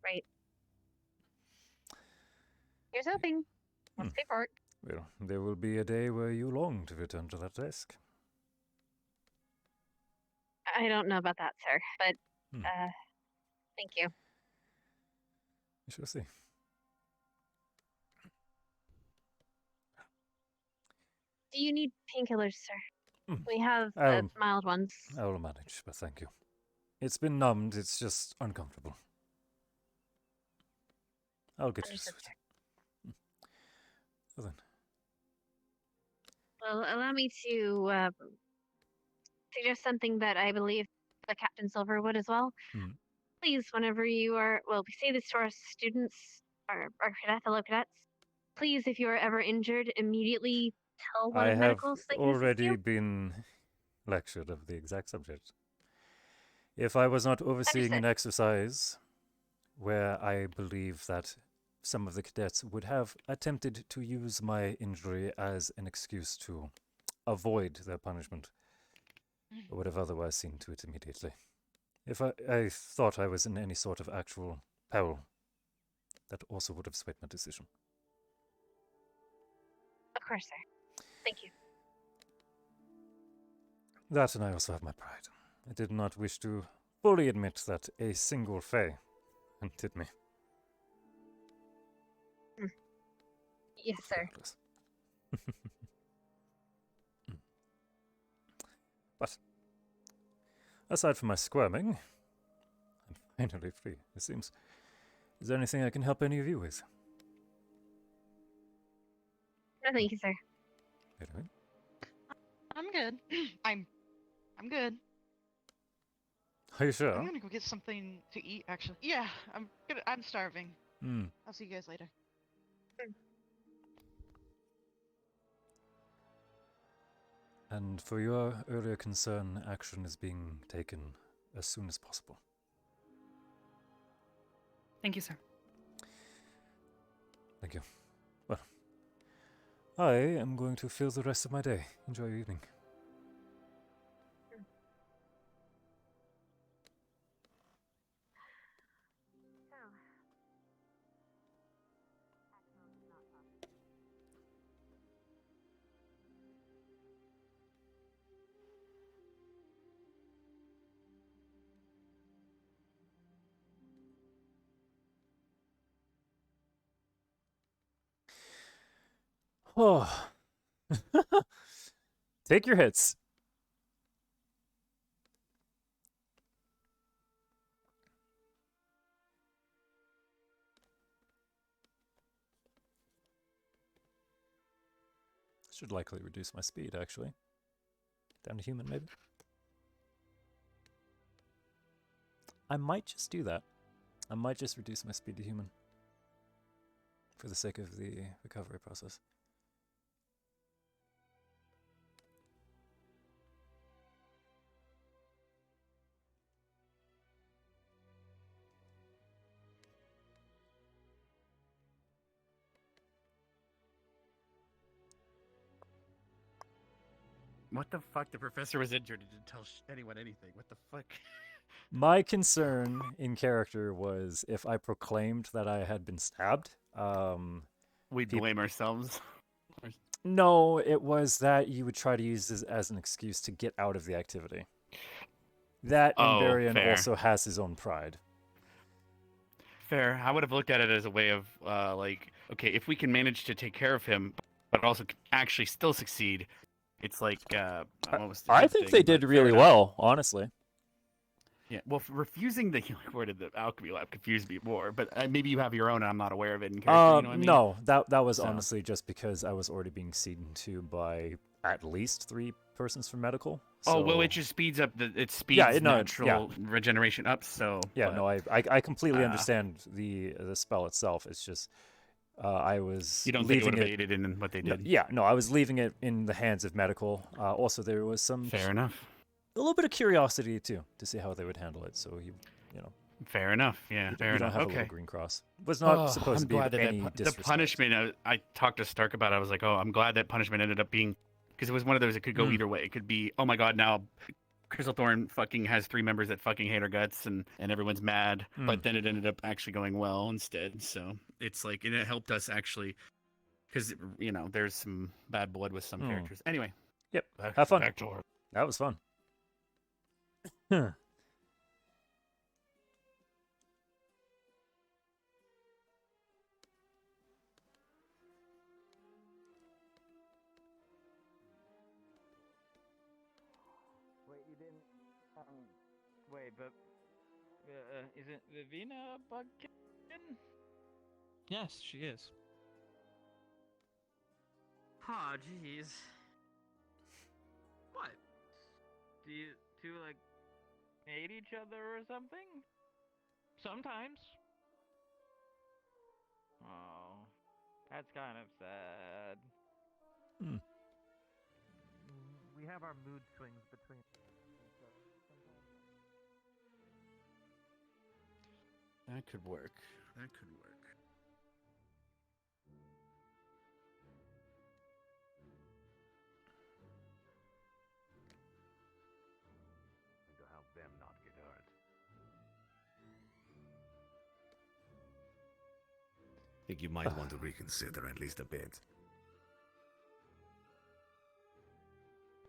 [SPEAKER 5] Right. Here's hoping. Let's pay for it.
[SPEAKER 1] Well, there will be a day where you long to return to that desk.
[SPEAKER 5] I don't know about that, sir, but thank you.
[SPEAKER 1] We shall see.
[SPEAKER 5] Do you need painkillers, sir? We have
[SPEAKER 1] I'll-
[SPEAKER 5] mild ones.
[SPEAKER 1] I will manage, but thank you. It's been numbed, it's just uncomfortable. I'll get used to it. So then.
[SPEAKER 5] Well, allow me to suggest something that I believe the Captain Silver would as well. Please, whenever you are, well, we say this to our students, our fellow cadets. Please, if you are ever injured, immediately tell one
[SPEAKER 1] I
[SPEAKER 5] of
[SPEAKER 1] have
[SPEAKER 5] medicals they can assist
[SPEAKER 1] already
[SPEAKER 5] you.
[SPEAKER 1] been lectured of the exact subject. If I was not overseeing an exercise where I believe that some of the cadets would have attempted to use my injury as an excuse to avoid their punishment, I would have otherwise seen to it immediately. If I thought I was in any sort of actual peril, that also would have swayed my decision.
[SPEAKER 5] Of course, sir. Thank you.
[SPEAKER 1] That, and I also have my pride. I did not wish to fully admit that a single Fae hunted me.
[SPEAKER 5] Yes, sir.
[SPEAKER 1] But aside from my squirming, I'm finally free, it seems. Is there anything I can help any of you with?
[SPEAKER 5] No, thank you, sir.
[SPEAKER 1] Anyway.
[SPEAKER 17] I'm good. I'm good.
[SPEAKER 1] Are you sure?
[SPEAKER 17] I'm gonna go get something to eat, actually. Yeah, I'm starving. I'll see you guys later.
[SPEAKER 1] And for your earlier concern, action is being taken as soon as possible.
[SPEAKER 21] Thank you, sir.
[SPEAKER 1] Thank you. Well, I am going to fill the rest of my day. Enjoy your evening. Oh. Take your hits. Should likely reduce my speed, actually. Down to human, maybe? I might just do that. I might just reduce my speed to human. For the sake of the recovery process.
[SPEAKER 4] What the fuck? The professor was injured and didn't tell anyone anything. What the fuck?
[SPEAKER 1] My concern in character was if I proclaimed that I had been stabbed.
[SPEAKER 4] We'd blame ourselves.
[SPEAKER 1] No, it was that you would try to use this as an excuse to get out of the activity. That and Berion
[SPEAKER 4] fair.
[SPEAKER 1] also has his own pride.
[SPEAKER 4] Fair. I would have looked at it as a way of, like, okay, if we can manage to take care of him, but also actually still succeed, it's like, what was the
[SPEAKER 1] I
[SPEAKER 4] good
[SPEAKER 1] think
[SPEAKER 4] thing,
[SPEAKER 1] they
[SPEAKER 4] but
[SPEAKER 1] did
[SPEAKER 4] fair
[SPEAKER 1] really
[SPEAKER 4] enough.
[SPEAKER 1] well, honestly.
[SPEAKER 4] Yeah, well, refusing the healing word of the alchemy lab confused me more, but maybe you have your own and I'm not aware of it in character, you know what I mean?
[SPEAKER 1] No, that was
[SPEAKER 4] So-
[SPEAKER 1] honestly just because I was already being seen to by at least 3 persons from medical.
[SPEAKER 4] Oh, well,
[SPEAKER 1] so-
[SPEAKER 4] it just speeds up, it speeds
[SPEAKER 1] Yeah, no,
[SPEAKER 4] natural regeneration up, so...
[SPEAKER 1] Yeah,
[SPEAKER 4] but,
[SPEAKER 1] no, I completely understand the spell itself. It's just I was
[SPEAKER 4] You don't think it
[SPEAKER 1] leaving
[SPEAKER 4] would have aided in what they
[SPEAKER 1] No,
[SPEAKER 4] did?
[SPEAKER 1] yeah, no, I was leaving it in the hands of medical. Also, there was some
[SPEAKER 4] Fair enough.
[SPEAKER 1] A little bit of curiosity too to see how they would handle it. So you know.
[SPEAKER 4] Fair enough. Yeah, fair
[SPEAKER 1] you
[SPEAKER 4] enough.
[SPEAKER 1] don't have a
[SPEAKER 4] Okay.
[SPEAKER 1] little green cross. Was not supposed
[SPEAKER 4] I'm
[SPEAKER 1] to be
[SPEAKER 4] glad
[SPEAKER 1] of
[SPEAKER 4] that
[SPEAKER 1] any
[SPEAKER 4] the
[SPEAKER 1] disrespect.
[SPEAKER 4] punishment. I talked to Stark about it. I was like, oh, I'm glad that punishment ended up being, because it was one of those that could go either way. It could be, oh my god, now Crystalthorn fucking has 3 members that fucking hate her guts, and everyone's mad. But then it ended up actually going well instead. So it's like, and it helped us actually, because there's some bad blood with some characters. Anyway.
[SPEAKER 1] Yep.
[SPEAKER 4] Back-
[SPEAKER 1] Have fun.
[SPEAKER 4] back to work.
[SPEAKER 1] That was fun. Huh.
[SPEAKER 19] Wait, you didn't. Wait, but isn't Vivina a bug kitten?
[SPEAKER 13] Yes, she is.
[SPEAKER 19] Oh, jeez. What? Do you two like hate each other or something?
[SPEAKER 13] Sometimes.
[SPEAKER 19] Oh, that's kind of sad.
[SPEAKER 1] Hmm.
[SPEAKER 20] We have our mood swings between each other.
[SPEAKER 4] That could work. That could work.
[SPEAKER 18] To help them not get hurt. Think you might want to reconsider at least a bit.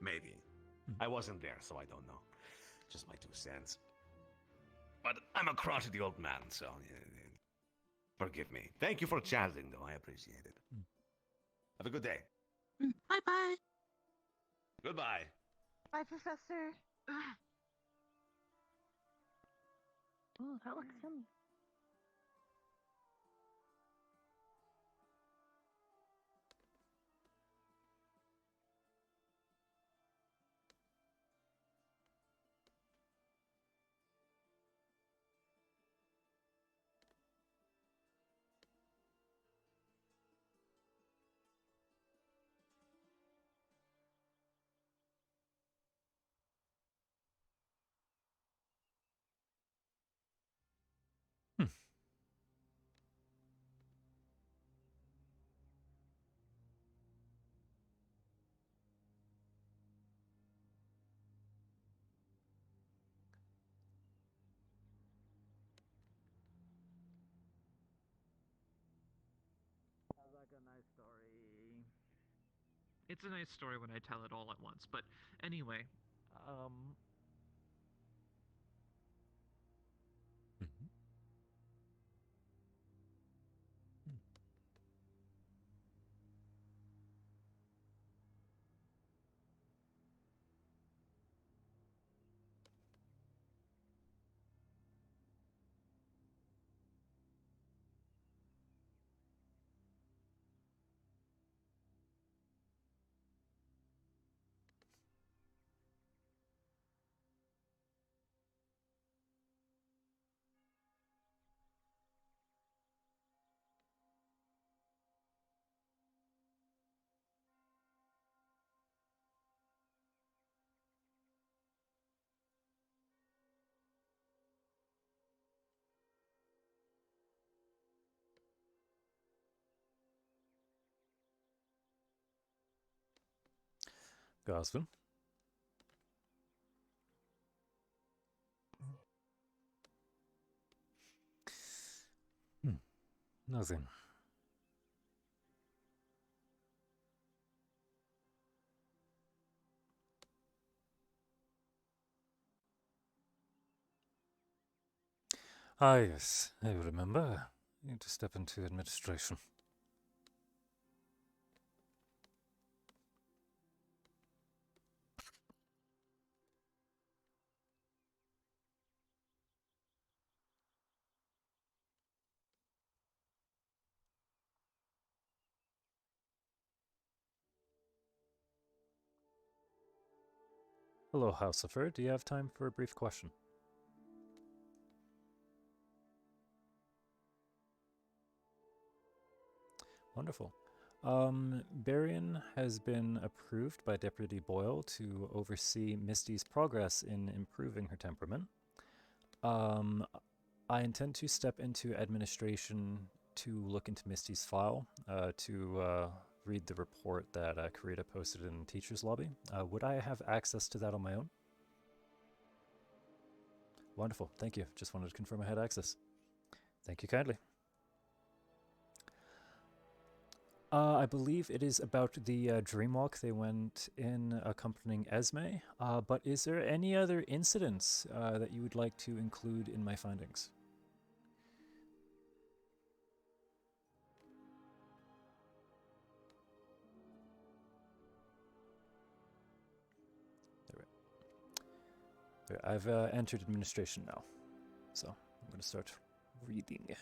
[SPEAKER 18] Maybe. I wasn't there, so I don't know. Just my 2 cents. But I'm a crotchety old man, so forgive me. Thank you for chatting, though. I appreciate it. Have a good day.
[SPEAKER 10] Bye-bye.
[SPEAKER 18] Goodbye.
[SPEAKER 10] Bye, Professor. Oh, that looks yummy.
[SPEAKER 19] Sounds like a nice story.
[SPEAKER 13] It's a nice story when I tell it all at once, but anyway,
[SPEAKER 1] Gosvin. Nothing. Ah, yes, I remember. You need to step into administration. Hello, Housifer. Do you have time for a brief question? Wonderful. Berion has been approved by Deputy Boyle to oversee Misty's progress in improving her temperament. I intend to step into administration to look into Misty's file, to read the report that Karita posted in the teacher's lobby. Would I have access to that on my own? Wonderful. Thank you. Just wanted to confirm I had access. Thank you kindly. I believe it is about the dream walk they went in accompanying Esme. But is there any other incidents that you would like to include in my findings? There, I've entered administration now, so I'm going to start reading.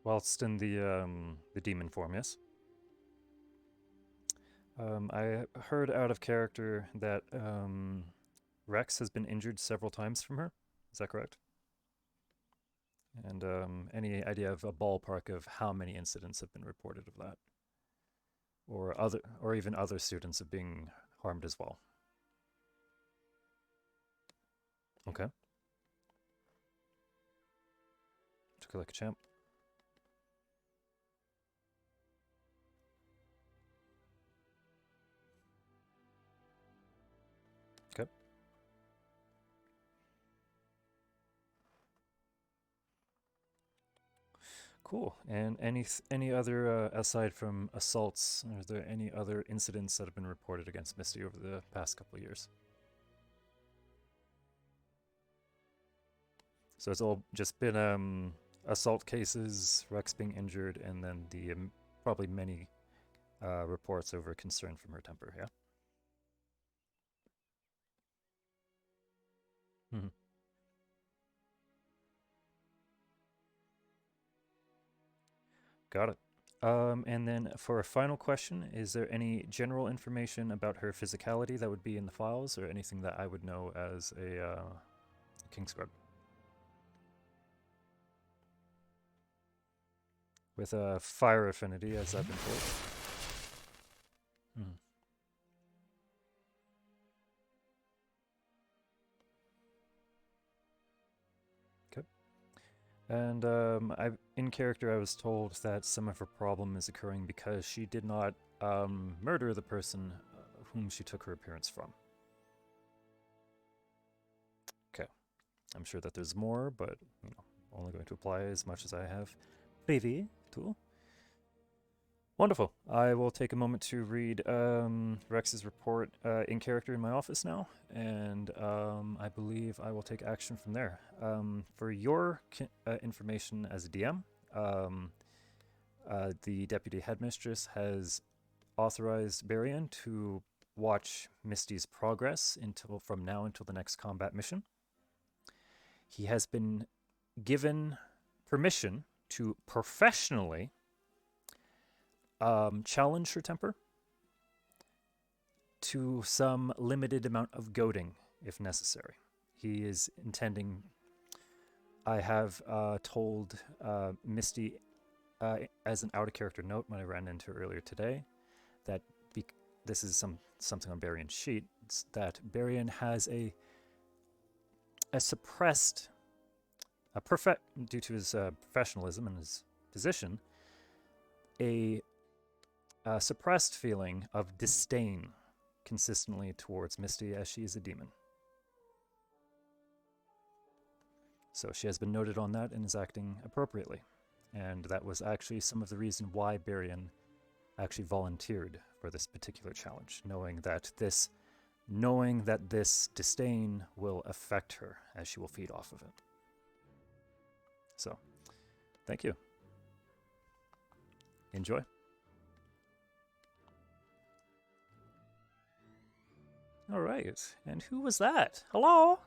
[SPEAKER 1] Whilst in the demon form, yes. I heard out of character that Rex has been injured several times from her. Is that correct? And any idea of a ballpark of how many incidents have been reported of that, or even other students of being harmed as well? Okay. Took her like a champ. Okay. Cool. And any other aside from assaults, are there any other incidents that have been reported against Misty over the past couple of years? So it's all just been assault cases, Rex being injured, and then the probably many reports over concern from her temper, yeah? Mm-hmm. Got it. And then for a final question, is there any general information about her physicality that would be in the files, or anything that I would know as a Kingsguard? With a fire affinity, as I've been told. Hmm. Okay. And in character, I was told that some of her problem is occurring because she did not murder the person whom she took her appearance from. Okay. I'm sure that there's more, but you know, only going to apply as much as I have privy to. Wonderful. I will take a moment to read Rex's report in character in my office now, and I believe I will take action from there. For your information as a DM, the Deputy Headmistress has authorized Berion to watch Misty's progress from now until the next combat mission. He has been given permission to professionally challenge her temper to some limited amount of goading, if necessary. He is intending... I have told Misty, as an out-of-character note when I ran into her earlier today, that this is something on Berion's sheet, that Berion has a suppressed, due to his professionalism and his position, a suppressed feeling of disdain consistently towards Misty as she is a demon. So she has been noted on that and is acting appropriately. And that was actually some of the reason why Berion actually volunteered for this particular challenge, knowing that this disdain will affect her as she will feed off of it. So, thank you. Enjoy. All right, and who was that? Hello?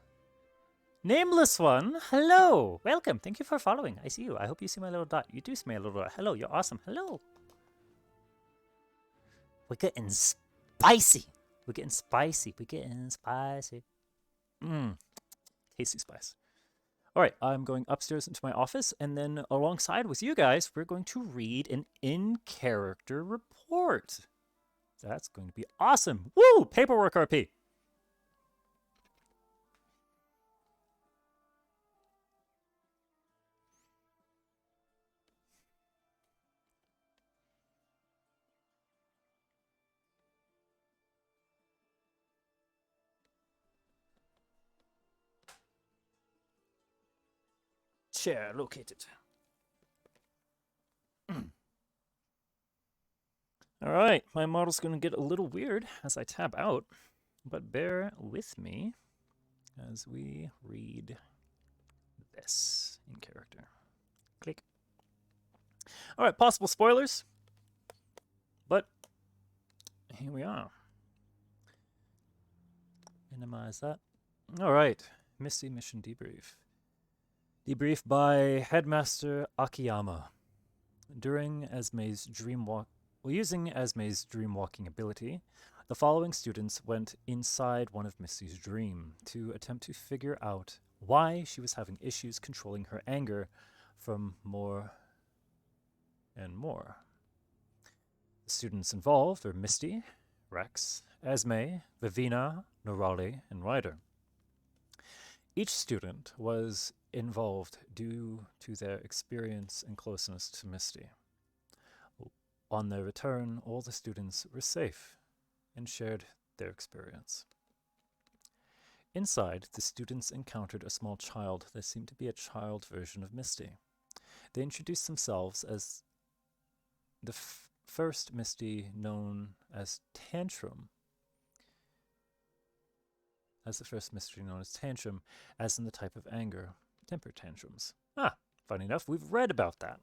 [SPEAKER 1] Nameless one, hello. Welcome, thank you for following. I see you. I hope you see my little dot. You do see my little dot. Hello, you're awesome. Hello. We're getting spicy. We're getting spicy. We're getting spicy. Tasty spice. All right, I'm going upstairs into my office, and then alongside with you guys, we're going to read an in-character report. That's going to be awesome. Woo! Paperwork RP. chair located. All right, my model's going to get a little weird as I tab out, but bear with me as we read this in character. Click. All right, possible spoilers, but here we are. Minimize that. All right, Misty mission debrief. Debrief by Headmaster Akiyama. During Esme's using Esme's dreamwalking ability, the following students went inside one of Misty's dream to attempt to figure out why she was having issues controlling her anger from more and more. The students involved are Misty, Rex, Esme, Vivina, Norali, and Ryder. Each student was involved due to their experience and closeness to Misty. On their return, all the students were safe and shared their experience. Inside, the students encountered a small child that seemed to be a child version of Misty. They introduced themselves as the first Misty known as Tantrum. As in the type of anger, temper tantrums. Funny enough, we've read about that.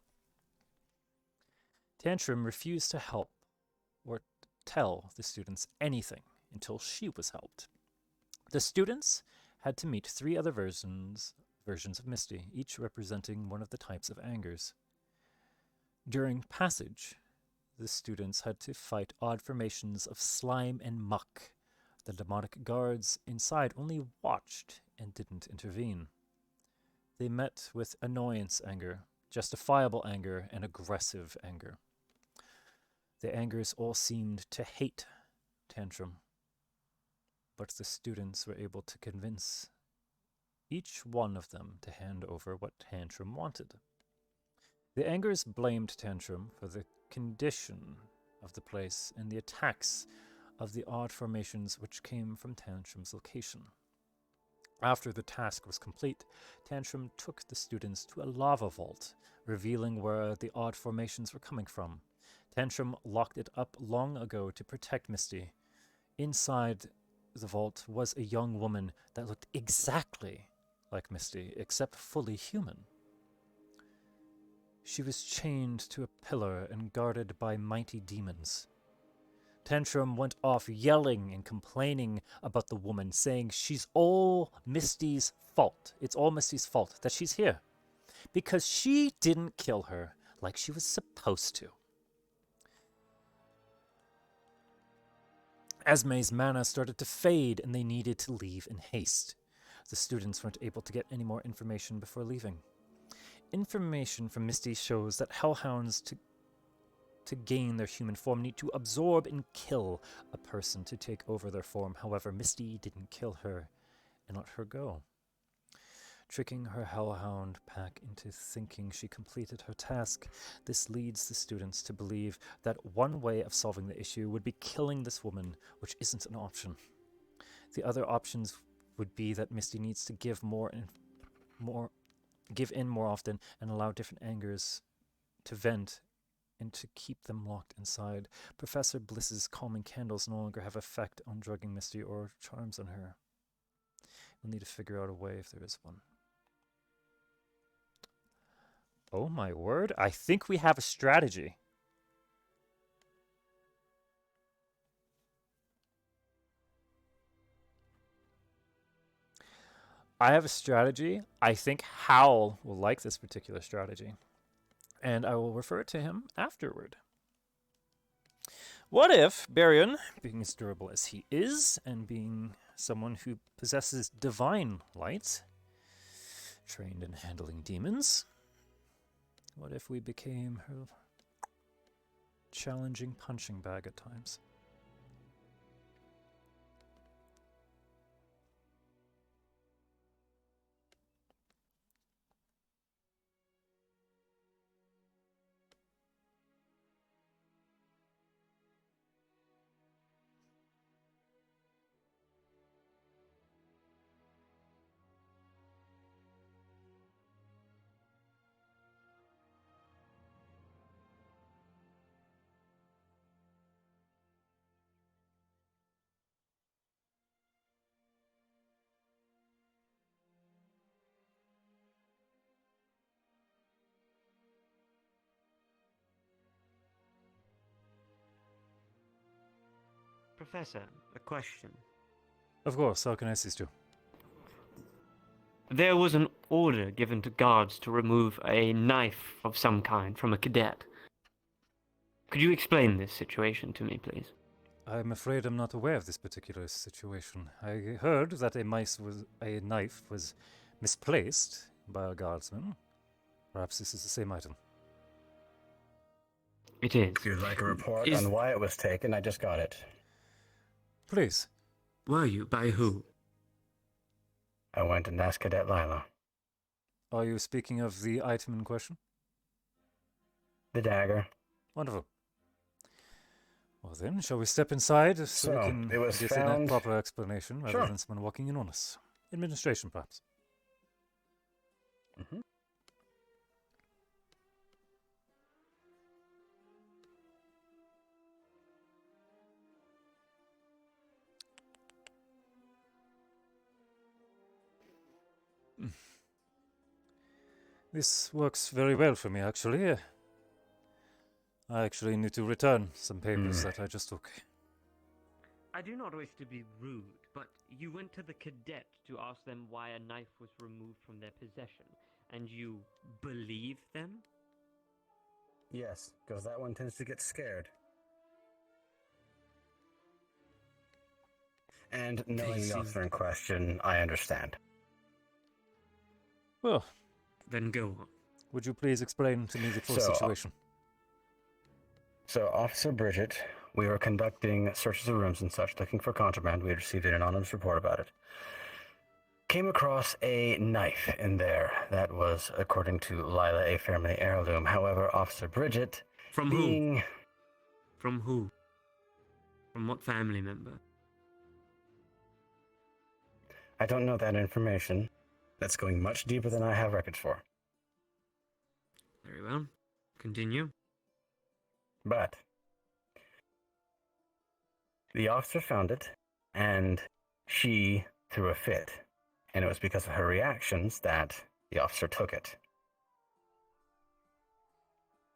[SPEAKER 1] Tantrum refused to help or tell the students anything until she was helped. The students had to meet 3 other versions of Misty, each representing one of the types of angers. During passage, the students had to fight odd formations of slime and muck. The demonic guards inside only watched and didn't intervene. They met with annoyance anger, justifiable anger, and aggressive anger. The angers all seemed to hate Tantrum, but the students were able to convince each one of them to hand over what Tantrum wanted. The angers blamed Tantrum for the condition of the place and the attacks of the odd formations which came from Tantrum's location. After the task was complete, Tantrum took the students to a lava vault, revealing where the odd formations were coming from. Tantrum locked it up long ago to protect Misty. Inside the vault was a young woman that looked exactly like Misty, except fully human. She was chained to a pillar and guarded by mighty demons. Tantrum went off yelling and complaining about the woman, saying she's all Misty's fault. It's all Misty's fault that she's here, because she didn't kill her like she was supposed to. Esme's mana started to fade and they needed to leave in haste. The students weren't able to get any more information before leaving. Information from Misty shows that hellhounds to gain their human form need to absorb and kill a person to take over their form. However, Misty didn't kill her and let her go, tricking her hellhound pack into thinking she completed her task. This leads the students to believe that one way of solving the issue would be killing this woman, which isn't an option. The other options would be that Misty needs to give in more often and allow different angers to vent and to keep them locked inside. Professor Bliss's calming candles no longer have effect on drugging Misty or charms on her. We'll need to figure out a way if there is one. Oh my word, I think we have a strategy. I have a strategy. I think Howl will like this particular strategy, and I will refer to him afterward. What if Berion, being as durable as he is, and being someone who possesses divine light, trained in handling demons, what if we became her challenging punching bag at times?
[SPEAKER 8] Professor, a question.
[SPEAKER 1] Of course, how can I assist you?
[SPEAKER 8] There was an order given to guards to remove a knife of some kind from a cadet. Could you explain this situation to me, please?
[SPEAKER 1] I'm afraid I'm not aware of this particular situation. I heard that a knife was misplaced by a guardsman. Perhaps this is the same item.
[SPEAKER 8] It is.
[SPEAKER 12] If you'd like a report on why it was taken, I just got it.
[SPEAKER 1] Please.
[SPEAKER 9] Were you? By who?
[SPEAKER 12] I went and asked Cadet Lila.
[SPEAKER 1] Are you speaking of the item in question?
[SPEAKER 12] The dagger.
[SPEAKER 1] Wonderful. Well then, shall we step inside so we can
[SPEAKER 12] it was
[SPEAKER 1] get
[SPEAKER 12] found...
[SPEAKER 1] a proper explanation rather
[SPEAKER 12] Sure.
[SPEAKER 1] than someone walking in on us? Administration, perhaps.
[SPEAKER 12] Mm-hmm.
[SPEAKER 1] This works very well for me, actually. I actually need to return some papers that I just took.
[SPEAKER 8] I do not wish to be rude, but you went to the cadet to ask them why a knife was removed from their possession, and you believe them?
[SPEAKER 12] Yes, because that one tends to get scared. And knowing the officer in question, I understand.
[SPEAKER 1] Well,
[SPEAKER 9] then go on.
[SPEAKER 1] Would you please explain to me the full
[SPEAKER 12] So,
[SPEAKER 1] situation?
[SPEAKER 12] So, Officer Bridget, we were conducting searches of rooms and such, looking for contraband. We had received an anonymous report about it. Came across a knife in there that was, according to Lila, a family heirloom. However, Officer Bridget,
[SPEAKER 9] From
[SPEAKER 12] being...
[SPEAKER 9] who? From who? From what family member?
[SPEAKER 12] I don't know that information. That's going much deeper than I have records for.
[SPEAKER 9] Very well. Continue.
[SPEAKER 12] But the officer found it, and she threw a fit. And it was because of her reactions that the officer took it,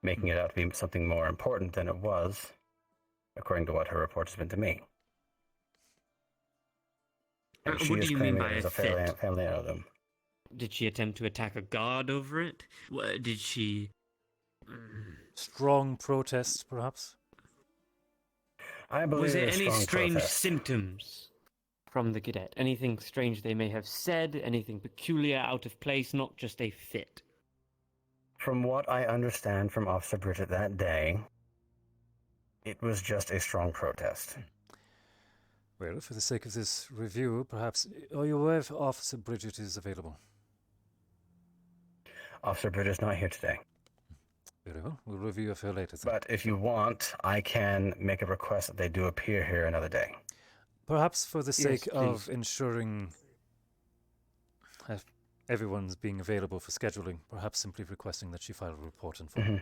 [SPEAKER 12] making it out to be something more important than it was, according to what her report has been to me. And she
[SPEAKER 9] What
[SPEAKER 12] is
[SPEAKER 9] do you mean
[SPEAKER 12] claiming
[SPEAKER 9] by
[SPEAKER 12] it was
[SPEAKER 9] a
[SPEAKER 12] a family heirloom.
[SPEAKER 9] Did she attempt to attack a guard over it? Did she...
[SPEAKER 1] Strong protest, perhaps?
[SPEAKER 12] I believe
[SPEAKER 8] Was there
[SPEAKER 12] it was
[SPEAKER 8] any
[SPEAKER 12] strong
[SPEAKER 8] strange
[SPEAKER 12] protest.
[SPEAKER 8] symptoms from the cadet? Anything strange they may have said? Anything peculiar, out of place, not just a fit?
[SPEAKER 12] From what I understand from Officer Bridget that day, it was just a strong protest.
[SPEAKER 1] Well, for the sake of this review, perhaps... Are you aware if Officer Bridget is available?
[SPEAKER 12] Officer Bridget's not here today.
[SPEAKER 1] Very well. We'll review of her later. Then.
[SPEAKER 12] But if you want, I can make a request that they do appear here another day.
[SPEAKER 1] Perhaps for the sake
[SPEAKER 12] Yes,
[SPEAKER 1] of
[SPEAKER 12] please.
[SPEAKER 1] ensuring everyone's being available for scheduling, perhaps simply requesting that she file a report in full.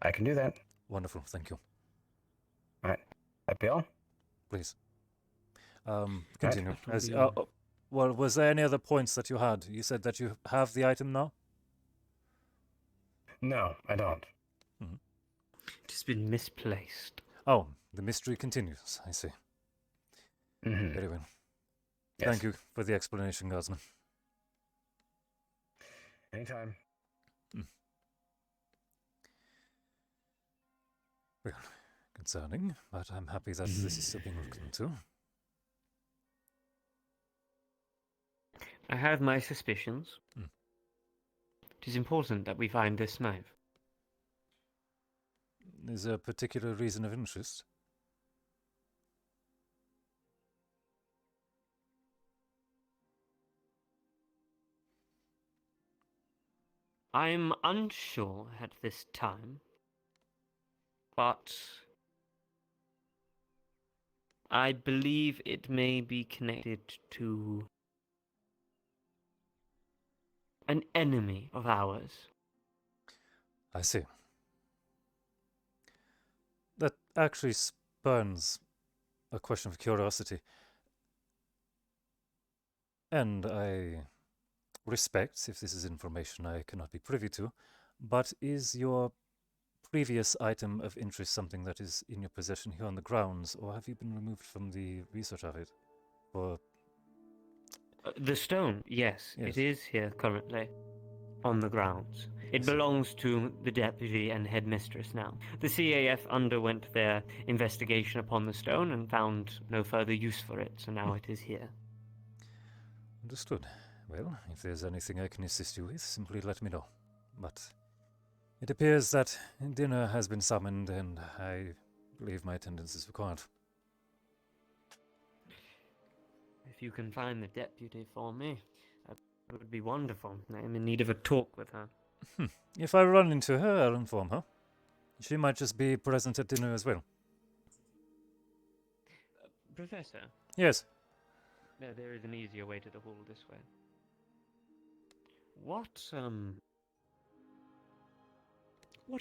[SPEAKER 12] I can do that.
[SPEAKER 1] Wonderful, thank you.
[SPEAKER 12] All right. That be all?
[SPEAKER 1] Please. Continue.
[SPEAKER 12] Right.
[SPEAKER 1] Well, was there any other points that you had? You said that you have the item now?
[SPEAKER 12] No, I don't.
[SPEAKER 8] It has been misplaced.
[SPEAKER 1] Oh, the mystery continues, I see.
[SPEAKER 12] Mm-hmm.
[SPEAKER 1] Very well.
[SPEAKER 12] Yes.
[SPEAKER 1] Thank you for the explanation, Guardsman.
[SPEAKER 12] Anytime.
[SPEAKER 1] Well, concerning, but I'm happy that this is still being looked into.
[SPEAKER 8] I have my suspicions. It is important that we find this knife.
[SPEAKER 1] Is there a particular reason of interest?
[SPEAKER 8] I'm unsure at this time, but I believe it may be connected to an enemy of ours.
[SPEAKER 1] I see. That actually spurns a question of curiosity. And I respect if this is information I cannot be privy to, but is your previous item of interest something that is in your possession here on the grounds, or have you been removed from the research of it? Or
[SPEAKER 9] The stone, yes,
[SPEAKER 1] Yes.
[SPEAKER 9] it is here currently, on the grounds. It belongs to the deputy and headmistress now. The CAF underwent their investigation upon the stone and found no further use for it, so now it is here.
[SPEAKER 1] Understood. Well, if there's anything I can assist you with, simply let me know. But it appears that dinner has been summoned, and I believe my attendance is required.
[SPEAKER 9] If you can find the deputy for me, that would be wonderful. I am in need of a talk with her.
[SPEAKER 1] If I run into her, I'll inform her. She might just be present at dinner as well.
[SPEAKER 9] Professor?
[SPEAKER 1] Yes.
[SPEAKER 9] There is an easier way to the hall this way. What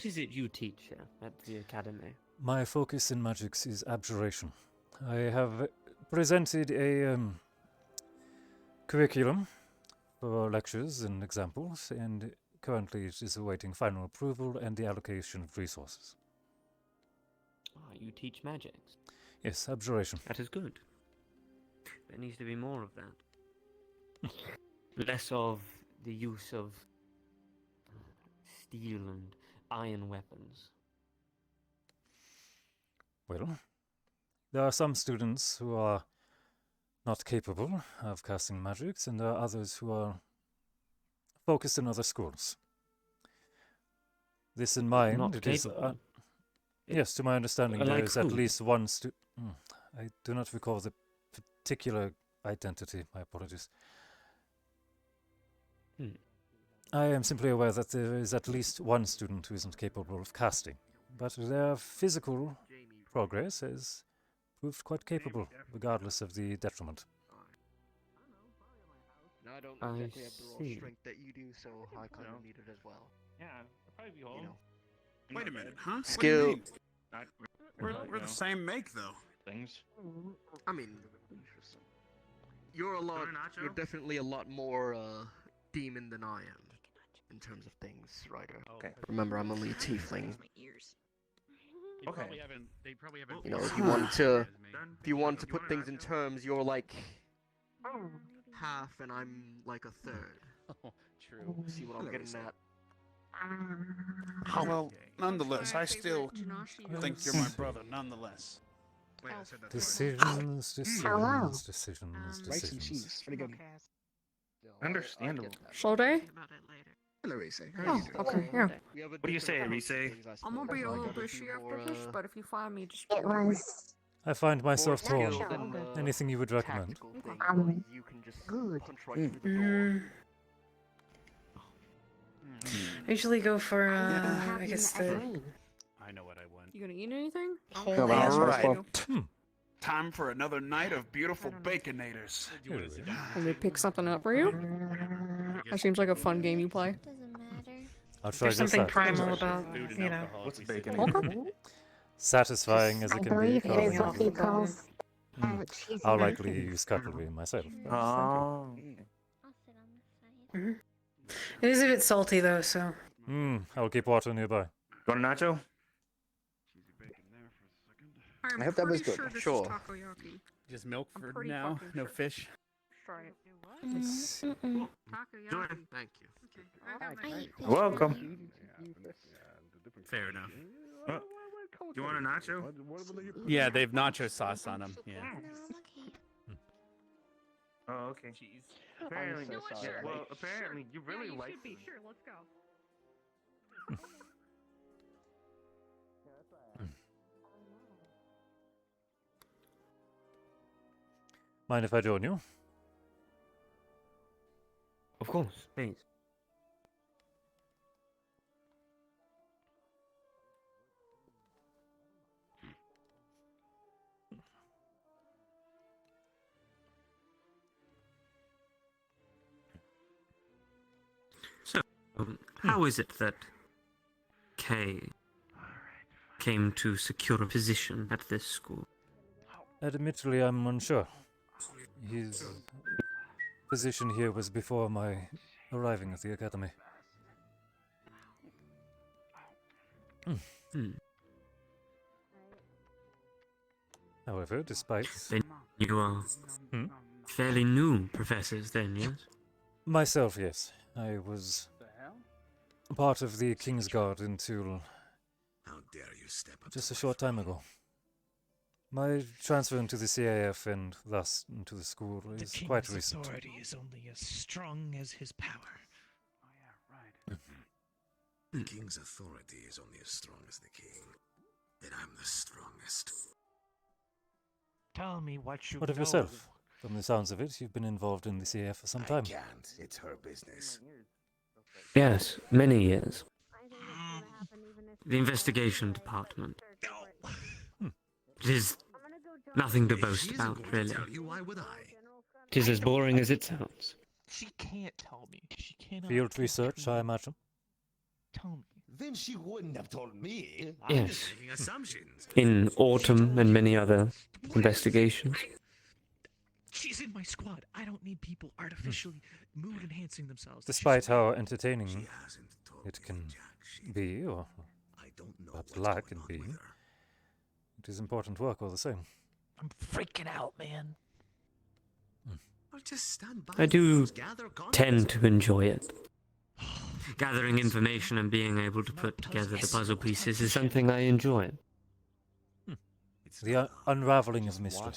[SPEAKER 9] is it you teach here at the academy?
[SPEAKER 1] My focus in magics is abjuration. I have presented a curriculum for lectures and examples, and currently it is awaiting final approval and the allocation of resources.
[SPEAKER 9] Ah, you teach magics?
[SPEAKER 1] Yes, abjuration.
[SPEAKER 9] That is good. There needs to be more of that. Less of the use of steel and iron weapons.
[SPEAKER 1] Well, there are some students who are not capable of casting magics, and there are others who are focused in other schools. This in mind,
[SPEAKER 9] Not
[SPEAKER 1] it is...
[SPEAKER 9] capable?
[SPEAKER 1] yes, to my understanding, there
[SPEAKER 9] Like
[SPEAKER 1] is at
[SPEAKER 9] who?
[SPEAKER 1] least one I do not recall the particular identity. My apologies. I am simply aware that there is at least one student who isn't capable of casting, but their physical progress has proved quite capable, regardless of the detriment.
[SPEAKER 15] No, I don't
[SPEAKER 9] I
[SPEAKER 15] exactly have the raw
[SPEAKER 9] see.
[SPEAKER 15] strength that you do, so I kind of need it as well.
[SPEAKER 13] Yeah, I'll probably be home.
[SPEAKER 15] You know.
[SPEAKER 16] Wait a minute, huh?
[SPEAKER 15] Skill.
[SPEAKER 16] What do you mean? We're the same make, though.
[SPEAKER 13] Things.
[SPEAKER 15] I mean, you're definitely a lot more demon than I am in terms of things, Ryder.
[SPEAKER 4] Okay.
[SPEAKER 15] Remember, I'm only a tiefling.
[SPEAKER 4] Okay. They probably haven't.
[SPEAKER 15] You know, if you want to put things in terms, you're like half, and I'm like a third.
[SPEAKER 4] Oh, true.
[SPEAKER 15] See what I'm getting at?
[SPEAKER 16] Well, nonetheless, I still think you're my brother, nonetheless.
[SPEAKER 15] Wait, I said that
[SPEAKER 1] Decisions,
[SPEAKER 15] Hello.
[SPEAKER 1] decisions.
[SPEAKER 14] Pretty good.
[SPEAKER 15] Understandable.
[SPEAKER 17] Full day?
[SPEAKER 14] Hello, Rise.
[SPEAKER 17] Oh, okay, yeah.
[SPEAKER 15] What do you say, Rise?
[SPEAKER 17] I'm gonna be a little busy after this, but if you find me, just
[SPEAKER 10] It was
[SPEAKER 1] I find myself
[SPEAKER 15] skill
[SPEAKER 1] torn.
[SPEAKER 15] than,
[SPEAKER 1] Anything you would recommend?
[SPEAKER 15] tactical things, you can just punch right through the door.
[SPEAKER 2] I usually go for, I guess the.
[SPEAKER 4] I know what I want.
[SPEAKER 17] You gonna eat anything?
[SPEAKER 2] Whole
[SPEAKER 14] All
[SPEAKER 2] hand
[SPEAKER 14] right.
[SPEAKER 2] barbecue.
[SPEAKER 16] Time for another night of beautiful baconators.
[SPEAKER 17] Let me pick something up for you. That seems like a fun game you play.
[SPEAKER 1] I'll try
[SPEAKER 2] There's
[SPEAKER 1] just
[SPEAKER 2] something
[SPEAKER 1] that.
[SPEAKER 2] primal about, you know.
[SPEAKER 15] What's bacon?
[SPEAKER 17] Okay.
[SPEAKER 1] Satisfying as
[SPEAKER 10] I
[SPEAKER 1] it can be.
[SPEAKER 10] believe it is
[SPEAKER 1] I'll-
[SPEAKER 10] what he calls cheesy
[SPEAKER 1] I'll
[SPEAKER 10] nut.
[SPEAKER 1] likely use cutlery myself.
[SPEAKER 9] Oh.
[SPEAKER 2] It is a bit salty though, so.
[SPEAKER 1] I'll keep water nearby.
[SPEAKER 7] Want a nacho?
[SPEAKER 14] I hope that was good.
[SPEAKER 15] Sure.
[SPEAKER 17] Takoyaki.
[SPEAKER 4] Just milk
[SPEAKER 17] I'm
[SPEAKER 4] for
[SPEAKER 17] pretty
[SPEAKER 4] now.
[SPEAKER 17] fucking
[SPEAKER 4] No
[SPEAKER 17] sure.
[SPEAKER 4] fish.
[SPEAKER 17] Try it.
[SPEAKER 15] Jordan, thank you.
[SPEAKER 7] Welcome.
[SPEAKER 4] Fair enough.
[SPEAKER 7] You want a nacho?
[SPEAKER 4] Yeah, they have nacho sauce on them. Yeah.
[SPEAKER 7] Oh, okay. Apparently, well, apparently you really like
[SPEAKER 17] should be. Sure, let's go.
[SPEAKER 1] Mind if I join you?
[SPEAKER 9] Of course, please. So, how is it that Kay came to secure a position at this school?
[SPEAKER 1] Admittedly, I'm unsure. His position here was before my arriving at the academy.
[SPEAKER 9] Hmm.
[SPEAKER 1] However, despite...
[SPEAKER 9] Then you are fairly new professors then, yes?
[SPEAKER 1] Myself, yes. I was part of the King's Guard until
[SPEAKER 18] How dare you step up
[SPEAKER 1] just
[SPEAKER 18] to
[SPEAKER 1] a
[SPEAKER 18] my
[SPEAKER 1] short time ago. My transfer into the CAF and thus into the school
[SPEAKER 11] The
[SPEAKER 1] is
[SPEAKER 11] king's
[SPEAKER 1] quite recent.
[SPEAKER 11] authority is only as strong as his power.
[SPEAKER 18] The king's authority is only as strong as the king. And I'm the strongest.
[SPEAKER 11] Tell me what you
[SPEAKER 1] What of
[SPEAKER 11] know.
[SPEAKER 1] yourself? From the sounds of it, you've been involved in the CAF for some time.
[SPEAKER 18] I can't. It's her business.
[SPEAKER 9] Yes, many years. The investigation department. It is nothing to
[SPEAKER 18] If
[SPEAKER 9] boast
[SPEAKER 18] she isn't
[SPEAKER 9] about,
[SPEAKER 18] going
[SPEAKER 9] really.
[SPEAKER 18] to tell you, why would I?
[SPEAKER 9] It is as boring as it sounds.
[SPEAKER 11] She can't tell me. She cannot.
[SPEAKER 1] Field research, I imagine.
[SPEAKER 11] Tell me.
[SPEAKER 18] Then she wouldn't have told me. I'm
[SPEAKER 9] Yes.
[SPEAKER 18] just making assumptions.
[SPEAKER 9] In autumn and many other investigations.
[SPEAKER 11] She's in my squad. I don't need people artificially mood enhancing themselves.
[SPEAKER 1] Despite how entertaining it can be, or perhaps lack in being, it is important work all the same.
[SPEAKER 11] I'm freaking out, man.
[SPEAKER 18] Well, just stand by
[SPEAKER 9] I do
[SPEAKER 18] things, gather
[SPEAKER 9] tend to enjoy it. Gathering information and being able to put together the puzzle pieces is something I enjoy.
[SPEAKER 1] The unraveling of mystery.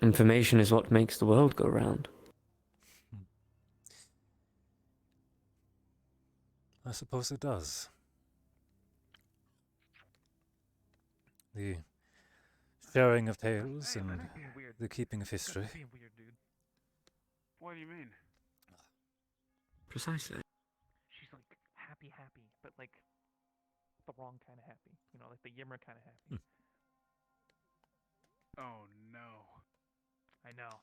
[SPEAKER 9] Information is what makes the world go round.
[SPEAKER 1] I suppose it does. The sharing of tales and the keeping of history.
[SPEAKER 4] What do you mean?
[SPEAKER 9] Precisely.
[SPEAKER 20] She's like happy, but like the wrong kind of happy. You know, like the Yimmer kind of happy.
[SPEAKER 4] Oh no.
[SPEAKER 20] I know.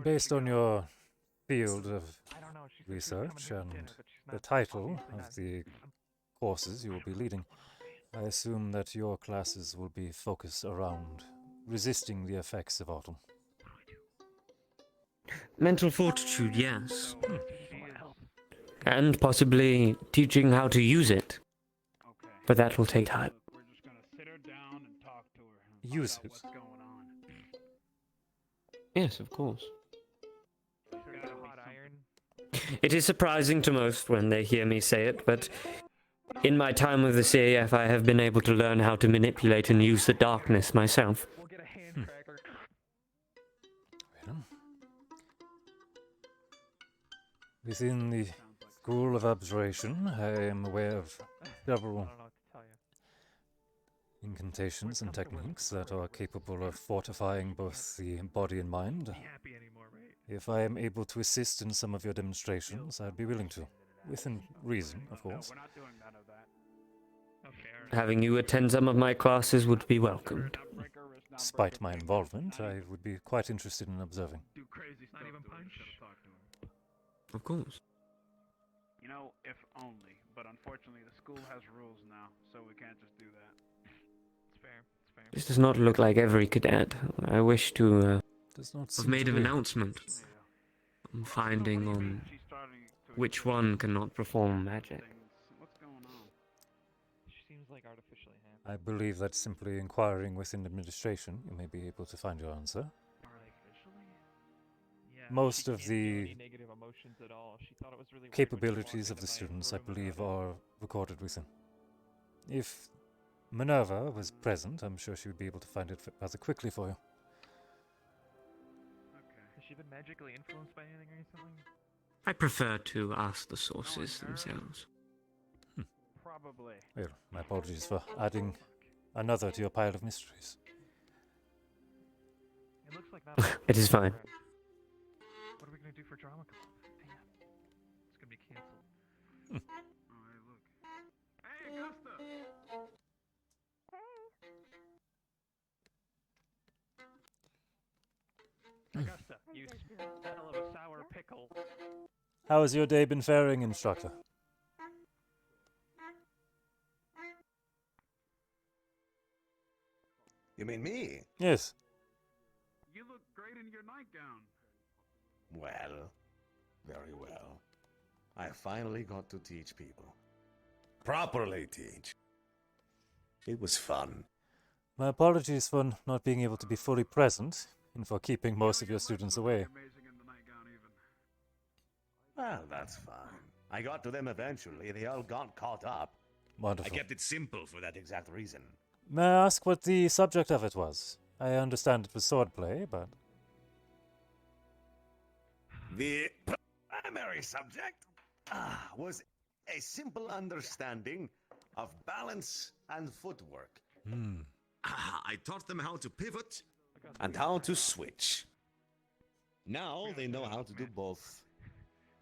[SPEAKER 1] Based on your field of research and the title of the courses you will be leading, I assume that your classes will be focused around resisting the effects of autumn.
[SPEAKER 9] Mental fortitude, yes. And possibly teaching how to use it. But that will take time.
[SPEAKER 1] Use it?
[SPEAKER 9] Yes, of course. It is surprising to most when they hear me say it, but in my time with the CAF, I have been able to learn how to manipulate and use the darkness myself.
[SPEAKER 1] Within the School of Abjuration, I am aware of several incantations and techniques that are capable of fortifying both the body and mind. If I am able to assist in some of your demonstrations, I'd be willing to. Within reason, of course.
[SPEAKER 9] Having you attend some of my classes would be welcomed.
[SPEAKER 1] Despite my involvement, I would be quite interested in observing.
[SPEAKER 9] Of course.
[SPEAKER 4] You know, if only. But unfortunately, the school has rules now, so we can't just do that. It's fair. It's fair.
[SPEAKER 9] This does not look like every cadet. I wish to have made an announcement on finding on which one cannot perform magic.
[SPEAKER 20] She seems like artificially happy.
[SPEAKER 1] I believe that simply inquiring within administration, you may be able to find your answer. Most of the capabilities of the students, I believe, are recorded within. If Minerva was present, I'm sure she would be able to find it rather quickly for you.
[SPEAKER 20] Has she been magically influenced by anything recently?
[SPEAKER 9] I prefer to ask the sources themselves.
[SPEAKER 20] Probably.
[SPEAKER 1] Well, my apologies for adding another to your pile of mysteries.
[SPEAKER 20] It looks like that.
[SPEAKER 9] It is fine.
[SPEAKER 20] What are we gonna do for drama club? Damn. It's gonna be canceled.
[SPEAKER 4] Alright, look. Hey, Augusta!
[SPEAKER 20] Augusta, you hell of a sour pickle.
[SPEAKER 1] How has your day been faring, instructor?
[SPEAKER 18] You mean me?
[SPEAKER 1] Yes.
[SPEAKER 4] You look great in your nightgown.
[SPEAKER 18] Well, Very well. I finally got to teach people. Properly teach. It was fun.
[SPEAKER 1] My apologies for not being able to be fully present and for keeping most of your students away.
[SPEAKER 18] Well, that's fine. I got to them eventually. They all got caught up.
[SPEAKER 1] Wonderful.
[SPEAKER 18] I kept it simple for that exact reason.
[SPEAKER 1] May I ask what the subject of it was? I understand it was swordplay, but...
[SPEAKER 18] The primary subject was a simple understanding of balance and footwork. I taught them how to pivot and how to switch. Now they know how to do both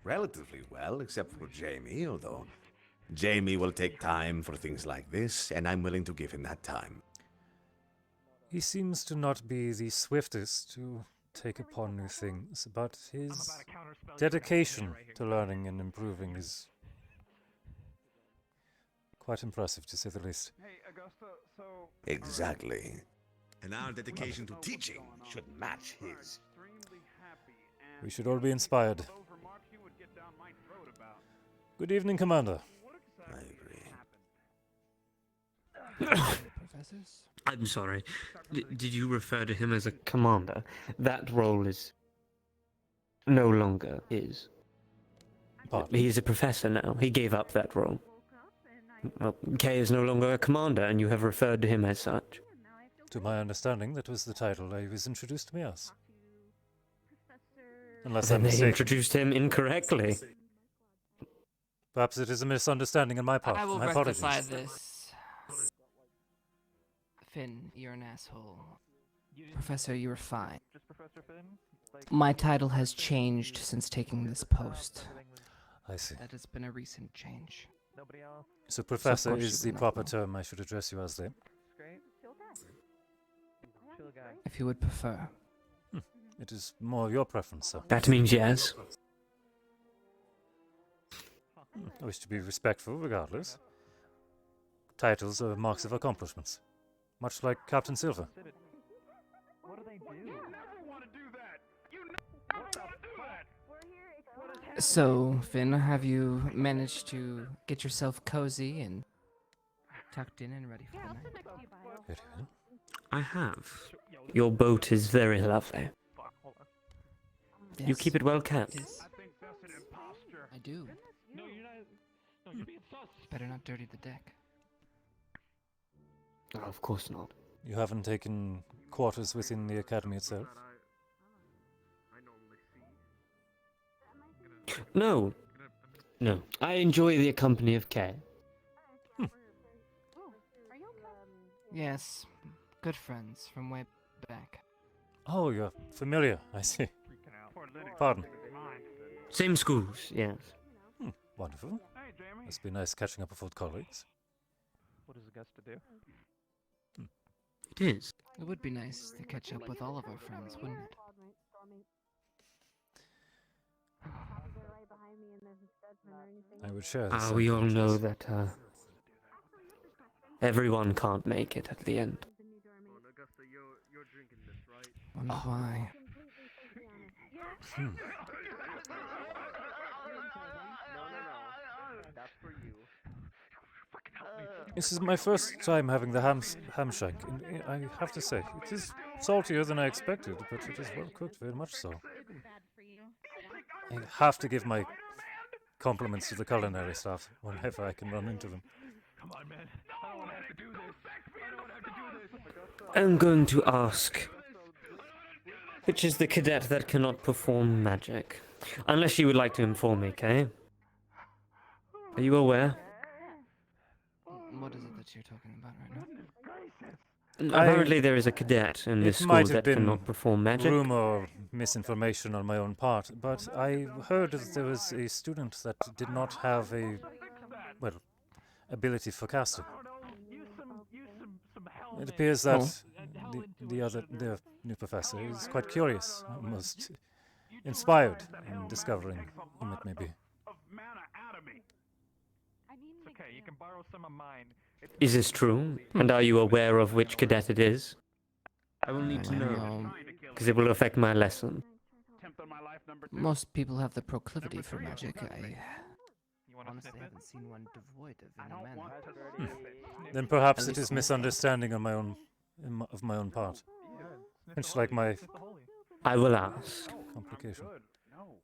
[SPEAKER 18] relatively well, except for Jamie, although Jamie will take time for things like this, and I'm willing to give him that time.
[SPEAKER 1] He seems to not be the swiftest to take upon new things, but his dedication to learning and improving is quite impressive, to say the least.
[SPEAKER 18] Exactly. And our dedication to teaching should match his.
[SPEAKER 1] We should all be inspired. Good evening, Commander.
[SPEAKER 18] I agree.
[SPEAKER 9] Professors? I'm sorry. Did you refer to him as a commander? That role is no longer his. He is a professor now. He gave up that role. Well, Kay is no longer a commander, and you have referred to him as such.
[SPEAKER 1] To my understanding, that was the title he was introduced to me as. Unless
[SPEAKER 9] Then
[SPEAKER 1] I'm
[SPEAKER 9] they
[SPEAKER 1] mistaken.
[SPEAKER 9] introduced him incorrectly.
[SPEAKER 1] Perhaps it is a misunderstanding on my part.
[SPEAKER 3] I will
[SPEAKER 1] My apologies.
[SPEAKER 3] rectify this. Finn, you're an asshole. Professor, you were fine. My title has changed since taking this post.
[SPEAKER 1] I see.
[SPEAKER 3] That has been a recent change.
[SPEAKER 1] So Professor
[SPEAKER 3] of course
[SPEAKER 1] is
[SPEAKER 3] you
[SPEAKER 1] the
[SPEAKER 3] would not
[SPEAKER 1] proper
[SPEAKER 3] know.
[SPEAKER 1] term I should address you as then.
[SPEAKER 3] If you would prefer.
[SPEAKER 1] It is more your preference, sir.
[SPEAKER 9] That means yes.
[SPEAKER 1] I wish to be respectful regardless. Titles are marks of accomplishments. Much like Captain Silver.
[SPEAKER 20] What do they do?
[SPEAKER 3] So, Finn, have you managed to get yourself cozy and tucked in and ready for the night?
[SPEAKER 9] I have. Your boat is very lovely. You
[SPEAKER 3] Yes,
[SPEAKER 9] keep it well kept.
[SPEAKER 3] it is. I do. Better not dirty the deck.
[SPEAKER 9] Oh, of course not.
[SPEAKER 1] You haven't taken quarters within the academy itself?
[SPEAKER 9] No. No. I enjoy the company of Kay.
[SPEAKER 3] Yes, good friends from way back.
[SPEAKER 1] Oh, you're familiar, I see. Pardon.
[SPEAKER 9] Same schools, yes.
[SPEAKER 1] Wonderful. Must be nice catching up with old colleagues.
[SPEAKER 20] What is Augusta do?
[SPEAKER 9] It is.
[SPEAKER 3] It would be nice to catch up with all of our friends, wouldn't it?
[SPEAKER 1] I would share this.
[SPEAKER 9] We all know that everyone can't make it at the end.
[SPEAKER 3] Wonder why.
[SPEAKER 1] This is my first time having the ham shank, and I have to say, it is saltier than I expected, but it is well cooked, very much so. I have to give my compliments to the culinary staff whenever I can run into them.
[SPEAKER 20] Come on, man. I don't want to have to do this. I don't want to have to do this.
[SPEAKER 9] I'm going to ask, which is the cadet that cannot perform magic? Unless you would like to inform me, Kay. Are you aware?
[SPEAKER 3] What is it that you're talking about right now?
[SPEAKER 9] Apparently there is a cadet in this
[SPEAKER 1] It
[SPEAKER 9] school
[SPEAKER 1] might have
[SPEAKER 9] that
[SPEAKER 1] been
[SPEAKER 9] cannot perform magic.
[SPEAKER 1] rumor or misinformation on my own part, but I heard that there was a student that did not have a, well, ability for casting. It appears that the new professor is quite curious, almost inspired in discovering whom it may be.
[SPEAKER 20] It's okay, you can borrow some of mine.
[SPEAKER 9] Is this true? And are you aware of which cadet it is? I will need to know, because it will affect my lesson.
[SPEAKER 7] on my life number 2.
[SPEAKER 3] Most people have the proclivity for magic. I
[SPEAKER 20] honestly
[SPEAKER 3] haven't seen one devoid of
[SPEAKER 7] I
[SPEAKER 3] any
[SPEAKER 7] don't
[SPEAKER 3] manner.
[SPEAKER 7] want to sniff it.
[SPEAKER 1] Then perhaps
[SPEAKER 3] At
[SPEAKER 1] it is
[SPEAKER 3] least-
[SPEAKER 1] misunderstanding on my own, of my own part. It's like my
[SPEAKER 9] I will ask.
[SPEAKER 1] complication.
[SPEAKER 7] Good. No.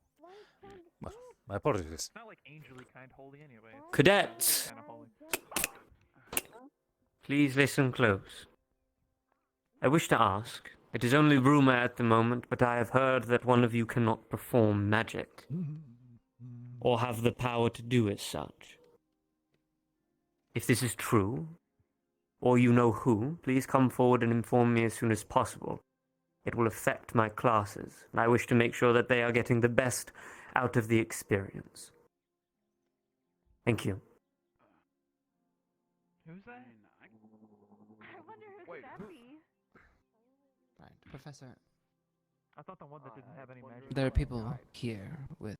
[SPEAKER 1] Well, my apologies.
[SPEAKER 20] It's not like angely kind holy anyway. It's
[SPEAKER 9] Cadets!
[SPEAKER 20] kind of holy.
[SPEAKER 9] Please listen close. I wish to ask. It is only rumor at the moment, but I have heard that one of you cannot perform magic. Or have the power to do as such. If this is true, or you know who, please come forward and inform me as soon as possible. It will affect my classes, and I wish to make sure that they are getting the best out of the experience. Thank you.
[SPEAKER 20] Who's that?
[SPEAKER 10] I wonder who
[SPEAKER 7] Wait,
[SPEAKER 10] could that be?
[SPEAKER 3] Right, Professor.
[SPEAKER 20] I thought the one that didn't have any magic.
[SPEAKER 3] There are people here with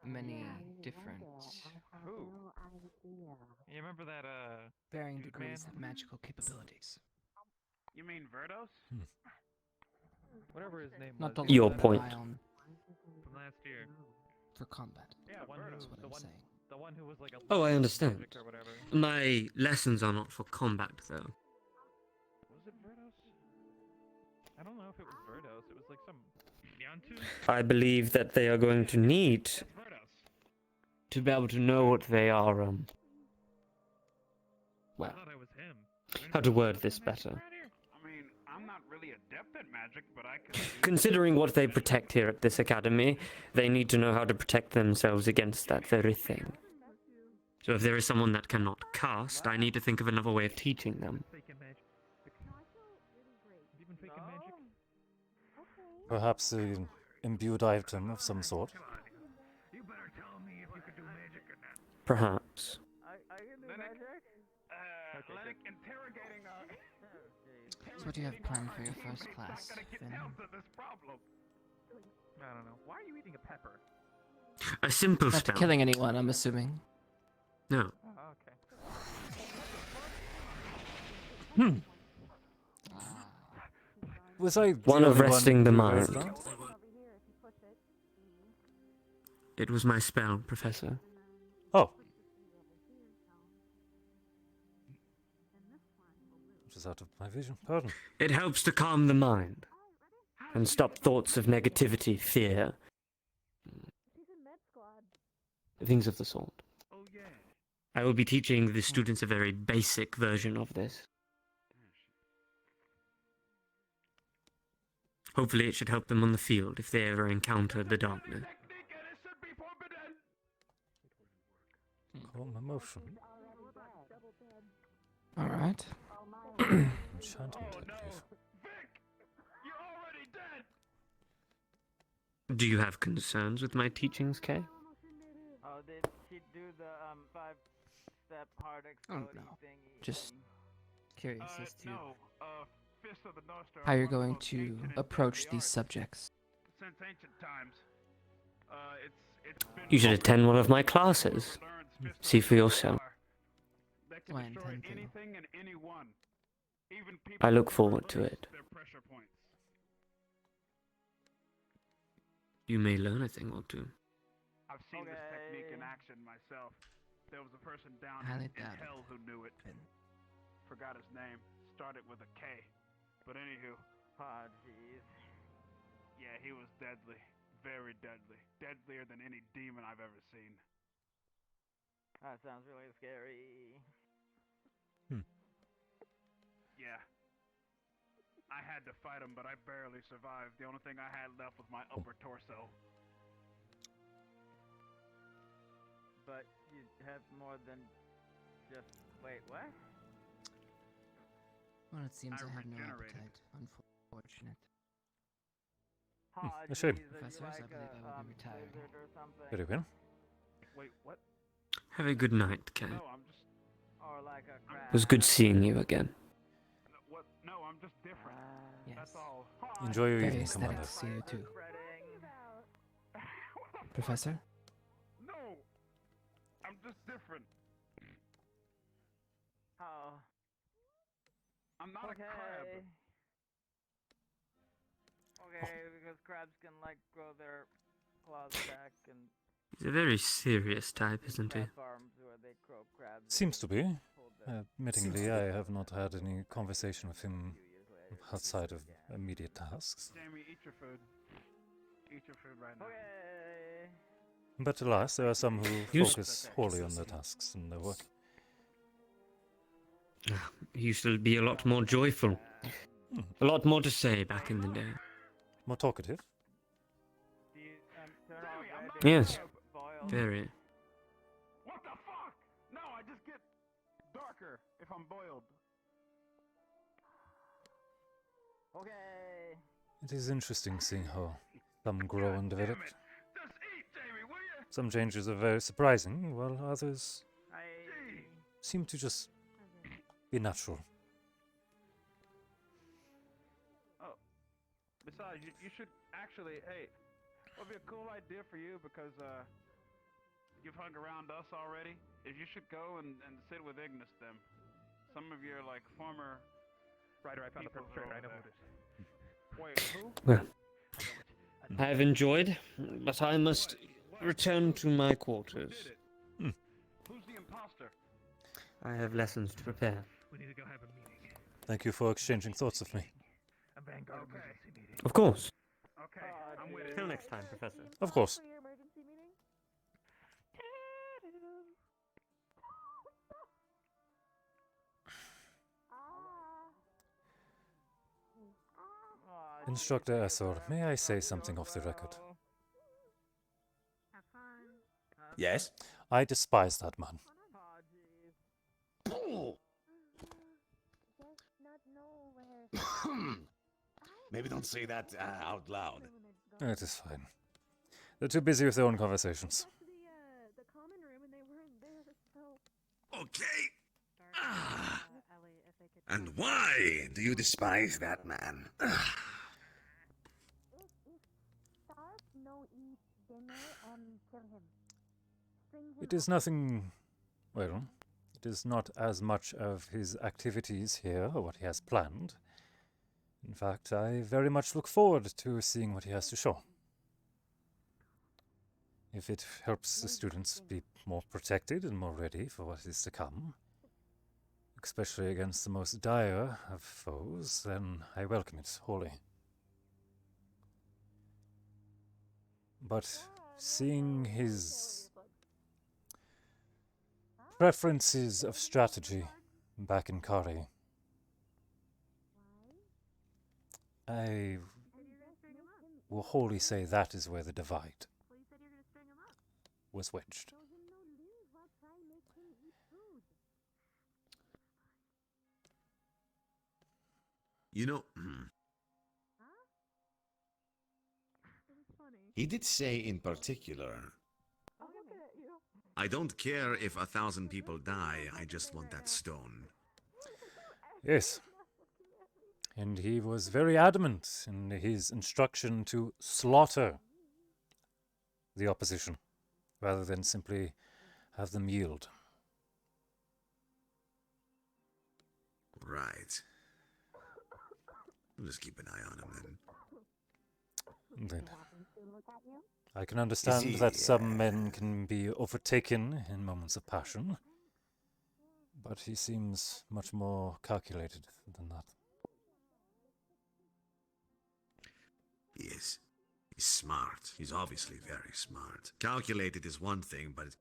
[SPEAKER 3] many different
[SPEAKER 20] Who? You remember that
[SPEAKER 3] varying
[SPEAKER 20] dude,
[SPEAKER 3] degrees
[SPEAKER 20] man?
[SPEAKER 3] of magical capabilities.
[SPEAKER 7] You mean Verdos?
[SPEAKER 20] Whatever his name
[SPEAKER 3] Not
[SPEAKER 20] was.
[SPEAKER 3] the
[SPEAKER 9] Your
[SPEAKER 3] one that
[SPEAKER 9] point.
[SPEAKER 3] I own
[SPEAKER 20] From last year.
[SPEAKER 3] for combat.
[SPEAKER 20] Yeah, the one
[SPEAKER 3] That's
[SPEAKER 20] who,
[SPEAKER 3] what
[SPEAKER 20] the
[SPEAKER 3] I'm
[SPEAKER 20] one,
[SPEAKER 3] saying.
[SPEAKER 20] the one who was like a.
[SPEAKER 9] Oh, I understand.
[SPEAKER 20] Magic or whatever.
[SPEAKER 9] My lessons are not for combat, though.
[SPEAKER 20] Was it Verdos? I don't know if it was Verdos. It was like some Yantu.
[SPEAKER 9] I believe that they are going to need
[SPEAKER 20] That's Verdos.
[SPEAKER 9] to be able to know what they are,
[SPEAKER 20] I
[SPEAKER 9] well,
[SPEAKER 20] thought I was him.
[SPEAKER 9] how to word this better.
[SPEAKER 7] I mean, I'm not really adept at magic, but I can.
[SPEAKER 9] Considering what they protect here at this academy, they need to know how to protect themselves against that very thing. So if there is someone that cannot cast, I need to think of another way of teaching them.
[SPEAKER 20] Faking magic. Have you been faking magic?
[SPEAKER 1] Perhaps an imbued item of some sort.
[SPEAKER 7] You better tell me if you can do magic or not.
[SPEAKER 9] Perhaps.
[SPEAKER 19] I can do
[SPEAKER 7] Lennox,
[SPEAKER 19] magic.
[SPEAKER 7] Lennox interrogating
[SPEAKER 3] So what do you have planned for your first class, Finn?
[SPEAKER 20] I don't know. Why are you eating a pepper?
[SPEAKER 9] A simple
[SPEAKER 3] Not
[SPEAKER 9] spell.
[SPEAKER 3] killing anyone, I'm assuming.
[SPEAKER 9] No.
[SPEAKER 20] Oh, okay.
[SPEAKER 1] Was I the
[SPEAKER 9] One of
[SPEAKER 1] only
[SPEAKER 9] resting the
[SPEAKER 1] who realized
[SPEAKER 9] mind.
[SPEAKER 1] that?
[SPEAKER 9] It was my spell, Professor.
[SPEAKER 1] Oh. Which is out of my vision. Pardon.
[SPEAKER 9] It helps to calm the mind and stop thoughts of negativity, fear, things of the sort.
[SPEAKER 7] Oh yeah.
[SPEAKER 9] I will be teaching the students a very basic version of this. Hopefully it should help them on the field if they ever encounter the darkness.
[SPEAKER 1] Calm emotion.
[SPEAKER 3] Alright.
[SPEAKER 1] Enchantment technique.
[SPEAKER 9] Do you have concerns with my teachings, Kay?
[SPEAKER 19] Oh, did she do the 5-step hard
[SPEAKER 3] Oh,
[SPEAKER 19] exploding
[SPEAKER 3] no.
[SPEAKER 19] thingy?
[SPEAKER 3] Just curious as to
[SPEAKER 7] No. Fist of the North Star
[SPEAKER 3] how
[SPEAKER 7] is
[SPEAKER 3] you're
[SPEAKER 7] one of the
[SPEAKER 3] going
[SPEAKER 7] most
[SPEAKER 3] to
[SPEAKER 7] ancient and
[SPEAKER 3] approach
[SPEAKER 7] deadly
[SPEAKER 3] these
[SPEAKER 7] arts.
[SPEAKER 3] subjects.
[SPEAKER 7] Since ancient times. It's been
[SPEAKER 9] You should attend one of my classes. See for yourself.
[SPEAKER 7] that can
[SPEAKER 3] I
[SPEAKER 7] destroy
[SPEAKER 3] intend to.
[SPEAKER 7] anything and anyone. Even people
[SPEAKER 9] I look
[SPEAKER 7] who
[SPEAKER 9] forward
[SPEAKER 7] are
[SPEAKER 9] to
[SPEAKER 7] loose,
[SPEAKER 9] it.
[SPEAKER 7] Their pressure points.
[SPEAKER 9] You may learn a thing or two.
[SPEAKER 7] I've seen this technique in action myself. There was a person down
[SPEAKER 3] Highly
[SPEAKER 7] in
[SPEAKER 3] doubt it.
[SPEAKER 7] hell who knew it. Forgot his name. Started with a K. But anywho.
[SPEAKER 19] Oh, jeez.
[SPEAKER 7] Yeah, he was deadly. Very deadly. Deadlier than any demon I've ever seen.
[SPEAKER 19] That sounds really scary.
[SPEAKER 7] Yeah. I had to fight him, but I barely survived. The only thing I had left was my upper torso.
[SPEAKER 19] But you have more than just. Wait, what?
[SPEAKER 3] Well, it seems
[SPEAKER 7] I
[SPEAKER 3] I have no
[SPEAKER 7] regenerated.
[SPEAKER 3] appetite. Unfortunate.
[SPEAKER 19] Oh,
[SPEAKER 1] a shame.
[SPEAKER 19] jeez, are you
[SPEAKER 3] Professors, I
[SPEAKER 19] like
[SPEAKER 3] believe I will be retired.
[SPEAKER 19] wizard or something?
[SPEAKER 1] Very well.
[SPEAKER 7] Wait, what?
[SPEAKER 9] Have a good night, Kay.
[SPEAKER 7] No, I'm just.
[SPEAKER 19] Or like a crab.
[SPEAKER 9] It was good seeing you again.
[SPEAKER 7] No, what? No, I'm just different. That's
[SPEAKER 3] Yes.
[SPEAKER 7] all.
[SPEAKER 1] Enjoy your
[SPEAKER 3] Very
[SPEAKER 1] evening,
[SPEAKER 3] aesthetic
[SPEAKER 1] Commander.
[SPEAKER 3] to see you too.
[SPEAKER 7] What the
[SPEAKER 3] Professor?
[SPEAKER 7] fuck? No! I'm just different.
[SPEAKER 19] Oh.
[SPEAKER 7] I'm not a crab.
[SPEAKER 19] Okay, because crabs can like grow their
[SPEAKER 9] He's a very serious type, isn't he?
[SPEAKER 1] Seems to be. Admittingly, I have not had any conversation with him outside of immediate tasks.
[SPEAKER 7] Jamie, eat your food. Eat your food right now.
[SPEAKER 1] But alas, there are some who
[SPEAKER 9] Used-
[SPEAKER 1] focus wholly on their tasks and their work.
[SPEAKER 9] He used to be a lot more joyful. A lot more to say back in the day.
[SPEAKER 1] More talkative?
[SPEAKER 9] Yes. Very.
[SPEAKER 7] What the fuck? No, I just get darker if I'm boiled. Okay.
[SPEAKER 1] It is interesting seeing how some grow and develop. Some changes are very surprising, while others seem to just be natural.
[SPEAKER 7] Oh, besides, you should actually, hey, what would be a cool idea for you because you've hung around us already, is you should go and sit with Ignis them. Some of your like former
[SPEAKER 20] Ryder, I found the
[SPEAKER 7] people
[SPEAKER 20] perpetrator.
[SPEAKER 7] are
[SPEAKER 20] I know
[SPEAKER 7] over
[SPEAKER 20] who it is.
[SPEAKER 7] there. Wait, who?
[SPEAKER 9] Well, I have enjoyed, but I must return to my quarters.
[SPEAKER 7] Who's the imposter?
[SPEAKER 9] I have lessons to prepare.
[SPEAKER 20] We need to go have a meeting.
[SPEAKER 1] Thank you for exchanging thoughts with me.
[SPEAKER 20] A Vanguard emergency meeting.
[SPEAKER 9] Of course.
[SPEAKER 7] Okay, I'm with
[SPEAKER 9] Till next time, Professor.
[SPEAKER 1] Of course. Instructor Essor, may I say something off the record?
[SPEAKER 18] Yes?
[SPEAKER 1] I despise that man.
[SPEAKER 18] Maybe don't say that out loud.
[SPEAKER 1] It is fine. They're too busy with their own conversations.
[SPEAKER 18] Okay. And why do you despise that man?
[SPEAKER 1] It is nothing, well, it is not as much of his activities here or what he has planned. In fact, I very much look forward to seeing what he has to show. If it helps the students be more protected and more ready for what is to come, especially against the most dire of foes, then I welcome it wholly. But seeing his preferences of strategy back in Kari, I will wholly say that is where the divide was wedged.
[SPEAKER 18] You know, he did say in particular, I don't care if 1,000 people die, I just want that stone.
[SPEAKER 1] Yes. And he was very adamant in his instruction to slaughter the opposition, rather than simply have them yield.
[SPEAKER 18] Right. We'll just keep an eye on him then.
[SPEAKER 1] Indeed. I can understand
[SPEAKER 18] he,
[SPEAKER 1] that some men can be overtaken in moments of passion, but he seems much more calculated than that.
[SPEAKER 18] He is. He's smart. He's obviously very smart. Calculated is one thing, but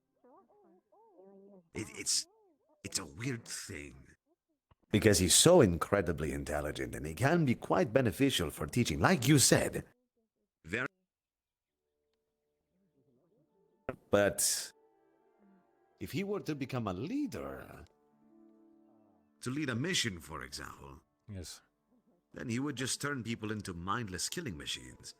[SPEAKER 18] it's a weird thing. Because he's so incredibly intelligent and he can be quite beneficial for teaching, like you said. Very. But if he were to become a leader, to lead a mission, for example,
[SPEAKER 1] yes,
[SPEAKER 18] then he would just turn people into mindless killing machines.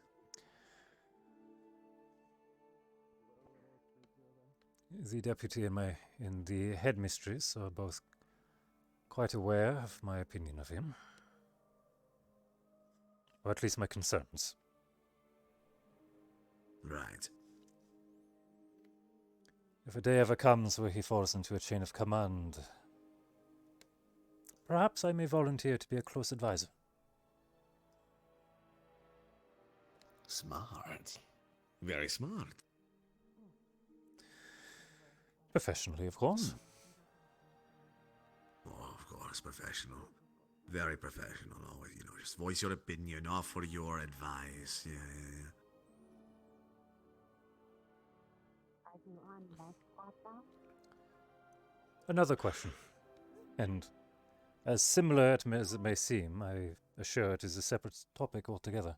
[SPEAKER 1] The deputy and the headmistress are both quite aware of my opinion of him, or at least my concerns.
[SPEAKER 18] Right.
[SPEAKER 1] If a day ever comes where he falls into a chain of command, perhaps I may volunteer to be a close advisor.
[SPEAKER 18] Smart. Very smart.
[SPEAKER 1] Professionally, of course.
[SPEAKER 18] Oh, of course, professional. Very professional, always, just voice your opinion, offer your advice. Yeah.
[SPEAKER 1] Another question. And as similar as it may seem, I assure it is a separate topic altogether.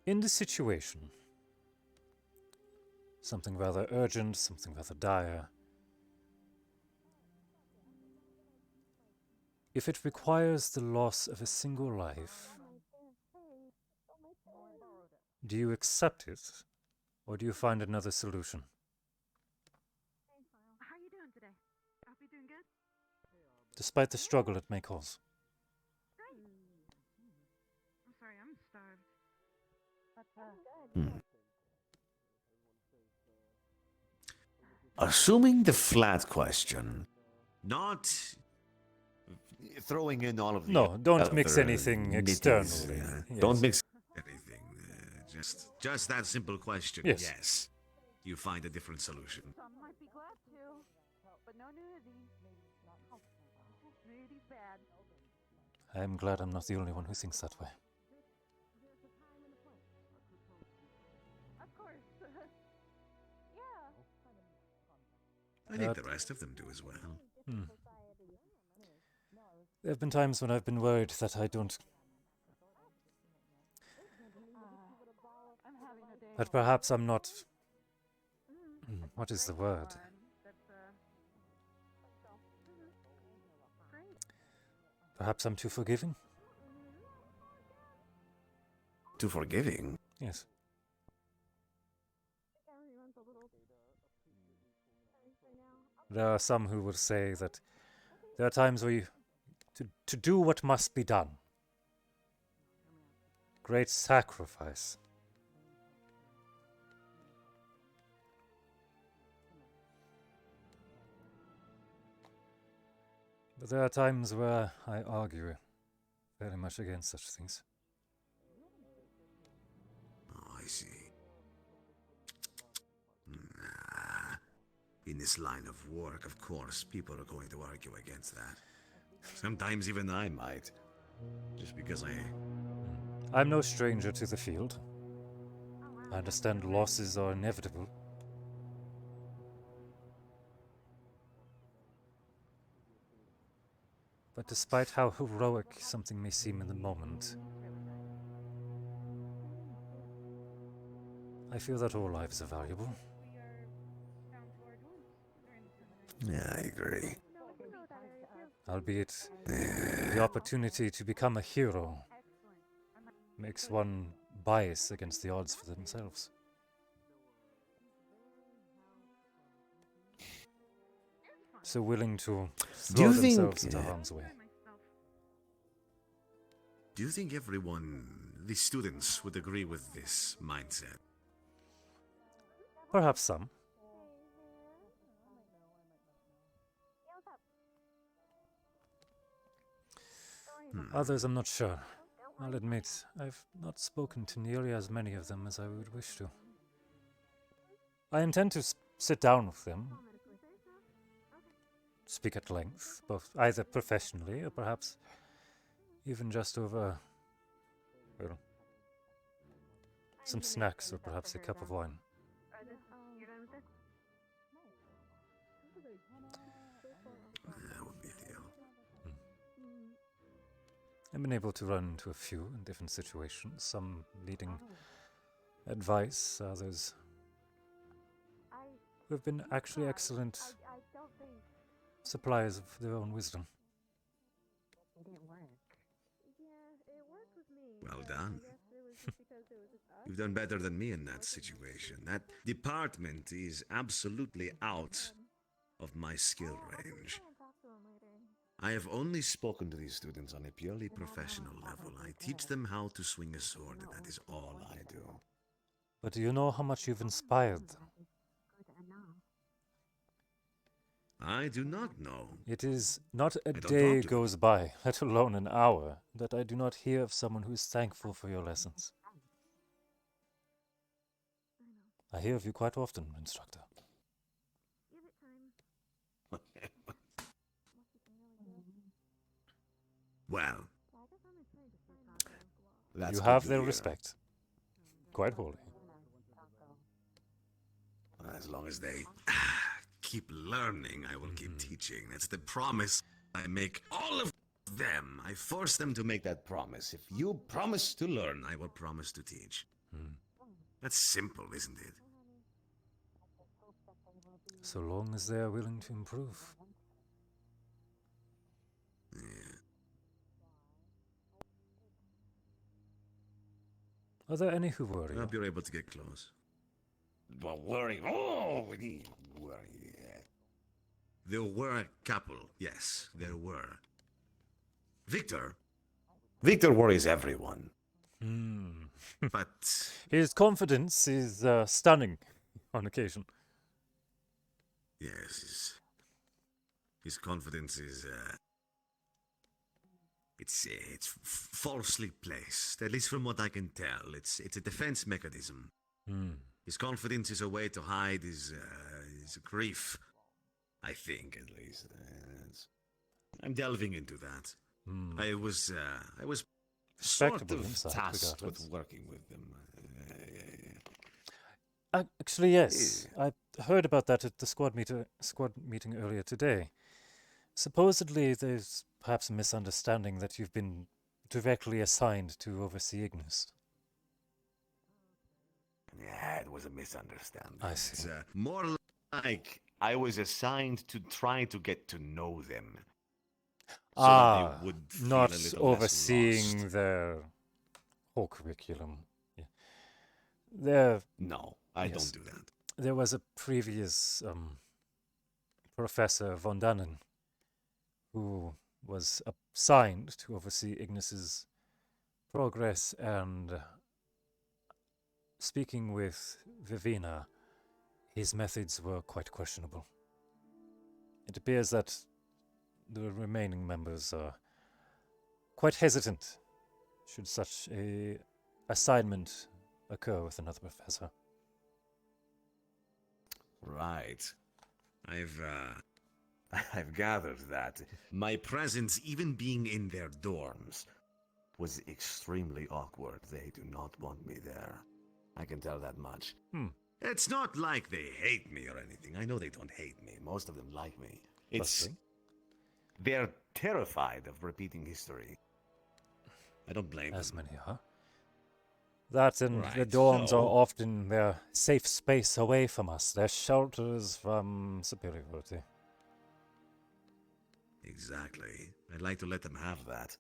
[SPEAKER 1] In this situation, something rather urgent, something rather dire, if it requires the loss of a single life, do you accept it, or do you find another solution?
[SPEAKER 10] How you doing today? I hope you're doing good.
[SPEAKER 1] Despite the struggle it may cause.
[SPEAKER 10] Great. I'm sorry, I'm starved.
[SPEAKER 18] Assuming the flat question, not throwing in all of the
[SPEAKER 1] No, don't mix
[SPEAKER 18] other
[SPEAKER 1] anything
[SPEAKER 18] nitties,
[SPEAKER 1] externally.
[SPEAKER 18] Don't
[SPEAKER 1] Yes.
[SPEAKER 18] mix anything. Just that simple question.
[SPEAKER 1] Yes.
[SPEAKER 18] You find a different solution.
[SPEAKER 10] Some might be glad to, but no nudity. Nudity's bad.
[SPEAKER 1] I am glad I'm not the only one who thinks that way.
[SPEAKER 10] Of course. Yeah.
[SPEAKER 18] I think the rest of them do as well.
[SPEAKER 1] There have been times when I've been worried that I don't... That perhaps I'm not... What is the word? Perhaps I'm too forgiving?
[SPEAKER 18] Too forgiving?
[SPEAKER 1] Yes. There are some who will say that there are times where you... To do what must be done. Great sacrifice. But there are times where I argue very much against such things.
[SPEAKER 18] Oh, I see. In this line of work, of course, people are going to argue against that. Sometimes even I might. Just because
[SPEAKER 1] I'm no stranger to the field. I understand losses are inevitable. But despite how heroic something may seem in the moment, I feel that all lives are valuable.
[SPEAKER 18] Yeah, I agree.
[SPEAKER 1] Albeit, the opportunity to become a hero makes one bias against the odds for themselves. So willing to throw themselves into harm's way.
[SPEAKER 18] Do you think everyone, the students, would agree with this mindset?
[SPEAKER 1] Perhaps some. Others I'm not sure. I'll admit, I've not spoken to nearly as many of them as I would wish to. I intend to sit down with them, speak at length, both either professionally or perhaps even just over, well, some snacks or perhaps a cup of wine.
[SPEAKER 18] That would be a deal.
[SPEAKER 1] I've been able to run into a few in different situations, some needing advice, others who have been actually excellent suppliers of their own wisdom.
[SPEAKER 18] Well done. You've done better than me in that situation. That department is absolutely out of my skill range. I have only spoken to these students on a purely professional level. I teach them how to swing a sword, and that is all I do.
[SPEAKER 1] But do you know how much you've inspired them?
[SPEAKER 18] I do not know.
[SPEAKER 1] It is not a
[SPEAKER 18] don't
[SPEAKER 1] day
[SPEAKER 18] talk to
[SPEAKER 1] goes by, let alone an hour, that I do not hear of someone who is thankful for your lessons. I hear of you quite often, instructor.
[SPEAKER 18] Well, that's
[SPEAKER 1] You
[SPEAKER 18] good
[SPEAKER 1] have
[SPEAKER 18] to
[SPEAKER 1] their
[SPEAKER 18] hear.
[SPEAKER 1] respect. Quite wholly.
[SPEAKER 18] As long as they keep learning, I will keep teaching. That's the promise I make all of them. I force them to make that promise. If you promise to learn, I will promise to teach. That's simple, isn't it?
[SPEAKER 1] So long as they are willing to improve. Are there any who worry
[SPEAKER 18] I
[SPEAKER 1] you?
[SPEAKER 18] hope you're able to get close. Well, worry. Oh, worry. There were a couple, yes, there were. Victor worries everyone. But
[SPEAKER 1] his confidence is stunning on occasion.
[SPEAKER 18] yes, his confidence is it's falsely placed. At least from what I can tell, it's a defense mechanism. His confidence is a way to hide his grief. I think, at least. I'm delving into that. I was sort
[SPEAKER 1] Respectable
[SPEAKER 18] of
[SPEAKER 1] insight,
[SPEAKER 18] tasked
[SPEAKER 1] regardless.
[SPEAKER 18] with working with them.
[SPEAKER 1] Actually, yes. I heard about that at the squad meeting earlier today. Supposedly, there's perhaps a misunderstanding that you've been directly assigned to oversee Ignis.
[SPEAKER 18] Yeah, it was a misunderstanding.
[SPEAKER 1] I see.
[SPEAKER 18] It's more like I was assigned to try to get to know them. So that they would feel
[SPEAKER 1] not
[SPEAKER 18] a little
[SPEAKER 1] overseeing
[SPEAKER 18] less
[SPEAKER 1] their whole curriculum. Yeah. There.
[SPEAKER 18] No, I
[SPEAKER 1] yes.
[SPEAKER 18] don't do that.
[SPEAKER 1] There was a previous Professor von Dannen who was assigned to oversee Ignis's progress, and speaking with Vivina, his methods were quite questionable. It appears that the remaining members are quite hesitant should such a assignment occur with another professor.
[SPEAKER 18] Right. I've gathered that. My presence, even being in their dorms, was extremely awkward. They do not want me there. I can tell that much. It's not like they hate me or anything. I know they don't hate me. Most of them like me. They're terrified of repeating history. I don't blame them.
[SPEAKER 1] As many are. That and the
[SPEAKER 18] Right,
[SPEAKER 1] dorms
[SPEAKER 18] so-
[SPEAKER 1] are often their safe space away from us, their shelters from superiority.
[SPEAKER 18] Exactly. I'd like to let them have that.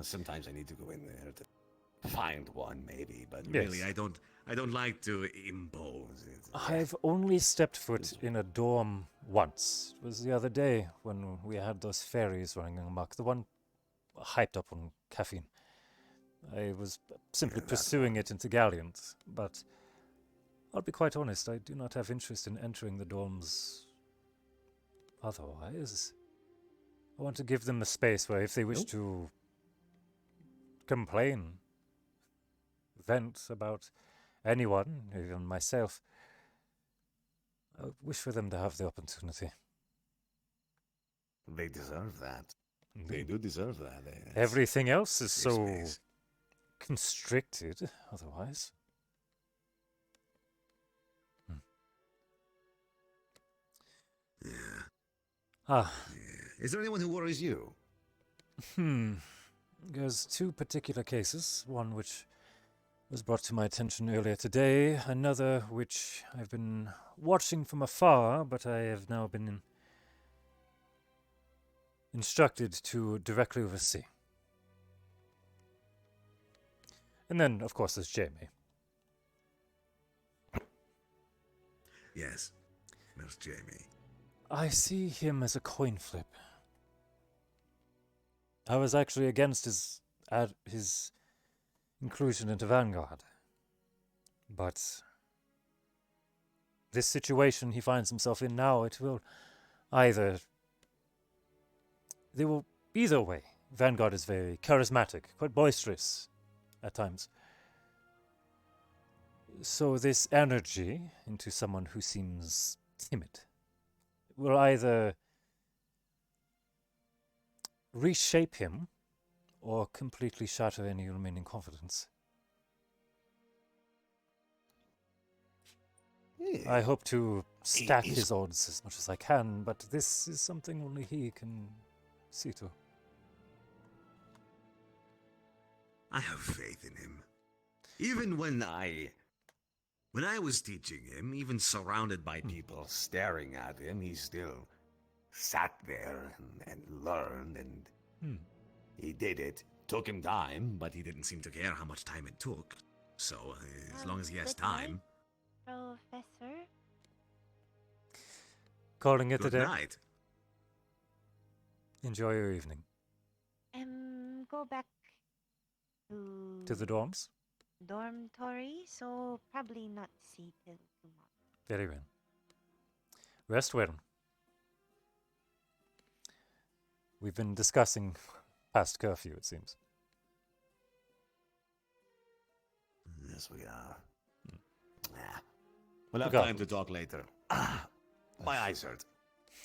[SPEAKER 18] Sometimes I need to go in there to find one, maybe, but really,
[SPEAKER 1] Yes.
[SPEAKER 18] I don't like to impose it.
[SPEAKER 1] I've only stepped foot in a dorm once. It was the other day when we had those fairies running amok, the one hyped up on caffeine. I was simply pursuing it into Galleant, but I'll be quite honest, I do not have interest in entering the dorms otherwise. I want to give them a space where if they wish to complain, vent about anyone, even myself, I wish for them to have the opportunity.
[SPEAKER 18] They deserve that. They do deserve that.
[SPEAKER 1] Everything else is
[SPEAKER 18] safe
[SPEAKER 1] so
[SPEAKER 18] space.
[SPEAKER 1] constricted otherwise.
[SPEAKER 18] Yeah. Is there anyone who worries you?
[SPEAKER 1] There's two particular cases, one which was brought to my attention earlier today, another which I've been watching from afar, but I have now been instructed to directly oversee. And then, of course, there's Jamie.
[SPEAKER 18] Yes. There's Jamie.
[SPEAKER 1] I see him as a coin flip. I was actually against his inclusion into Vanguard. But this situation he finds himself in now, it will either either way. Vanguard is very charismatic, quite boisterous at times. So this energy into someone who seems timid will either reshape him or completely shatter any remaining confidence. I hope to stack his odds as much as I can, but this is something only he can see to.
[SPEAKER 18] I have faith in him. Even when I was teaching him, even surrounded by people staring at him, he still sat there and learned, and he did it. Took him time, but he didn't seem to care how much time it took. So, as long as he has
[SPEAKER 10] good night,
[SPEAKER 18] time.
[SPEAKER 10] Professor.
[SPEAKER 1] Calling it a
[SPEAKER 18] Good
[SPEAKER 1] day.
[SPEAKER 18] night.
[SPEAKER 1] Enjoy your evening.
[SPEAKER 10] Go back
[SPEAKER 1] To the dorms?
[SPEAKER 10] dormitory, so probably not see till tomorrow.
[SPEAKER 1] Very well. Rest well. We've been discussing past curfew, it seems.
[SPEAKER 18] Yes, we are. We'll have
[SPEAKER 1] Look
[SPEAKER 18] time to
[SPEAKER 1] afterwards.
[SPEAKER 18] talk later. My eyes hurt.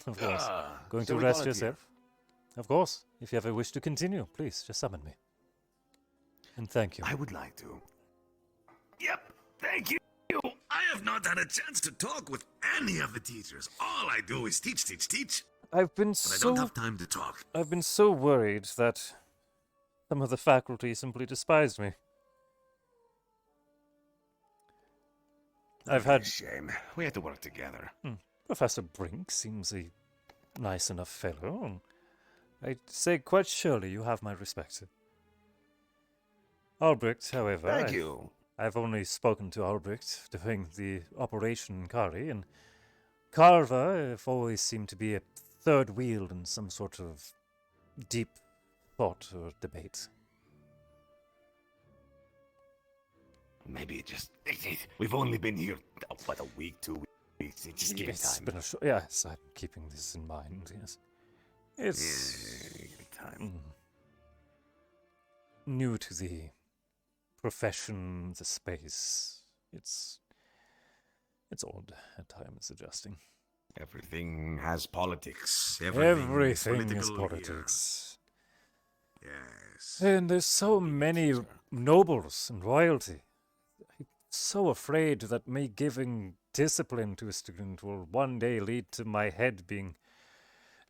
[SPEAKER 1] Of course. Going
[SPEAKER 18] Shall
[SPEAKER 1] to
[SPEAKER 18] we
[SPEAKER 1] rest
[SPEAKER 18] call it here?
[SPEAKER 1] yourself? Of course. If you ever wish to continue, please just summon me. And thank you.
[SPEAKER 18] I would like to. Yep, thank you. I have not had a chance to talk with any of the teachers. All I do is teach, teach, teach.
[SPEAKER 1] I've been
[SPEAKER 18] But I don't have time to talk.
[SPEAKER 1] I've been so worried that some of the faculty simply despised me. I've had
[SPEAKER 18] A shame. We had to work together.
[SPEAKER 1] Professor Brink seems a nice enough fellow, and I'd say quite surely you have my respect. Albrecht, however,
[SPEAKER 18] Thank you.
[SPEAKER 1] I've only spoken to Albrecht during the Operation Kari, and Carver have always seemed to be a third wheel in some sort of deep thought or debate.
[SPEAKER 18] Maybe it just... We've only been here, what, a week, 2 weeks? Just give it
[SPEAKER 1] It's
[SPEAKER 18] time.
[SPEAKER 1] been yes, I'm keeping this in mind, yes. It's
[SPEAKER 18] Yeah, give it time.
[SPEAKER 1] new to the profession, the space. It's odd at times adjusting.
[SPEAKER 18] Everything has politics.
[SPEAKER 1] Everything is
[SPEAKER 18] political here.
[SPEAKER 1] politics.
[SPEAKER 18] Yes.
[SPEAKER 1] And there's so many nobles and royalty. I'm so afraid that me giving discipline to a student will one day lead to my head being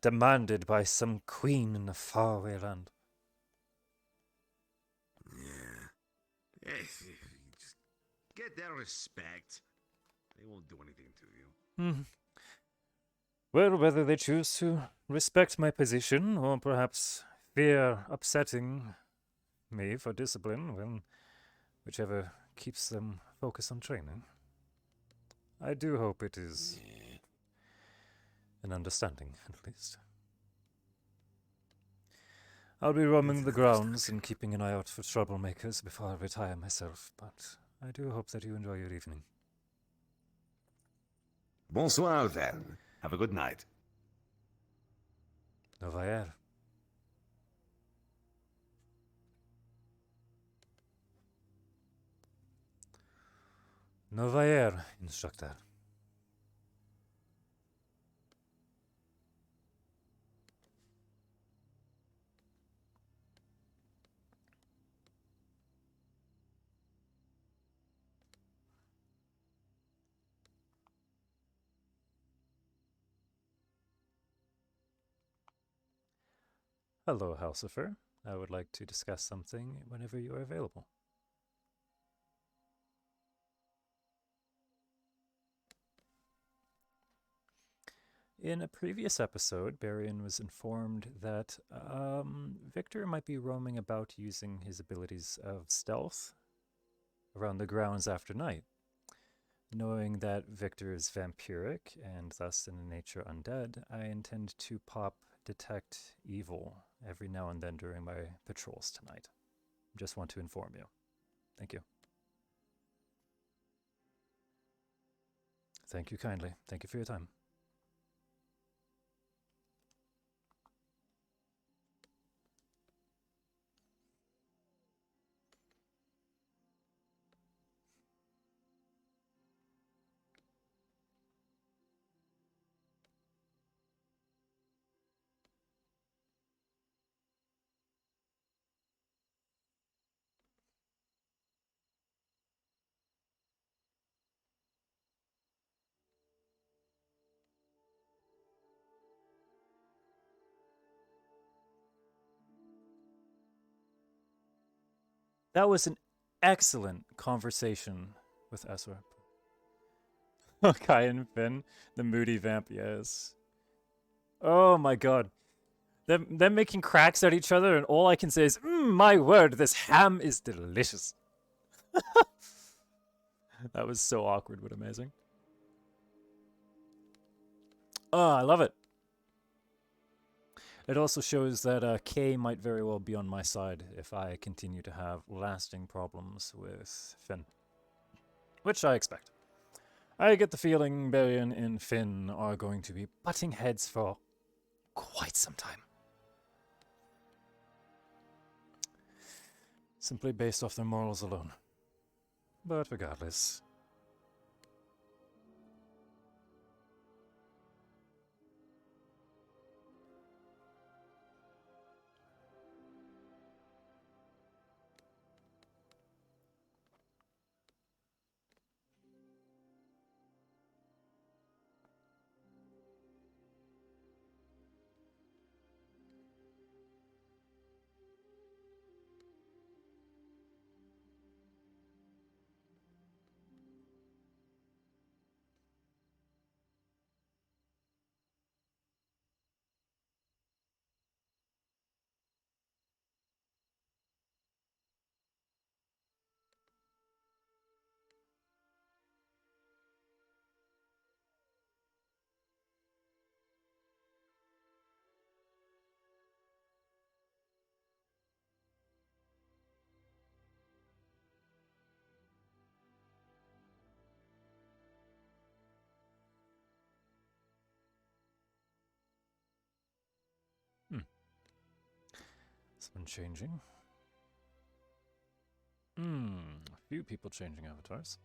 [SPEAKER 1] demanded by some queen in a faraway land.
[SPEAKER 18] Yeah. Yes, just get their respect. They won't do anything to you.
[SPEAKER 1] Well, whether they choose to respect my position or perhaps fear upsetting me for discipline, well, whichever keeps them focused on training. I do hope it is an understanding, at least. I'll be roaming the grounds and keeping an eye out for troublemakers before I retire myself, but I do hope that you enjoy your evening.
[SPEAKER 18] Bonsoir, then. Have a good night.
[SPEAKER 1] Novayer. Novayer, instructor. Hello, Halsifer. I would like to discuss something whenever you are available. In a previous episode, Berion was informed that Victor might be roaming about using his abilities of stealth around the grounds after night. Knowing that Victor is vampiric and thus in nature undead, I intend to pop Detect Evil every now and then during my patrols tonight. Just want to inform you. Thank you. Thank you kindly. Thank you for your time. That was an excellent conversation with Ezra. Kai and Finn, the moody vamp, yes. Oh my god. Them making cracks at each other, and all I can say is, my word, this ham is delicious. That was so awkward but amazing. Oh, I love it. It also shows that Kay might very well be on my side if I continue to have lasting problems with Finn. Which I expect. I get the feeling Berion and Finn are going to be butting heads for quite some time. Simply based off their morals alone. But regardless... Someone changing. A few people changing avatars.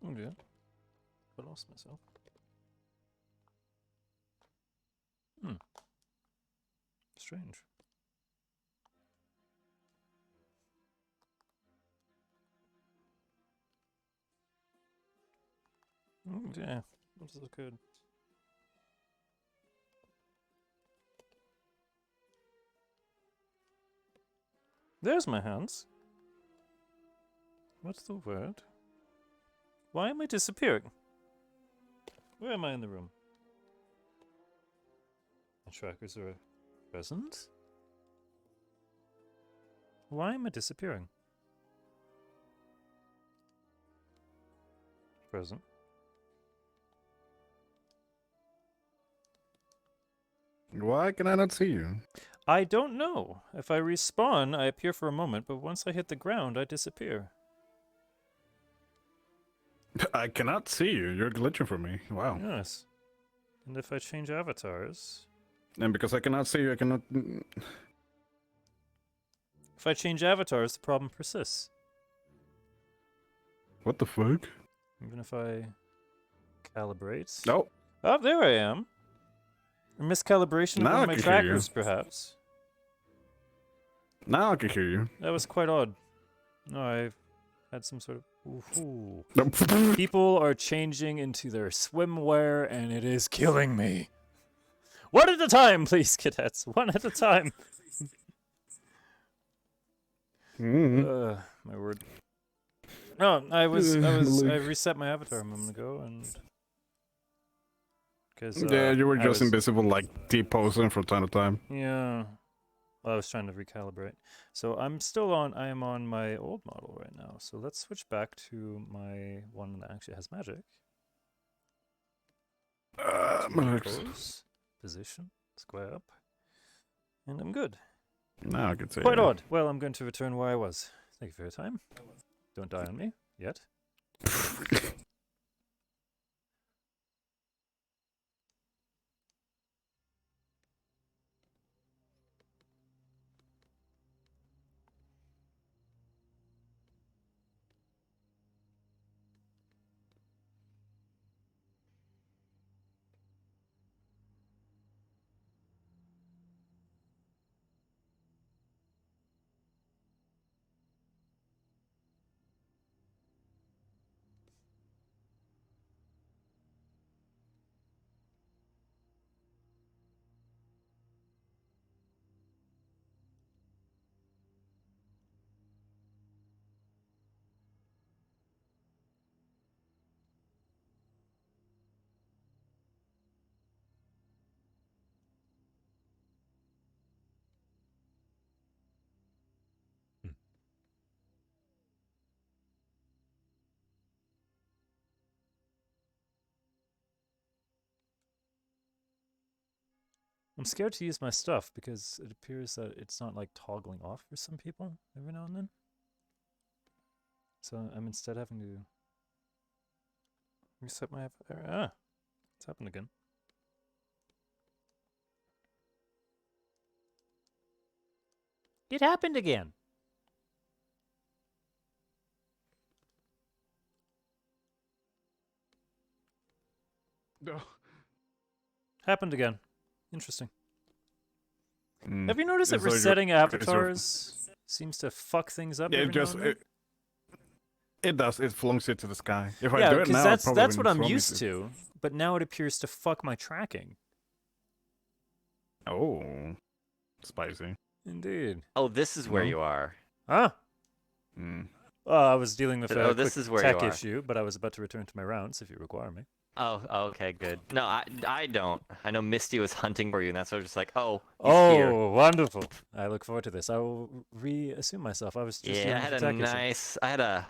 [SPEAKER 1] Oh dear. I lost myself. Strange. Oh dear. What has occurred? There's my hands. What's the word? Why am I disappearing? Where am I in the room? My trackers are present? Why am I disappearing? Present.
[SPEAKER 16] Why can I not see you?
[SPEAKER 1] I don't know. If I respawn, I appear for a moment, but once I hit the ground, I disappear.
[SPEAKER 16] I cannot see you. You're glitching for me. Wow.
[SPEAKER 1] Yes. And if I change avatars...
[SPEAKER 16] And because I cannot see you, I cannot...
[SPEAKER 1] If I change avatars, the problem persists.
[SPEAKER 16] What the fuck?
[SPEAKER 1] Even if I calibrate...
[SPEAKER 16] No.
[SPEAKER 1] Oh, there I am. A miscalibration of
[SPEAKER 16] Now
[SPEAKER 1] one
[SPEAKER 16] I
[SPEAKER 1] of my
[SPEAKER 16] can hear you.
[SPEAKER 1] trackers, perhaps.
[SPEAKER 16] Now I can hear you.
[SPEAKER 1] That was quite odd. No, I've had some sort of... Ooh. People are changing into their swimwear, and it is killing me. One at a time, please, cadets. One at a time. My word. No, I reset my avatar a moment ago, and because
[SPEAKER 16] yeah, you were just invisible, like T-posing from time to time.
[SPEAKER 1] Yeah. Well, I was trying to recalibrate. So I am on my old model right now. So let's switch back to my one that actually has magic. Pose, position, square up, and I'm good.
[SPEAKER 16] No, I could say
[SPEAKER 1] Quite odd. Well, I'm going to return where I was. Thank you for your time. Don't die on me yet. I'm scared to use my stuff because it appears that it's not like toggling off for some people every now and then. So I'm instead having to reset my avatar. Ah, it's happened again. It happened again.
[SPEAKER 16] No.
[SPEAKER 1] Happened again. Interesting.
[SPEAKER 16] Mm.
[SPEAKER 1] Have you noticed that
[SPEAKER 16] It's like
[SPEAKER 1] resetting
[SPEAKER 16] your-
[SPEAKER 1] avatars seems to fuck things up?
[SPEAKER 16] Yeah,
[SPEAKER 1] every
[SPEAKER 16] it just
[SPEAKER 1] now and then?
[SPEAKER 16] it does. It flunks it to the sky. If I
[SPEAKER 1] Yeah,
[SPEAKER 16] do it now, it
[SPEAKER 1] that's
[SPEAKER 16] probably
[SPEAKER 1] what
[SPEAKER 16] wouldn't
[SPEAKER 1] I'm
[SPEAKER 16] flung me
[SPEAKER 1] used to. But now it appears to fuck my tracking.
[SPEAKER 16] Oh, spicy.
[SPEAKER 1] Indeed.
[SPEAKER 6] Oh, this is where
[SPEAKER 16] No?
[SPEAKER 6] you are.
[SPEAKER 1] Huh?
[SPEAKER 16] Mm.
[SPEAKER 1] I was dealing with
[SPEAKER 6] Oh,
[SPEAKER 1] a
[SPEAKER 6] this
[SPEAKER 1] quick
[SPEAKER 6] is where
[SPEAKER 1] tech
[SPEAKER 6] you are.
[SPEAKER 1] issue, but I was about to return to my rounds if you require me.
[SPEAKER 6] Oh, okay, good. No, I don't. I know Misty was hunting for you, and that's why I was just like, oh, he's
[SPEAKER 1] Oh,
[SPEAKER 6] here.
[SPEAKER 1] wonderful! I look forward to this. I will reassume myself. I was just
[SPEAKER 6] Yeah,
[SPEAKER 1] dealing
[SPEAKER 6] I had
[SPEAKER 1] with
[SPEAKER 6] a
[SPEAKER 1] a tech issue.
[SPEAKER 6] nice, I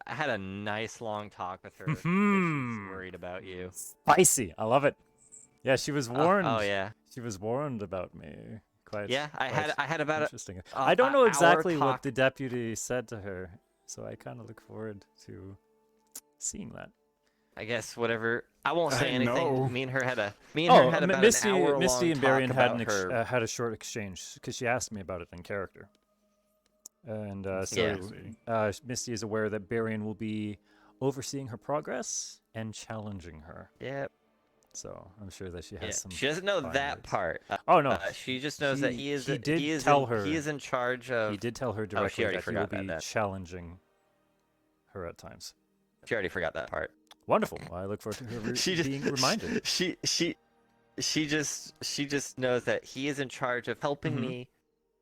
[SPEAKER 6] had a nice long talk with her. 'cause she's worried about you.
[SPEAKER 1] Spicy. I love it. Yeah, she was warned.
[SPEAKER 6] Oh yeah.
[SPEAKER 1] She was warned about me. Quite.
[SPEAKER 6] Yeah, I had about
[SPEAKER 1] interesting.
[SPEAKER 6] a
[SPEAKER 1] I don't know
[SPEAKER 6] hour
[SPEAKER 1] exactly what
[SPEAKER 6] talk.
[SPEAKER 1] the deputy said to her, so I kind of look forward to seeing that.
[SPEAKER 6] I guess whatever. I won't say
[SPEAKER 16] I
[SPEAKER 6] anything.
[SPEAKER 16] know.
[SPEAKER 6] Me and her had about
[SPEAKER 1] Misty,
[SPEAKER 6] an hour
[SPEAKER 1] Misty
[SPEAKER 6] long
[SPEAKER 1] and
[SPEAKER 6] talk
[SPEAKER 1] Berion had
[SPEAKER 6] about her.
[SPEAKER 1] had a short exchange because she asked me about it in character, and Misty is aware that Berion will be overseeing her progress and challenging her.
[SPEAKER 6] Yep.
[SPEAKER 1] So I'm sure that she has some.
[SPEAKER 6] She doesn't know
[SPEAKER 1] fine
[SPEAKER 6] that
[SPEAKER 1] words.
[SPEAKER 6] part.
[SPEAKER 1] Oh no,
[SPEAKER 6] she just knows that he is.
[SPEAKER 1] He did
[SPEAKER 6] he is
[SPEAKER 1] tell
[SPEAKER 6] in,
[SPEAKER 1] her.
[SPEAKER 6] He is in charge of.
[SPEAKER 1] He did tell her
[SPEAKER 6] Oh,
[SPEAKER 1] directly
[SPEAKER 6] she already
[SPEAKER 1] that he will
[SPEAKER 6] forgot
[SPEAKER 1] be
[SPEAKER 6] that.
[SPEAKER 1] challenging her at times.
[SPEAKER 6] She already forgot that part.
[SPEAKER 1] Wonderful. Well, I look forward to her being reminded.
[SPEAKER 6] She just knows that he is in charge of helping me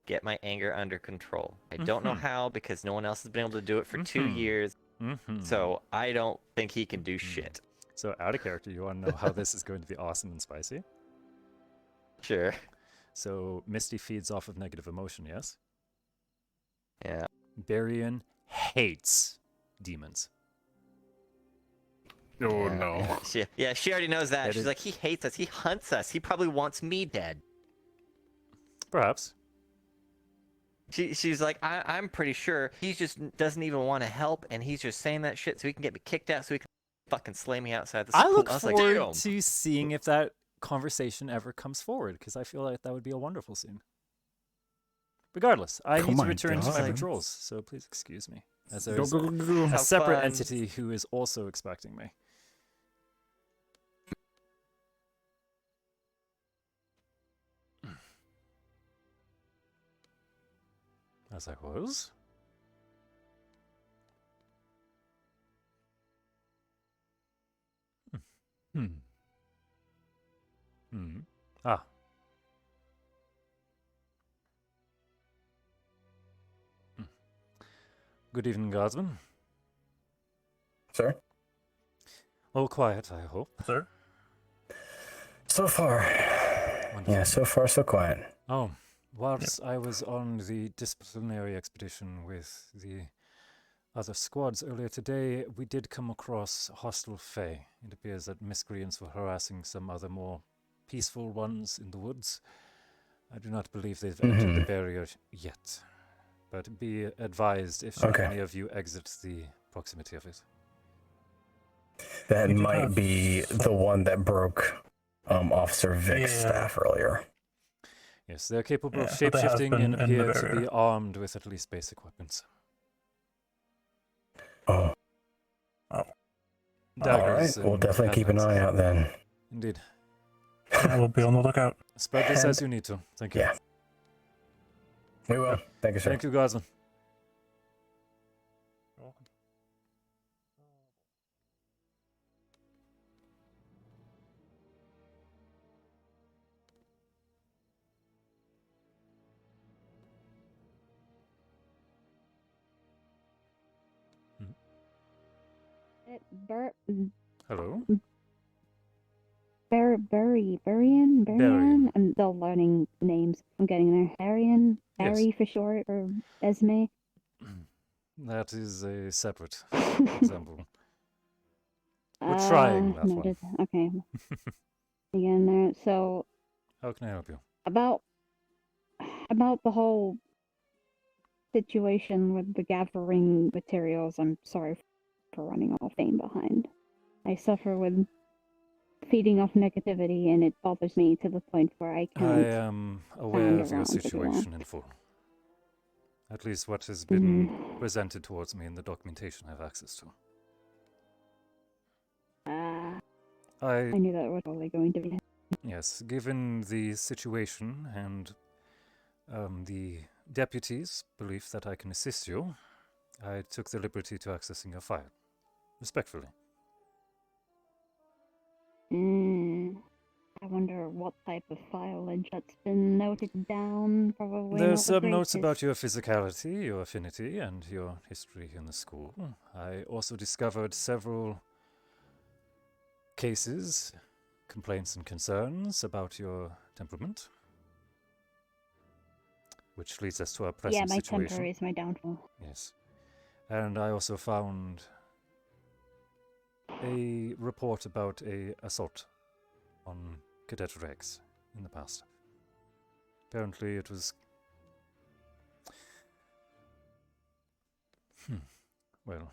[SPEAKER 6] get my anger under control. I don't know how because no one else has been able to do it for 2 years. So I don't think he can do shit.
[SPEAKER 1] So out of character, you want to know how this is going to be awesome and spicy?
[SPEAKER 6] Sure.
[SPEAKER 1] So Misty feeds off of negative emotion, yes?
[SPEAKER 6] Yeah.
[SPEAKER 1] Berion hates demons.
[SPEAKER 16] Oh no.
[SPEAKER 6] She already knows that. She's like, he hates us. He hunts us. He probably wants me dead.
[SPEAKER 1] Perhaps.
[SPEAKER 6] She's like, I'm pretty sure he just doesn't even want to help, and he's just saying that shit so he can get me kicked out, so he can fucking slay me outside the school.
[SPEAKER 1] I look
[SPEAKER 6] was
[SPEAKER 1] forward
[SPEAKER 6] like,
[SPEAKER 1] to seeing if that conversation ever comes forward, because I feel like that would be a wonderful scene. Regardless, I need to return to my patrols, so please excuse me, as there's a separate entity who is also expecting me. I was like, what? Ah. Good evening, guardsman.
[SPEAKER 12] Sir?
[SPEAKER 1] All quiet, I hope.
[SPEAKER 12] Sir? So far. Yeah, so far so quiet.
[SPEAKER 1] Oh, whilst I was on the disciplinary expedition with the other squads earlier today, we did come across hostile Fae. It appears that miscreants were harassing some other more peaceful ones in the woods. I do not believe they've entered the barrier yet, but be advised if should any of you exit the proximity of it.
[SPEAKER 12] That might be the one that broke Officer Vic's staff earlier.
[SPEAKER 1] Yes, they're capable of
[SPEAKER 12] but they have
[SPEAKER 1] shapeshifting
[SPEAKER 12] been
[SPEAKER 1] and
[SPEAKER 12] in the
[SPEAKER 1] appear to be
[SPEAKER 12] barrier.
[SPEAKER 1] armed with at least basic weapons.
[SPEAKER 12] Oh.
[SPEAKER 1] Daggers.
[SPEAKER 12] Alright, we'll
[SPEAKER 1] and
[SPEAKER 12] definitely keep an
[SPEAKER 1] hatchets.
[SPEAKER 12] eye out then.
[SPEAKER 1] Indeed.
[SPEAKER 16] I will be on the lookout.
[SPEAKER 1] Spread this as you need to. Thank you.
[SPEAKER 12] Yeah. We will. Thank you, sir.
[SPEAKER 1] Thank you, guardsman. Hello?
[SPEAKER 10] Berion. I'm still learning names. I'm getting there. Berion,
[SPEAKER 1] Yes.
[SPEAKER 10] Barry for short, or Esme.
[SPEAKER 1] That is a separate example. We're trying that
[SPEAKER 10] noted.
[SPEAKER 1] one.
[SPEAKER 10] Okay. Again, there. So
[SPEAKER 1] How can I help you?
[SPEAKER 10] about the whole situation with the gathering materials. I'm sorry for running all fame behind. I suffer with feeding off negativity, and it bothers me to the point where I
[SPEAKER 1] I
[SPEAKER 10] can't.
[SPEAKER 1] am aware of your
[SPEAKER 10] around with it all.
[SPEAKER 1] situation in full. At least what has been presented towards me in the documentation I have access to.
[SPEAKER 10] I knew that was probably going to be.
[SPEAKER 1] Yes, given the situation and the deputy's belief that I can assist you, I took the liberty to accessing your file. Respectfully.
[SPEAKER 10] I wonder what type of filage that's been noted down. Probably
[SPEAKER 1] There's
[SPEAKER 10] not the
[SPEAKER 1] some notes
[SPEAKER 10] greatest.
[SPEAKER 1] about your physicality, your affinity, and your history in the school. I also discovered several cases, complaints and concerns about your temperament, which leads us to our present
[SPEAKER 10] Yeah, my
[SPEAKER 1] situation.
[SPEAKER 10] temper is my downfall.
[SPEAKER 1] Yes. And I also found a report about a assault on Cadet Rex in the past. Apparently it was... well,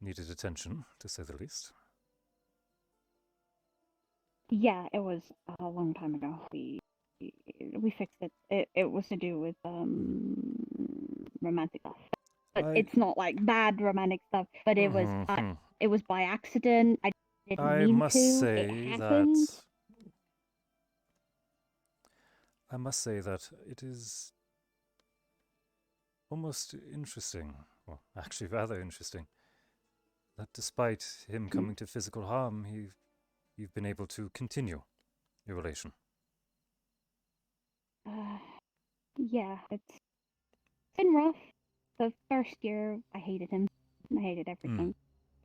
[SPEAKER 1] needed attention, to say the least.
[SPEAKER 10] Yeah, it was a long time ago. We fixed it. It was to do with romantic stuff. But it's not like bad romantic stuff. But it was it was by accident. I didn't
[SPEAKER 1] I
[SPEAKER 10] mean
[SPEAKER 1] must
[SPEAKER 10] to.
[SPEAKER 1] say
[SPEAKER 10] It
[SPEAKER 1] that
[SPEAKER 10] happened.
[SPEAKER 1] it is almost interesting, well, actually rather interesting, that despite him coming to physical harm, you've been able to continue your relation.
[SPEAKER 10] Yeah, it's been rough. The first year, I hated him. I hated everything.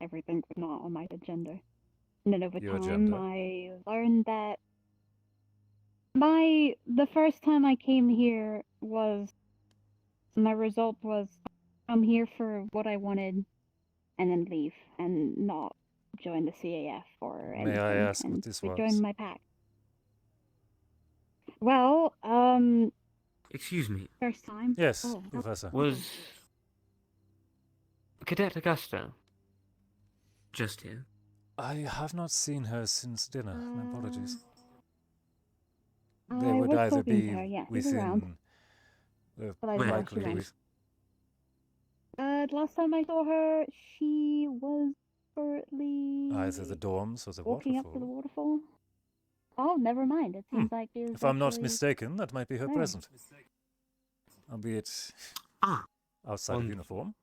[SPEAKER 10] Everything was not on my agenda. And then over
[SPEAKER 1] Your
[SPEAKER 10] time,
[SPEAKER 1] agenda?
[SPEAKER 10] I learned that the first time I came here was my result was I'm here for what I wanted and then leave and not join the CAF or anything.
[SPEAKER 1] May I ask
[SPEAKER 10] and
[SPEAKER 1] what this was?
[SPEAKER 10] join my pack. Well,
[SPEAKER 9] Excuse me.
[SPEAKER 10] first time.
[SPEAKER 1] Yes,
[SPEAKER 10] Oh,
[SPEAKER 1] Professor.
[SPEAKER 8] Was Cadet Augusta
[SPEAKER 9] just here?
[SPEAKER 1] I have not seen her since dinner. My apologies.
[SPEAKER 10] I
[SPEAKER 1] They would
[SPEAKER 10] was
[SPEAKER 1] either
[SPEAKER 10] talking
[SPEAKER 1] be
[SPEAKER 10] to her, yeah, she's around.
[SPEAKER 1] within the
[SPEAKER 10] But I don't know if she
[SPEAKER 1] likelihood.
[SPEAKER 10] went. Last time I saw her, she was currently
[SPEAKER 1] Either the dorms or the
[SPEAKER 10] walking up to
[SPEAKER 1] waterfall.
[SPEAKER 10] the waterfall. Oh, never mind. It seems like she was
[SPEAKER 1] If I'm not
[SPEAKER 10] actually
[SPEAKER 1] mistaken, that might be her
[SPEAKER 10] there.
[SPEAKER 1] present. Albeit outside of uniform.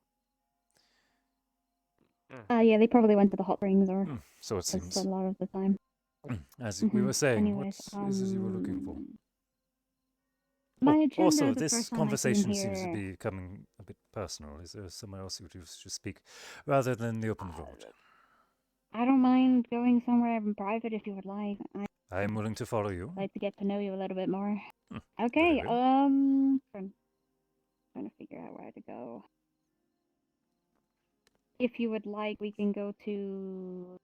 [SPEAKER 10] Yeah, they probably went to the hot springs or
[SPEAKER 1] So it
[SPEAKER 10] just
[SPEAKER 1] seems.
[SPEAKER 10] a lot of the time.
[SPEAKER 1] As we were saying,
[SPEAKER 10] Anyways,
[SPEAKER 1] what is it you were looking for?
[SPEAKER 10] My
[SPEAKER 1] Oh,
[SPEAKER 10] agenda
[SPEAKER 1] also,
[SPEAKER 10] the
[SPEAKER 1] this
[SPEAKER 10] first time I came
[SPEAKER 1] conversation seems to
[SPEAKER 10] here.
[SPEAKER 1] be becoming a bit personal. Is there somewhere else you would wish to speak, rather than the open road?
[SPEAKER 10] I don't mind going somewhere in private if you would like.
[SPEAKER 1] I am willing to follow you.
[SPEAKER 10] I'd like to get to know you a little bit more.
[SPEAKER 1] Very
[SPEAKER 10] Okay,
[SPEAKER 1] well.
[SPEAKER 10] trying to figure out where to go. If you would like, we can go to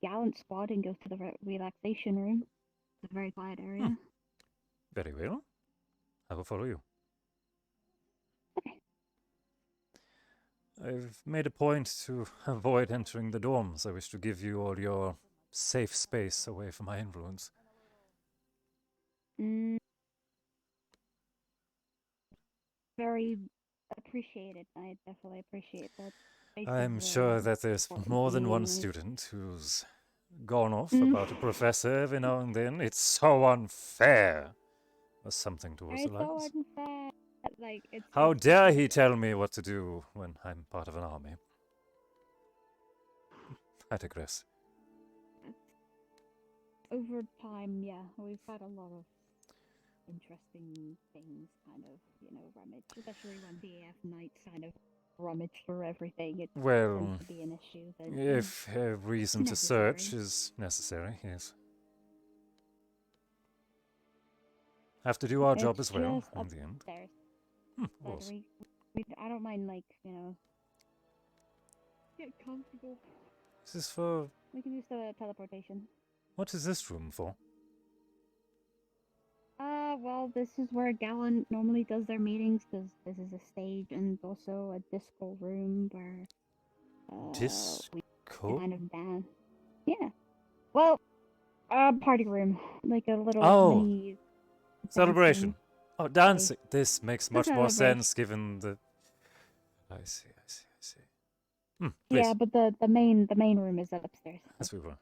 [SPEAKER 10] Gallant Squad and go to the relaxation room. It's a very quiet area.
[SPEAKER 1] Very well. I will follow you. I've made a point to avoid entering the dorms. I wish to give you all your safe space away from my influence.
[SPEAKER 10] Very appreciated. I definitely appreciate that.
[SPEAKER 1] I'm sure that there's more than one student who's gone off about a professor every now and then. It's so unfair. Or something towards the
[SPEAKER 10] It's so
[SPEAKER 1] lines.
[SPEAKER 10] unfair. Like,
[SPEAKER 1] How dare he tell me what to do when I'm part of an army? I digress.
[SPEAKER 10] Over time, yeah, we've had a lot of interesting things kind of, rummage, especially when DAF Knights kind of rummage for everything. It tends to be an issue. But,
[SPEAKER 1] if a reason to search is necessary, yes. Have to do our job as well,
[SPEAKER 10] just
[SPEAKER 1] in the end.
[SPEAKER 10] upstairs.
[SPEAKER 1] Of course.
[SPEAKER 10] I don't mind, like, get comfortable.
[SPEAKER 1] This is for...
[SPEAKER 10] We can use the teleportation.
[SPEAKER 1] What is this room for?
[SPEAKER 10] Well, this is where Gallant normally does their meetings, because this is a stage and also a disco room where, we kind of dance. Yeah. Well, party room. Like a little mini
[SPEAKER 1] celebration. Oh, dancing.
[SPEAKER 10] space.
[SPEAKER 1] This makes
[SPEAKER 10] A
[SPEAKER 1] much more
[SPEAKER 10] celebration.
[SPEAKER 1] sense given the... I see.
[SPEAKER 10] Yeah, but the main room is upstairs.
[SPEAKER 1] As we were.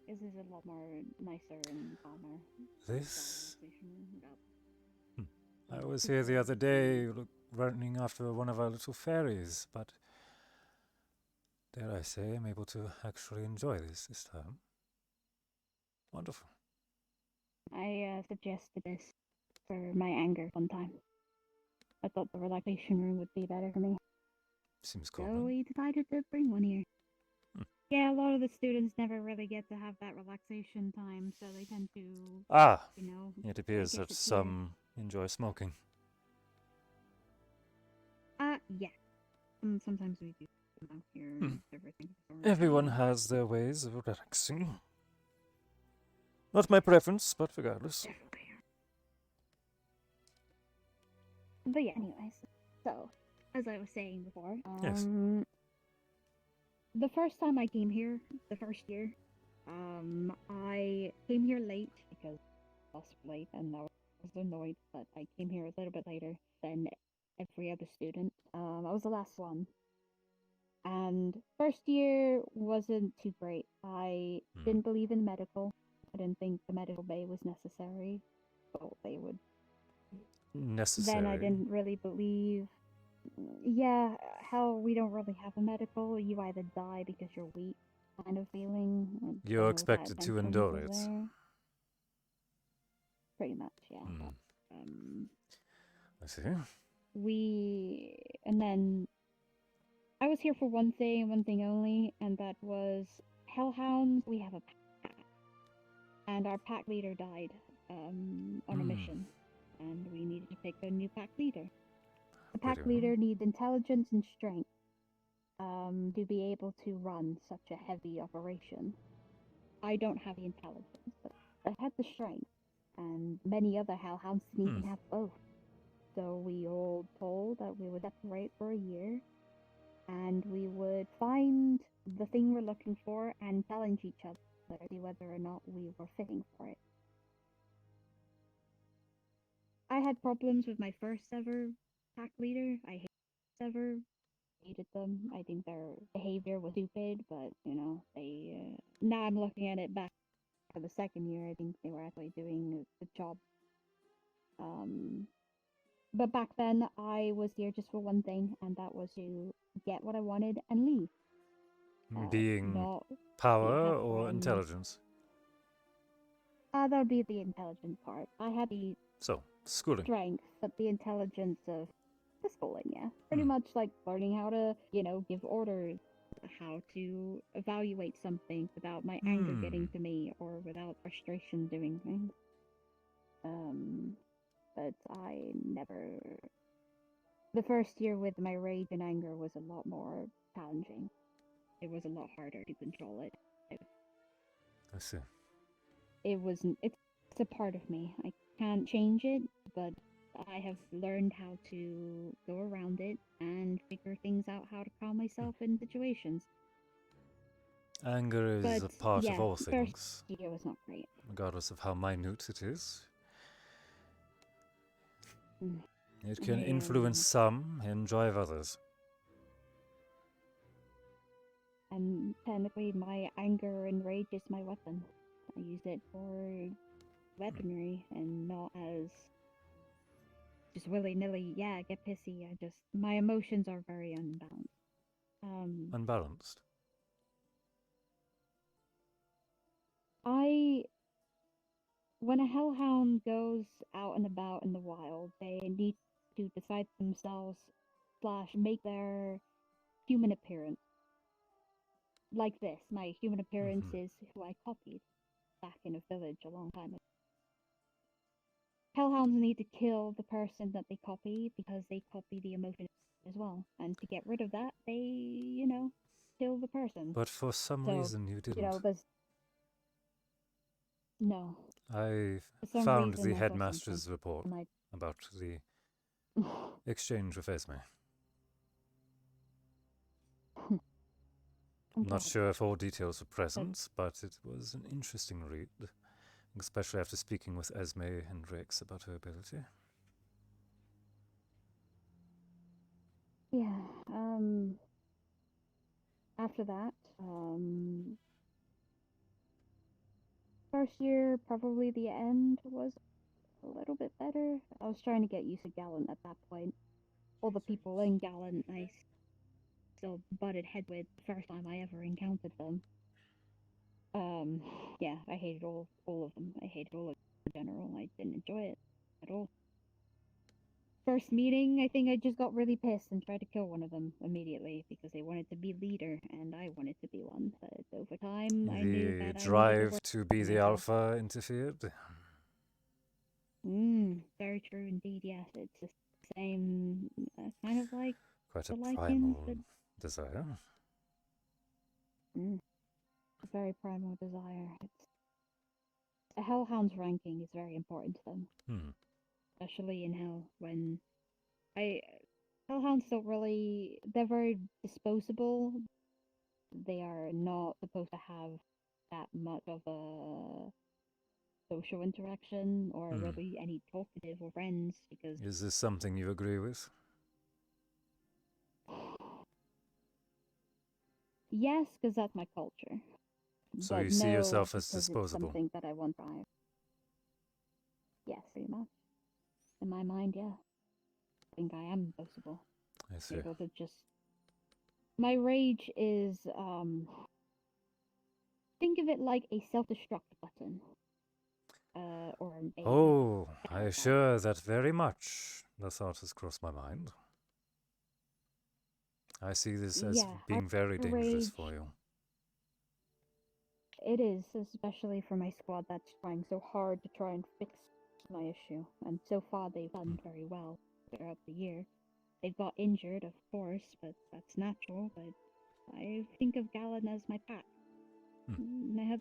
[SPEAKER 10] This is a lot more nicer and calmer.
[SPEAKER 1] This... I was here the other day running after one of our little fairies, but dare I say I'm able to actually enjoy this time. Wonderful.
[SPEAKER 10] I suggested this for my anger one time. I thought the relaxation room would be better for me.
[SPEAKER 1] Seems cool.
[SPEAKER 10] So we decided to bring one here. Yeah, a lot of the students never really get to have that relaxation time, so they tend to,
[SPEAKER 1] It appears that some enjoy smoking.
[SPEAKER 10] Yeah. Sometimes we do out here and everything.
[SPEAKER 1] Everyone has their ways of relaxing. Not my preference, but regardless.
[SPEAKER 10] But yeah, anyways. So, as I was saying before,
[SPEAKER 1] Yes.
[SPEAKER 10] the first time I came here, the first year, I came here late because I was late and I was annoyed, but I came here a little bit later than every other student. I was the last one. And first year wasn't too great. I didn't believe in medical. I didn't think the medical bay was necessary. Well, they would.
[SPEAKER 1] Necessary.
[SPEAKER 10] Then I didn't really believe. Yeah, how we don't really have a medical. You either die because you're weak, kind of feeling.
[SPEAKER 1] You're expected to endure it.
[SPEAKER 10] Pretty much, yeah.
[SPEAKER 1] I see.
[SPEAKER 10] And then I was here for one thing and one thing only, and that was Hellhounds. We have a pack, and our pack leader died on a mission, and we needed to pick a new pack leader. The pack leader needs intelligence and strength to be able to run such a heavy operation. I don't have the intelligence, but I had the strength, and many other Hellhounds didn't even have both. So we all told that we would separate for a year, and we would find the thing we're looking for and challenge each other to see whether or not we were fitting for it. I had problems with my first ever pack leader. I hated them. I think their behavior was stupid, but they. Now I'm looking at it back for the second year. I think they were actually doing a good job. But back then, I was here just for one thing, and that was to get what I wanted and leave.
[SPEAKER 1] Being
[SPEAKER 10] Not
[SPEAKER 1] power
[SPEAKER 10] have
[SPEAKER 1] or
[SPEAKER 10] fun.
[SPEAKER 1] intelligence?
[SPEAKER 10] That would be the intelligent part. I had the
[SPEAKER 1] So, schooling.
[SPEAKER 10] strength, but the intelligence of the schooling, yeah. Pretty much like learning how to, give orders, how to evaluate something without my anger getting to me or without frustration doing things. But I never. The first year with my rage and anger was a lot more challenging. It was a lot harder to control it.
[SPEAKER 1] I see.
[SPEAKER 10] It's a part of me. I can't change it, but I have learned how to go around it and figure things out how to calm myself in situations.
[SPEAKER 1] Anger is
[SPEAKER 10] But
[SPEAKER 1] a part
[SPEAKER 10] yeah,
[SPEAKER 1] of all
[SPEAKER 10] first
[SPEAKER 1] things,
[SPEAKER 10] year was not great.
[SPEAKER 1] regardless of how minute it is.
[SPEAKER 10] Mm.
[SPEAKER 1] It can influence some and drive others.
[SPEAKER 10] And technically, my anger and rage is my weapon. I use it for weaponry and not as just willy-nilly, yeah, get pissy. My emotions are very unbalanced.
[SPEAKER 1] Unbalanced.
[SPEAKER 10] When a hellhound goes out and about in the wild, they need to decide themselves / make their human appearance. Like this, my human appearance is who I copied back in a village a long time ago. Hellhounds need to kill the person that they copy because they copy the emotion as well. And to get rid of that, they, kill the person.
[SPEAKER 1] But for some reason you didn't.
[SPEAKER 10] No.
[SPEAKER 1] I
[SPEAKER 10] For some
[SPEAKER 1] found
[SPEAKER 10] reason,
[SPEAKER 1] the
[SPEAKER 10] I saw
[SPEAKER 1] headmaster's
[SPEAKER 10] something
[SPEAKER 1] report
[SPEAKER 10] and
[SPEAKER 1] about the exchange with Esme. I'm not sure if all details were present, but it was an interesting read, especially after speaking with Esme and Rex about her ability.
[SPEAKER 10] Yeah, after that, first year, probably the end was a little bit better. I was trying to get used to Gallant at that point. All the people in Gallant I still butted head with the first time I ever encountered them. Yeah, I hated all of them. I hated all of them in general. I didn't enjoy it at all. First meeting, I think I just got really pissed and tried to kill one of them immediately because they wanted to be leader and I wanted to be one. But over time, I knew that
[SPEAKER 1] The
[SPEAKER 10] I
[SPEAKER 1] drive to be the alpha interfered?
[SPEAKER 10] Very true indeed, yes. It's the same, kind of like
[SPEAKER 1] Quite
[SPEAKER 10] the
[SPEAKER 1] a
[SPEAKER 10] Lycans,
[SPEAKER 1] primal
[SPEAKER 10] but
[SPEAKER 1] desire.
[SPEAKER 10] a very primal desire. A hellhound's ranking is very important to them. Especially in hell, when hellhounds don't really, they're very disposable. They are not supposed to have that much of a social interaction or really any talkative or friends because
[SPEAKER 1] Is this something you agree with?
[SPEAKER 10] yes, because that's my culture.
[SPEAKER 1] So
[SPEAKER 10] but
[SPEAKER 1] you see
[SPEAKER 10] no,
[SPEAKER 1] yourself as
[SPEAKER 10] because
[SPEAKER 1] disposable?
[SPEAKER 10] It's something that I want to try. Yes, pretty much. In my mind, yeah. I think I am disposable.
[SPEAKER 1] I see.
[SPEAKER 10] Able to just. My rage is think of it like a self-destruct button. Or a
[SPEAKER 1] Oh, I assure that very much the thought has crossed my mind. I see this as being very dangerous for you.
[SPEAKER 10] It is, especially for my squad that's trying so hard to try and fix my issue. And so far they've done very well throughout the year. They've got injured, of course, but that's natural. But I think of Galen as my pack.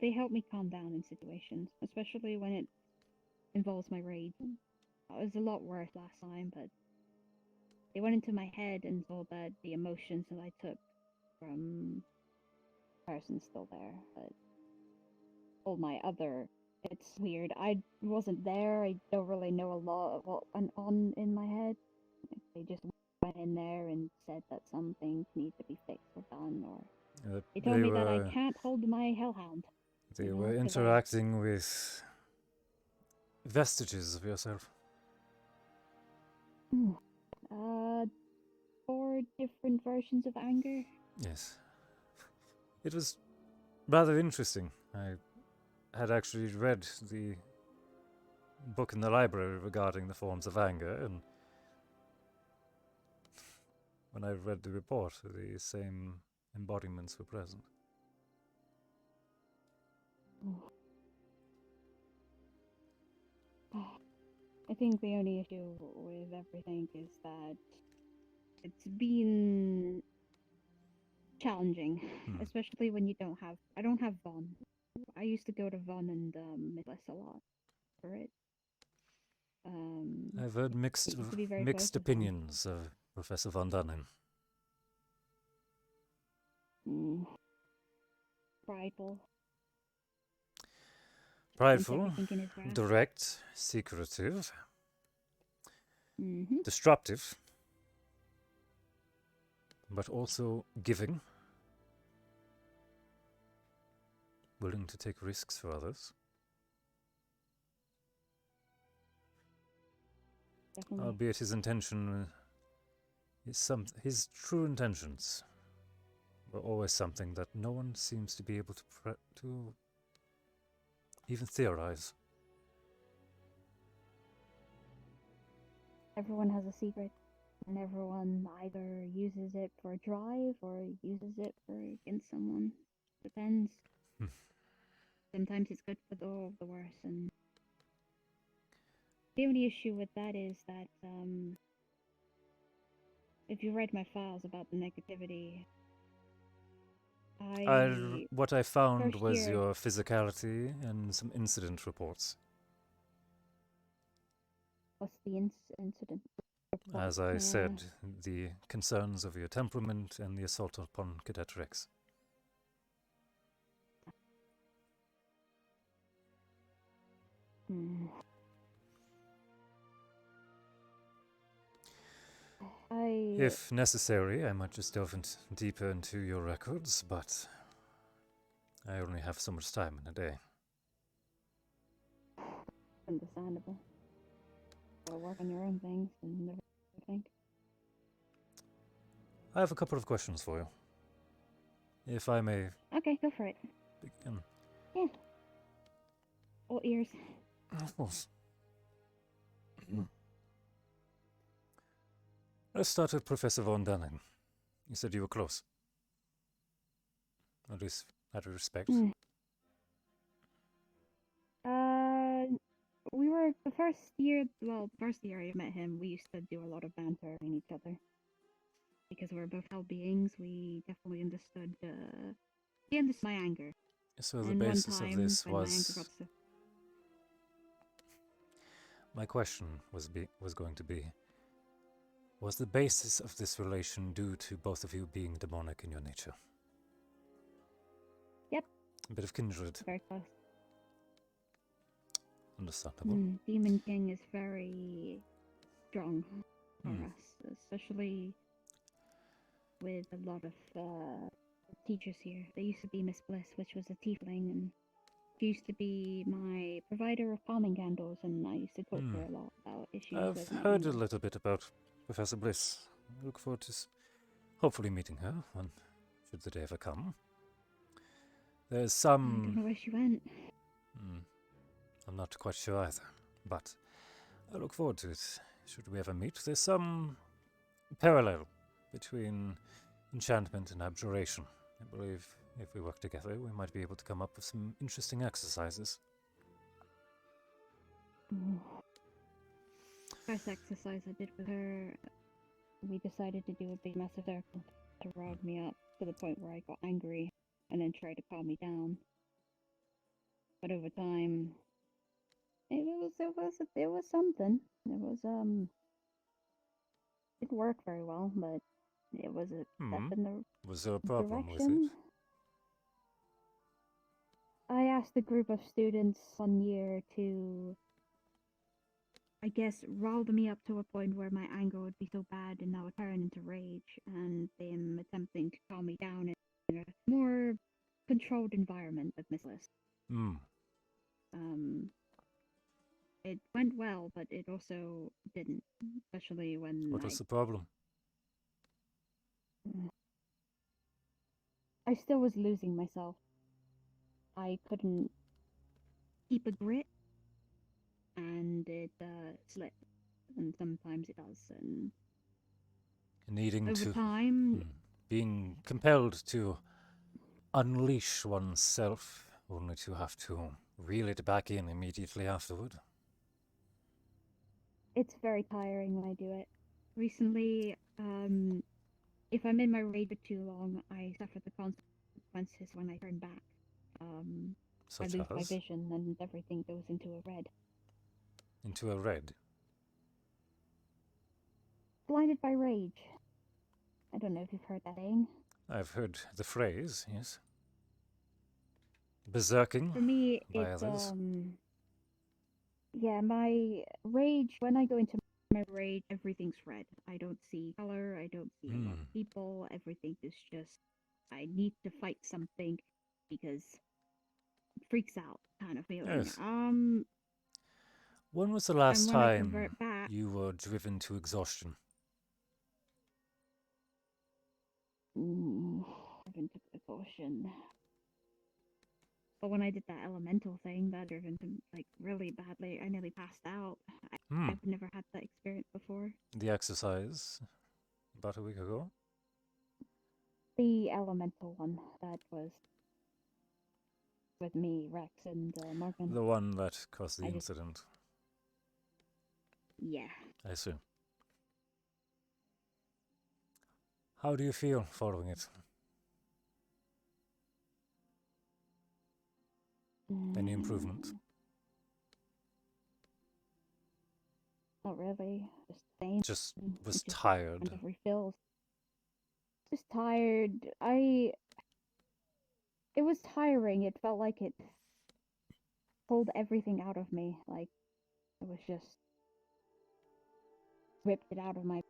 [SPEAKER 10] They help me calm down in situations, especially when it involves my rage. It was a lot worse last time, but they went into my head and saw that the emotions that I took from the person's still there, but all my other, it's weird. I wasn't there. I don't really know a lot of what went on in my head. They just went in there and said that some things need to be fixed or done, or they told me that I can't hold my hellhound.
[SPEAKER 1] They were interacting with vestiges of yourself.
[SPEAKER 10] Hmm. 4 different versions of anger.
[SPEAKER 1] Yes. It was rather interesting. I had actually read the book in the library regarding the forms of anger, and when I read the report, the same embodiments were present.
[SPEAKER 10] I think the only issue with everything is that it's been challenging, especially when you don't have. I don't have Von. I used to go to Von and Midwest a lot for it.
[SPEAKER 1] I've heard
[SPEAKER 10] it used to be very close
[SPEAKER 1] mixed
[SPEAKER 10] with Von.
[SPEAKER 1] opinions of Professor Von Dunham.
[SPEAKER 10] Prideful.
[SPEAKER 1] Prideful,
[SPEAKER 10] everything in his grasp.
[SPEAKER 1] direct, secretive,
[SPEAKER 10] Mhm.
[SPEAKER 1] disruptive, but also giving, willing to take risks for others.
[SPEAKER 10] Definitely.
[SPEAKER 1] Albeit his intention his true intentions were always something that no one seems to be able to even theorize.
[SPEAKER 10] Everyone has a secret, and everyone either uses it for drive or uses it for against someone. Depends. Sometimes it's good for the worse, and the only issue with that is that if you read my files about the negativity,
[SPEAKER 1] What I found
[SPEAKER 10] first
[SPEAKER 1] was
[SPEAKER 10] year-
[SPEAKER 1] your physicality and some incident reports.
[SPEAKER 10] What's the incident?
[SPEAKER 1] As I
[SPEAKER 10] Yeah.
[SPEAKER 1] said, the concerns of your temperament and the assault upon Cadet Rex. If necessary, I might just delve deeper into your records, but I only have so much time in a day.
[SPEAKER 10] Understandable. Gotta work on your own things and never think.
[SPEAKER 1] I have a couple of questions for you. If I may
[SPEAKER 10] Okay, go for it.
[SPEAKER 1] begin.
[SPEAKER 10] Yeah. All ears.
[SPEAKER 1] Of course. Let's start with Professor Von Dunning. You said you were close. At least, out of respect.
[SPEAKER 10] We were the first year. Well, first year I met him, we used to do a lot of banter in each other because we're both hell beings. We definitely understood. He understood my anger.
[SPEAKER 1] So the
[SPEAKER 10] And
[SPEAKER 1] basis
[SPEAKER 10] one
[SPEAKER 1] of
[SPEAKER 10] time
[SPEAKER 1] this
[SPEAKER 10] when my anger got
[SPEAKER 1] was.
[SPEAKER 10] so-
[SPEAKER 1] My question was going to be: was the basis of this relation due to both of you being demonic in your nature?
[SPEAKER 10] Yep.
[SPEAKER 1] A bit of kindred.
[SPEAKER 10] Very close.
[SPEAKER 1] Understandable.
[SPEAKER 10] Demon King is very strong for us, especially with a lot of teachers here. There used to be Miss Bliss, which was a tiefling, and she used to be my provider of calming candles, and I used to talk to her a lot about issues
[SPEAKER 1] I've
[SPEAKER 10] with my
[SPEAKER 1] heard a
[SPEAKER 10] anger.
[SPEAKER 1] little bit about Professor Bliss. I look forward to hopefully meeting her, should the day ever come. There's
[SPEAKER 10] I don't know where she went.
[SPEAKER 1] I'm not quite sure either, but I look forward to it. Should we ever meet, there's some parallel between enchantment and abjuration. I believe if we work together, we might be able to come up with some interesting exercises.
[SPEAKER 10] First exercise I did with her, we decided to do a big massive circle to rile me up to the point where I got angry and then tried to calm me down. But over time, it was something. It didn't work very well, but it was a step in the
[SPEAKER 1] Was there a problem
[SPEAKER 10] direction.
[SPEAKER 1] with it?
[SPEAKER 10] I asked a group of students one year to, I guess, rile me up to a point where my anger would be so bad and I would turn into rage, and them attempting to calm me down in a more controlled environment with Miss Liz. it went well, but it also didn't, especially when
[SPEAKER 1] What was the problem?
[SPEAKER 10] I still was losing myself. I couldn't keep a grip, and it slipped, and sometimes it does, and
[SPEAKER 1] Needing
[SPEAKER 10] over
[SPEAKER 1] to...
[SPEAKER 10] time,
[SPEAKER 1] being compelled to unleash oneself, only to have to reel it back in immediately afterward.
[SPEAKER 10] it's very tiring when I do it. Recently, if I'm in my rage for too long, I suffer the consequences when I turn back. I
[SPEAKER 1] Such
[SPEAKER 10] lose my
[SPEAKER 1] as?
[SPEAKER 10] vision and everything goes into a red.
[SPEAKER 1] Into a red?
[SPEAKER 10] Blinded by rage. I don't know if you've heard that saying.
[SPEAKER 1] I've heard the phrase, yes. Berserking
[SPEAKER 10] For me,
[SPEAKER 1] by
[SPEAKER 10] it's
[SPEAKER 1] others.
[SPEAKER 10] yeah, my rage, when I go into my rage, everything's red. I don't see color, I don't see a lot of people, everything is just, I need to fight something because it freaks out kind of feeling.
[SPEAKER 1] Yes. When was the last
[SPEAKER 10] when I
[SPEAKER 1] time
[SPEAKER 10] convert back,
[SPEAKER 1] you were driven to exhaustion?
[SPEAKER 10] driven to exhaustion. But when I did that elemental thing, that driven to like really badly, I nearly passed out. I've never had that experience before.
[SPEAKER 1] The exercise about a week ago?
[SPEAKER 10] The elemental one that was with me, Rex, and Morgan.
[SPEAKER 1] The one that caused the incident.
[SPEAKER 10] Yeah.
[SPEAKER 1] I see. How do you feel following it? Any improvement?
[SPEAKER 10] Not really. Just same.
[SPEAKER 1] Just was tired.
[SPEAKER 10] Refills. Just tired. It was tiring. It felt like it pulled everything out of me. Like it was just ripped it out of my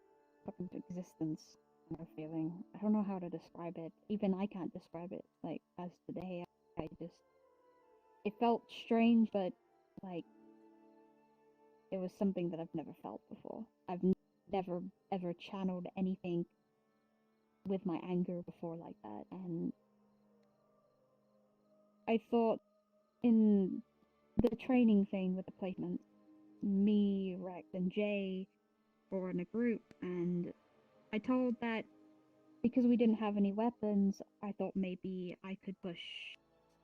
[SPEAKER 10] fucking existence. Kind of feeling. I don't know how to describe it. Even I can't describe it. Like as today, I just. It felt strange, but like it was something that I've never felt before. I've never ever channeled anything with my anger before like that, and I thought in the training thing with the placements, me, Rex, and Jay were in a group, and I told that because we didn't have any weapons, I thought maybe I could push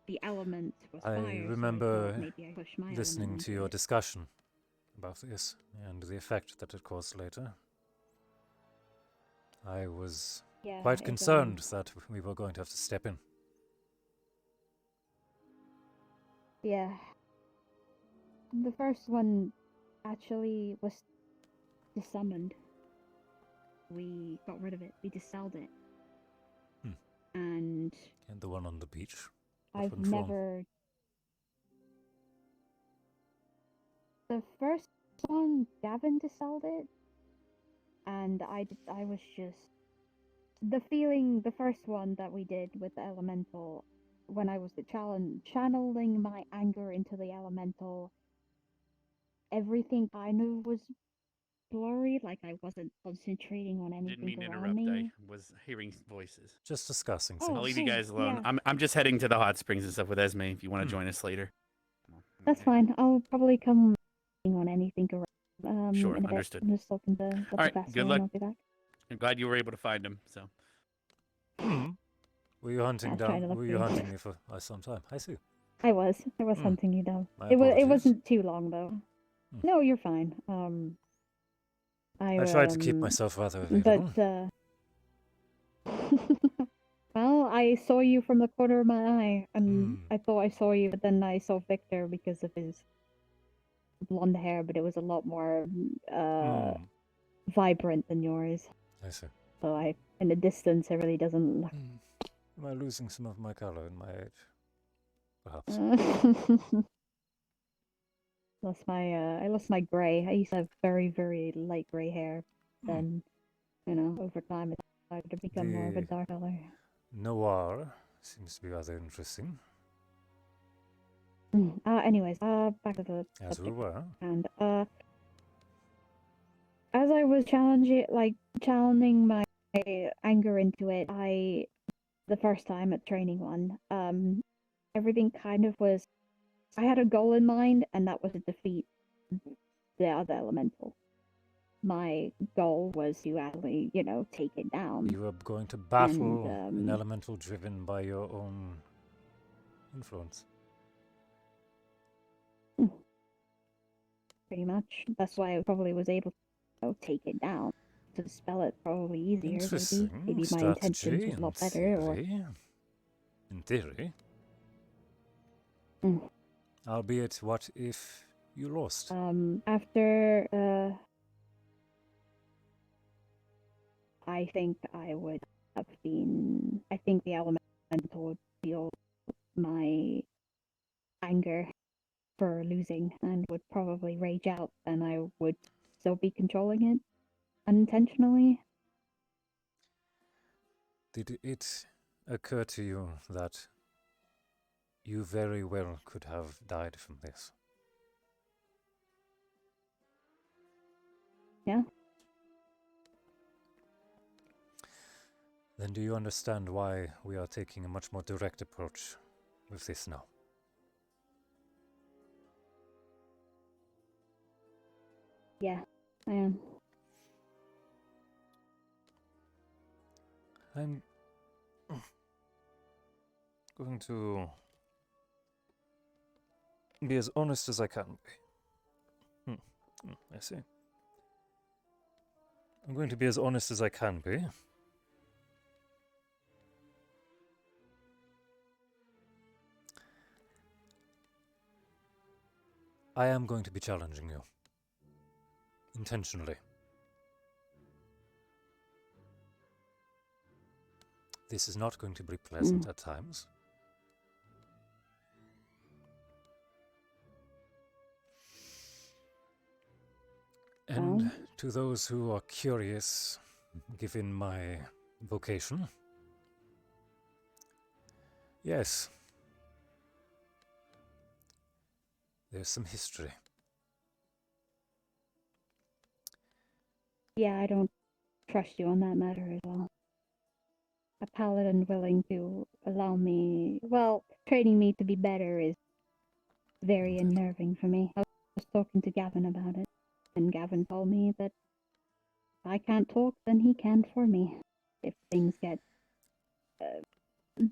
[SPEAKER 10] the element was
[SPEAKER 1] I
[SPEAKER 10] fire.
[SPEAKER 1] remember
[SPEAKER 10] So I thought maybe I push my
[SPEAKER 1] listening
[SPEAKER 10] element
[SPEAKER 1] to
[SPEAKER 10] into
[SPEAKER 1] your
[SPEAKER 10] it.
[SPEAKER 1] discussion about this and the effect that it caused later. I was quite concerned that we were going to have to step in.
[SPEAKER 10] Yeah. The first one actually was desummoned. We got rid of it. We dispelled it. And
[SPEAKER 1] the one on the beach? What
[SPEAKER 10] I've
[SPEAKER 1] went wrong?
[SPEAKER 10] never... The first one, Gavin dispelled it. And I was just... The feeling, the first one that we did with the elemental, when I was channeling my anger into the elemental, everything kind of was blurry, like I wasn't concentrating on anything
[SPEAKER 4] Didn't mean to
[SPEAKER 10] around
[SPEAKER 4] interrupt.
[SPEAKER 10] me.
[SPEAKER 4] I was hearing voices.
[SPEAKER 1] Just discussing
[SPEAKER 10] Oh,
[SPEAKER 1] things.
[SPEAKER 4] I'll leave you
[SPEAKER 10] hey,
[SPEAKER 4] guys alone.
[SPEAKER 10] yeah.
[SPEAKER 4] I'm just heading to the hot springs and stuff with Esme if you want to join us later.
[SPEAKER 10] That's fine. I'll probably come on anything around
[SPEAKER 4] Sure,
[SPEAKER 10] in a bit.
[SPEAKER 4] understood.
[SPEAKER 10] I'm just talking to the
[SPEAKER 4] All right,
[SPEAKER 10] professor
[SPEAKER 4] good
[SPEAKER 10] and
[SPEAKER 4] luck.
[SPEAKER 10] I'll be back.
[SPEAKER 4] I'm glad you were able to find him. So.
[SPEAKER 1] Were you hunting
[SPEAKER 10] I was trying to look
[SPEAKER 1] Were you
[SPEAKER 10] for you.
[SPEAKER 1] hunting me for some time? I see.
[SPEAKER 10] I was hunting you down.
[SPEAKER 1] My
[SPEAKER 10] It
[SPEAKER 1] apologies.
[SPEAKER 10] wasn't too long though. No, you're fine.
[SPEAKER 1] I tried to keep myself rather available.
[SPEAKER 10] But well, I saw you from the corner of my eye, and I thought I saw you, but then I saw Victor because of his blonde hair, but it was a lot more vibrant than yours.
[SPEAKER 1] I see.
[SPEAKER 10] So in the distance, it really doesn't look.
[SPEAKER 1] Am I losing some of my color in my age? Perhaps.
[SPEAKER 10] I lost my gray. I used to have very, very light gray hair. Then, over time it started to become more of a dark color.
[SPEAKER 1] Noir seems to be rather interesting.
[SPEAKER 10] Anyways, back to the
[SPEAKER 1] As we
[SPEAKER 10] subject.
[SPEAKER 1] were.
[SPEAKER 10] And as I was channeling my anger into it, the first time at training one, everything kind of was. I had a goal in mind, and that was to defeat the other elemental. My goal was to actually, take it down.
[SPEAKER 1] You were going to battle
[SPEAKER 10] And,
[SPEAKER 1] an elemental driven by your own influence.
[SPEAKER 10] Pretty much. That's why I probably was able to take it down. To spell it probably easier,
[SPEAKER 1] Interesting.
[SPEAKER 10] Maybe my intentions was a lot better, or...
[SPEAKER 1] In theory.
[SPEAKER 10] Mm.
[SPEAKER 1] Albeit, what if you lost?
[SPEAKER 10] After, I think I would have been... I think the elemental would feel my anger for losing and would probably rage out, and I would still be controlling it unintentionally.
[SPEAKER 1] Did it occur to you that you very well could have died from this?
[SPEAKER 10] Yeah.
[SPEAKER 1] Then do you understand why we are taking a much more direct approach with this now?
[SPEAKER 10] Yeah, I am.
[SPEAKER 1] I'm going to be as honest as I can be. I see. I'm going to be as honest as I can be. I am going to be challenging you. Intentionally. This is not going to be pleasant at times. And to those who are curious, given my vocation, yes, there's some history.
[SPEAKER 10] Yeah, I don't trust you on that matter as well. A paladin willing to allow me, training me to be better is very unnerving for me. I was talking to Gavin about it, and Gavin told me that if I can't talk, then he can for me. If things get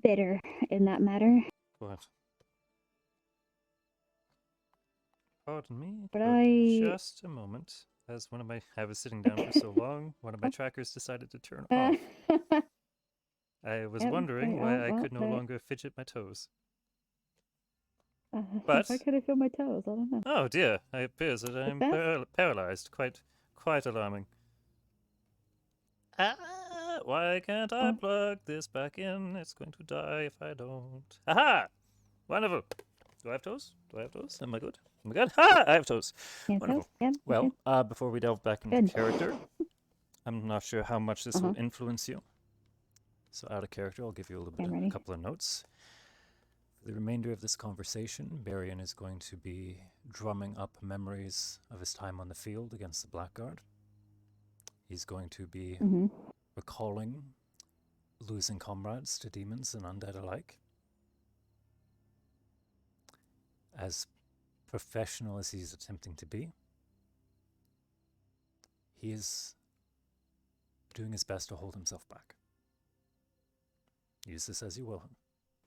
[SPEAKER 10] bitter in that matter.
[SPEAKER 1] What? Pardon me,
[SPEAKER 10] But
[SPEAKER 1] just a moment. As I was sitting down for so long, one of my trackers decided to turn off. I was wondering why I could no longer fidget my toes. But
[SPEAKER 10] why could I feel my toes? I don't know.
[SPEAKER 1] Oh dear, it appears that I am paralyzed. Quite alarming. Why can't I plug this back in? It's going to die if I don't. Aha! Wonderful. Do I have toes? Am I good? Am I good? Ha! I have toes. Wonderful. Well, before we delve back into character, I'm not sure how much this will influence you. So out of character, I'll give you a couple of notes. For the remainder of this conversation, Berion is going to be drumming up memories of his time on the field against the Blackguard. He's going to be recalling losing comrades to demons and undead alike. As professional as he's attempting to be, he is doing his best to hold himself back. Use this as you will.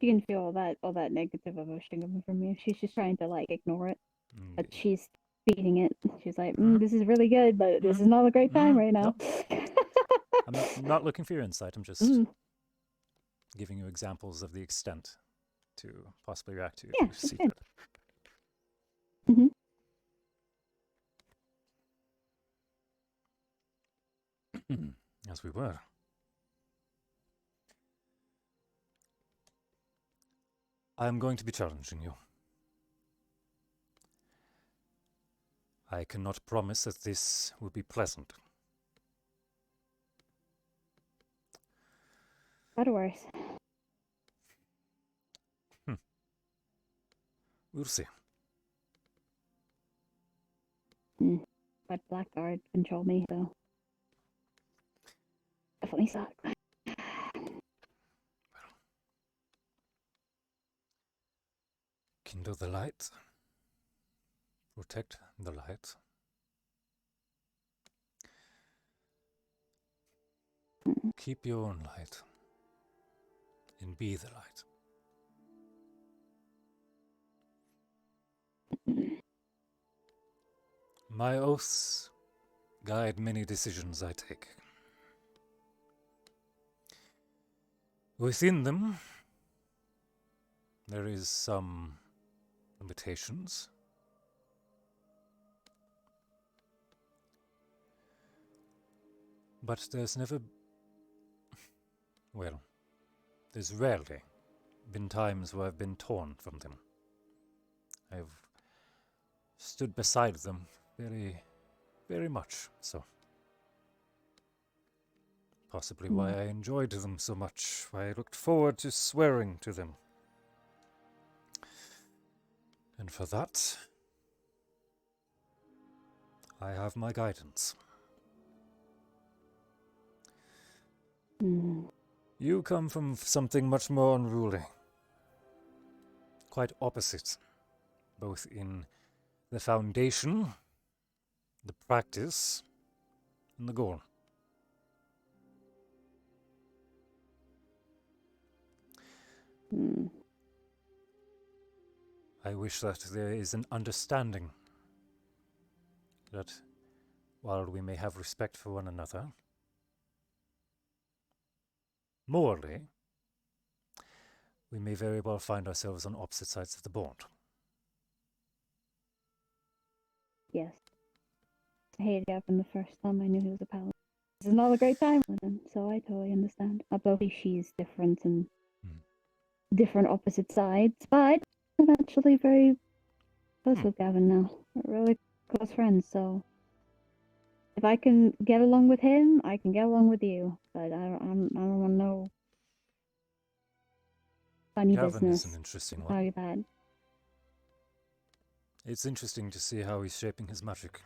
[SPEAKER 10] You can feel all that negative emotion coming from you. She's just trying to ignore it, but she's feeding it. She's like, "This is really good, but this is not a great time right now."
[SPEAKER 1] I'm not looking for your insight. I'm just giving you examples of the extent to possibly react to if you see fit. As we were. I'm going to be challenging you. I cannot promise that this will be pleasant.
[SPEAKER 10] Or worse.
[SPEAKER 1] We'll see.
[SPEAKER 10] But Blackguard control me, so definitely sucks.
[SPEAKER 1] Kindle the light. Protect the light. Keep your own light. And be the light. My oaths guide many decisions I take. Within them, there is some limitations. But there's never... Well, there's rarely been times where I've been torn from them. I've stood beside them very, very much so. Possibly why I enjoyed them so much, why I looked forward to swearing to them. And for that, I have my guidance. You come from something much more unruly. Quite opposite, both in the foundation, the practice, and the goal. I wish that there is an understanding that while we may have respect for one another, morally, we may very well find ourselves on opposite sides of the board.
[SPEAKER 10] Yes. I hated Gavin the first time I knew he was a paladin. This is not a great time with him, so I totally understand. Although she's different and different opposite sides, but I'm actually very close with Gavin now. We're really close friends, so if I can get along with him, I can get along with you. But I don't want no funny
[SPEAKER 1] Gavin
[SPEAKER 10] business.
[SPEAKER 1] is an interesting
[SPEAKER 10] How
[SPEAKER 1] one.
[SPEAKER 10] you bad?
[SPEAKER 1] It's interesting to see how he's shaping his magic.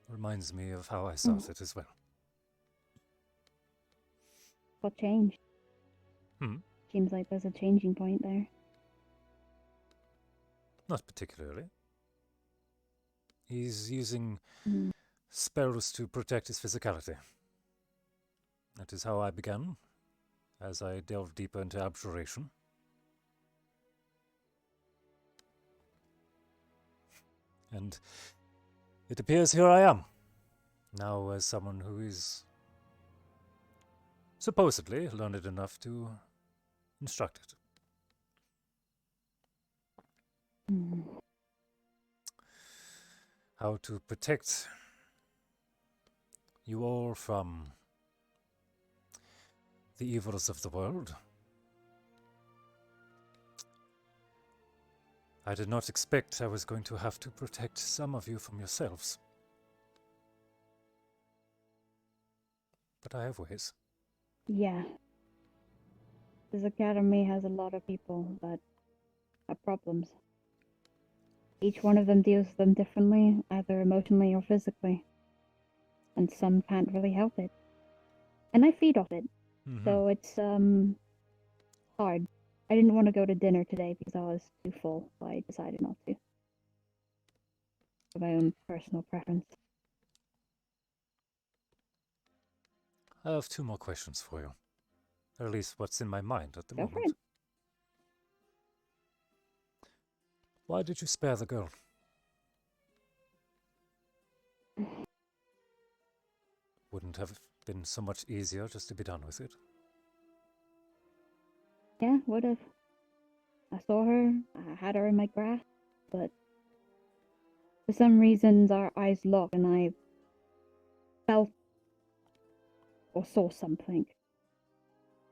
[SPEAKER 1] Reminds me of how I saw it as well.
[SPEAKER 10] What changed?
[SPEAKER 1] Hmm?
[SPEAKER 10] Seems like there's a changing point there.
[SPEAKER 1] Not particularly. He's using spells to protect his physicality. That is how I began, as I delved deeper into abjuration. And it appears here I am, now as someone who is supposedly learned enough to instruct it. How to protect you all from the evils of the world. I did not expect I was going to have to protect some of you from yourselves. But I have ways.
[SPEAKER 10] Yeah. This academy has a lot of people that have problems. Each one of them deals with them differently, either emotionally or physically. And some can't really help it. And I feed off it. So it's hard. I didn't want to go to dinner today because I was too full, so I decided not to. For my own personal preference.
[SPEAKER 1] I have two more questions for you. Or at least what's in my mind at the
[SPEAKER 10] Go for
[SPEAKER 1] moment. Why did you spare the girl? Wouldn't have been so much easier just to be done with it?
[SPEAKER 10] Yeah, would've. I saw her, I had her in my grasp, but for some reasons our eyes locked and I felt or saw something.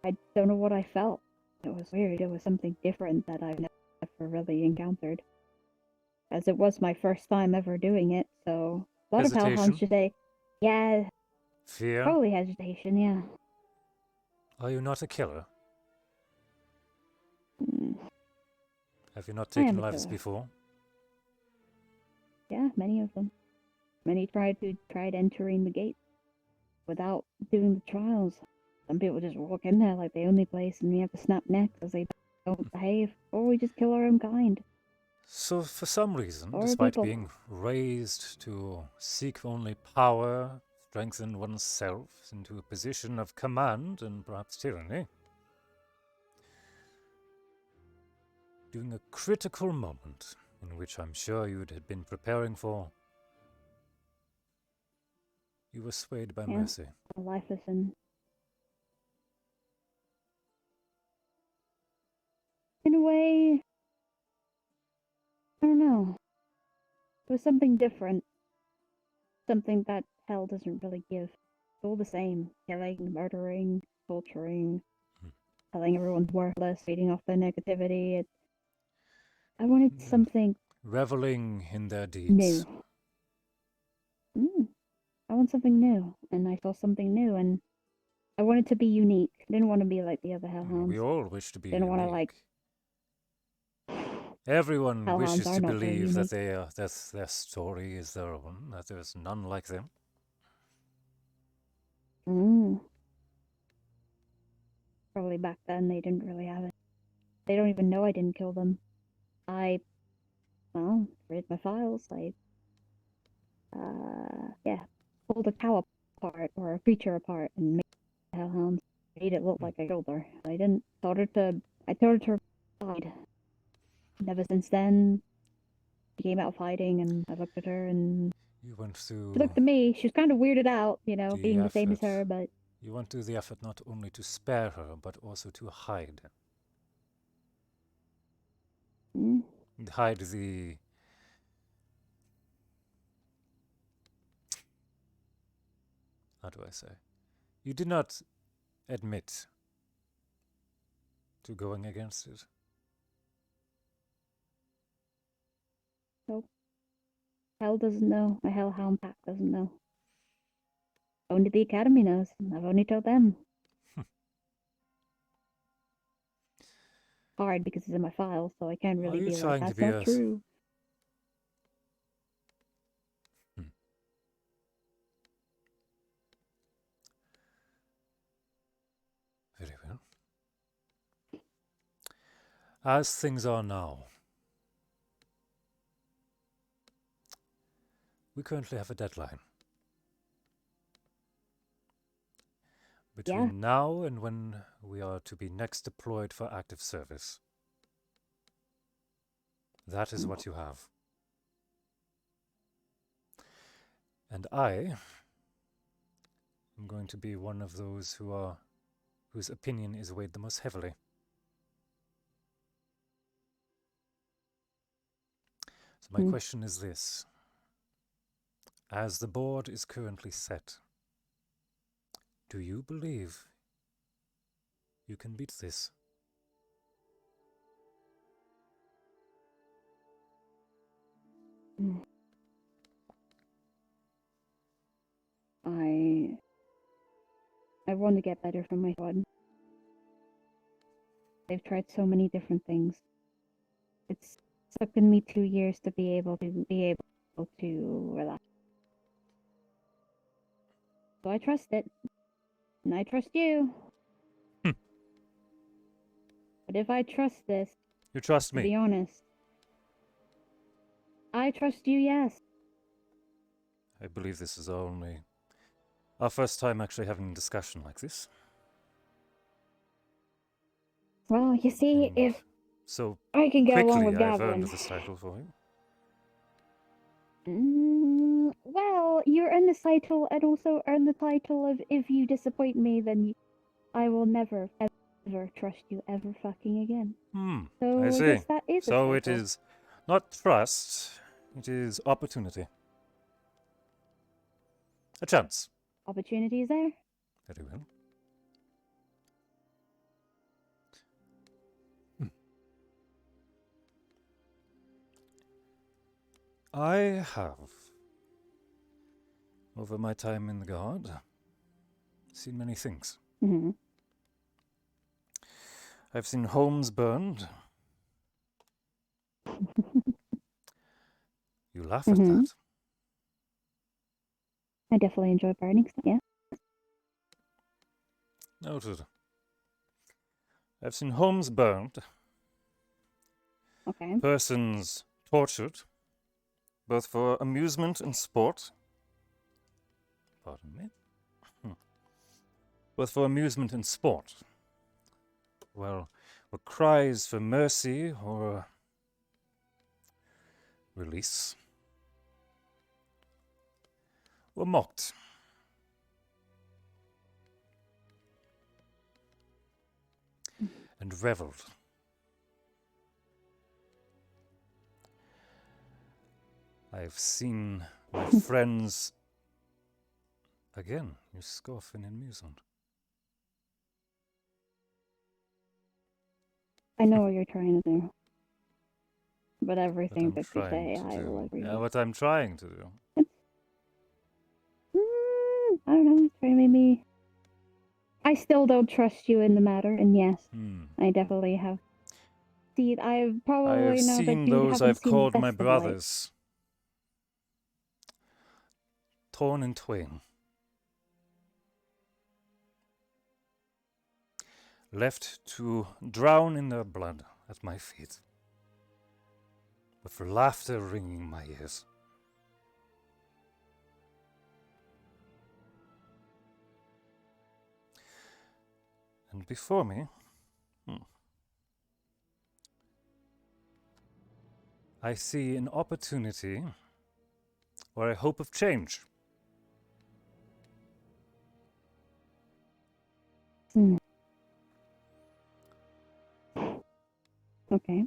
[SPEAKER 10] I don't know what I felt. It was weird. It was something different that I've never really encountered. As it was my first time ever doing it, so a lot of hellhounds should say, yeah,
[SPEAKER 1] Fear?
[SPEAKER 10] probably hesitation, yeah.
[SPEAKER 1] Are you not a killer? Have you not
[SPEAKER 10] I am
[SPEAKER 1] taken
[SPEAKER 10] a
[SPEAKER 1] lives
[SPEAKER 10] killer.
[SPEAKER 1] before?
[SPEAKER 10] Yeah, many of them. Many tried entering the gate without doing the trials. Some people just walk in there like they own the place and we have to snap necks as they don't behave, or we just kill our own kind.
[SPEAKER 1] So, for some reason,
[SPEAKER 10] Or
[SPEAKER 1] despite
[SPEAKER 10] people.
[SPEAKER 1] being raised to seek only power, strengthen oneself into a position of command and perhaps tyranny, during a critical moment in which I'm sure you had been preparing for, you were swayed by mercy.
[SPEAKER 10] A life lesson. In a way, I don't know. It was something different. Something that hell doesn't really give. It's all the same. Killing, murdering, torturing, telling everyone's worthless, feeding off their negativity. I wanted something
[SPEAKER 1] Reveling in their deeds.
[SPEAKER 10] new. I want something new, and I saw something new, and I wanted to be unique. I didn't want to be like the other hellhounds.
[SPEAKER 1] We all wish to be
[SPEAKER 10] Didn't
[SPEAKER 1] unique.
[SPEAKER 10] want to like.
[SPEAKER 1] Everyone
[SPEAKER 10] Hellhounds
[SPEAKER 1] wishes
[SPEAKER 10] are
[SPEAKER 1] to
[SPEAKER 10] not very
[SPEAKER 1] believe that
[SPEAKER 10] unique.
[SPEAKER 1] their story is their own, that there is none like them.
[SPEAKER 10] Probably back then they didn't really have it. They don't even know I didn't kill them. I read my files. Pulled a cow apart or a creature apart and made hellhounds. Made it look like I killed her. I didn't. I told her to hide. Ever since then, she came out fighting, and I looked at her, and
[SPEAKER 1] You went through
[SPEAKER 10] she looked at me. She was kind of weirded out, being the same as
[SPEAKER 1] effort.
[SPEAKER 10] her, but
[SPEAKER 1] You went through the effort not only to spare her, but also to hide. Hide the... How do I say? You did not admit to going against it.
[SPEAKER 10] nope. Hell doesn't know. My Hellhound pack doesn't know. Only the Academy knows. I've only told them. Hard because it's in my files, so I can't really
[SPEAKER 1] you
[SPEAKER 10] be like,
[SPEAKER 1] trying to
[SPEAKER 10] that's
[SPEAKER 1] be
[SPEAKER 10] not true.
[SPEAKER 1] Very well. As things are now, we currently have a deadline. Between now and when we are to be next deployed for active service. That is what you have. And I am going to be one of those whose opinion is weighed the most heavily. So my question is this. As the board is currently set, do you believe you can beat this?
[SPEAKER 10] I want to get better from my squad. They've tried so many different things. It's taken me 2 years to be able to relax. So I trust it. And I trust you. But if I trust this,
[SPEAKER 1] you trust me.
[SPEAKER 10] To be honest, I trust you, yes.
[SPEAKER 1] I believe this is only our first time actually having a discussion like this.
[SPEAKER 10] Well, you see, if
[SPEAKER 1] so
[SPEAKER 10] I can get along with
[SPEAKER 1] quickly I've
[SPEAKER 10] Gavin.
[SPEAKER 1] earned this title for you.
[SPEAKER 10] Well, you earn this title and also earn the title of if you disappoint me, then I will never, ever trust you ever fucking again. So
[SPEAKER 1] I see.
[SPEAKER 10] guess that is
[SPEAKER 1] So
[SPEAKER 10] a
[SPEAKER 1] it
[SPEAKER 10] title.
[SPEAKER 1] is not trust, it is opportunity. A chance.
[SPEAKER 10] Opportunity is there.
[SPEAKER 1] Very well. I have, over my time in the Guard, seen many things. I've seen homes burned. You laugh at that.
[SPEAKER 10] I definitely enjoy burning stuff, yeah.
[SPEAKER 1] Noted. I've seen homes burned.
[SPEAKER 10] Okay.
[SPEAKER 1] Persons tortured, both for amusement and sport. Pardon me. Both for amusement and sport. Well, were cries for mercy or release were mocked. And reveled. I've seen my friends... Again, you scoff in amusement.
[SPEAKER 10] I know what you're trying to do. But
[SPEAKER 1] What
[SPEAKER 10] everything
[SPEAKER 1] I'm
[SPEAKER 10] that you
[SPEAKER 1] trying
[SPEAKER 10] say,
[SPEAKER 1] to
[SPEAKER 10] I
[SPEAKER 1] do.
[SPEAKER 10] will agree
[SPEAKER 1] Yeah,
[SPEAKER 10] with.
[SPEAKER 1] what I'm trying to do.
[SPEAKER 10] I don't know, try to make me... I still don't trust you in the matter, and yes, I definitely have. See, I've
[SPEAKER 1] I
[SPEAKER 10] probably
[SPEAKER 1] have
[SPEAKER 10] now that
[SPEAKER 1] seen
[SPEAKER 10] you
[SPEAKER 1] those
[SPEAKER 10] haven't
[SPEAKER 1] I've
[SPEAKER 10] seen
[SPEAKER 1] called
[SPEAKER 10] the
[SPEAKER 1] my
[SPEAKER 10] best of light.
[SPEAKER 1] brothers torn in twain, left to drown in their blood at my feet, with laughter ringing my ears. And before me, I see an opportunity or a hope of change.
[SPEAKER 10] Okay.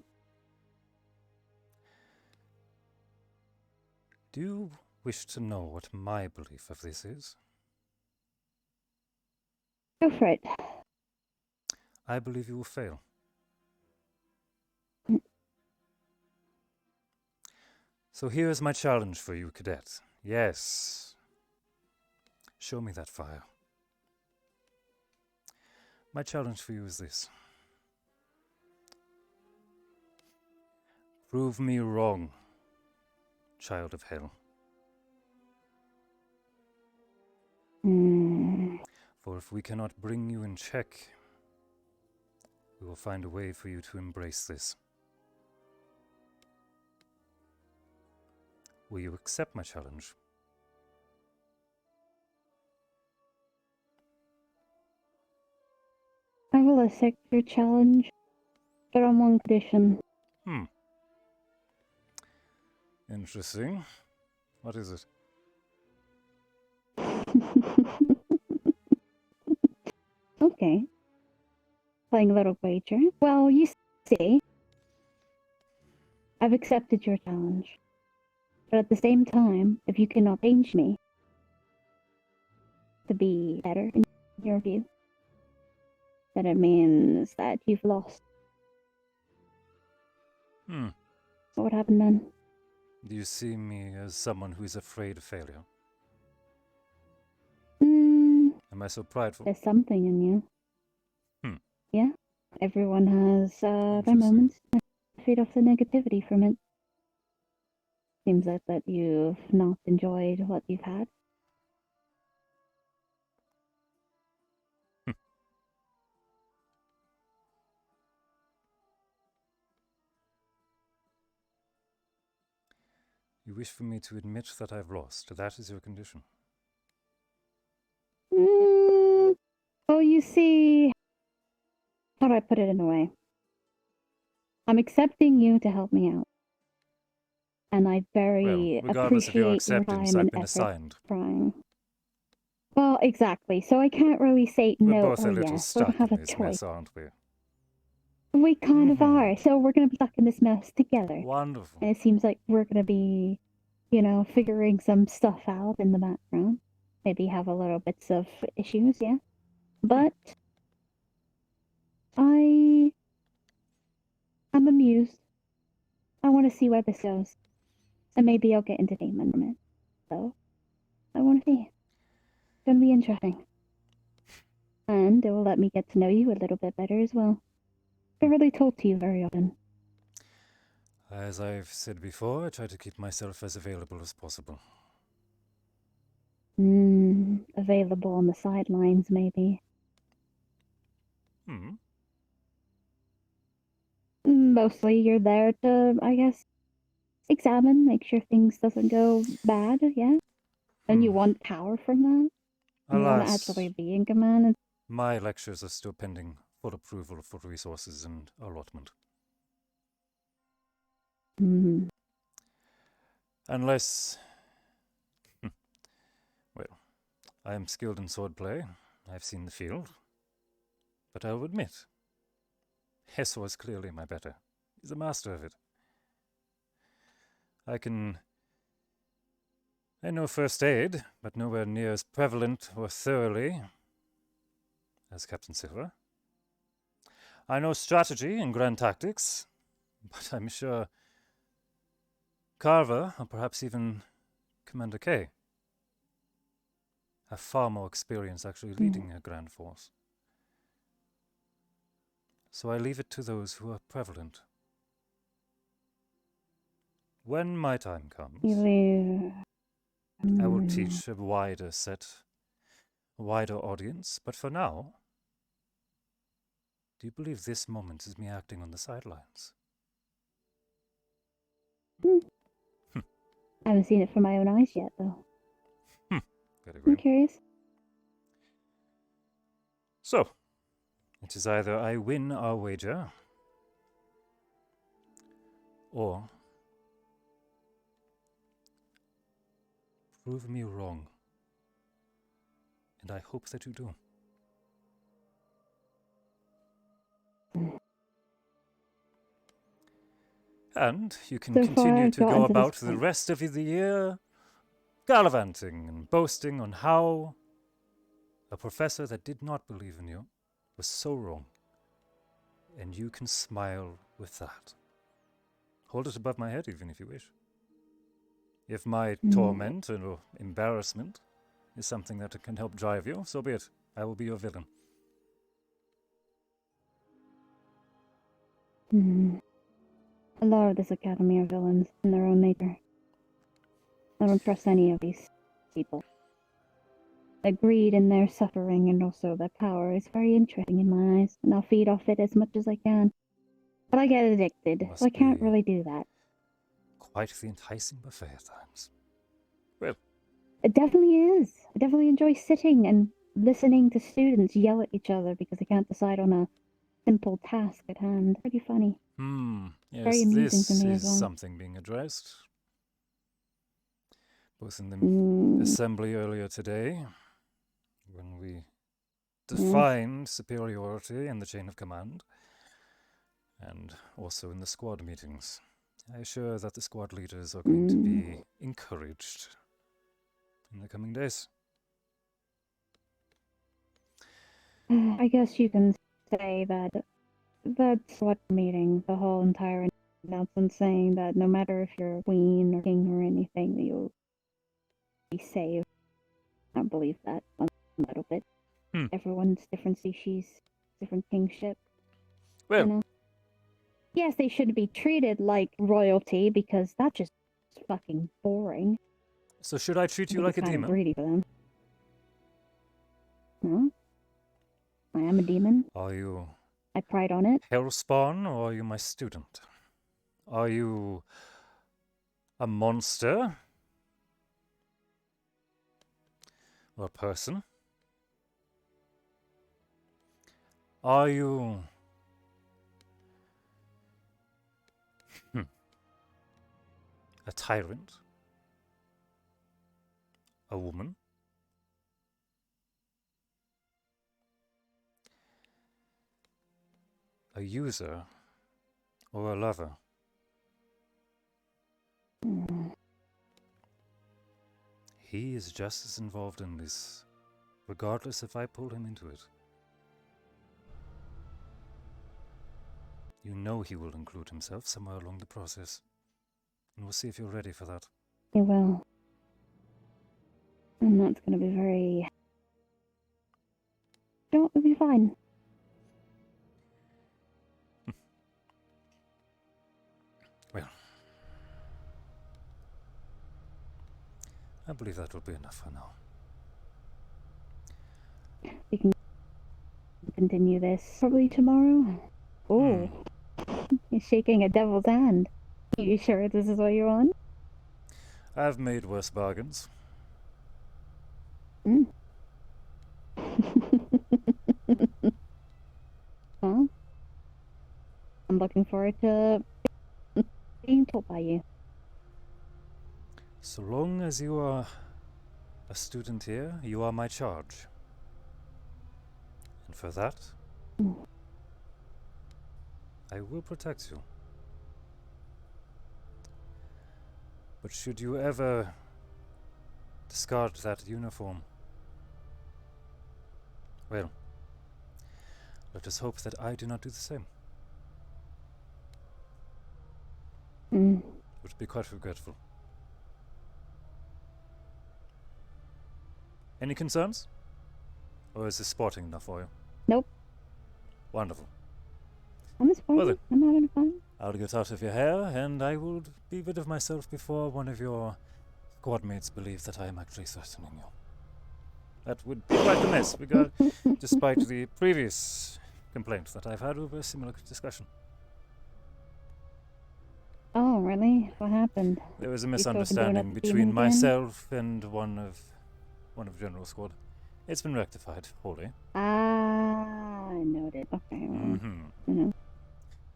[SPEAKER 1] Do you wish to know what my belief of this is?
[SPEAKER 10] Go for it.
[SPEAKER 1] I believe you will fail. So here is my challenge for you, cadet. Yes. Show me that fire. My challenge for you is this. Prove me wrong, child of hell. For if we cannot bring you in check, we will find a way for you to embrace this. Will you accept my challenge?
[SPEAKER 10] I will accept your challenge, but on one condition.
[SPEAKER 1] Interesting. What is it?
[SPEAKER 10] Okay. Playing a little wager. Well, you see, I've accepted your challenge. But at the same time, if you cannot change me to be better in your view, then it means that you've lost. What would happen then?
[SPEAKER 1] Do you see me as someone who is afraid of failure? Am I so prideful?
[SPEAKER 10] There's something in you. Yeah, everyone has their moments. Feed off the negativity from it. Seems like that you've not enjoyed what you've had.
[SPEAKER 1] You wish for me to admit that I've lost. That is your condition.
[SPEAKER 10] Oh, you see, how do I put it in a way? I'm accepting you to help me out. And I very
[SPEAKER 1] regardless of your
[SPEAKER 10] appreciate your
[SPEAKER 1] acceptance,
[SPEAKER 10] time
[SPEAKER 1] I've
[SPEAKER 10] and
[SPEAKER 1] been
[SPEAKER 10] effort
[SPEAKER 1] assigned.
[SPEAKER 10] trying. Well, exactly. So I can't really say
[SPEAKER 1] We're
[SPEAKER 10] no
[SPEAKER 1] both
[SPEAKER 10] or
[SPEAKER 1] a little
[SPEAKER 10] yes. We don't
[SPEAKER 1] stuck
[SPEAKER 10] have
[SPEAKER 1] in
[SPEAKER 10] a
[SPEAKER 1] this
[SPEAKER 10] choice.
[SPEAKER 1] mess, aren't we?
[SPEAKER 10] We kind of are. So we're going to be stuck in this mess together.
[SPEAKER 1] Wonderful.
[SPEAKER 10] And it seems like we're going to be, you know, figuring some stuff out in the background. Maybe have a little bits of issues, yeah. But I'm amused. I want to see where this goes. And maybe I'll get entertainment from it. So, I want to see. It's going to be interesting. And it will let me get to know you a little bit better as well. I really told to you very often.
[SPEAKER 1] As I've said before, I try to keep myself as available as possible.
[SPEAKER 10] Available on the sidelines, maybe. Mostly you're there to, I guess, examine, make sure things doesn't go bad, yeah? And you want power from that? And you want to
[SPEAKER 1] Alas,
[SPEAKER 10] actually be in command? And...
[SPEAKER 1] my lectures are still pending full approval for resources and allotment. Unless... well, I am skilled in swordplay. I've seen the field. But I'll admit, Hess was clearly my better. He's a master of it. I know first aid, but nowhere near as prevalent or thoroughly as Captain Silver. I know strategy and grand tactics, but I'm sure Carver, or perhaps even Commander K, have far more experience actually leading a grand force. So I leave it to those who are prevalent. When my time comes, I will teach a wider audience, but for now, do you believe this moment is me acting on the sidelines?
[SPEAKER 10] I haven't seen it from my own eyes yet, though. I'm curious.
[SPEAKER 1] So, it is either I win our wager, or prove me wrong. And I hope that you do. And you can continue to go about the rest of the year gallivanting and boasting on how a professor that did not believe in you was so wrong. And you can smile with that. Hold it above my head even if you wish. If my torment or embarrassment is something that can help drive you, so be it. I will be your villain.
[SPEAKER 10] A lot of this academy are villains in their own nature. I don't trust any of these people. The greed in their suffering and also their power is very interesting in my eyes, and I'll feed off it as much as I can. But I get addicted, so I can't really do that.
[SPEAKER 1] Quite the enticing buffet at times. Well,
[SPEAKER 10] it definitely is. I definitely enjoy sitting and listening to students yell at each other because they can't decide on a simple task at hand. Pretty funny.
[SPEAKER 1] Yes,
[SPEAKER 10] very amusing
[SPEAKER 1] this
[SPEAKER 10] to me
[SPEAKER 1] is
[SPEAKER 10] as well.
[SPEAKER 1] something being addressed. Both in the assembly earlier today, when we defined superiority in the chain of command, and also in the squad meetings. I assure that the squad leaders are going to be encouraged in the coming days.
[SPEAKER 10] I guess you can say that that squad meeting, the whole entire announcement saying that no matter if you're a queen or king or anything, that you'll be saved. I believe that a little bit. Everyone's different species, different kingship.
[SPEAKER 1] Well,
[SPEAKER 10] you know? Yes, they should be treated like royalty because that's just fucking boring.
[SPEAKER 1] So should I treat you like a
[SPEAKER 10] kind
[SPEAKER 1] demon?
[SPEAKER 10] Of greedy for them. No, I am a demon.
[SPEAKER 1] Are you?
[SPEAKER 10] I pride on it.
[SPEAKER 1] Hellspawn, or are you my student? Are you a monster? Or a person? Are you... a tyrant? A woman? A user? Or a lover? He is just as involved in this, regardless if I pull him into it. You know he will include himself somewhere along the process. And we'll see if you're ready for that.
[SPEAKER 10] He will. And that's going to be very... It'll be fine.
[SPEAKER 1] Well, I believe that will be enough for now.
[SPEAKER 10] We can continue this probably tomorrow. Oh, you're shaking a devil's hand. Are you sure this is what you want?
[SPEAKER 1] I've made worse bargains.
[SPEAKER 10] Mm. Well, I'm looking forward to being taught by you.
[SPEAKER 1] So long as you are a student here, you are my charge. And for that, I will protect you. But should you ever discard that uniform, well, let us hope that I do not do the same. Would be quite regretful. Any concerns? Or is this sporting enough for you?
[SPEAKER 10] Nope.
[SPEAKER 1] Wonderful.
[SPEAKER 10] I'm sporting. I'm having fun.
[SPEAKER 1] I'll get out of your hair, and I will be rid of myself before one of your squad mates believes that I am actually threatening you. That would be quite the mess, despite the previous complaints that I've had over a similar discussion.
[SPEAKER 10] Oh, really? What happened?
[SPEAKER 1] There was a
[SPEAKER 10] You two have been doing
[SPEAKER 1] misunderstanding
[SPEAKER 10] it the
[SPEAKER 1] between
[SPEAKER 10] demon again?
[SPEAKER 1] myself and one of General Squad. It's been rectified, wholly.
[SPEAKER 10] Ah, noted. Okay. Well, you know.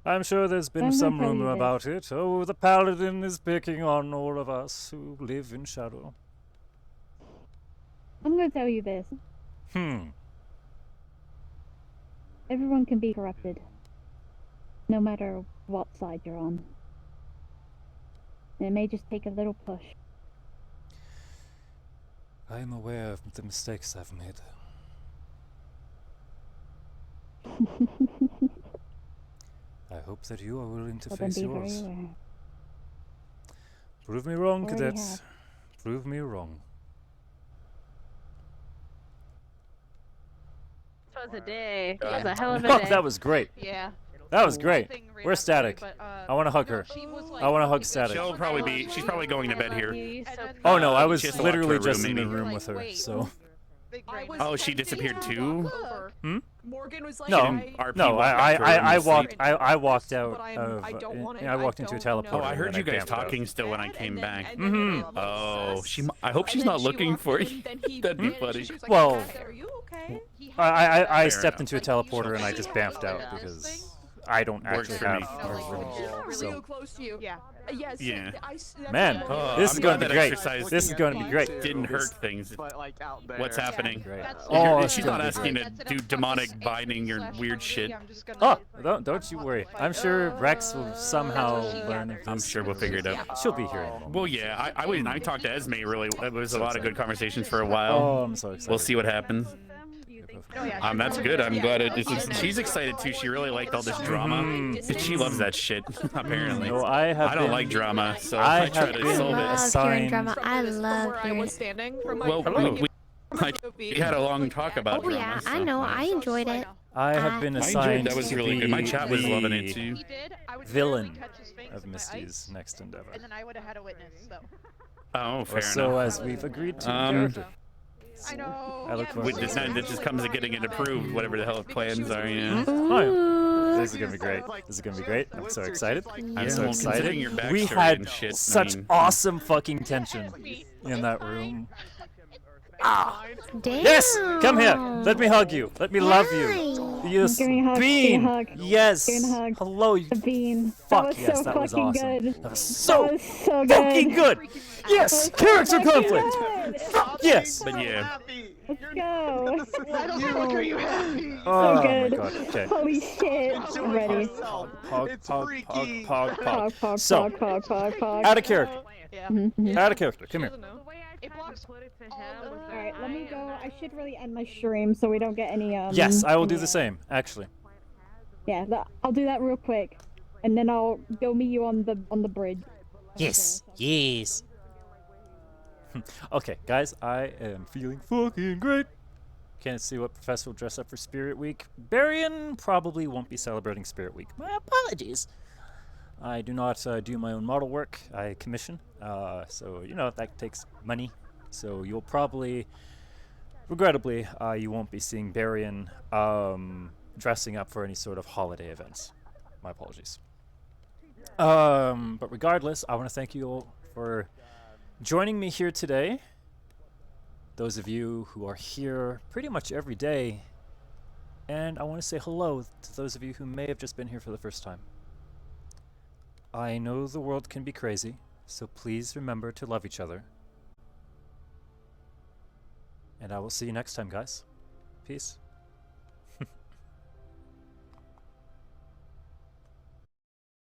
[SPEAKER 1] I'm sure there's been
[SPEAKER 10] I'm gonna
[SPEAKER 1] some
[SPEAKER 10] tell you
[SPEAKER 1] rumor
[SPEAKER 10] this.
[SPEAKER 1] about it. Oh, the Paladin is picking on all of us who live in shadow.
[SPEAKER 10] I'm gonna tell you this. Everyone can be corrupted. No matter what side you're on. It may just take a little push.
[SPEAKER 1] I am aware of the mistakes I've made. I hope that you are willing to
[SPEAKER 10] Well, then
[SPEAKER 1] face
[SPEAKER 10] be very
[SPEAKER 1] yours.
[SPEAKER 10] aware.
[SPEAKER 1] Prove me wrong,
[SPEAKER 10] Already
[SPEAKER 1] cadets.
[SPEAKER 10] have.
[SPEAKER 1] Prove me wrong.
[SPEAKER 17] That was a day. That was
[SPEAKER 1] Yeah.
[SPEAKER 17] a hell of a
[SPEAKER 1] Oh,
[SPEAKER 17] day.
[SPEAKER 1] that was great.
[SPEAKER 17] Yeah.
[SPEAKER 1] That was great.
[SPEAKER 17] Nothing right
[SPEAKER 1] Where's
[SPEAKER 17] after,
[SPEAKER 1] Static?
[SPEAKER 17] but,
[SPEAKER 1] I want to hug her.
[SPEAKER 17] she was like,
[SPEAKER 1] I want to hug
[SPEAKER 17] "Okay,
[SPEAKER 1] Static.
[SPEAKER 4] She's probably going to bed here.
[SPEAKER 1] Oh no, I was
[SPEAKER 4] She has to walk to her
[SPEAKER 1] literally
[SPEAKER 4] room,
[SPEAKER 1] just in the
[SPEAKER 4] maybe.
[SPEAKER 1] room with her, so.
[SPEAKER 4] Oh, she disappeared too?
[SPEAKER 17] Morgan was like,
[SPEAKER 1] No,
[SPEAKER 4] RP
[SPEAKER 1] no,
[SPEAKER 4] walked back to her room
[SPEAKER 1] I
[SPEAKER 4] to
[SPEAKER 1] walked,
[SPEAKER 4] sleep.
[SPEAKER 1] I walked out
[SPEAKER 17] But
[SPEAKER 1] of,
[SPEAKER 17] I don't want it.
[SPEAKER 1] I walked into a teleporter.
[SPEAKER 4] Oh, I heard
[SPEAKER 1] and
[SPEAKER 4] you guys
[SPEAKER 1] vamped out.
[SPEAKER 4] talking still when I came back.
[SPEAKER 1] Mhm.
[SPEAKER 4] Oh, I hope she's not looking for you. That'd be funny.
[SPEAKER 1] Well,
[SPEAKER 17] "Are you okay?"
[SPEAKER 1] I
[SPEAKER 4] Fair
[SPEAKER 1] stepped
[SPEAKER 4] enough.
[SPEAKER 1] into a teleporter and I just bamfed out because I don't
[SPEAKER 4] Works
[SPEAKER 1] actually
[SPEAKER 4] for
[SPEAKER 1] have
[SPEAKER 4] me.
[SPEAKER 1] a room. So.
[SPEAKER 17] Close to you. Yeah. Yes.
[SPEAKER 4] Yeah.
[SPEAKER 1] Man,
[SPEAKER 4] Oh,
[SPEAKER 1] this
[SPEAKER 4] I'm
[SPEAKER 1] is
[SPEAKER 4] glad
[SPEAKER 1] going to
[SPEAKER 4] that
[SPEAKER 1] be great.
[SPEAKER 4] exercise
[SPEAKER 1] This is going to be great.
[SPEAKER 4] Didn't hurt things. What's happening?
[SPEAKER 1] Great.
[SPEAKER 4] Oh,
[SPEAKER 1] it's
[SPEAKER 4] she's
[SPEAKER 1] gonna
[SPEAKER 4] not
[SPEAKER 1] be
[SPEAKER 4] asking
[SPEAKER 1] great.
[SPEAKER 4] to do demonic binding or weird shit.
[SPEAKER 1] Oh, don't you worry. I'm sure Rex will somehow learn of this.
[SPEAKER 4] I'm sure we'll figure it out.
[SPEAKER 1] She'll be here in a moment.
[SPEAKER 4] Well, yeah, I talked to Esme. Really, it was a lot of good conversations for a while.
[SPEAKER 1] Oh, I'm so excited.
[SPEAKER 4] We'll see what happens. That's good. I'm glad she's excited too. She really liked all this drama. She loves that shit. Apparently.
[SPEAKER 1] No, I
[SPEAKER 4] don't
[SPEAKER 1] been-
[SPEAKER 4] like drama, so
[SPEAKER 1] I
[SPEAKER 4] I try
[SPEAKER 1] have
[SPEAKER 4] to
[SPEAKER 1] been
[SPEAKER 4] solve it.
[SPEAKER 1] assigned-
[SPEAKER 5] drama. I love
[SPEAKER 17] I
[SPEAKER 5] hearing
[SPEAKER 17] was
[SPEAKER 5] it.
[SPEAKER 17] standing from my
[SPEAKER 4] Well, we had a long talk about
[SPEAKER 5] Oh
[SPEAKER 4] drama.
[SPEAKER 5] yeah,
[SPEAKER 4] so-
[SPEAKER 5] I know. I enjoyed it.
[SPEAKER 1] I have been
[SPEAKER 4] I enjoyed
[SPEAKER 1] assigned
[SPEAKER 4] that. Was
[SPEAKER 1] to
[SPEAKER 4] really
[SPEAKER 1] be
[SPEAKER 4] good. My chat was loving it
[SPEAKER 1] the
[SPEAKER 4] too.
[SPEAKER 1] villain of Misty's next endeavor.
[SPEAKER 22] And then I would have had a witness, so.
[SPEAKER 4] Oh, fair
[SPEAKER 1] Or so
[SPEAKER 4] enough.
[SPEAKER 1] as we've agreed to in character.
[SPEAKER 22] I know.
[SPEAKER 1] I look forward to
[SPEAKER 4] With
[SPEAKER 1] this.
[SPEAKER 4] that just comes to getting it approved, whatever the hell plans are. Yeah.
[SPEAKER 1] Oh, this is gonna be great. This is gonna be great. I'm so excited. I'm so
[SPEAKER 4] well,
[SPEAKER 1] excited.
[SPEAKER 4] considering your
[SPEAKER 1] We
[SPEAKER 4] backstory
[SPEAKER 1] had
[SPEAKER 4] and shit, I
[SPEAKER 1] such
[SPEAKER 4] mean-
[SPEAKER 1] awesome fucking tension in that room.
[SPEAKER 5] Damn.
[SPEAKER 1] Yes, come here. Let me hug you. Let me love you. Yes,
[SPEAKER 10] Give me a hug, give me a
[SPEAKER 1] Bean.
[SPEAKER 10] hug.
[SPEAKER 1] Yes.
[SPEAKER 10] Give me a hug.
[SPEAKER 1] Hello, you.
[SPEAKER 10] The Bean.
[SPEAKER 1] Fuck
[SPEAKER 10] that was
[SPEAKER 1] yes,
[SPEAKER 10] so
[SPEAKER 1] that was
[SPEAKER 10] fucking
[SPEAKER 1] awesome.
[SPEAKER 10] good.
[SPEAKER 1] That was so
[SPEAKER 10] That was so good.
[SPEAKER 1] fucking good. Yes,
[SPEAKER 10] That was so
[SPEAKER 1] character
[SPEAKER 10] fucking
[SPEAKER 1] conflict.
[SPEAKER 10] good.
[SPEAKER 1] Fuck yes.
[SPEAKER 4] But yeah.
[SPEAKER 10] Let's go.
[SPEAKER 22] Why the fuck are you happy?
[SPEAKER 1] Oh
[SPEAKER 10] so good.
[SPEAKER 1] my god. Okay.
[SPEAKER 10] Holy shit. I'm ready.
[SPEAKER 1] Pog, pog, pog, pog,
[SPEAKER 10] Pog,
[SPEAKER 1] pog.
[SPEAKER 10] pog,
[SPEAKER 1] So,
[SPEAKER 10] pog, pog, pog.
[SPEAKER 1] out of character.
[SPEAKER 10] Yeah.
[SPEAKER 1] Out of character. Come here.
[SPEAKER 22] It blocks
[SPEAKER 10] Alright, let me go. I should really end my stream so we don't get any
[SPEAKER 1] Yes, I will do
[SPEAKER 10] any,
[SPEAKER 1] the same. Actually.
[SPEAKER 10] Yeah, I'll do that real quick, and then I'll go meet you on the bridge.
[SPEAKER 1] Yes. Yes. Okay, guys, I am feeling fucking great. Can't see what Professor will dress up for Spirit Week. Berion probably won't be celebrating Spirit Week. My apologies. I do not do my own model work. I commission. So, you know, that takes money. So you'll probably, regrettably, you won't be seeing Berion dressing up for any sort of holiday events. My apologies. But regardless, I want to thank you all for joining me here today. Those of you who are here pretty much every day. And I want to say hello to those of you who may have just been here for the first time. I know the world can be crazy, so please remember to love each other. And I will see you next time, guys. Peace.